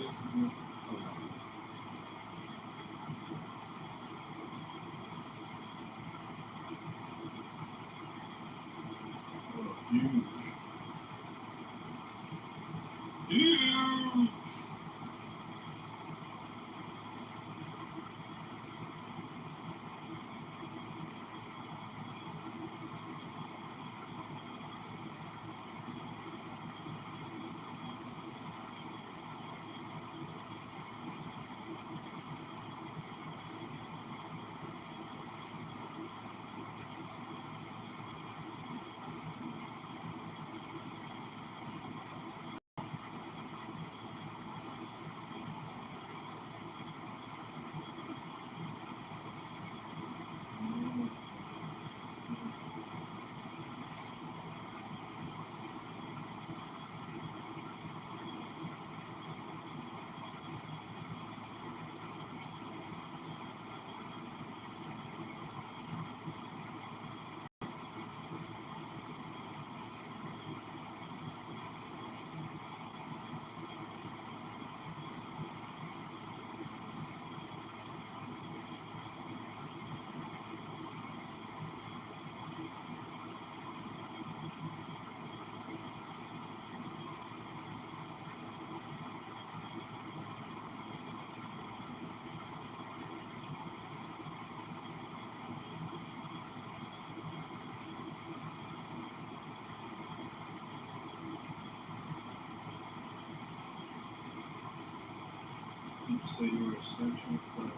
this is me. Oh, no. Oh, huge. Huge. You say you're essential for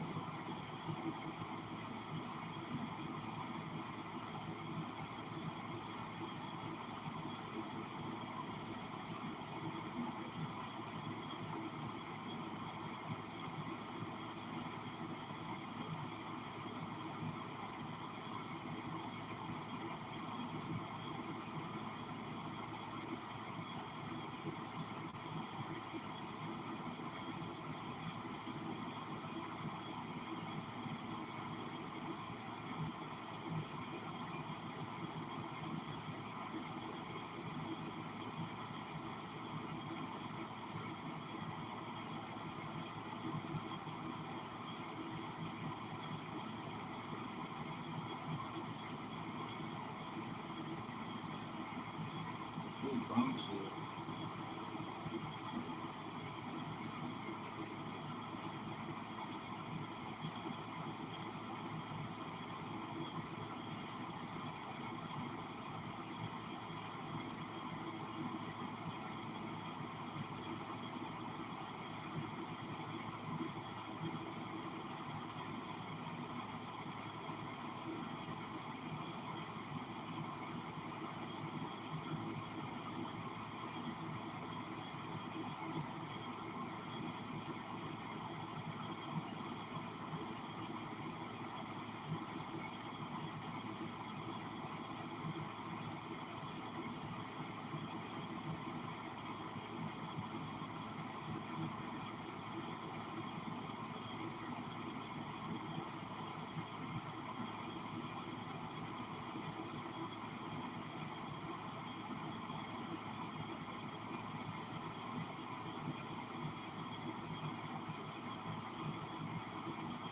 really bouncy.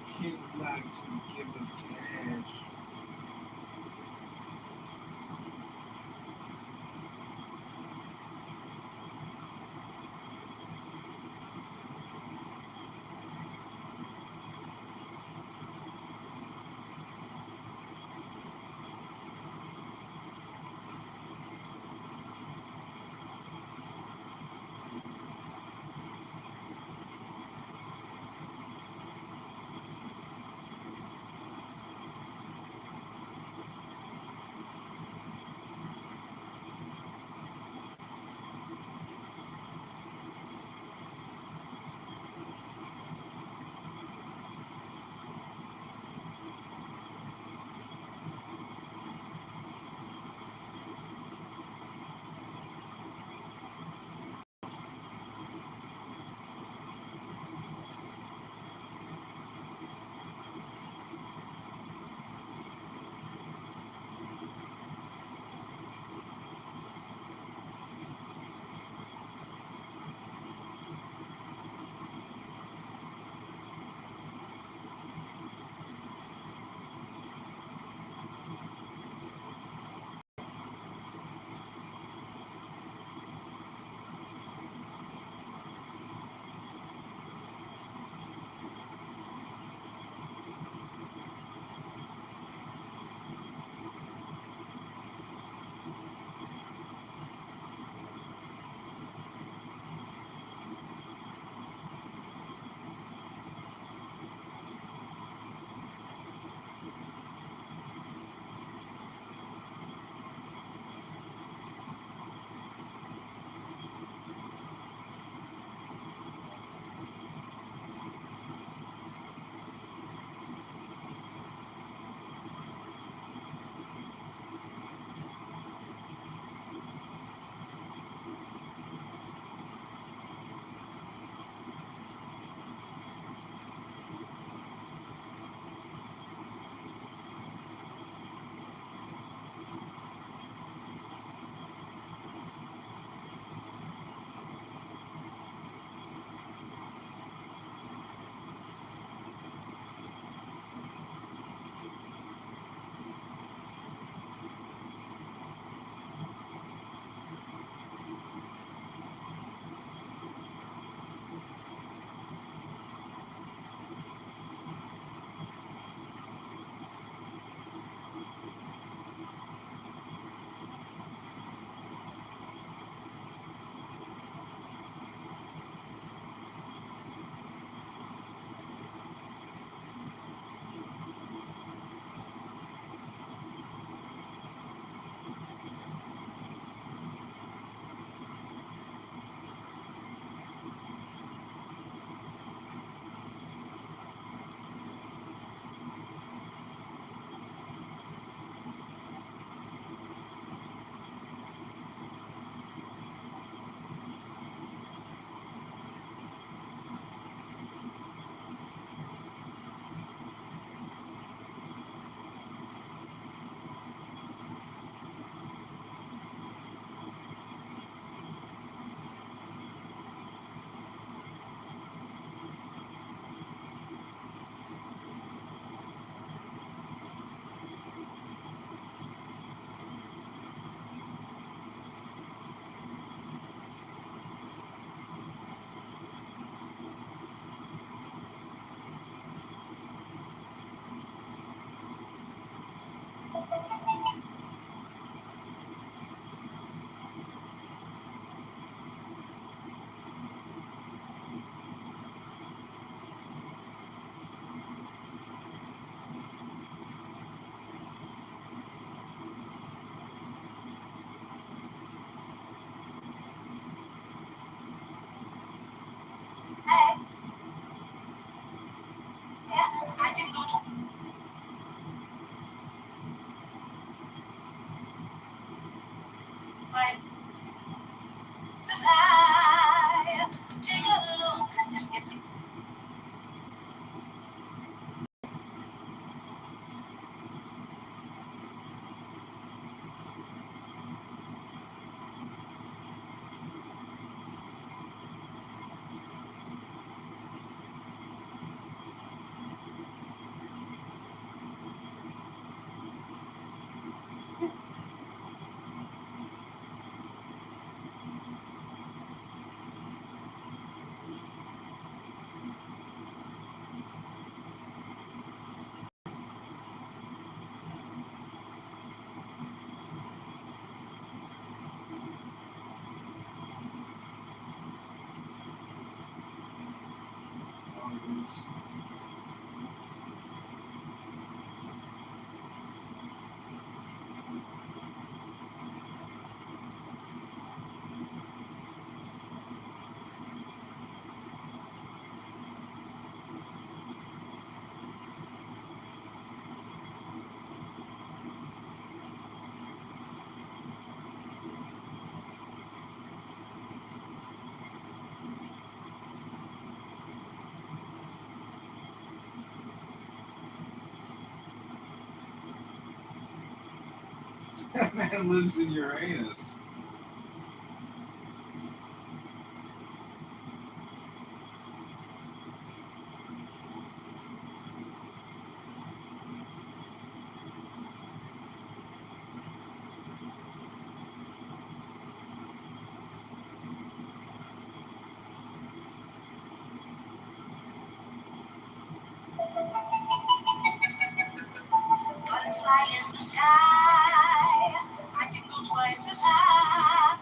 Kid Rock just give us cash. That man lives in Uranus. Butterfly in the sky. I can go twice as high.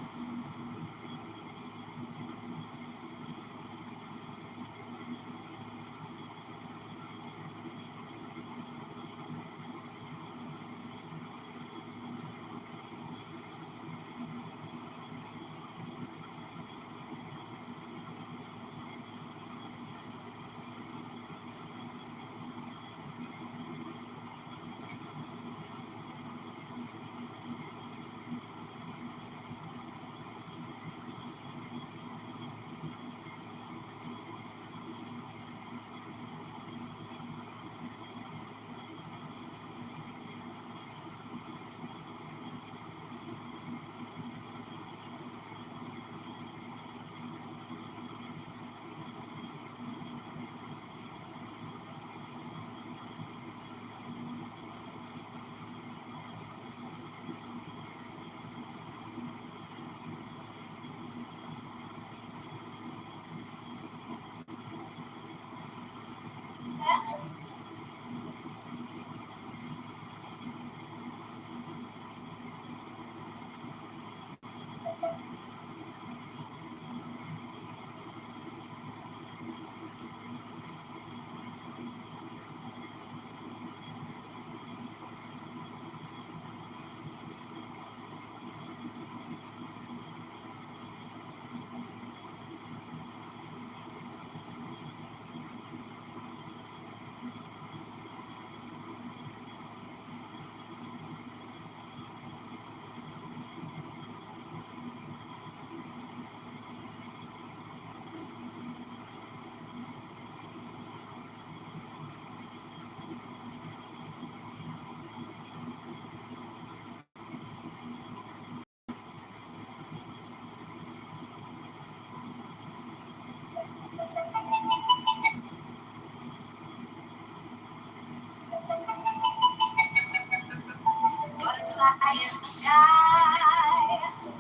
Butterfly in the sky.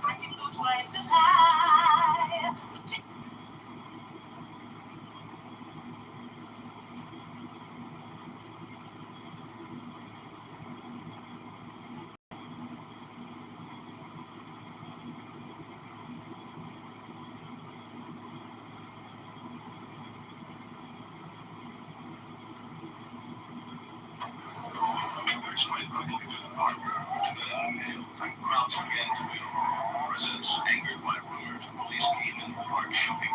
I can go twice as high. Members went quickly to the park, which lit up and crowds began to build. Residents, angered by rumors the police came into the park shooting.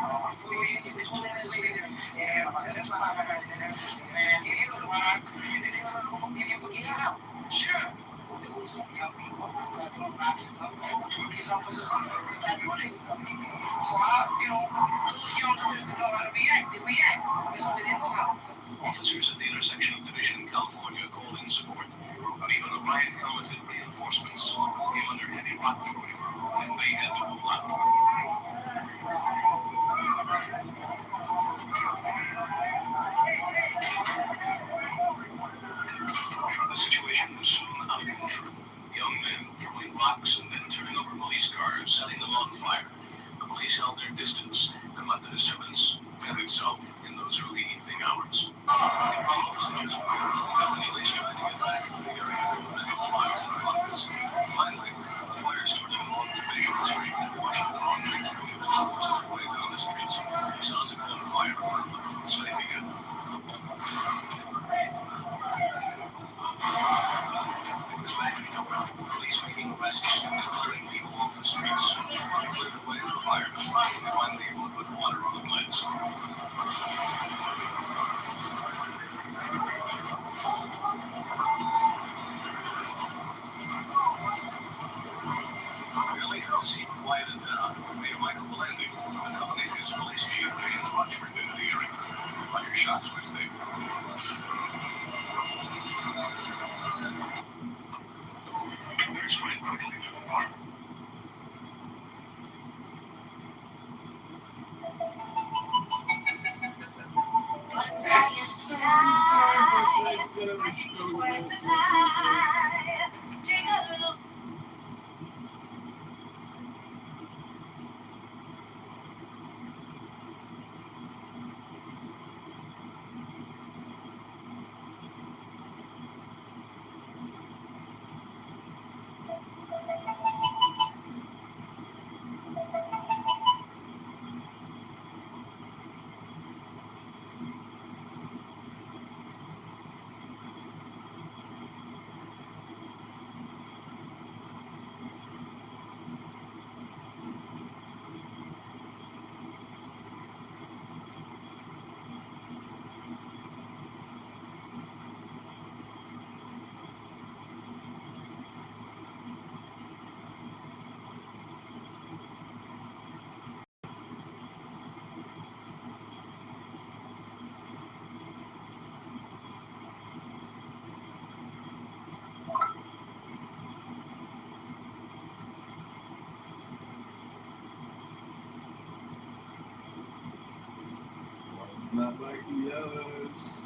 Sure. Some young people got thrown rocks and police officers started running. So those youngsters that know how to react, they react. That's what they know how. Officers at the intersection of Division, California called in support, but even the riot-helmeted reinforcements came under heavy rock throwing, and they had to pull out. The situation was soon out of control. Young men throwing rocks and then turning over police cars, setting them on fire. The police held their distance and let the disturbance end itself in those early evening hours. The problem wasn't just one. The police tried to get back into the area, and the fires and flames. Finally, the fire started not like the others.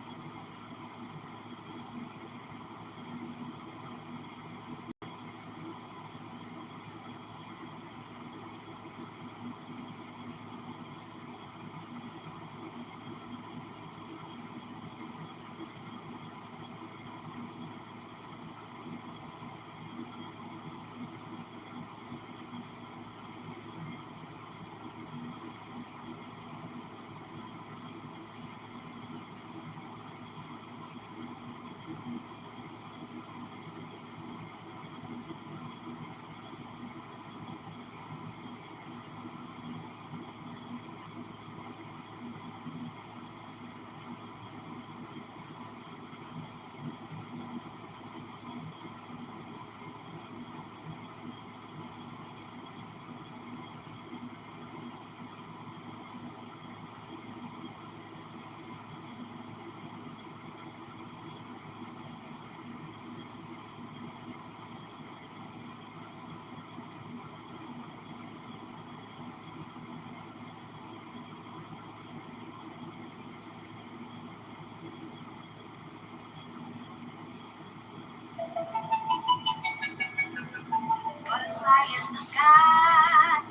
Butterfly in the sky.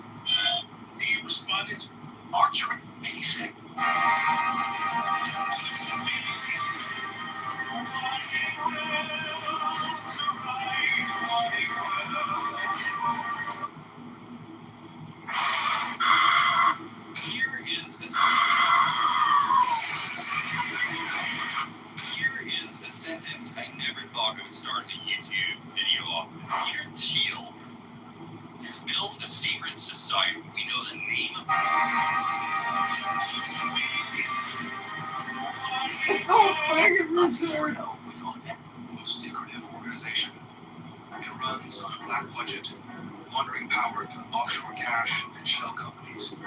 The respondent, archery, 86. Here is a sentence I never thought I would start a YouTube video off with. Peter Thiel has built a secret society. We know the name of It's all fucking retarded. We call it the most secretive organization. It runs on a black budget, laundering power through offshore cash and shell companies.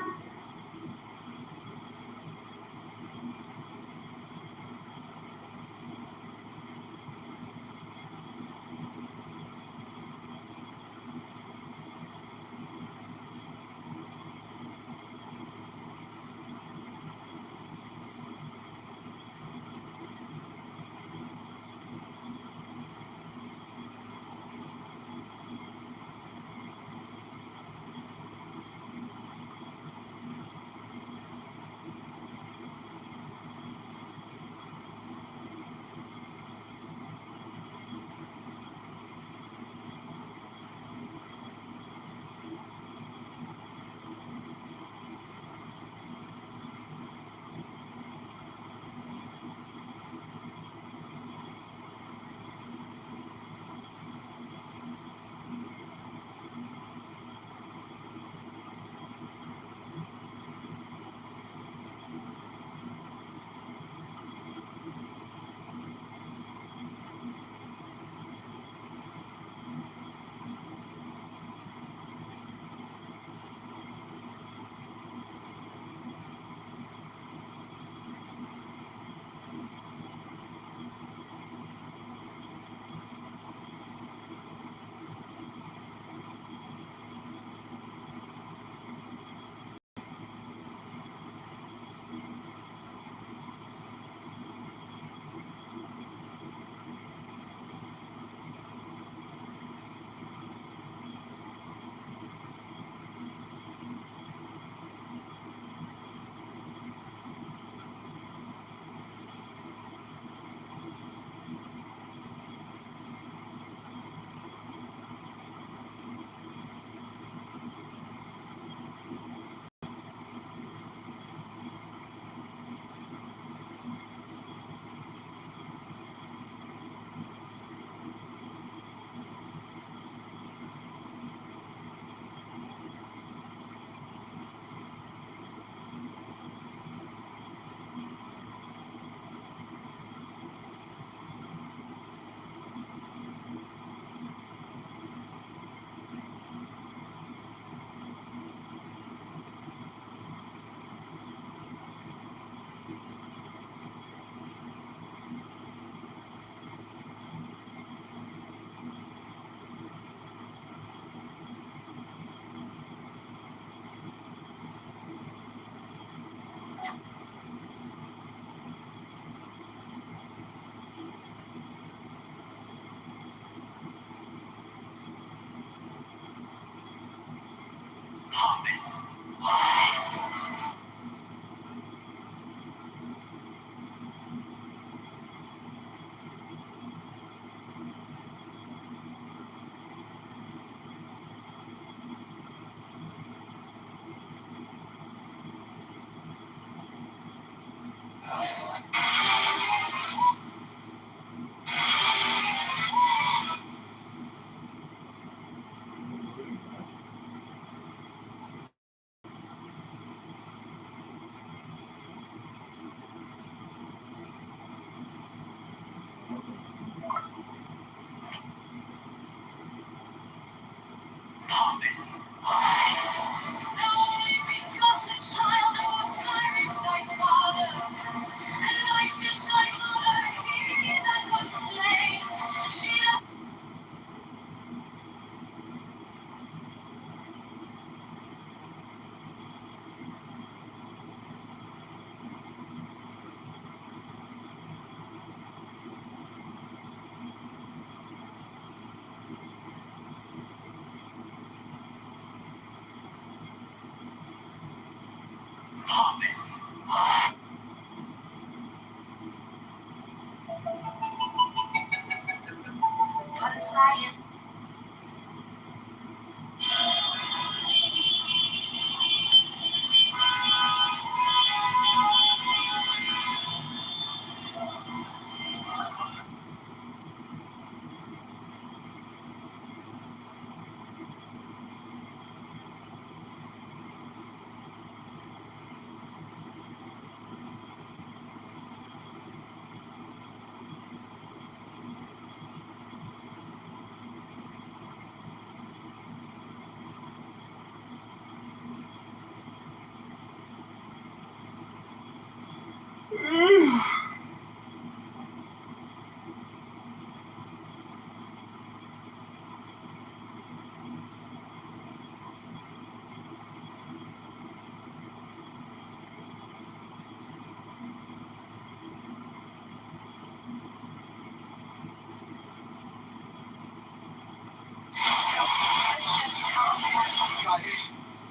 Butterfly.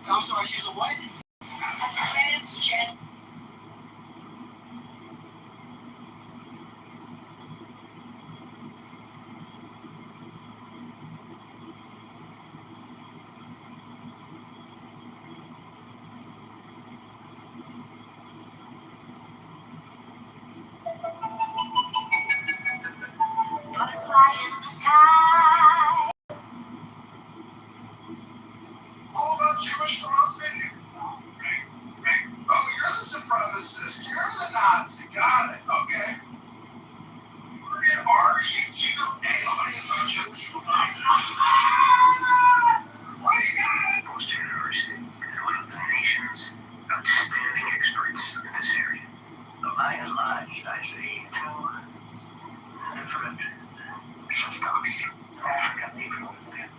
I'm sorry, she's a what? Transgender. Butterfly in the sky. All about Jewish philosophy? Oh, you're the supremacist. You're the Nazi. Got it. Okay. Where are you? Do you know anything about Jewish philosophy? What do you got? Most universities and one of the nation's outstanding experts in this area. By and large, I say, different stocks. Africa, people with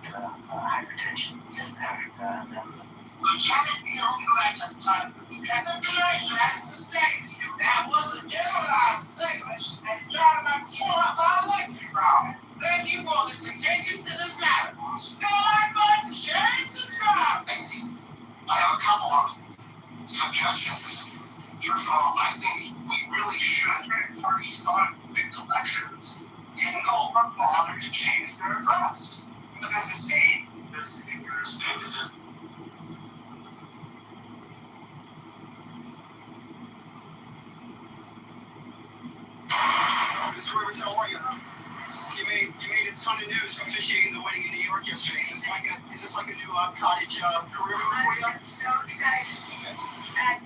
hypertension in Africa, and then Lieutenant, you don't go back to the time. That's a correction. That's a mistake. That was a generalized statement. And trying to pull up my electric problem. Thank you for this attention to this matter. No like button, share and subscribe. I have a couple of suggestions. First of all, I think we really should restart with elections. Didn't go over bother to change their address. Because you see, this state of this. This Rivers, how are you? You made a ton of news officiating the wedding in New York yesterday. Is this like a new cottage career move for you? I'm so excited. Okay.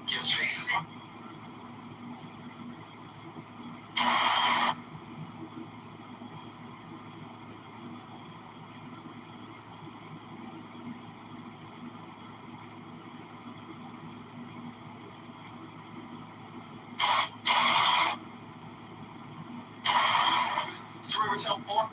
Yesterday, is this like... This Rivers, how far?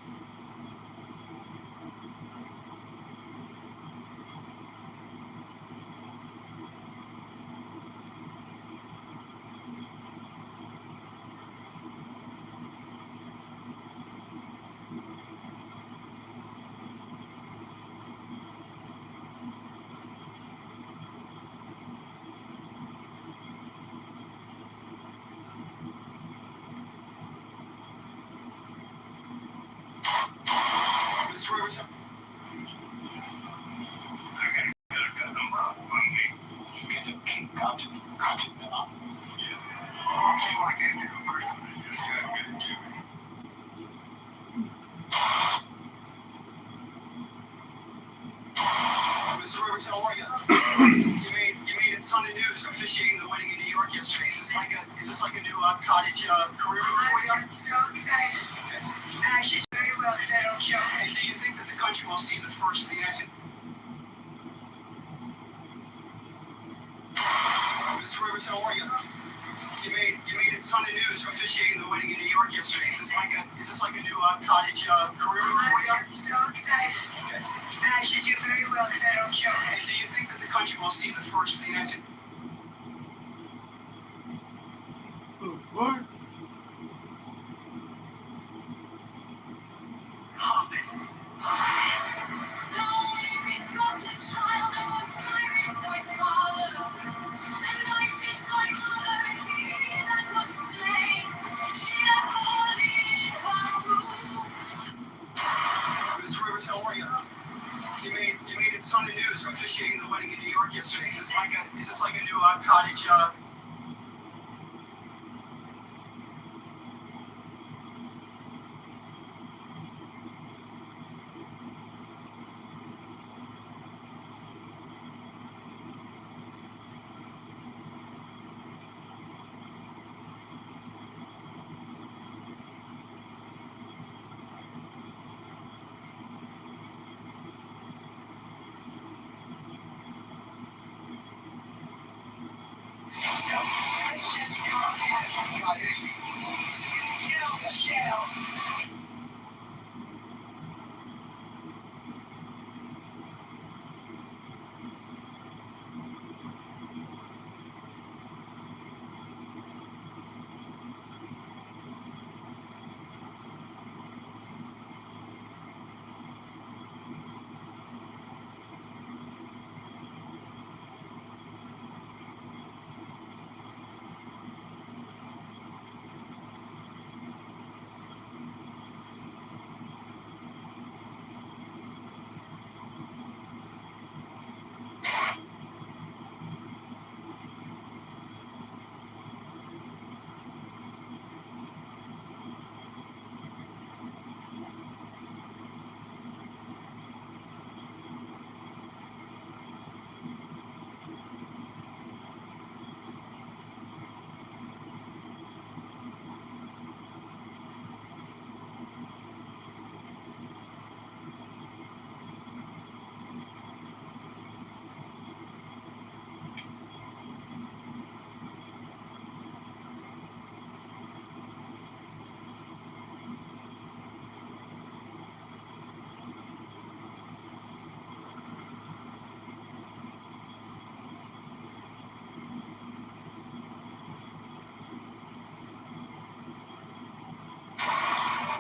Rivertown. Okay, gotta cut them off one week. Get them cut them off. Yeah. See what I can do first. I just gotta get it to me. Mr. Rivertown, how are you? You made a ton of news officiating the wedding in New York yesterday. Is this like a new cottage career move for you? I'm so excited. Okay. And I should do very well because I don't joke. And do you think that the country will see the first of the United States? Mr. Rivertown, how are you? You made a ton of news officiating the wedding in New York yesterday. Is this like a new cottage career move for you? I'm so excited. Okay. And I should do very well because I don't joke. And do you think that the country will see the first of the United States? The fuck? Mr. Rivers, how are you? You made a ton of news officiating the wedding in New York yesterday. Is this like a new cottage?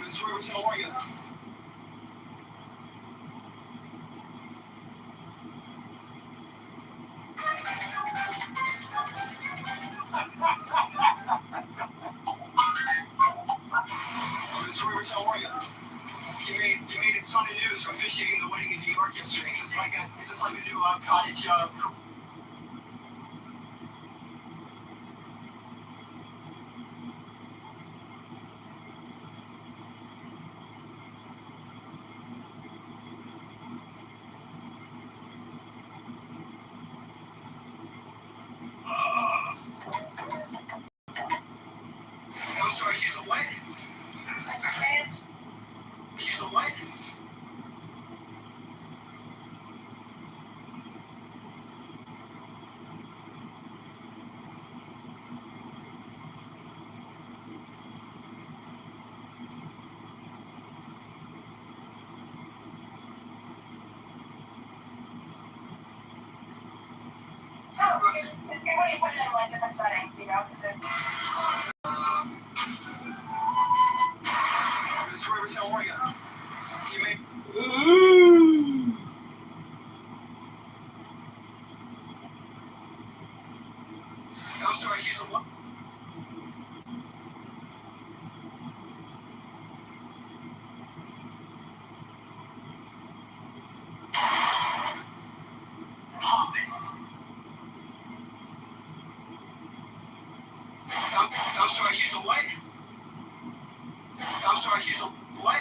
Mr. Rivers, how are you? Mr. Rivers, how are you? You made a ton of news officiating the wedding in New York yesterday. Is this like a new cottage? I'm sorry, she's a what? Trans. She's a what? It's good when you put it in like different settings, you know? Mr. Rivers, how are you? You made. I'm sorry, she's a what? What?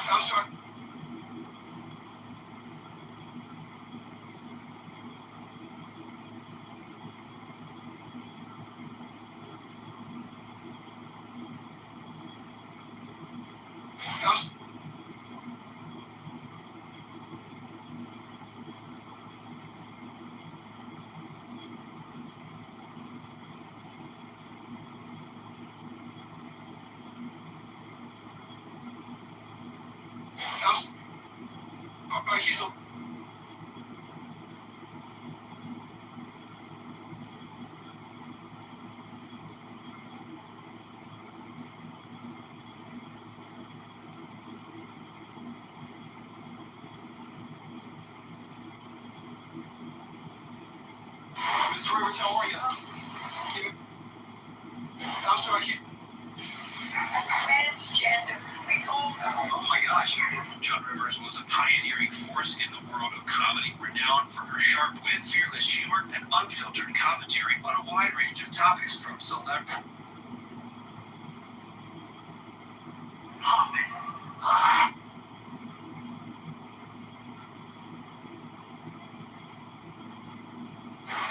I'm sorry. She's a Miss Rivers, how are you? I'm sorry. Transgender. Oh my gosh. Joan Rivers was a pioneering force in the world of comedy, renowned for her sharp wit, fearless humor, and unfiltered commentary on a wide range of topics from celebrity.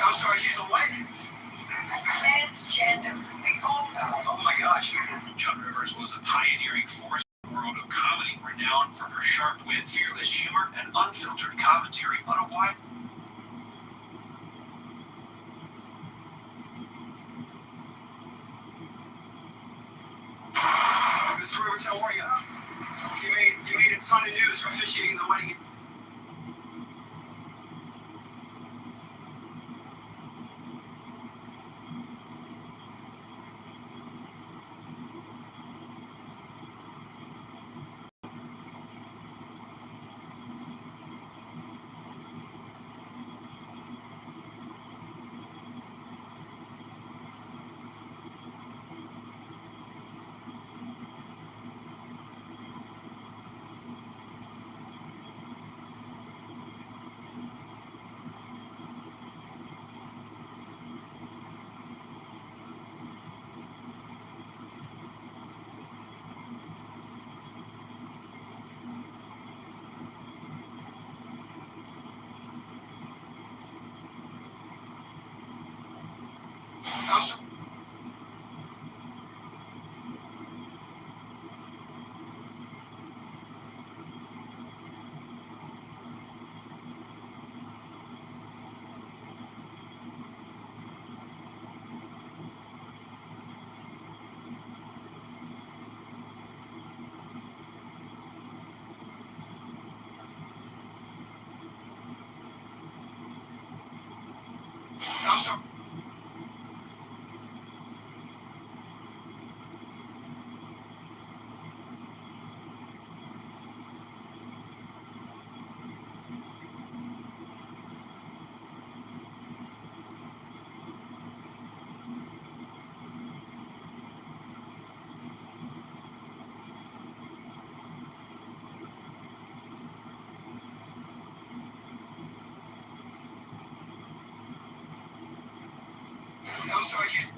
I'm sorry, she's a what? Transgender. Oh my gosh. Joan Rivers was a pioneering force in the world of comedy, renowned for her sharp wit, fearless humor, and unfiltered commentary on a wide. Miss Rivers, how are you? You made a ton of news for officiating the wedding. I'm sorry. I'm sorry, she's.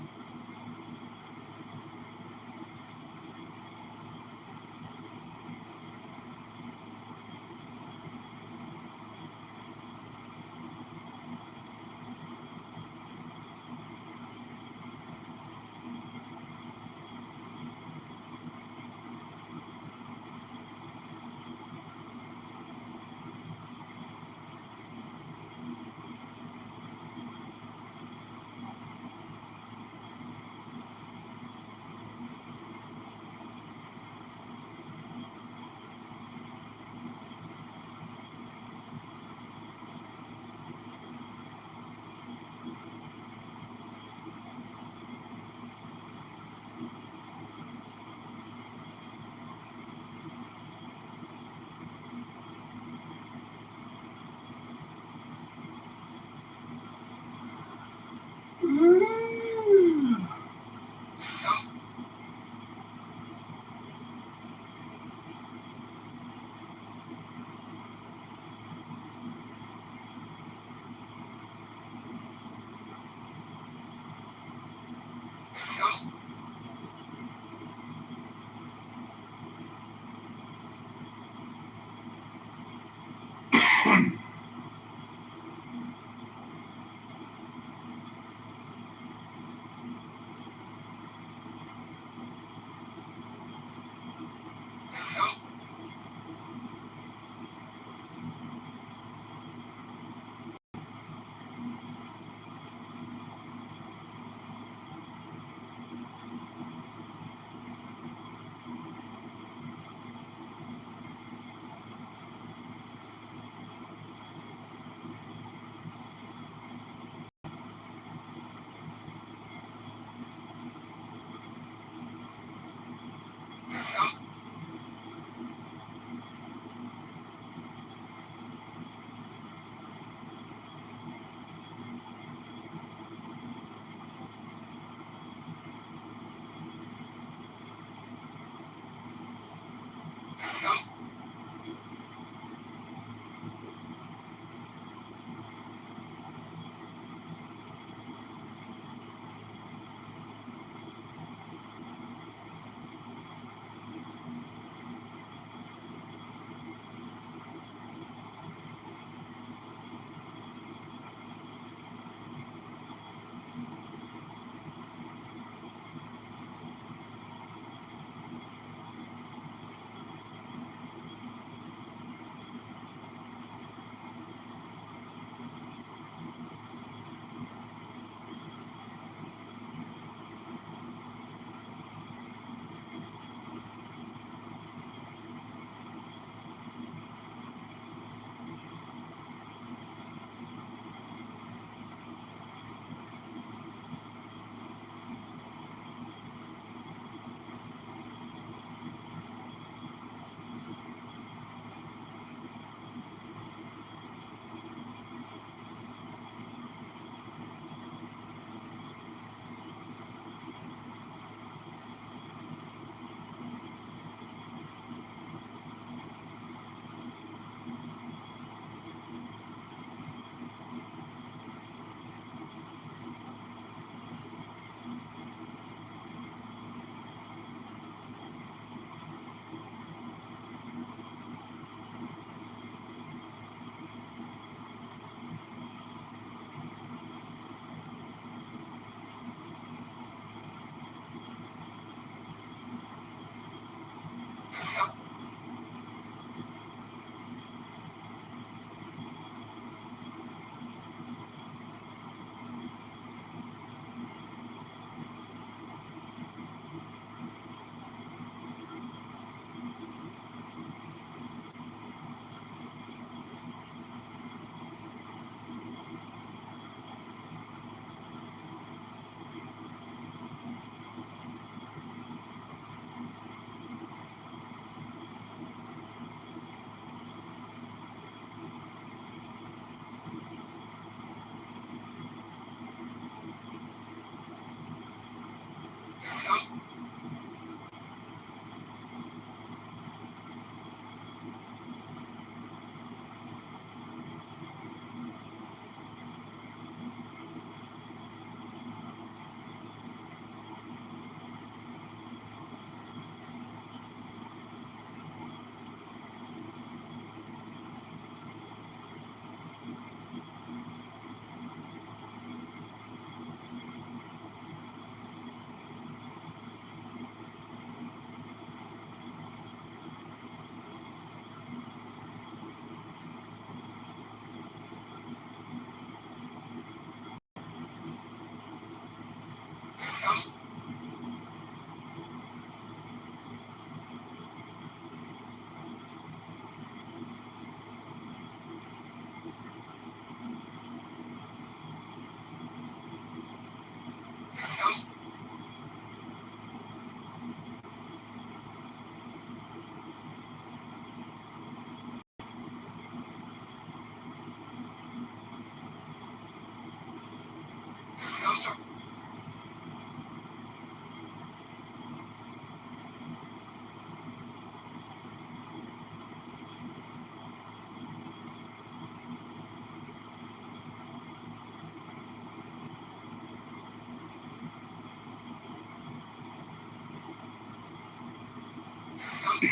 I'm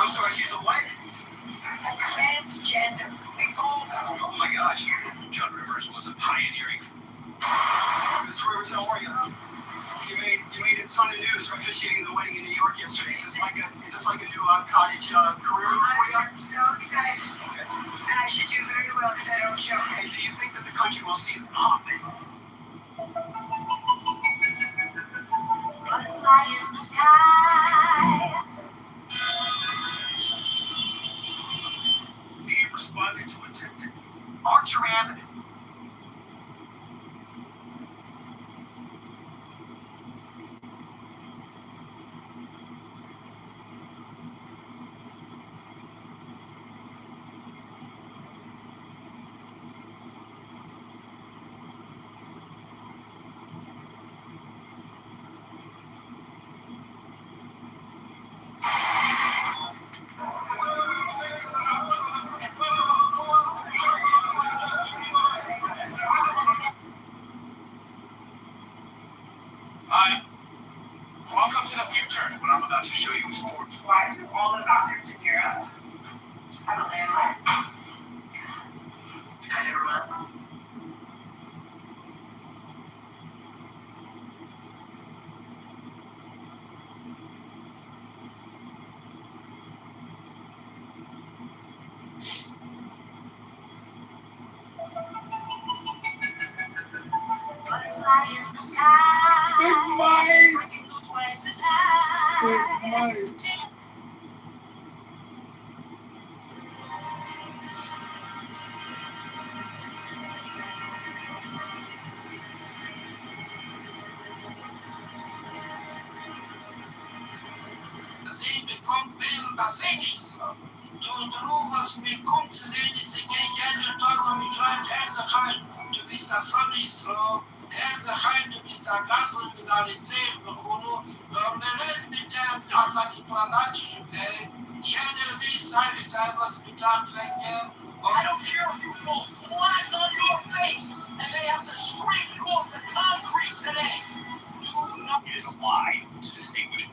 sorry, she's a what? Transgender. Oh my gosh. John Rivers was a pioneering. Miss Rivers, how are you? You made a ton of news for officiating the wedding in New York yesterday. Is this like a new cottage career move for you? I'm so excited. Okay. And I should do very well because I don't show. And do you think that the country will see the pop? Butterfly in the sky. He responded to attempted Archer Avenue. Hi. Welcome to the future. What I'm about to show you is for. Why do all the doctors in Europe have a landline? I never met. Butterfly in the sky. Big Mike. I can go twice as high. Big Mike. Sie bekommt Bill Bassenis. Du was mir kommt zu sehen, ist jeden Tag und ich schreibe Herzlich, du bist der Sonny, so. Herzlich, du bist der Gasel mit der Rezept, und red mit dem, das hat die Planatische, okay? Jeder weiß, seine was bedacht wegen dem. I don't care if you fall flat on your face and they have to scrape you off the concrete today. Do not use a lie to distinguish.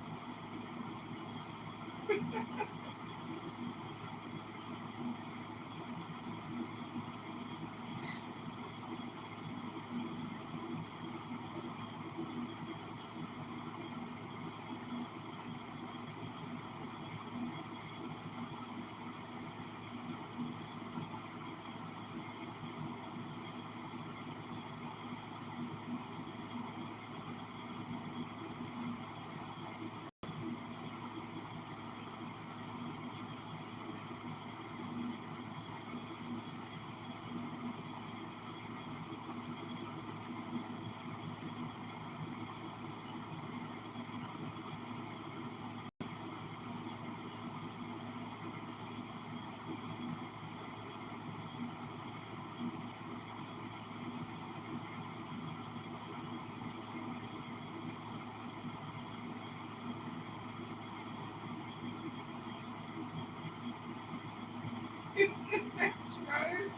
That's right.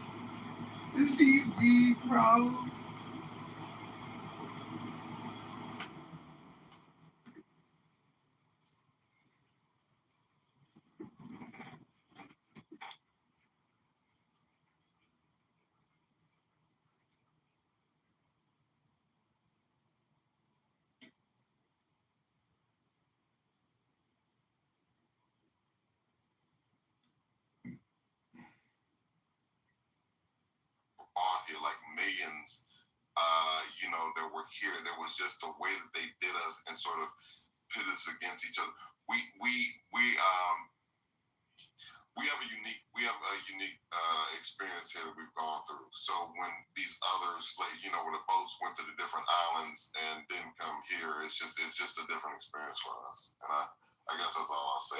The CV problem. On here, like millions, that were here. There was just the way that they did us and sort of pit us against each other. We have a unique experience here that we've gone through. So when these others, like where the boats went to the different islands and didn't come here, it's just a different experience for us. And I guess that's all I'll say.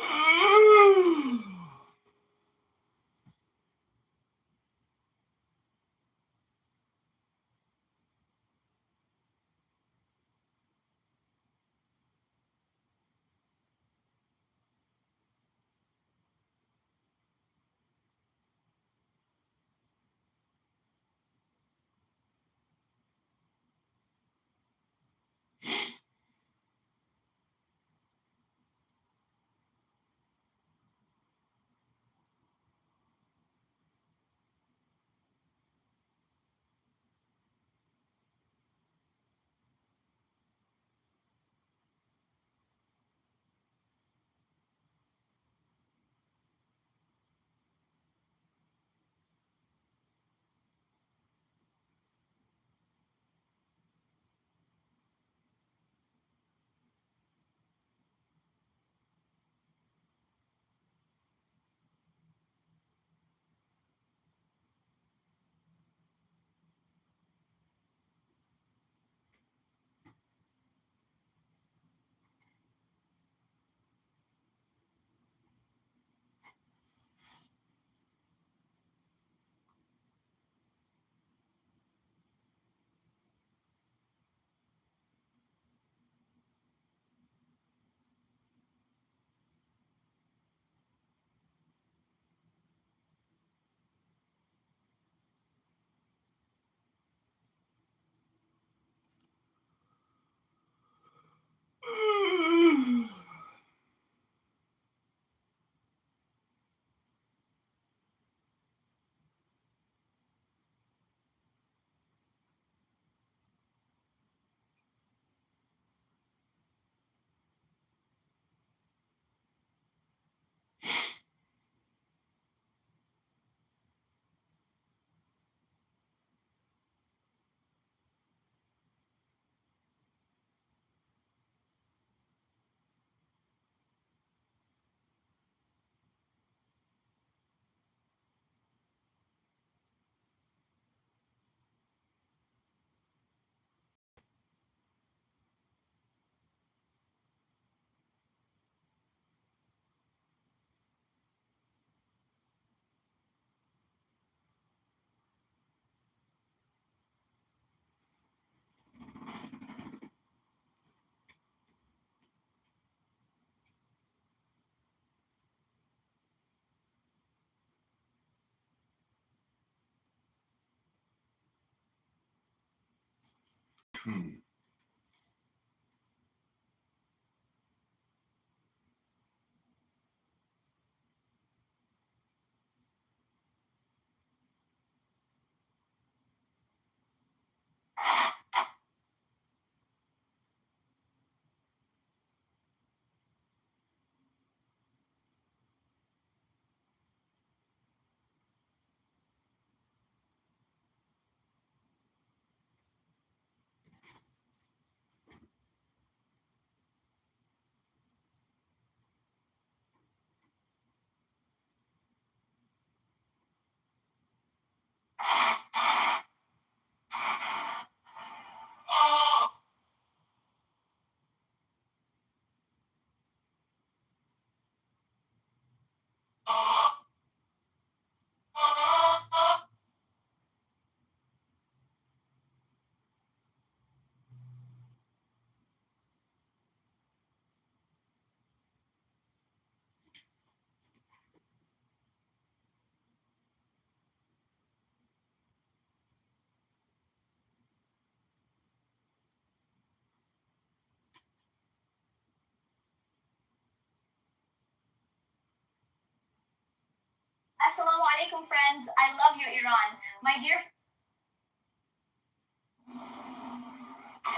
Assalamu alaikum, friends. I love you, Iran. My dear.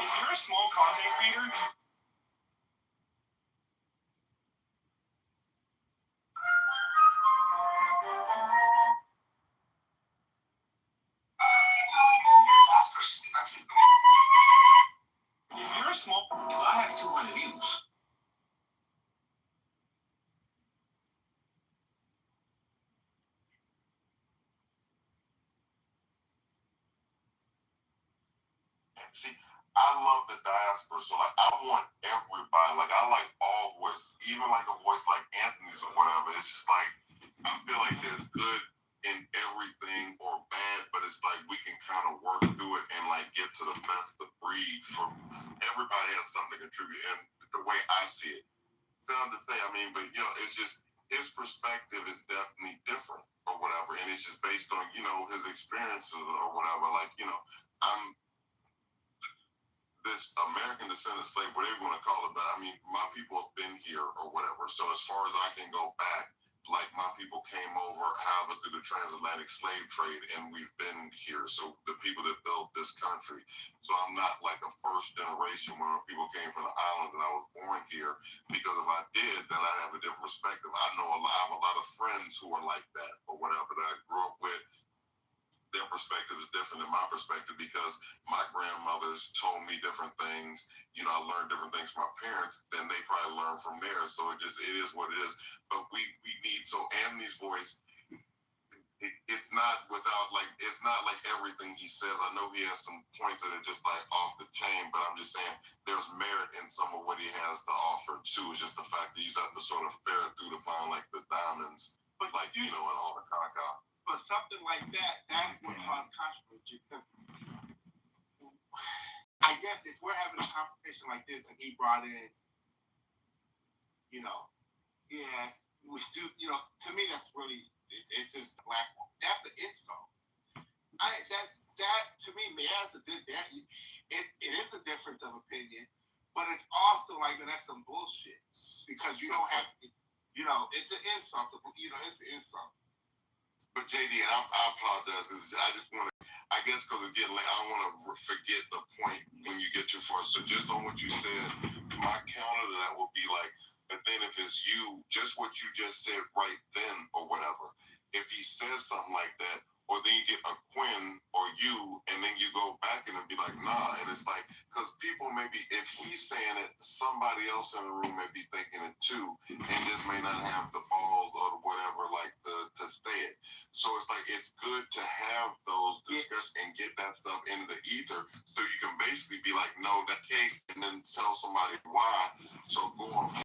If you're a small content creator, if I have 200 views, See, I love the diaspora, so like I want everybody. Like I like all voices, even like a voice like Anthony's or whatever. It's just like I feel like there's good in everything or bad, but it's like we can kind of work through it and like get to the best of breed. For everybody has something to contribute, and the way I see it, sound to say. I mean, but you know, it's just his perspective is definitely different or whatever, and it's just based on his experiences or whatever. Like I'm this American descendant slave, whatever you want to call it, but I mean, my people have been here or whatever. So as far as I can go back, like my people came over, however, through the transatlantic slave trade, and we've been here. So the people that built this country. So I'm not like a first generation where people came from the islands and I was born here. Because if I did, then I have a different perspective. I have a lot of friends who are like that or whatever that I grew up with. Their perspective is different than my perspective because my grandmothers told me different things. I learned different things from my parents than they probably learned from theirs. So it is what it is. But we need, so Anthony's voice, it's not it's not like everything he says. I know he has some points that are just like off the chain, but I'm just saying there's merit in some of what he has to offer too. It's just the fact that you just have to sort of ferret through to find like the diamonds, and all the caca. but something like that's what caused controversy. I guess if we're having a conversation like this and he brought in, we do, to me that's really, it's just black. That's the insult. That to me, it is a difference of opinion, but it's also like that's some bullshit because you don't have, it's an insult. It's an insult. But JD, I apologize because I just want to, I guess because again, like I don't want to forget the point when you get too far. So just on what you said, my counter to that will be like, but then if it's you, just what you just said right then or whatever, if he says something like that, or then you get a Quinn or you, and then you go back and be like, nah, and it's like, because people maybe, if he's saying it, somebody else in the room may be thinking it too, and just may not have the balls or whatever, like to say it. So it's like, it's good to have those discussions and get that stuff in the ether, so you can basically be like, no, that case, and then tell somebody why. So go on.